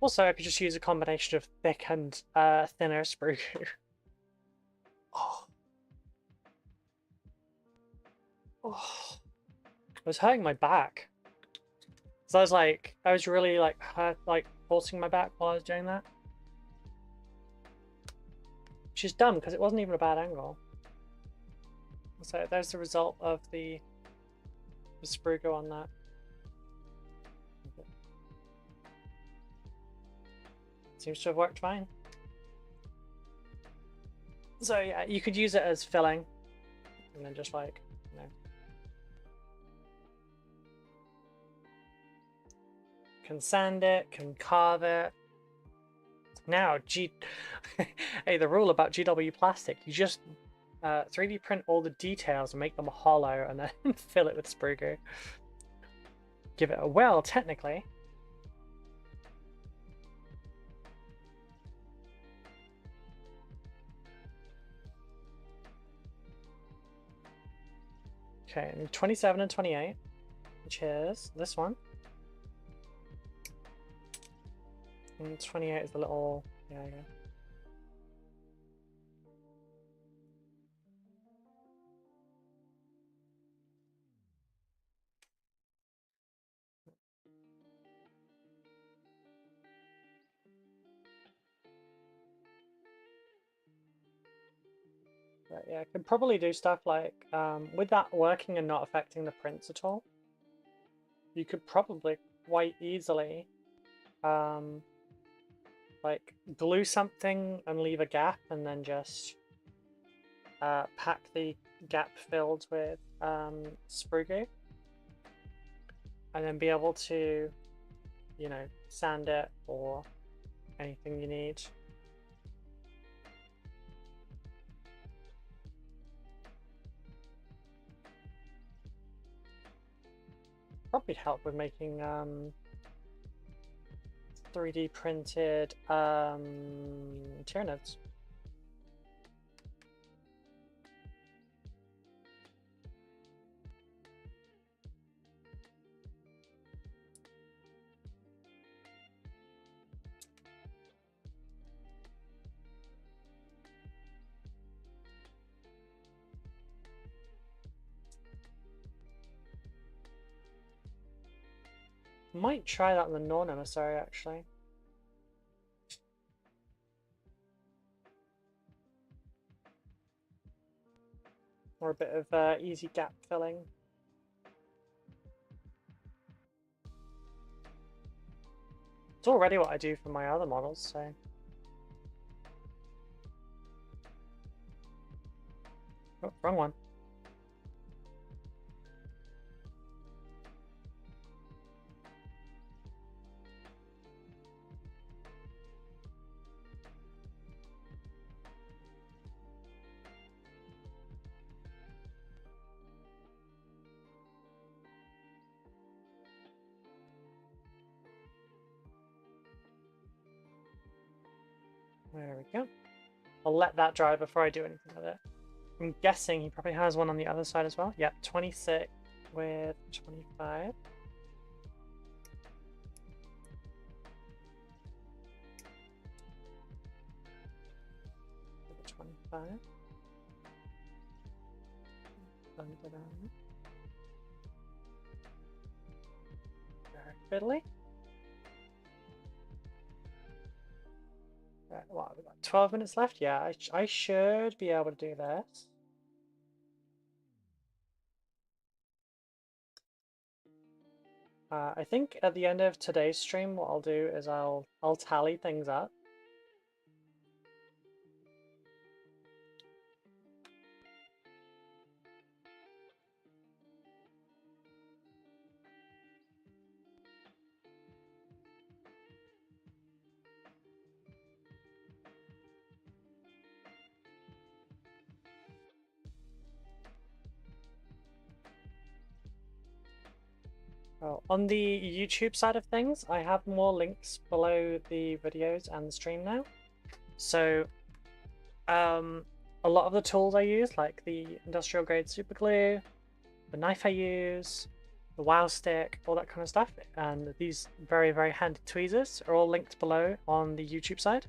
Also, I could just use a combination of thick and thinner sprue glue. Oh. Oh. It was hurting my back. So I was really like forcing my back while I was doing that. Which is dumb because it wasn't even a bad angle. So there's the result of the sprue glue on that. Seems to have worked fine. So yeah, you could use it as filling, and then just like, you know. Can sand it, can carve it. Now, hey, the rule about GW plastic, you just 3D print all the details and make them hollow and then fill it with sprue glue. Give it a well, technically. Okay, and 27 and 28, which is this one. And 28 is the little, yeah. But yeah, I could probably do stuff like, with that working and not affecting the prints at all, you could probably quite easily like glue something and leave a gap and then just pack the gap filled with sprue glue and then be able to, you know, sand it or anything you need. Probably help with making 3D printed Tyranids. Might try that on the non-emissary actually. Or a bit of easy gap filling. It's already what I do for my other models, so. Oh, wrong one. There we go. I'll let that dry before I do anything with it. I'm guessing he probably has one on the other side as well. Yep, 26 with 25. With 25. Very fiddly. Right, what, we've got 12 minutes left? Yeah, I should be able to do this. I think at the end of today's stream, what I'll do is I'll tally things up. Oh, on the YouTube side of things, I have more links below the videos and the stream now. So a lot of the tools I use, like the industrial grade super glue, the knife I use, the wow stick, all that kind of stuff, and these very, very handy tweezers are all linked below on the YouTube side.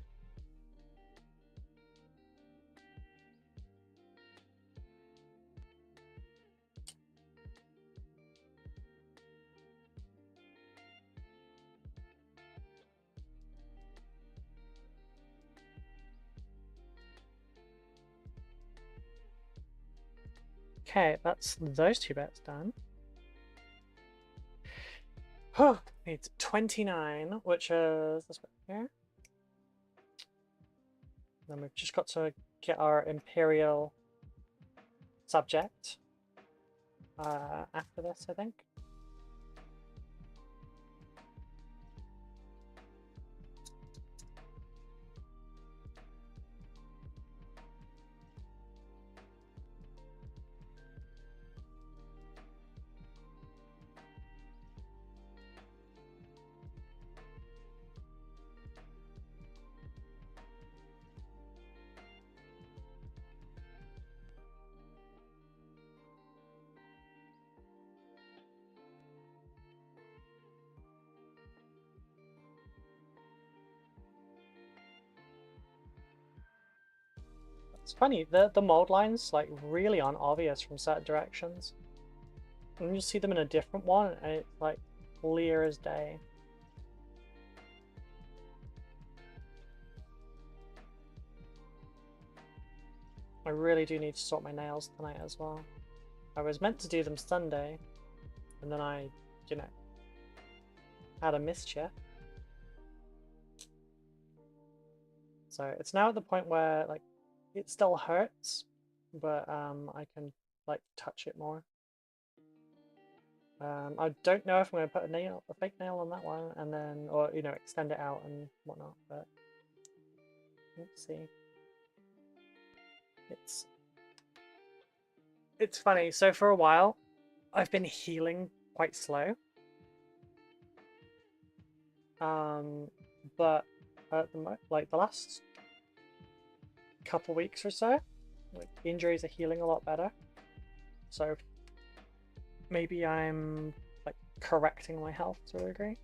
Okay, that's those two bits done. Oh, it's 29, which is this bit here. Then we've just got to get our Imperial subject after this, I think. It's funny, the mold lines like really aren't obvious from certain directions. And you see them in a different one and it's like clear as day. I really do need to sort my nails tonight as well. I was meant to do them Sunday, and then I, you know, had a mischief. So it's now at the point where, like, it still hurts, but I can, like, touch it more. I don't know if I'm going to put a fake nail on that one, and then, or, you know, extend it out and whatnot, but let's see. It's funny. So for a while, I've been healing quite slow. But at the last couple weeks or so, like, injuries are healing a lot better. So maybe I'm like correcting my health to a degree.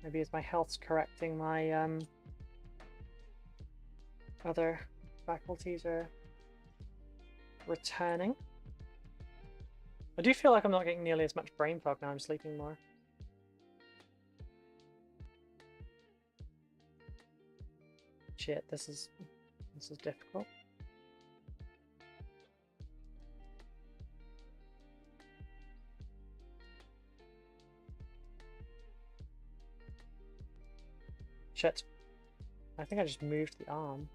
Maybe as my health's correcting, my other faculties are returning. I do feel like I'm not getting nearly as much brain fog now I'm sleeping more. Shit, this is difficult. Shit. I think I just moved the arm.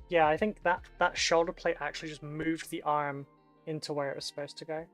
Yeah, I think that shoulder plate actually just moved the arm into where it was supposed to go.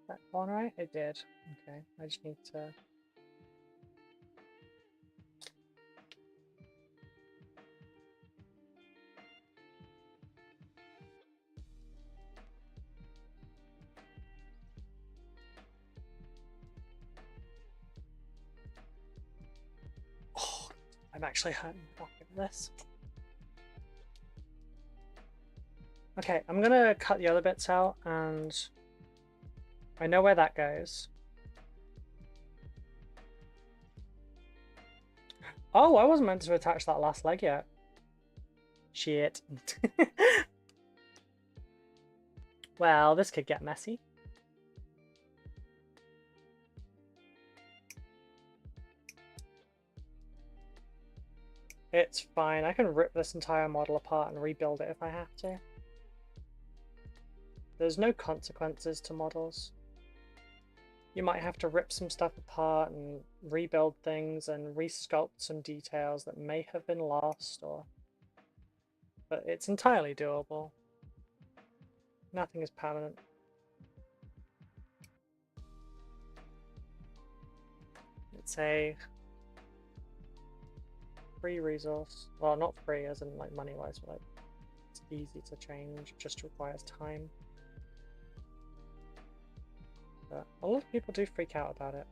That one right? It did. Okay, I just need to... Oh, I'm actually hurting the back of this. Okay, I'm gonna cut the other bits out, and I know where that goes. Oh, I wasn't meant to attach that last leg yet. Shit. Well, this could get messy. It's fine, I can rip this entire model apart and rebuild it if I have to. There's no consequences to models. You might have to rip some stuff apart and rebuild things and resculpt some details that may have been lost, but it's entirely doable. Nothing is permanent. It's a free resource. Well, not free as in like money-wise, but like it's easy to change, it just requires time. But a lot of people do freak out about it.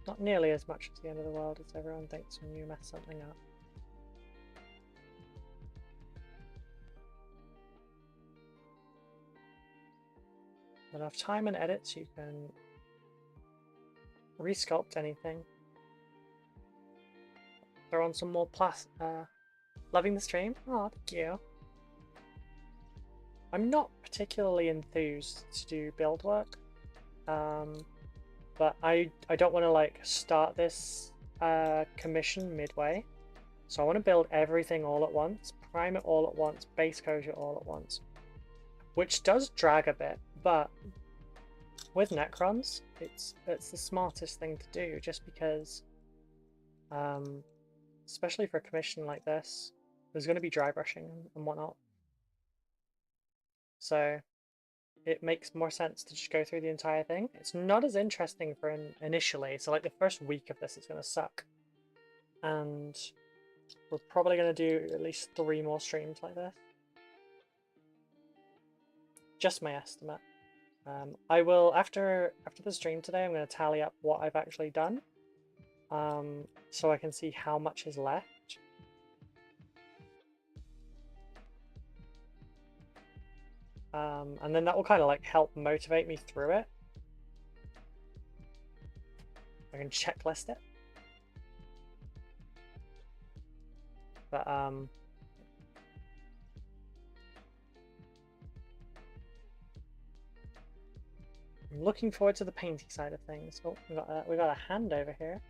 Not nearly as much as the end of the world as everyone thinks when you mess something up. enough time and edits, you can resculpt anything. Throw on some more loving the stream. Oh, thank you. I'm not particularly enthused to do build work, but I don't want to like start this commission midway, so I want to build everything all at once, prime it all at once, base coat it all at once, which does drag a bit, but with Necrons, it's the smartest thing to do, just because, especially for a commission like this, there's going to be dry brushing and whatnot. So it makes more sense to just go through the entire thing. It's not as interesting for initially, so like the first week of this is going to suck. And we're probably going to do at least 3 more streams like this. Just my estimate. I will, after the stream today, I'm going to tally up what I've actually done, so I can see how much is left. And then that will kind of like help motivate me through it. I can checklist it. But I'm looking forward to the painting side of things. Oh, we got a hand over here.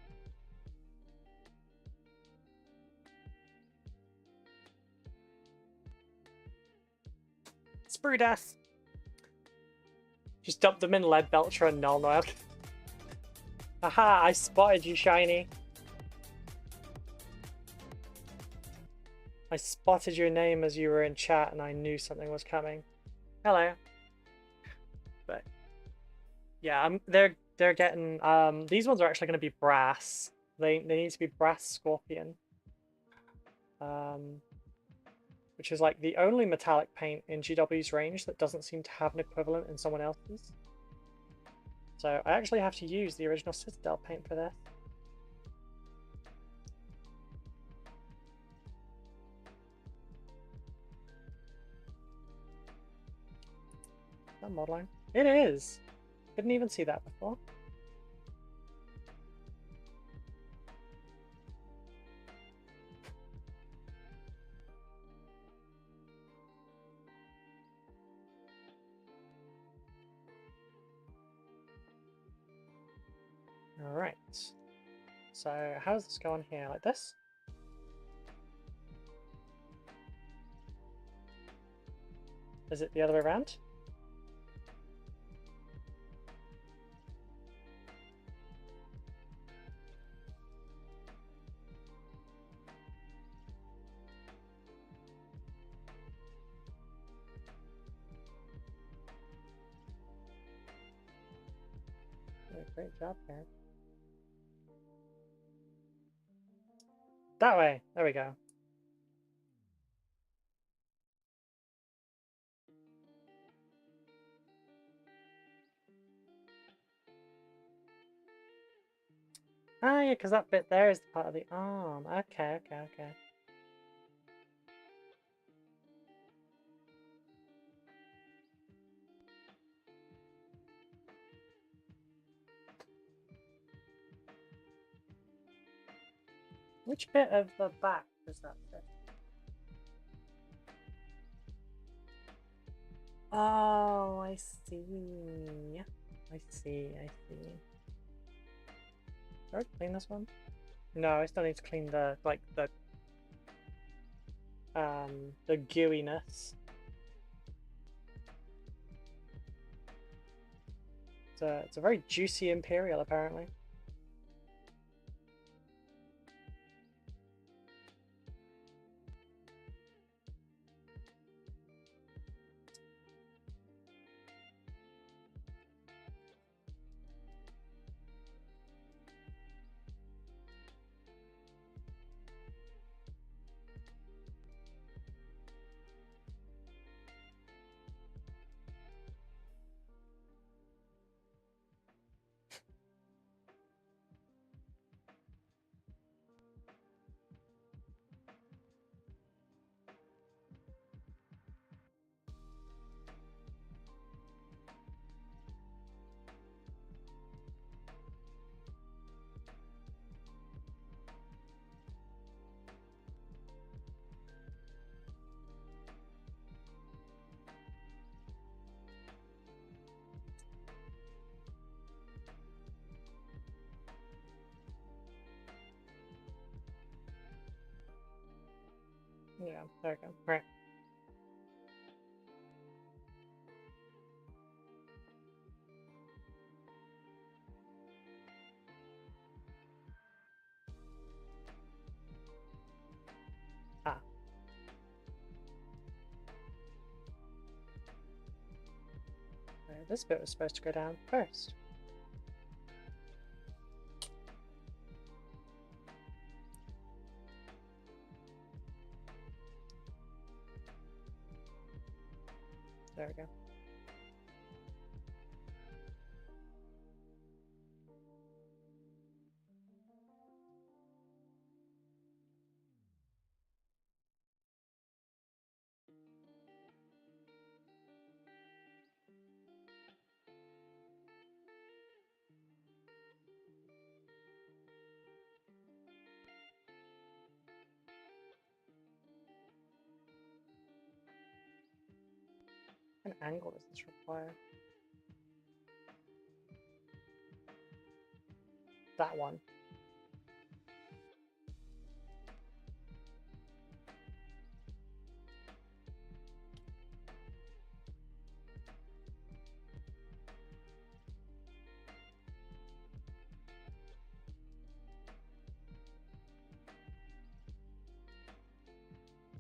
Sprue death. Just dump them in lead belcher and null oil. Aha! I spotted you, Shiny. I spotted your name as you were in chat, and I knew something was coming. Hello. But yeah, they're getting these ones are actually going to be brass. They need to be brass scorpion. Which is like the only metallic paint in GW's range that doesn't seem to have an equivalent in someone else's. So I actually have to use the original Citadel paint for this. Is that modeling? It is! Didn't even see that before. Alright. So how does this go on here? Like this? Is it the other way around? Great job, Karen. That way. There we go. Ah, yeah, because that bit there is part of the arm. Okay. Which bit of the back does that fit? Oh, I see. I see. Do I clean this one? No, I still need to clean the gooiness. It's a very juicy Imperial, apparently. Yeah, there we go. Right. Ah. This bit was supposed to go down first. There we go. What angle does this require? That one.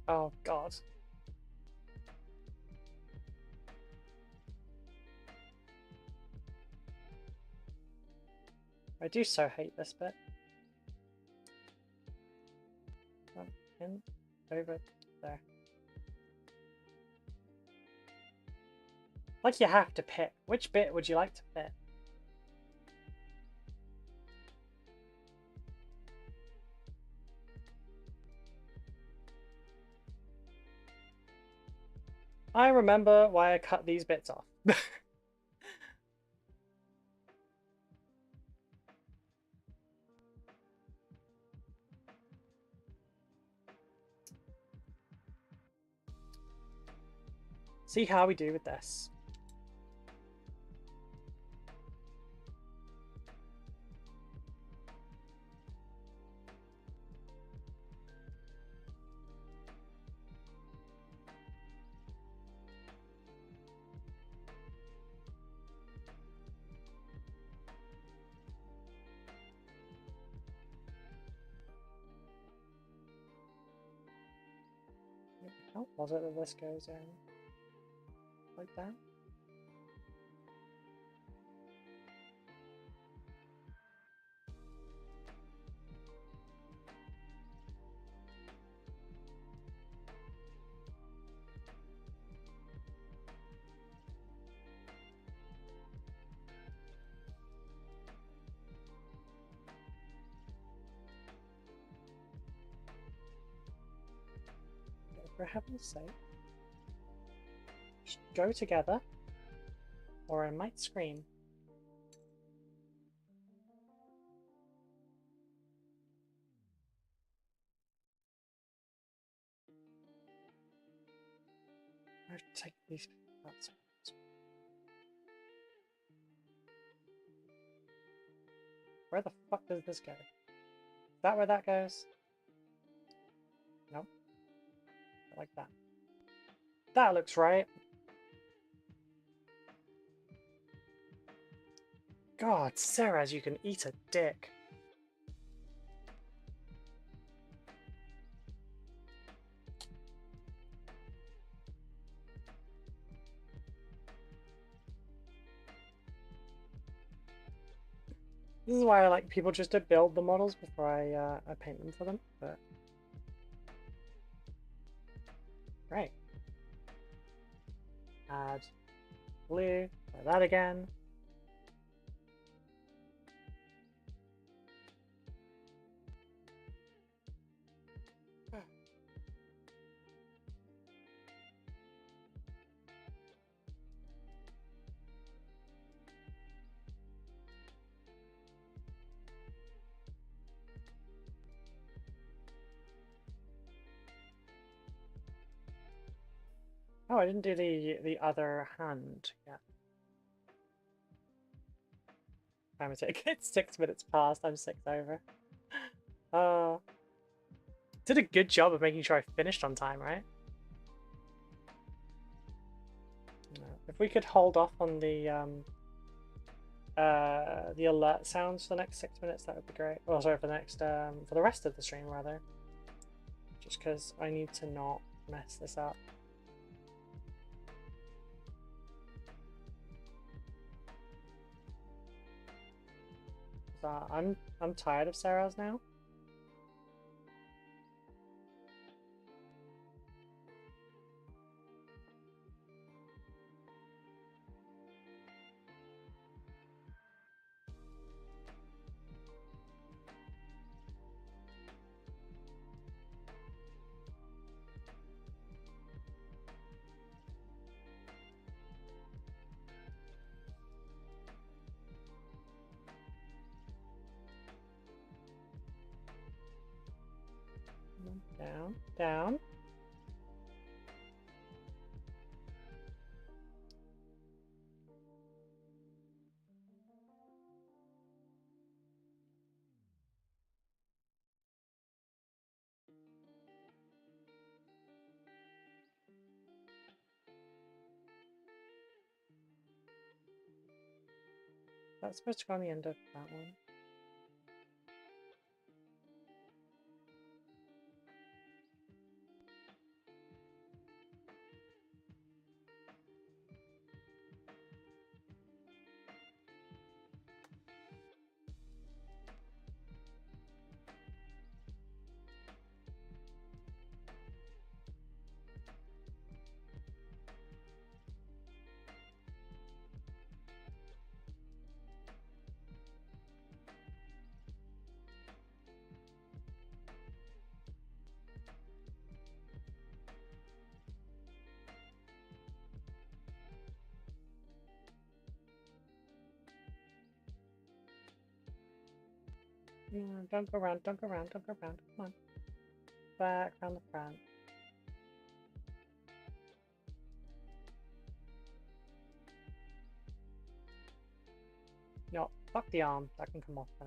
Oh god. I do so hate this bit. In, over, there. Like you have to pick. Which bit would you like to fit? I remember why I cut these bits off. See how we do with this. How was it that this goes in? Like that? For heaven's sake. Just go together, or I might scream. I have to take these parts. Where the fuck does this go? Is that where that goes? Nope. Like that. That looks right. God, Sarah's, you can eat a dick. This is why I like people just to build the models before I paint them for them, but... Right. Add blue, try that again. Oh, I didn't do the other hand yet. Time to take it. 6 minutes past. I'm 6 over. did a good job of making sure I finished on time, right? If we could hold off on the alert sounds for the next 6 minutes, that would be great. Oh, sorry, for the next for the rest of the stream rather. Just because I need to not mess this up. I'm tired of Sarah's now. Down, down. That's supposed to go on the end of that one. Don't go around, don't go around, don't go around. Come on. Back around the front. No, fuck the arm. That can come off now.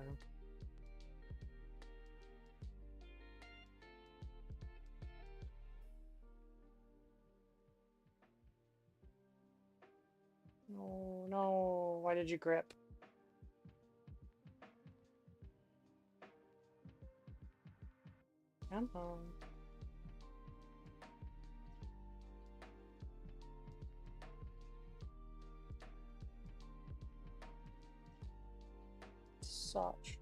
No, no. Why did you grip? Come on. Such.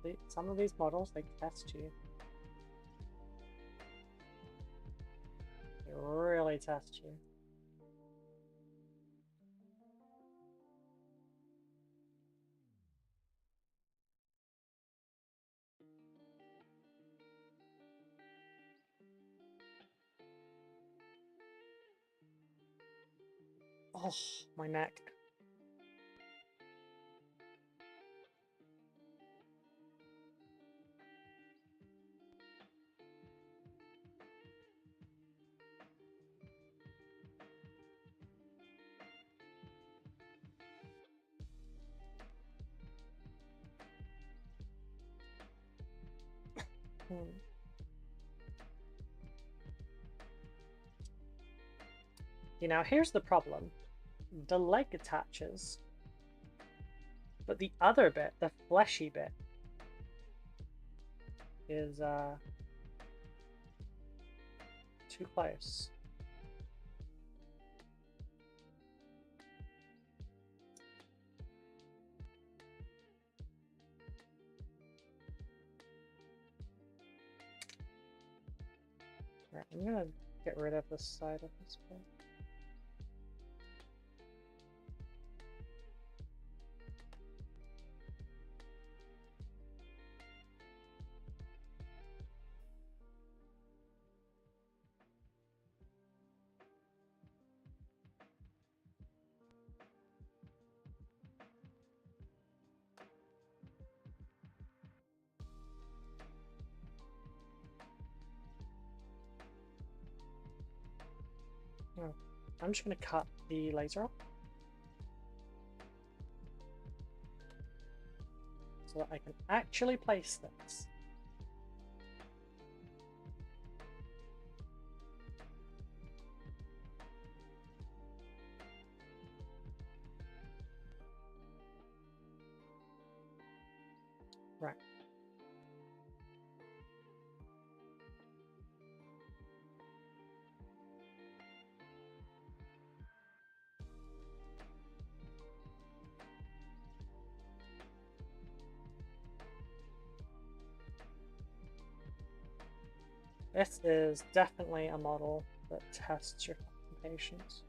Dick. Some of these models, they test you. They really test you. Oh, my neck. You know, here's the problem. The leg attaches, but the other bit, the fleshy bit, is too close. Right, I'm gonna get rid of this side of this bit. Oh, I'm just going to cut the laser off so that I can actually place this. Right. This is definitely a model that tests your patience.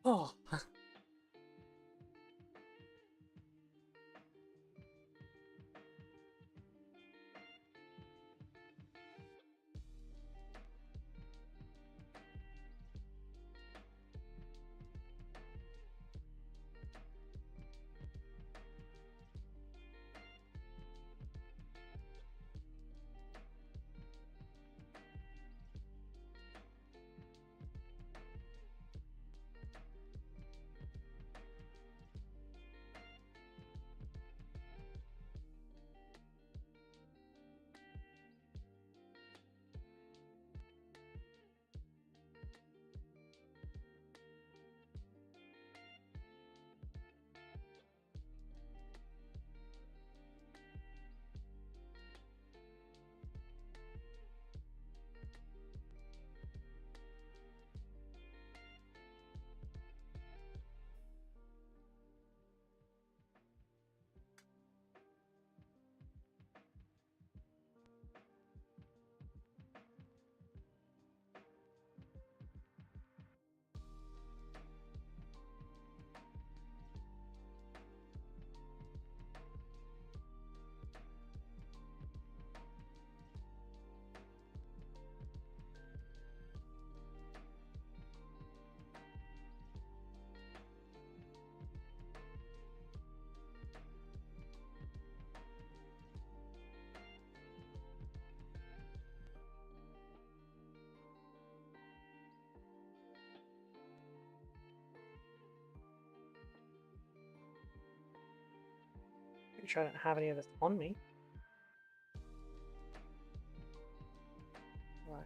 Oh, pretty sure I don't have any of this on me. Right.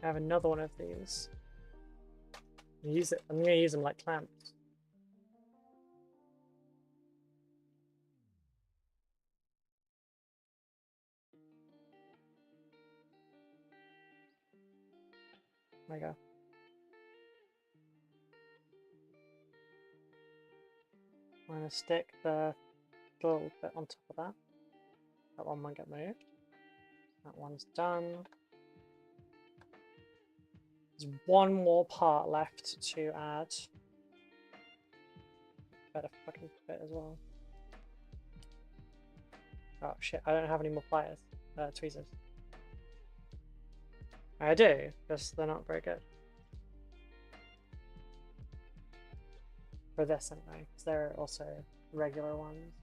I have another one of these. I'm gonna use them like clamps. There we go. I'm gonna stick the little bit on top of that. That one won't get moved. That one's done. There's one more part left to add. Better fucking fit as well. Oh shit, I don't have any more pliers. Tweezers. I do, just they're not very good. For this anyway, because there are also regular ones.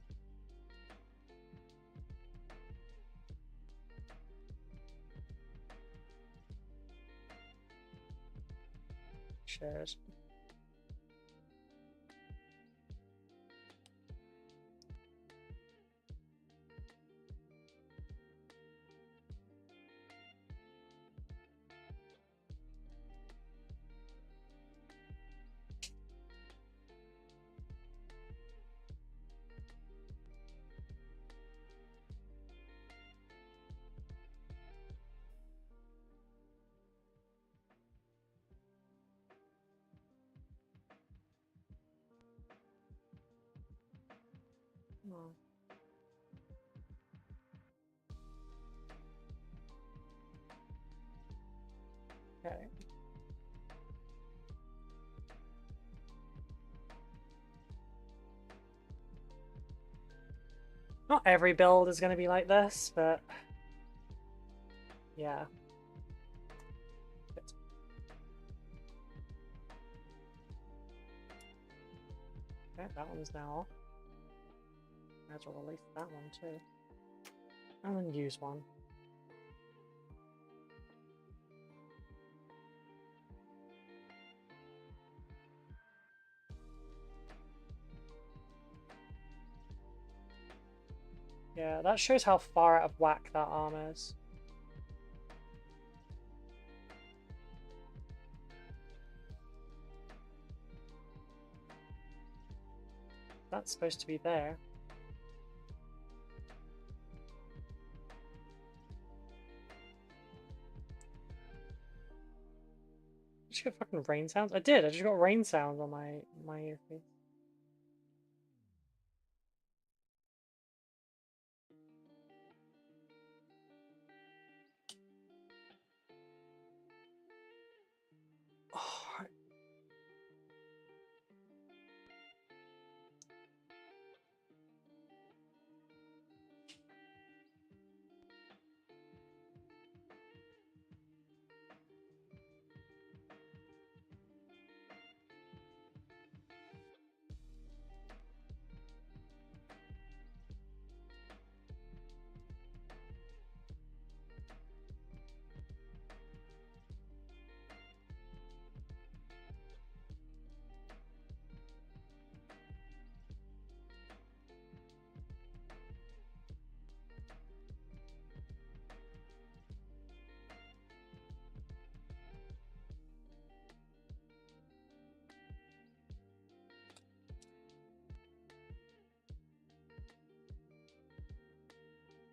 Should. Oh. Okay. Not every build is going to be like this, but yeah. Okay, that one's now off. Might as well release that one too. And then use one. Yeah, that shows how far out of whack that arm is. That's supposed to be there. Did you get fucking rain sounds? I did. I just got rain sounds on my earpiece. Oh,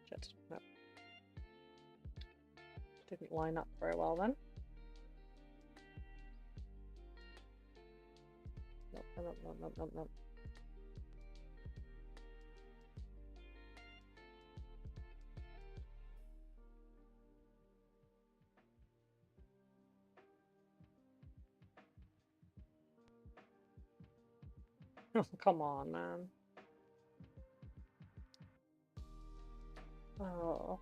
shit. No. Didn't line up very well then. Nope, nope, nope, nope, nope, nope. Oh, come on, man. Oh.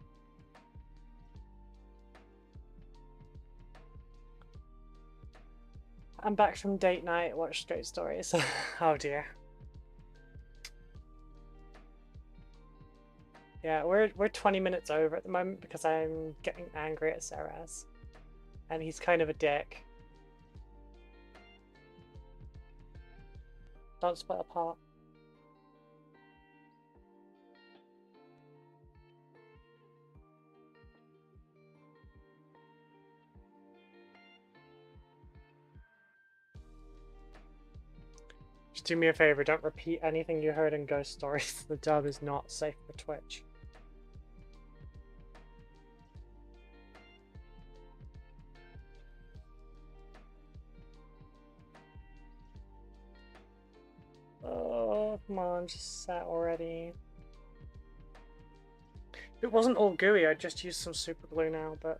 I'm back from date night, watched Straight Stories. Oh dear. Yeah, we're 20 minutes over at the moment because I'm getting angry at Ceres. And he's kind of a dick. Don't split apart. Just do me a favor, don't repeat anything you heard in Ghost Stories. The dub is not safe for Twitch. Oh, come on, just set already. It wasn't all gooey, I just used some super glue now, but...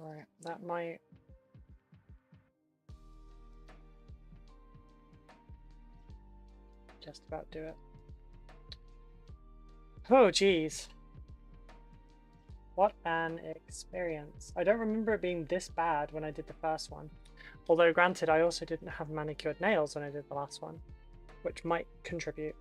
Right, that might... just about do it. Oh, geez. What an experience. I don't remember it being this bad when I did the first one. Although, granted, I also didn't have manicured nails when I did the last one, which might contribute.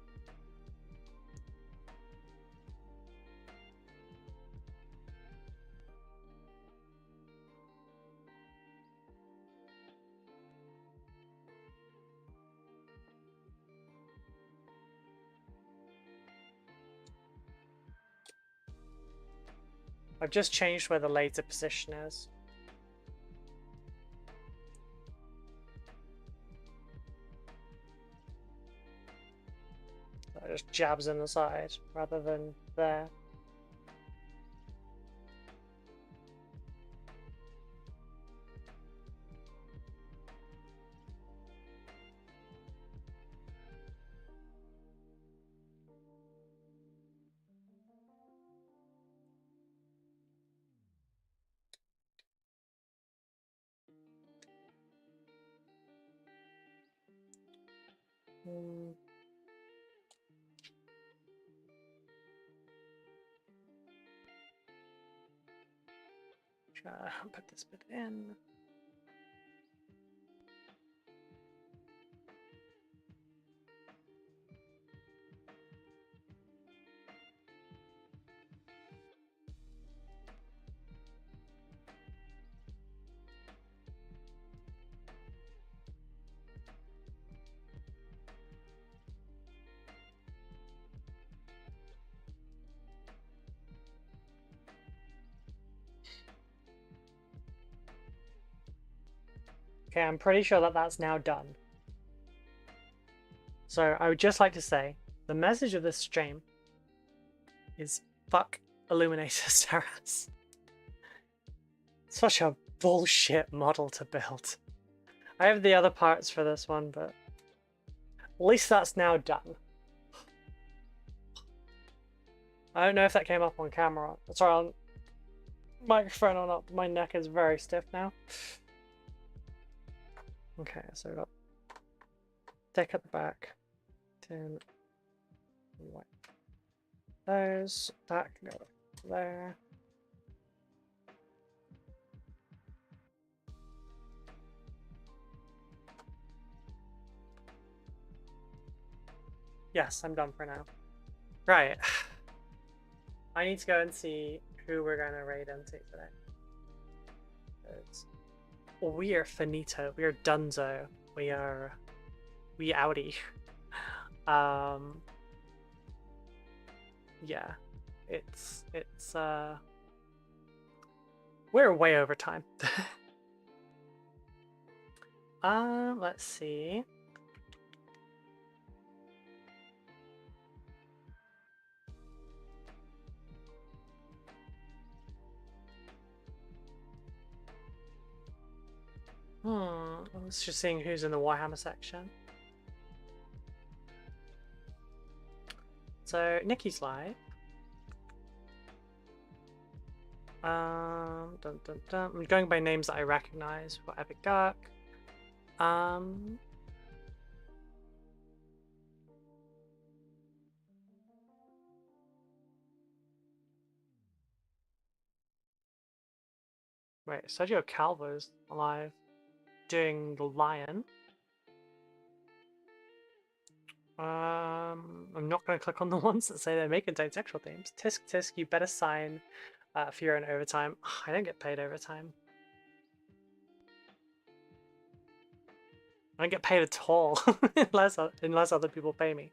I've just changed where the laser position is. So it just jabs in the side rather than there. Put this bit in. Okay, I'm pretty sure that that's now done. So I would just like to say, the message of this stream is fuck Illuminator Terrace. Such a bullshit model to build. I have the other parts for this one, but at least that's now done. I don't know if that came up on camera. Sorry, on microphone or not. My neck is very stiff now. Okay, so we've got deck at the back. 10 white. Those, that can go there. Yes, I'm done for now. Right. I need to go and see who we're going to raid into today. We are finito. We are dunzo. We outie. Yeah. It's we're way over time. Let's see. I was just seeing who's in the Warhammer section. So Nikki's live. Dun, dun, dun. I'm going by names that I recognize. We've got Epic Dark. Wait, Sergio Calvo's alive, doing the lion. I'm not going to click on the ones that say they may contain sexual themes. Tisk tisk, you better sign for your own overtime. I don't get paid overtime. I don't get paid at all unless other people pay me.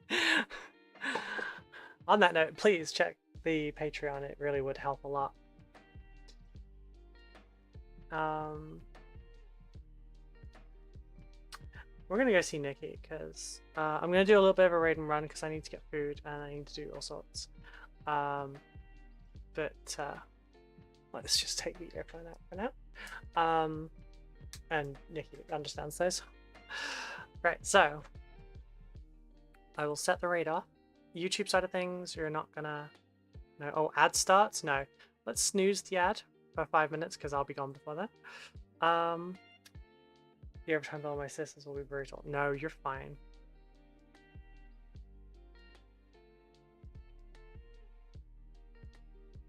On that note, please check the Patreon. It really would help a lot. We're gonna go see Nikki because I'm gonna do a little bit of a raid and run because I need to get food and I need to do all sorts. Let's just take the earphone out for now. And Nikki understands those. Right, so I will set the raid off. YouTube side of things, you're not gonna... No. Oh, ad starts? No. Let's snooze the ad. for 5 minutes because I'll be gone before that. The overtime to all my sisters will be brutal. No, you're fine.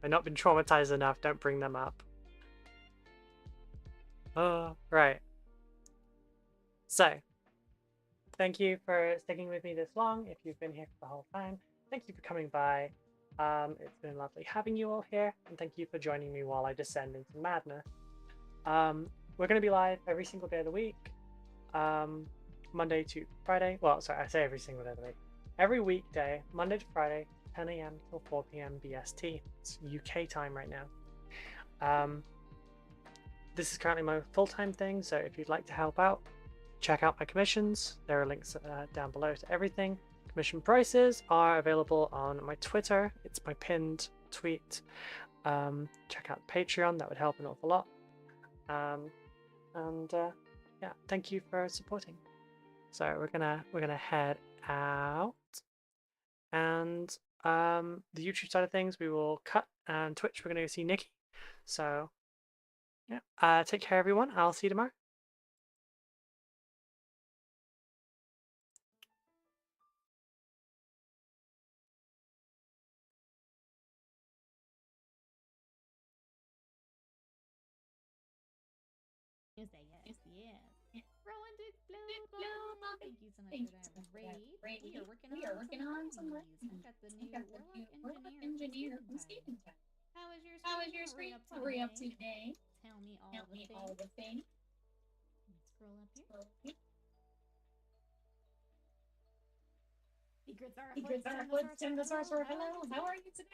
I've not been traumatized enough, don't bring them up. Oh, right. So, thank you for sticking with me this long. If you've been here for the whole time, thank you for coming by. It's been lovely having you all here, and thank you for joining me while I descend into madness. We're going to be live every single day of the week, Monday to Friday. Well, sorry, I say every single day of the week. Every weekday, Monday to Friday, 10 a.m. till 4 p.m. BST. It's UK time right now. This is currently my full-time thing, so if you'd like to help out, check out my commissions. There are links down below to everything. Commission prices are available on my Twitter. It's my pinned tweet. Check out Patreon. That would help an awful lot. Yeah, thank you for supporting. So we're gonna head out, and the YouTube side of things we will cut, and Twitch we're gonna go see Nikki. So yeah, take care everyone. I'll see you tomorrow. You say yes, yes. Rowan Dick Blue, thank you so much for that raid. We are working on some lessons. I got the new warlock engineer from Steven Time. How was your stream? What were you up to today? Tell me all the things. Let's scroll up here. Secrets are afoot, Stem the Sorcerer. Hello, how are you today?